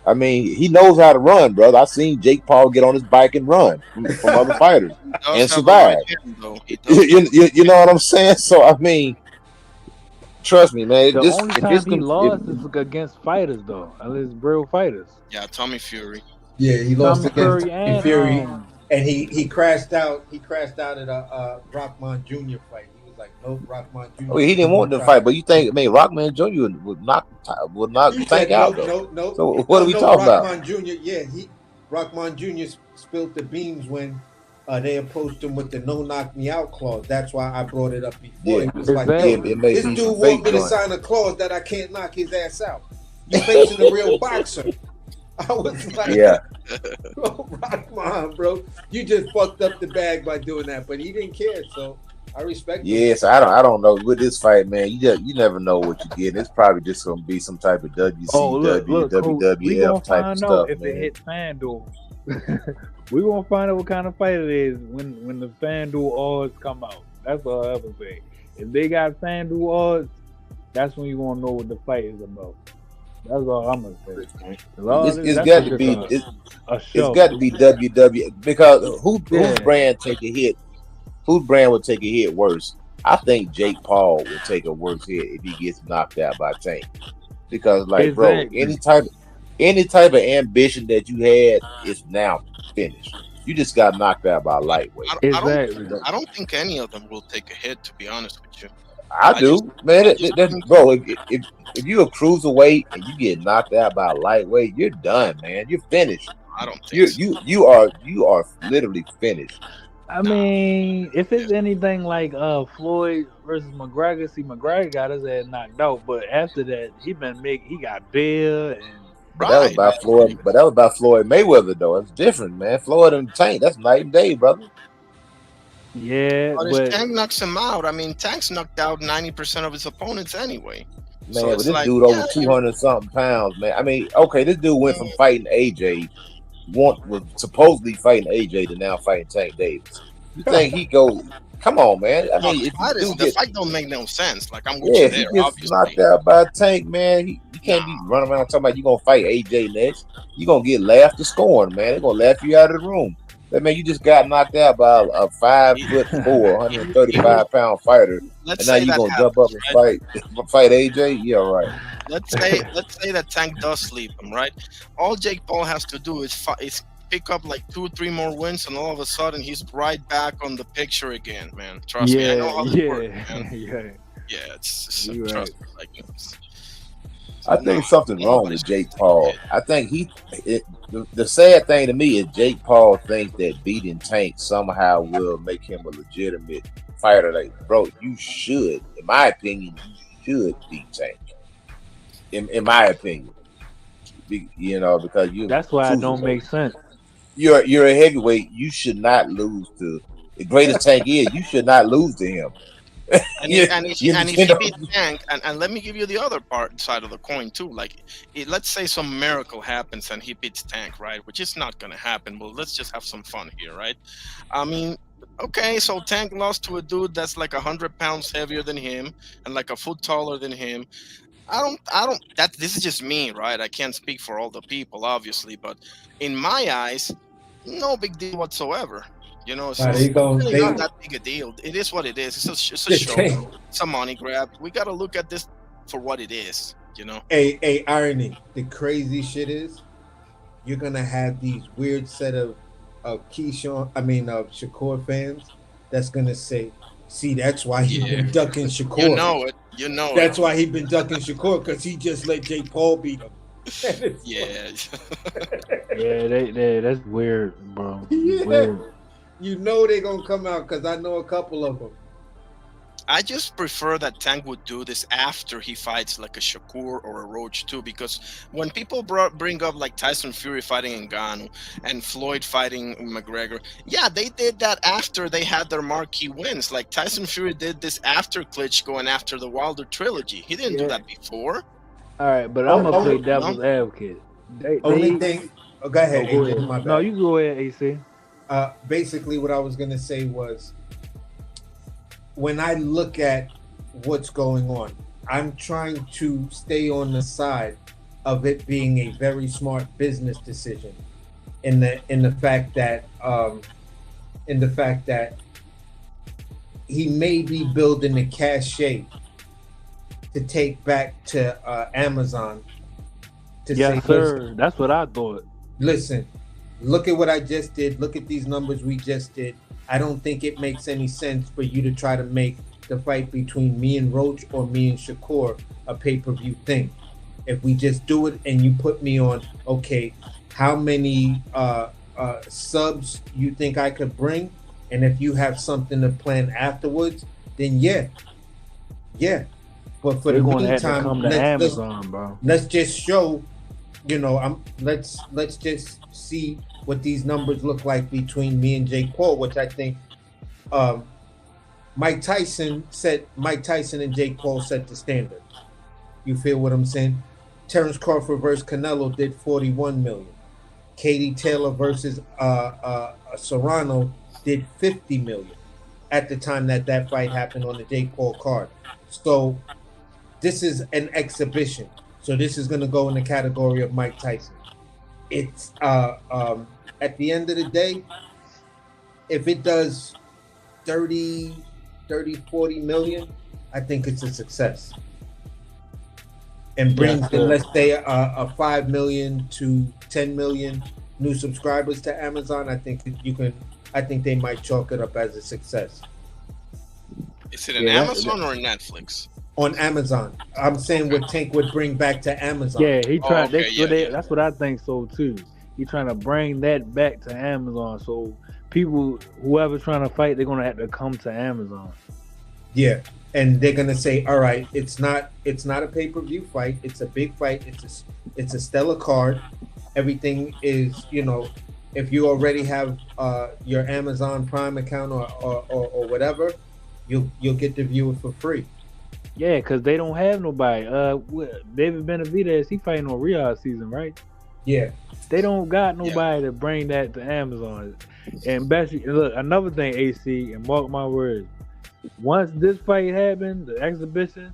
Speaker 8: I mean, he knows how to run, brother. I've seen Jake Paul get on his bike and run from other fighters and survive. You know what I'm saying? So, I mean, trust me, man.
Speaker 11: The only time he lost is against fighters, though. Unless real fighters.
Speaker 10: Yeah, Tommy Fury.
Speaker 5: Yeah, he lost against Tommy Fury, and he crashed out. He crashed out at a Rockman Jr. fight. Like no Rockman Jr.
Speaker 8: Oh, he didn't want the fight, but you think, I mean, Rockman Jr. would knock Tank out though.
Speaker 5: No.
Speaker 8: So what are we talking about?
Speaker 5: Rockman Jr. Yeah, Rockman Jr. spilled the beans when they approached him with the no knock me out clause. That's why I brought it up before.
Speaker 8: Yeah,
Speaker 5: it was like, this dude want me to sign a clause that I can't knock his ass out. You facing a real boxer. I was like, oh, Rockman, bro, you just fucked up the bag by doing that, but he didn't care, so. I respect.
Speaker 8: Yes, I don't know with this fight, man. You never know what you get. It's probably just gonna be some type of WCW, WWF type of stuff.
Speaker 11: If it hit FanDuel, we gonna find out what kind of fight it is when the FanDuel odds come out. That's all I ever say. If they got FanDuel odds, that's when you gonna know what the fight is about. That's all I'm gonna say.
Speaker 8: It's got to be it's got to be WWF because whose brand take a hit? Whose brand would take a hit worse? I think Jake Paul would take a worse hit if he gets knocked out by Tank. Because, like, bro, any type of ambition that you had is now finished. You just got knocked out by a lightweight.
Speaker 10: I don't think any of them will take a hit, to be honest with you.
Speaker 8: I do, man. Bro, if you're a cruiserweight and you get knocked out by a lightweight, you're done, man. You're finished.
Speaker 10: I don't think
Speaker 8: you are literally finished.
Speaker 11: I mean, if it's anything like Floyd versus McGregor, see McGregor got his ass knocked out, but after that he got Bill and
Speaker 8: that was by Floyd. But that was by Floyd Mayweather though. It's different, man. Floyd and Tank, that's night and day, brother.
Speaker 11: Yeah,
Speaker 10: But if
Speaker 11: but
Speaker 10: Tank knocks him out, I mean, Tank's knocked out 90% of his opponents anyway. So
Speaker 8: Man, but
Speaker 10: it's
Speaker 8: this
Speaker 10: like,
Speaker 8: dude
Speaker 10: yeah,
Speaker 8: over 200 something pounds, man. I mean, okay, this dude went from fighting AJ, was supposedly fighting AJ to now fighting Tank Davis. You think he go? Come on, man. I
Speaker 10: no,
Speaker 8: mean, if you do
Speaker 10: the
Speaker 8: get,
Speaker 10: fight don't make no sense. Like, I'm with
Speaker 8: yeah,
Speaker 10: you
Speaker 8: if he
Speaker 10: there,
Speaker 8: gets
Speaker 10: obviously.
Speaker 8: knocked out by Tank, man, you can't be running around talking about you gonna fight AJ next. You gonna get laughed to scorn, man. They're gonna laugh you out of the room. That man, you just got knocked out by a 5'4",
Speaker 10: He-
Speaker 8: 135-pound fighter,
Speaker 10: let's
Speaker 8: and now
Speaker 10: say
Speaker 8: you
Speaker 10: that
Speaker 8: gonna jump up
Speaker 10: happens,
Speaker 8: and
Speaker 10: right?
Speaker 8: fight AJ? Yeah, right.
Speaker 10: Let's say that Tank does sleep him, right? All Jake Paul has to do is pick up like 2 or 3 more wins, and all of a sudden he's right back on the picture again, man. Trust me, I know how this works, man. Yeah, it's
Speaker 11: You're
Speaker 10: trust
Speaker 11: right.
Speaker 10: me, like it's,
Speaker 8: I think something wrong with Jake Paul. I think the sad thing to me is Jake Paul thinks that beating Tank somehow will make him a legitimate fighter. Like, bro, you should, in my opinion, you should beat Tank. In my opinion, because you.
Speaker 11: That's why it don't make sense.
Speaker 8: You're a heavyweight. You should not lose to the greatest Tank is. You should not lose to him.
Speaker 10: and if he beat Tank, and let me give you the other side of the coin too. Like, let's say some miracle happens and he beats Tank, right? Which is not gonna happen. But let's just have some fun here, right? I mean, okay, so Tank lost to a dude that's like 100 pounds heavier than him and like a foot taller than him. This is just me, right? I can't speak for all the people, obviously, but in my eyes, no big deal whatsoever. You know, it's really not that big a deal. It is what it is. It's a show. It's a money grab. We got to look at this for what it is, you know?
Speaker 5: Hey, irony. The crazy shit is you're going to have these weird set of Shakur fans that's going to say, see, that's why he's been ducking Shakur.
Speaker 10: You know
Speaker 5: That's why he's been ducking Shakur, because he just let Jake Paul beat him.
Speaker 10: Yeah.
Speaker 11: Yeah, that's weird, bro.
Speaker 5: Yeah.
Speaker 11: Weird.
Speaker 5: You know they're going to come out, because I know a couple of them.
Speaker 10: I just prefer that Tank would do this after he fights like a Shakur or a Roach too, because when people bring up like Tyson Fury fighting Ngannou and Floyd fighting McGregor, yeah, they did that after they had their marquee wins. Like Tyson Fury did this after Klitschko and after the Wilder trilogy. He didn't do that before.
Speaker 11: All right, but I'm gonna play devil's advocate.
Speaker 5: Only thing. Oh, go ahead.
Speaker 11: Go ahead. No, you go ahead, AC.
Speaker 5: Basically, what I was gonna say was, when I look at what's going on, I'm trying to stay on the side of it being a very smart business decision, in the fact that he may be building a cachet to take back to Amazon.
Speaker 11: Yes, sir. That's what I thought.
Speaker 5: Listen, look at what I just did. Look at these numbers we just did. I don't think it makes any sense for you to try to make the fight between me and Roach or me and Shakur a pay-per-view thing. If we just do it and you put me on, okay, how many subs you think I could bring? And if you have something to plan afterwards, then yeah. But for the meantime, let's just show, let's just see what these numbers look like between me and Jake Paul, which I think Mike Tyson and Jake Paul set the standard. You feel what I'm saying? Terrence Crawford versus Canelo did 41 million. Katie Taylor versus Serrano did 50 million at the time that fight happened on the Jake Paul card. So this is an exhibition. So this is going to go in the category of Mike Tyson. It's at the end of the day, if it does 30, 40 million, I think it's a success. And brings, let's say, a 5 million to 10 million new subscribers to Amazon. I think they might chalk it up as a success.
Speaker 10: Is it on Amazon or Netflix?
Speaker 5: On Amazon. I'm saying what Tank would bring back to Amazon.
Speaker 11: Yeah, he tried. That's what I think so too. He's trying to bring that back to Amazon. So people, whoever's trying to fight, they're gonna have to come to Amazon.
Speaker 5: Yeah, and they're gonna say, all right, it's not a pay-per-view fight. It's a big fight. It's a stellar card. Everything is, if you already have your Amazon Prime account or whatever, you'll get to view it for free.
Speaker 11: Yeah, because they don't have nobody. David Benavidez, he fighting on Riyadh season, right?
Speaker 5: Yeah.
Speaker 11: They don't got nobody to bring that to Amazon. And Bessie, look, another thing, AC, and mark my words, once this fight happens, the exhibition,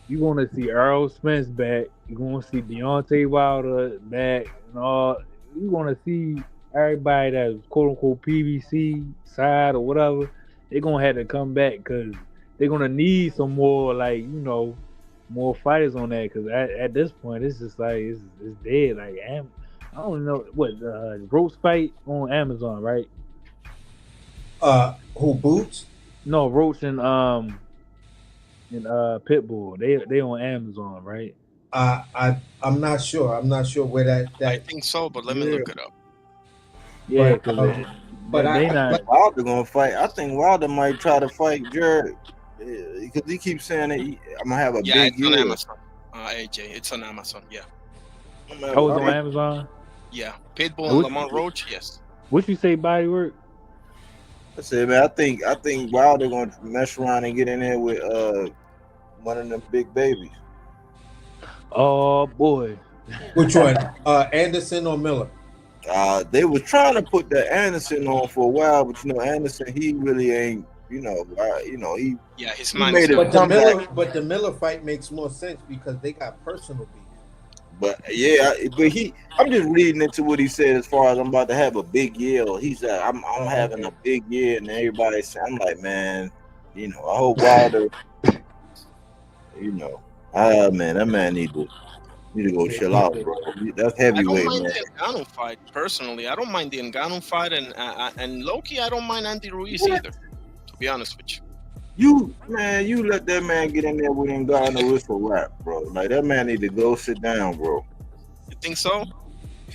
Speaker 11: you're going to see Earl Spence back. You're going to see Deontay Wilder back and all. You're going to see everybody that's quote-unquote PVC side or whatever. They're going to have to come back because they're going to need some more, like, you know, more fighters on that because at this point, it's just like, it's dead. Like, I don't know what Roach fight on Amazon, right?
Speaker 5: Who, Boots?
Speaker 11: No, Roach and Pitbull. They on Amazon, right?
Speaker 5: I'm not sure. I'm not sure where that.
Speaker 10: I think so, but let me look it up.
Speaker 11: Yeah,
Speaker 5: but
Speaker 11: they not.
Speaker 4: Wilder gonna fight. I think Wilder might try to fight Jared because he keeps saying that I'm gonna have a big
Speaker 10: it's on Amazon. AJ, it's on Amazon. Yeah.
Speaker 11: Oh, it's on Amazon.
Speaker 10: Yeah, Pitbull and Lamont Roach. Yes.
Speaker 11: What you say, Bodywork?
Speaker 4: I said, man, I think Wilder gonna mess around and get in there with one of them big babies.
Speaker 11: Oh boy.
Speaker 5: Which one? Anderson or Miller?
Speaker 4: They was trying to put the Anderson on for a while, but you know, Anderson, he really ain't, he
Speaker 10: his
Speaker 4: he
Speaker 10: mind.
Speaker 4: made it.
Speaker 5: But the Miller fight makes more sense because they got personal beef.
Speaker 4: But yeah, I'm just reading into what he said as far as I'm about to have a big year. He said I'm having a big year, and everybody said, I'm like, man, you know, I hope Wilder, you know, man, that man need to go chill out, bro. That's heavyweight, man.
Speaker 10: I don't mind the Ngannou fight personally. I don't mind the Ngannou fight, and Loki, I don't mind Andy Ruiz either. To be honest with you.
Speaker 4: You let that man get in there with Ngannou, it's a wrap, bro. Like, that man need to go sit down, bro.
Speaker 10: You think so?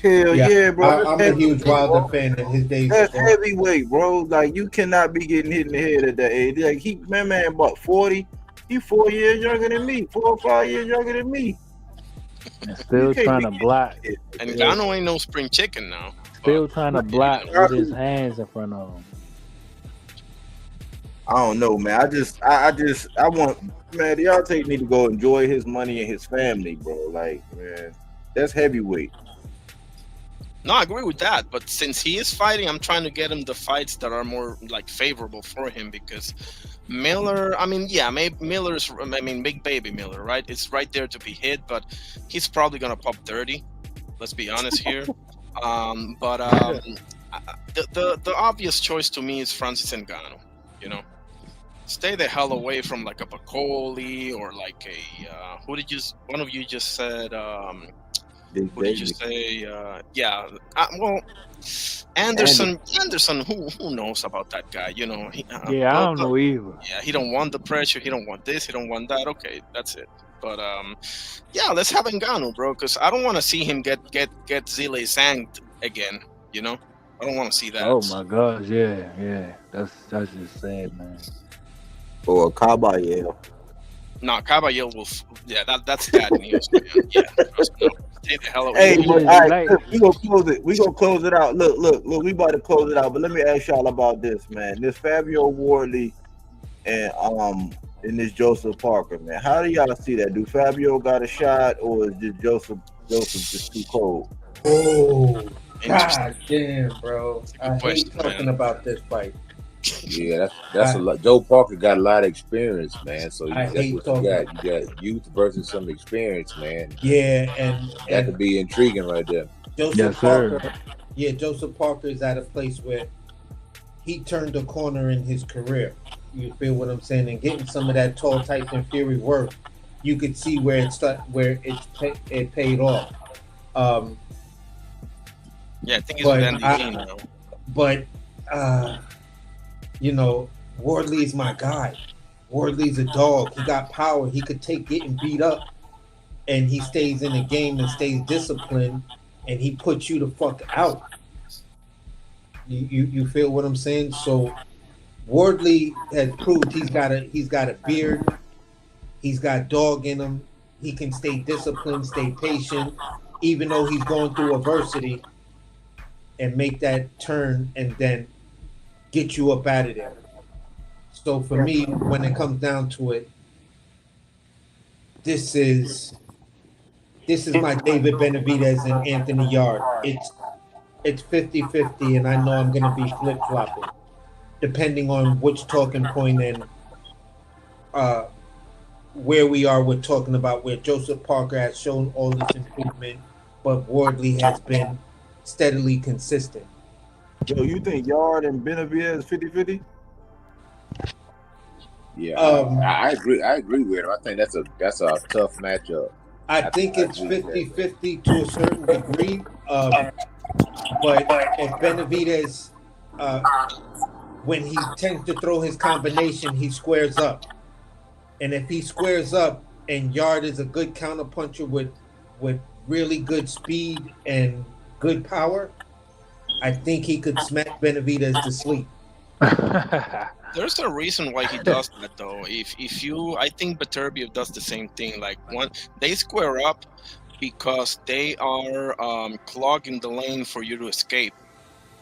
Speaker 4: Hell yeah, bro.
Speaker 5: I'm a huge Wilder fan in his days.
Speaker 4: That's heavyweight, bro. Like, you cannot be getting hit in the head at that age. Like, man, about 40. He 4 years younger than me, 4 or 5 years younger than me.
Speaker 11: And still trying to block.
Speaker 10: And Ngannou ain't no spring chicken now.
Speaker 11: Still trying to block with his hands in front of him.
Speaker 4: I don't know, man. I want, man, Deontay need to go enjoy his money and his family, bro. Like, man, that's heavyweight.
Speaker 10: No, I agree with that. But since he is fighting, I'm trying to get him the fights that are more like favorable for him because Miller, I mean, yeah, Miller's, I mean, big baby Miller, right? It's right there to be hit, but he's probably gonna pop 30. Let's be honest here. The obvious choice to me is Francis Ngannou. You know, stay the hell away from like a Bacoli or like a one of you just said. What did you say? Well, Anderson. Who knows about that guy? You know.
Speaker 11: I don't know either.
Speaker 10: Yeah, he don't want the pressure. He don't want this. He don't want that. Okay, that's it. But let's have Ngannou, bro, because I don't want to see him get Zile zanged again. You know, I don't want to see that.
Speaker 11: Oh my gosh, yeah. That's just sad, man.
Speaker 4: Or Caballero.
Speaker 10: No, Caballero will. Yeah, that's bad news, man. Yeah. Stay the hell away.
Speaker 4: Hey, all right, we gonna close it. We gonna close it out. Look. We about to close it out. But let me ask y'all about this, man. This Fabio Wardley and this Joseph Parker, man. How do y'all see that? Do Fabio got a shot, or is just Joseph just too cold?
Speaker 5: Oh, god damn, bro! I hate talking
Speaker 10: man.
Speaker 5: About this fight.
Speaker 8: Yeah, that's a lot. Joe Parker got a lot of experience, man. So that's what you got. You got youth versus some experience, man.
Speaker 5: Yeah, and
Speaker 8: that could be intriguing right there.
Speaker 5: Joseph Parker is at a place where he turned a corner in his career. You feel what I'm saying? And getting some of that tall Tyson Fury work, you could see where it paid off.
Speaker 10: I think it's with Andy now.
Speaker 5: But you know, Wardley's my guy. Wardley's a dog. He got power. He could take getting beat up, and he stays in the game and stays disciplined, and he puts you the fuck out. You feel what I'm saying? So Wardley has proved he's got a beard. He's got dog in him. He can stay disciplined, stay patient, even though he's going through adversity. and make that turn and then get you up out of there. So for me, when it comes down to it, this is my David Benavidez and Anthony Yard. It's 50-50, and I know I'm gonna be flip flopping depending on which talking point and where we are with talking about where Joseph Parker has shown all this improvement, but Wardley has been steadily consistent.
Speaker 4: Joe, you think Yard and Benavidez 50-50?
Speaker 8: Yeah, I agree. I agree with him. I think that's a tough matchup.
Speaker 5: I think it's 50-50 to a certain degree. But if Benavidez, when he tends to throw his combination, he squares up. And if he squares up and Yard is a good counterpuncher with really good speed and good power, I think he could smack Benavidez to sleep.
Speaker 10: There's a reason why he does that, though. I think Beterbiev does the same thing. Like, they square up because they are clogging the lane for you to escape.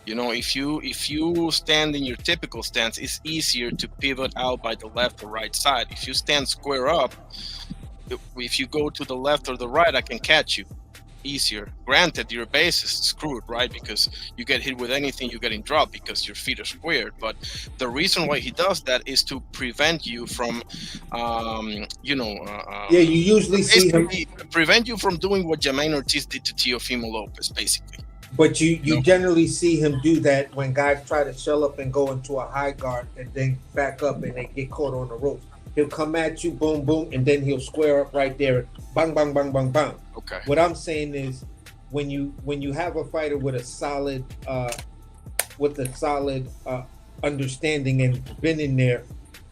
Speaker 10: If you stand in your typical stance, it's easier to pivot out by the left or right side. If you stand square up, if you go to the left or the right, I can catch you easier. Granted, your base is screwed, right? Because you get hit with anything, you get in drop because your feet are squared. But the reason why he does that is to prevent you from,
Speaker 5: you usually see him
Speaker 10: prevent you from doing what Jermaine Ortiz did to Teofimo Lopez, basically.
Speaker 5: But you generally see him do that when guys try to shell up and go into a high guard and then back up and they get caught on the ropes. He'll come at you, boom, boom, and then he'll square up right there, bang, bang, bang, bang, bang.
Speaker 10: Okay.
Speaker 5: What I'm saying is, when you have a fighter with a solid understanding and been in there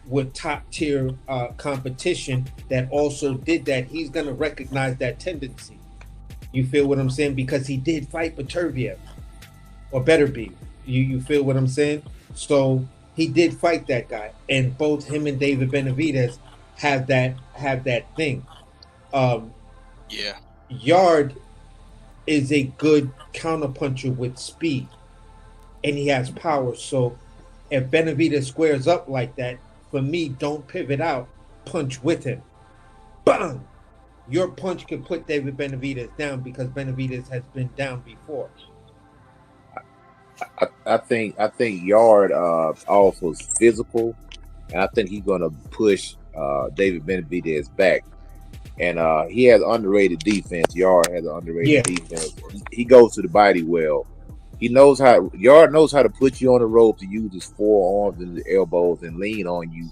Speaker 5: with top tier competition that also did that, he's gonna recognize that tendency. You feel what I'm saying? Because he did fight Beterbiev, or better be. You feel what I'm saying? So he did fight that guy, and both him and David Benavidez have that thing.
Speaker 10: Yeah.
Speaker 5: Yard is a good counterpuncher with speed, and he has power. So if Benavidez squares up like that, for me, don't pivot out, punch with him. Bang! Your punch can put David Benavidez down because Benavidez has been down before.
Speaker 8: I think Yard also is physical, and I think he's gonna push David Benavidez back. And he has underrated defense. Yard has an underrated defense. He goes to the body well. Yard knows how to put you on the rope, to use his forearms and his elbows and lean on you.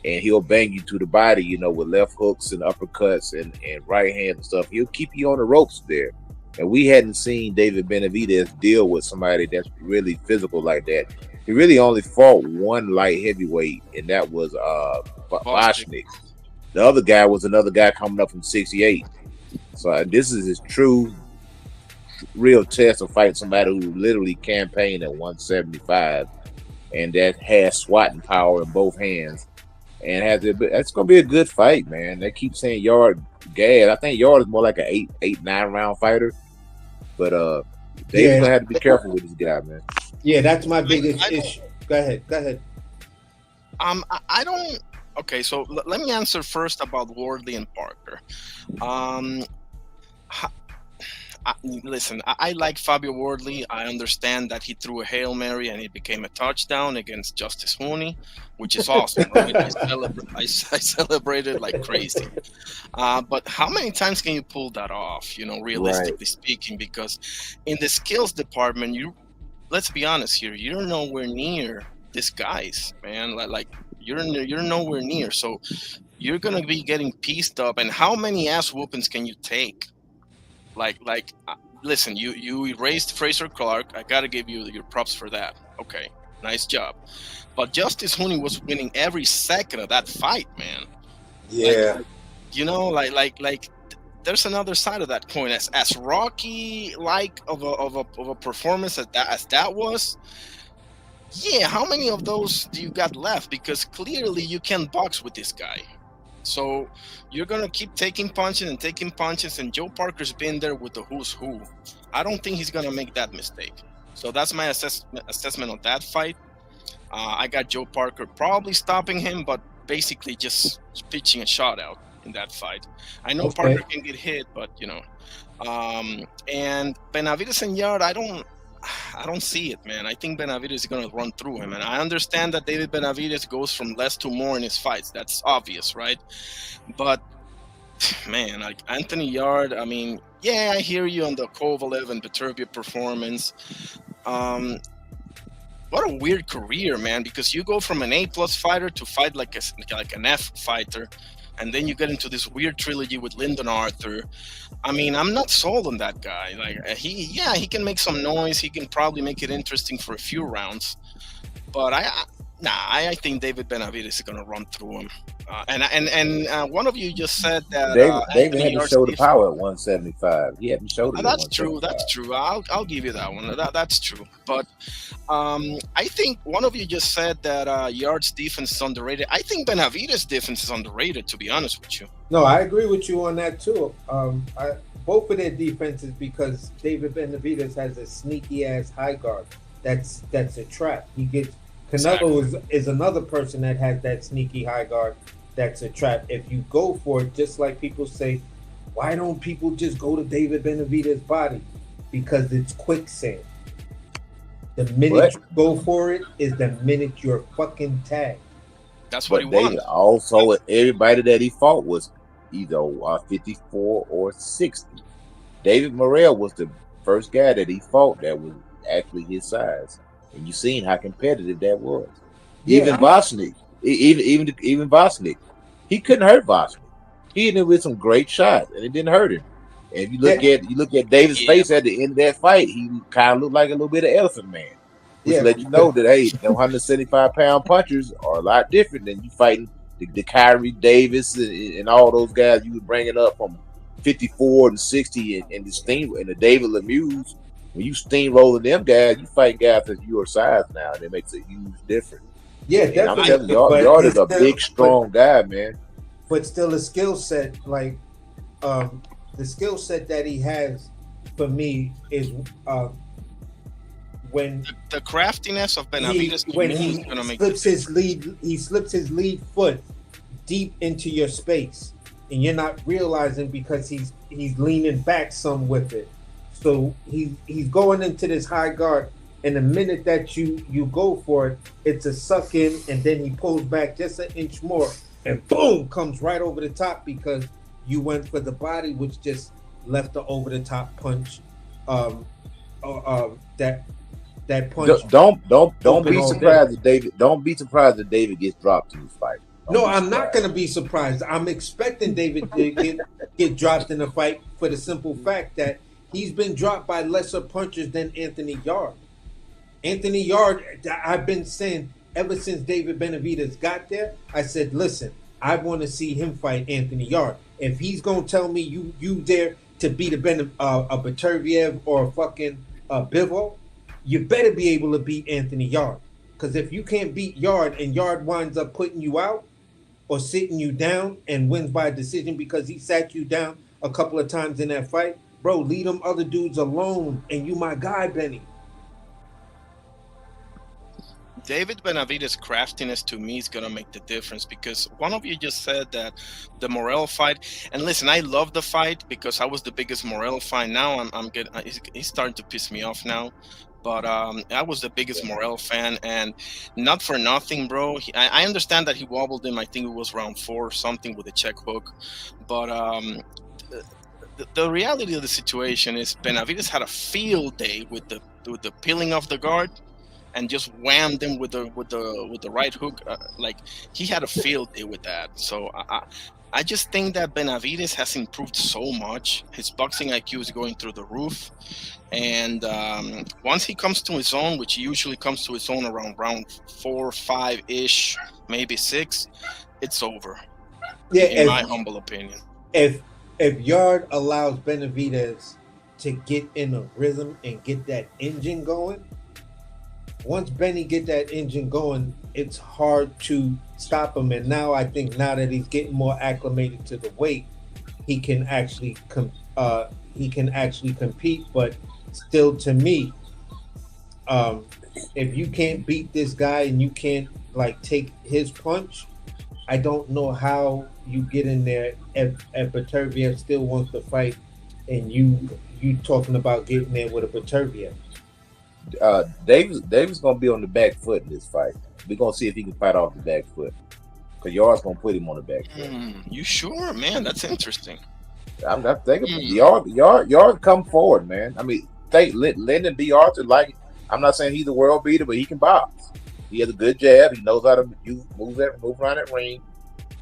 Speaker 8: And he'll bang you to the body, with left hooks and uppercuts and right hand and stuff. He'll keep you on the ropes there. And we hadn't seen David Benavidez deal with somebody that's really physical like that. He really only fought one light heavyweight, and that was Boschnik. The other guy was another guy coming up from 68. So this is his real test of fighting somebody who literally campaigned at 175 and that has swatting power in both hands. And that's going to be a good fight, man. They keep saying Yard gas. I think Yard is more like an 9 round fighter. But David's going to have to be careful with this guy, man.
Speaker 5: Yeah, that's my biggest issue. Go ahead.
Speaker 10: I don't. Okay, so let me answer first about Wardley and Parker. Listen, I like Fabio Wardley. I understand that he threw a Hail Mary and it became a touchdown against Justice Hooney, which is awesome. Right? I celebrated like crazy. But how many times can you pull that off, realistically speaking? Because in the skills department, let's be honest here, you're nowhere near these guys, man. Like you're nowhere near. So you're going to be getting pieced up. And how many ass whoopings can you take? Listen, you erased Fraser Clark. I gotta give you your props for that. Okay, nice job. But Justice Hooney was winning every second of that fight, man.
Speaker 5: Yeah.
Speaker 10: Like there's another side of that coin. As rocky of a performance as that was. Yeah, how many of those do you got left? Because clearly you can't box with this guy. So you're going to keep taking punches, and Joe Parker's been there with the who's who. I don't think he's going to make that mistake. So that's my assessment of that fight. I got Joe Parker probably stopping him, but basically just pitching a shot out in that fight. I know
Speaker 5: Okay.
Speaker 10: Parker can get hit, but you know. And Benavides and Yard, I don't see it, man. I think Benavides is going to run through him, and I understand that David Benavides goes from less to more in his fights. That's obvious, right? But man, like Anthony Yard, I mean, yeah, I hear you on the Kovalev and Beterbiev performance. What a weird career, man, because you go from an A+ fighter to fight like an F fighter, and then you get into this weird trilogy with Lyndon Arthur. I mean, I'm not sold on that guy. Like he can make some noise. He can probably make it interesting for a few rounds, but I think David Benavides is gonna run through him. And one of you just said that
Speaker 8: David had to show the power at 175. He hadn't showed it.
Speaker 10: That's true. That's true. I'll give you that one. That's true. But I think one of you just said that Yard's defense is underrated. I think Benavides' defense is underrated, to be honest with you.
Speaker 5: No, I agree with you on that too. Both of their defenses, because David Benavides has a sneaky ass high guard. That's a trap. He gets Canelo is another person that has that sneaky high guard. That's a trap. If you go for it, just like people say, why don't people just go to David Benavides' body? Because it's quicksand. The minute you go for it is the minute you're fucking tagged.
Speaker 10: That's what he
Speaker 8: David
Speaker 10: wants.
Speaker 8: Also, everybody that he fought was either 54 or 60. David Morrell was the first guy that he fought that was actually his size, and you seen how competitive that was.
Speaker 5: Yeah.
Speaker 8: Even Vosnik, even Vosnik, he couldn't hurt Vosnik. He hit him with some great shots, and it didn't hurt him. And if you look at David's face at the end of that fight, he kind of looked like a little bit of Elephant Man. Which let you know that, hey, them 175-pound punchers are a lot different than you fighting the Kyrie Davis and all those guys you were bringing up from 54 and 60 and the David Lemieux. When you steamrolling them guys, you fight guys that your size now, and it makes a huge difference.
Speaker 5: Yeah,
Speaker 8: and
Speaker 5: definitely.
Speaker 8: I'm telling you, Yard is a big, strong guy, man.
Speaker 5: But still, a skill set like the skill set that he has for me is when
Speaker 10: the craftiness of Benavides
Speaker 5: he slips his lead foot deep into your space, and you're not realizing because he's leaning back some with it. So he's going into this high guard, and the minute that you go for it, it's a suck in, and then he pulls back just an inch more, and boom, comes right over the top because you went for the body, which just left the over the top punch. That punch.
Speaker 8: Don't be surprised that David. Don't be surprised that David gets dropped in this fight.
Speaker 5: I'm not gonna be surprised. I'm expecting David to get dropped in the fight for the simple fact that he's been dropped by lesser punchers than Anthony Yard. Anthony Yard, I've been saying ever since David Benavides got there, I said, listen, I want to see him fight Anthony Yard. If he's gonna tell me you there to beat a Beterbiev or a fucking Bivol, you better be able to beat Anthony Yard. Because if you can't beat Yard and Yard winds up putting you out or sitting you down and wins by decision because he sat you down a couple of times in that fight, bro, leave them other dudes alone, and you my guy, Benny.
Speaker 10: David Benavides' craftiness to me is gonna make the difference, because one of you just said that the Morrell fight, and listen, I love the fight because I was the biggest Morrell fan. Now I'm getting he's starting to piss me off now, but I was the biggest Morrell fan, and not for nothing, bro. I understand that he wobbled him. I think it was round 4 or something with a check hook, but the reality of the situation is Benavides had a field day with the peeling of the guard, and just whammed him with the right hook. Like he had a field day with that. So I just think that Benavides has improved so much. His boxing IQ is going through the roof, and once he comes to his own, which he usually comes to his own around round 4, 5 ish, maybe 6, it's over. Yeah, in my humble opinion.
Speaker 5: If Yard allows Benavides to get in a rhythm and get that engine going, once Benny get that engine going, it's hard to stop him. And now I think now that he's getting more acclimated to the weight, he can actually compete. But still, to me, If you can't beat this guy and you can't like take his punch, I don't know how you get in there if Beterbiev still wants to fight, and you talking about getting there with a Beterbiev.
Speaker 8: Davis gonna be on the back foot in this fight. We're gonna see if he can fight off the back foot. Cause Yard's gonna put him on the back foot.
Speaker 10: You sure, man? That's interesting.
Speaker 8: I'm not thinking Yard come forward, man. I mean, Lyndon B. Arthur, like, I'm not saying he's a world beater, but he can box. He has a good jab. He knows how to move around that ring,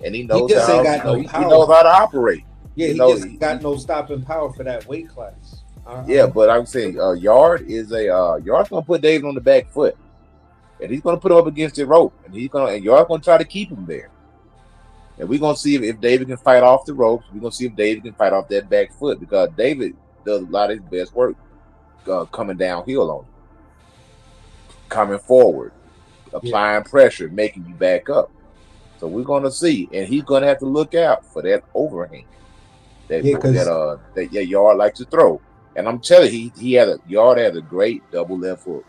Speaker 8: and he knows
Speaker 5: just
Speaker 8: how
Speaker 5: ain't got no
Speaker 8: he
Speaker 5: power.
Speaker 8: knows how to operate.
Speaker 5: Yeah, he just got no stopping power for that weight class.
Speaker 8: Yeah, but I'm saying Yard is Yard's gonna put David on the back foot, and he's gonna put him up against the rope, and Yard's gonna try to keep him there. And we're gonna see if David can fight off the ropes. We're gonna see if David can fight off that back foot, because David does a lot of his best work coming downhill on him, coming forward, applying pressure, making you back up. So we're gonna see, and he's gonna have to look out for that overhand that Yard likes to throw. And I'm telling you, Yard has a great double left hook.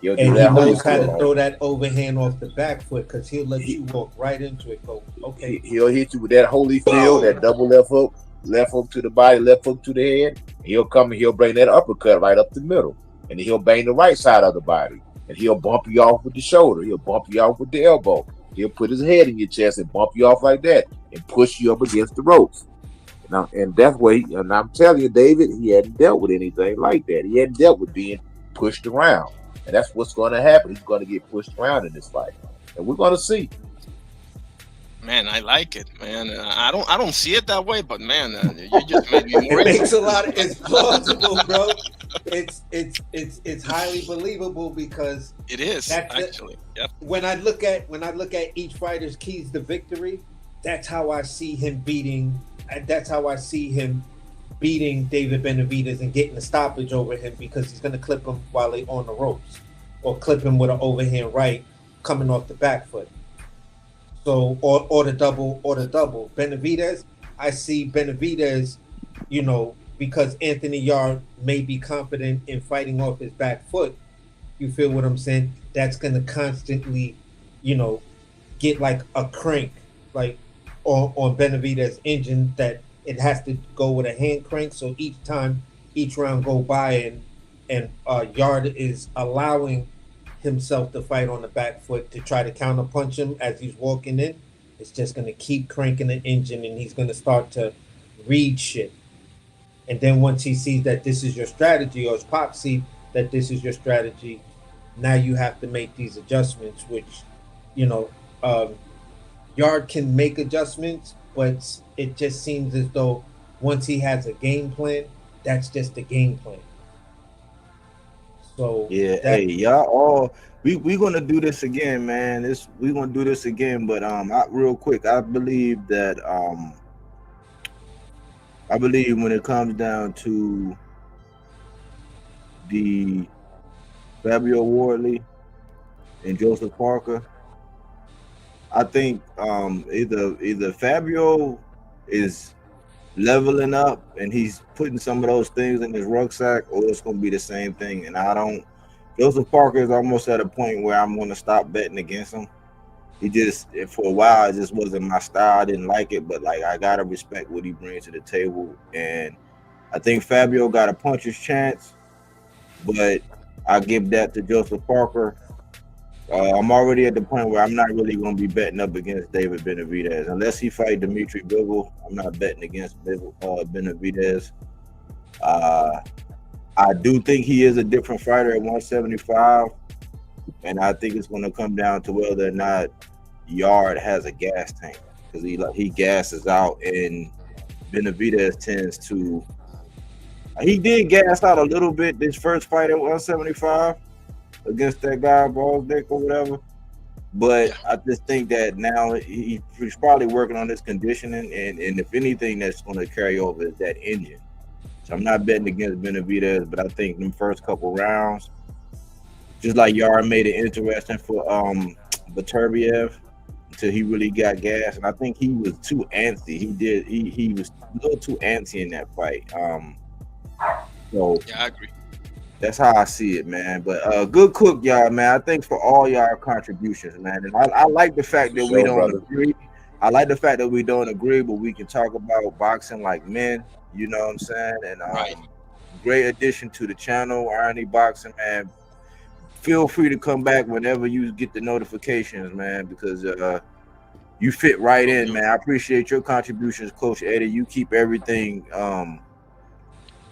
Speaker 5: And he knows how to throw that overhand off the back foot, because he'll let you walk right into it. Go, okay.
Speaker 8: He'll hit you with that Holyfield, that double left hook to the body, left hook to the head. He'll come and he'll bring that uppercut right up the middle, and then he'll bang the right side of the body, and he'll bump you off with the shoulder. He'll bump you off with the elbow. He'll put his head in your chest and bump you off like that, and push you up against the ropes. And that's what and I'm telling you, David, he hadn't dealt with anything like that. He hadn't dealt with being pushed around. And that's what's going to happen. He's going to get pushed around in this fight, and we're going to see.
Speaker 10: Man, I like it, man. I don't see it that way, but man, you just made me more.
Speaker 5: It makes a lot of. It's plausible, bro. It's highly believable, because
Speaker 10: it is actually. Yep.
Speaker 5: When I look at each fighter's keys to victory, that's how I see him beating. That's how I see him beating David Benavidez and getting a stoppage over him, because he's going to clip him while they're on the ropes, or clip him with an overhand right coming off the back foot. So, or the double. Benavidez, I see Benavidez, because Anthony Yard may be confident in fighting off his back foot. You feel what I'm saying? That's going to constantly, get like a crank, like on Benavidez' engine, that it has to go with a hand crank. So each round go by, and Yard is allowing himself to fight on the back foot to try to counter punch him as he's walking in. It's just going to keep cranking the engine, and he's going to start to read shit. And then once he sees that this is your strategy, or his pop sees that this is your strategy, now you have to make these adjustments, which, Yard can make adjustments, but it just seems as though once he has a game plan, that's just the game plan. So
Speaker 4: hey, y'all all we gonna do this again, man. We're gonna do this again, but real quick, I believe that when it comes down to the Fabio Wardley and Joseph Parker, I think either Fabio is leveling up and he's putting some of those things in his rucksack, or it's going to be the same thing. And Joseph Parker is almost at a point where I'm going to stop betting against him. For a while, it just wasn't my style. I didn't like it, but like, I got to respect what he brings to the table. And I think Fabio got a puncher's chance, but I give that to Joseph Parker. I'm already at the point where I'm not really going to be betting up against David Benavidez. Unless he fight Dimitri Bivol, I'm not betting against Benavidez. I do think he is a different fighter at 175, and I think it's going to come down to whether or not Yard has a gas tank, because he gasses out, and Benavidez tends to. He did gas out a little bit this first fight at 175. Against that guy, Baldick or whatever. But I just think that now he's probably working on his conditioning, and if anything that's going to carry over is that engine. So I'm not betting against Benavidez, but I think in the first couple rounds, just like Yard made it interesting for Beterbiev until he really got gas, and I think he was too antsy. He was a little too antsy in that fight. So
Speaker 10: yeah, I agree.
Speaker 4: That's how I see it, man. But good cook, y'all, man. I think for all y'all contributions, man. And I like the fact
Speaker 8: For
Speaker 4: that we
Speaker 8: sure,
Speaker 4: don't
Speaker 8: brother.
Speaker 4: agree. I like the fact that we don't agree, but we can talk about boxing like men. You know what I'm saying? And
Speaker 10: Right.
Speaker 4: great addition to the channel, Irony Boxing, man. Feel free to come back whenever you get the notifications, man, because you fit right
Speaker 10: Will
Speaker 4: in,
Speaker 10: do.
Speaker 4: man. I appreciate your contributions, Coach Eddie. You keep everything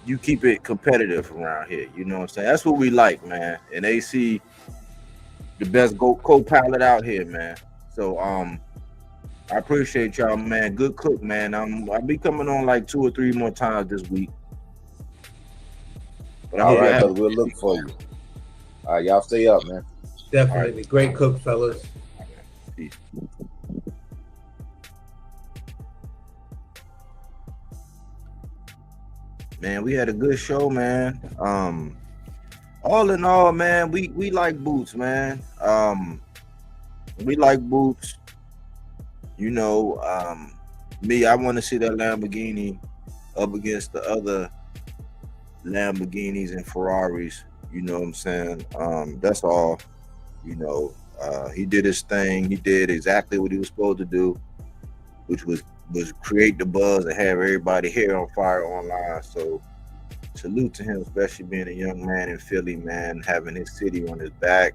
Speaker 4: you keep it competitive around here. You know what I'm saying? That's what we like, man. And AC, the best co-pilot out here, man. So I appreciate y'all, man. Good cook, man. I'll be coming on like 2 or 3 more times this week. But I
Speaker 8: All
Speaker 4: hope y'all
Speaker 8: right,
Speaker 4: have
Speaker 8: brother. We'll look for you. All right, y'all stay up, man.
Speaker 5: Definitely. Great cook, fellas.
Speaker 4: peace. Man, we had a good show, man. All in all, man, we like Boots, man. We like Boots. You know, me, I want to see that Lamborghini up against the other Lamborghinis and Ferraris. You know what I'm saying? That's all. You know, he did his thing. He did exactly what he was supposed to do, which was create the buzz and have everybody hair on fire online. So salute to him, especially being a young man in Philly, man, having his city on his back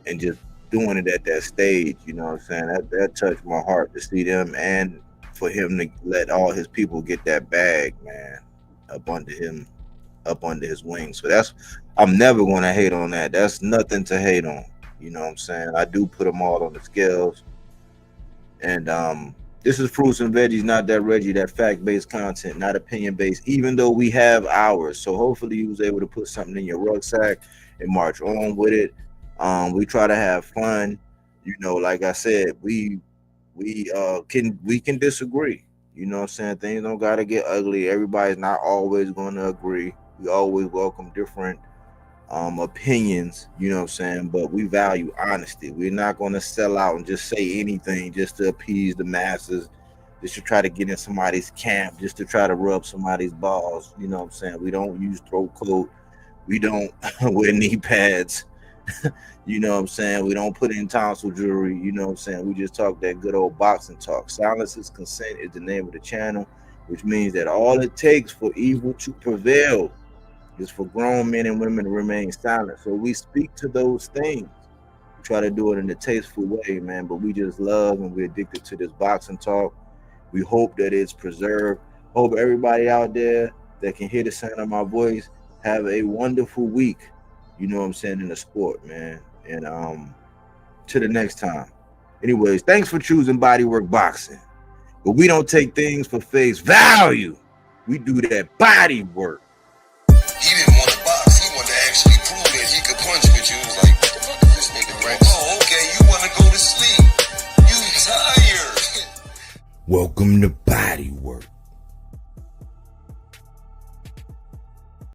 Speaker 4: and just doing it at that stage. You know what I'm saying? That touched my heart to see them and for him to let all his people get that bag, man, up under his wings. So I'm never going to hate on that. That's nothing to hate on. You know what I'm saying? I do put them all on the scales. And this is Fruits and Veggies, not that Reggie, that fact-based content, not opinion-based, even though we have ours. So hopefully you was able to put something in your rucksack and march on with it. We try to have fun. You know, like I said, we can disagree. You know what I'm saying? Things don't got to get ugly. Everybody's not always going to agree. We always welcome different opinions, you know what I'm saying, but we value honesty. We're not going to sell out and just say anything just to appease the masses, just to try to get in somebody's camp, just to try to rub somebody's balls. You know what I'm saying? We don't use throat coat. We don't wear knee pads. You know what I'm saying? We don't put in tonsil jewelry. You know what I'm saying? We just talk that good old boxing talk. Silence is consent is the name of the channel, which means that all it takes for evil to prevail is for grown men and women to remain silent. So we speak to those things. We try to do it in a tasteful way, man, but we just love and we're addicted to this boxing talk. We hope that it's preserved. Hope everybody out there that can hear the sound of my voice have a wonderful week, you know what I'm saying, in the sport, man. And to the next time. Anyways, thanks for choosing Bodywork Boxing. But we don't take things for face value. We do that body work.
Speaker 12: He didn't want to box. He wanted to actually prove that he could punch with you. He was like, what the fuck is this nigga, right? Oh, okay, you want to go to sleep. You tired.
Speaker 13: Welcome to Bodywork.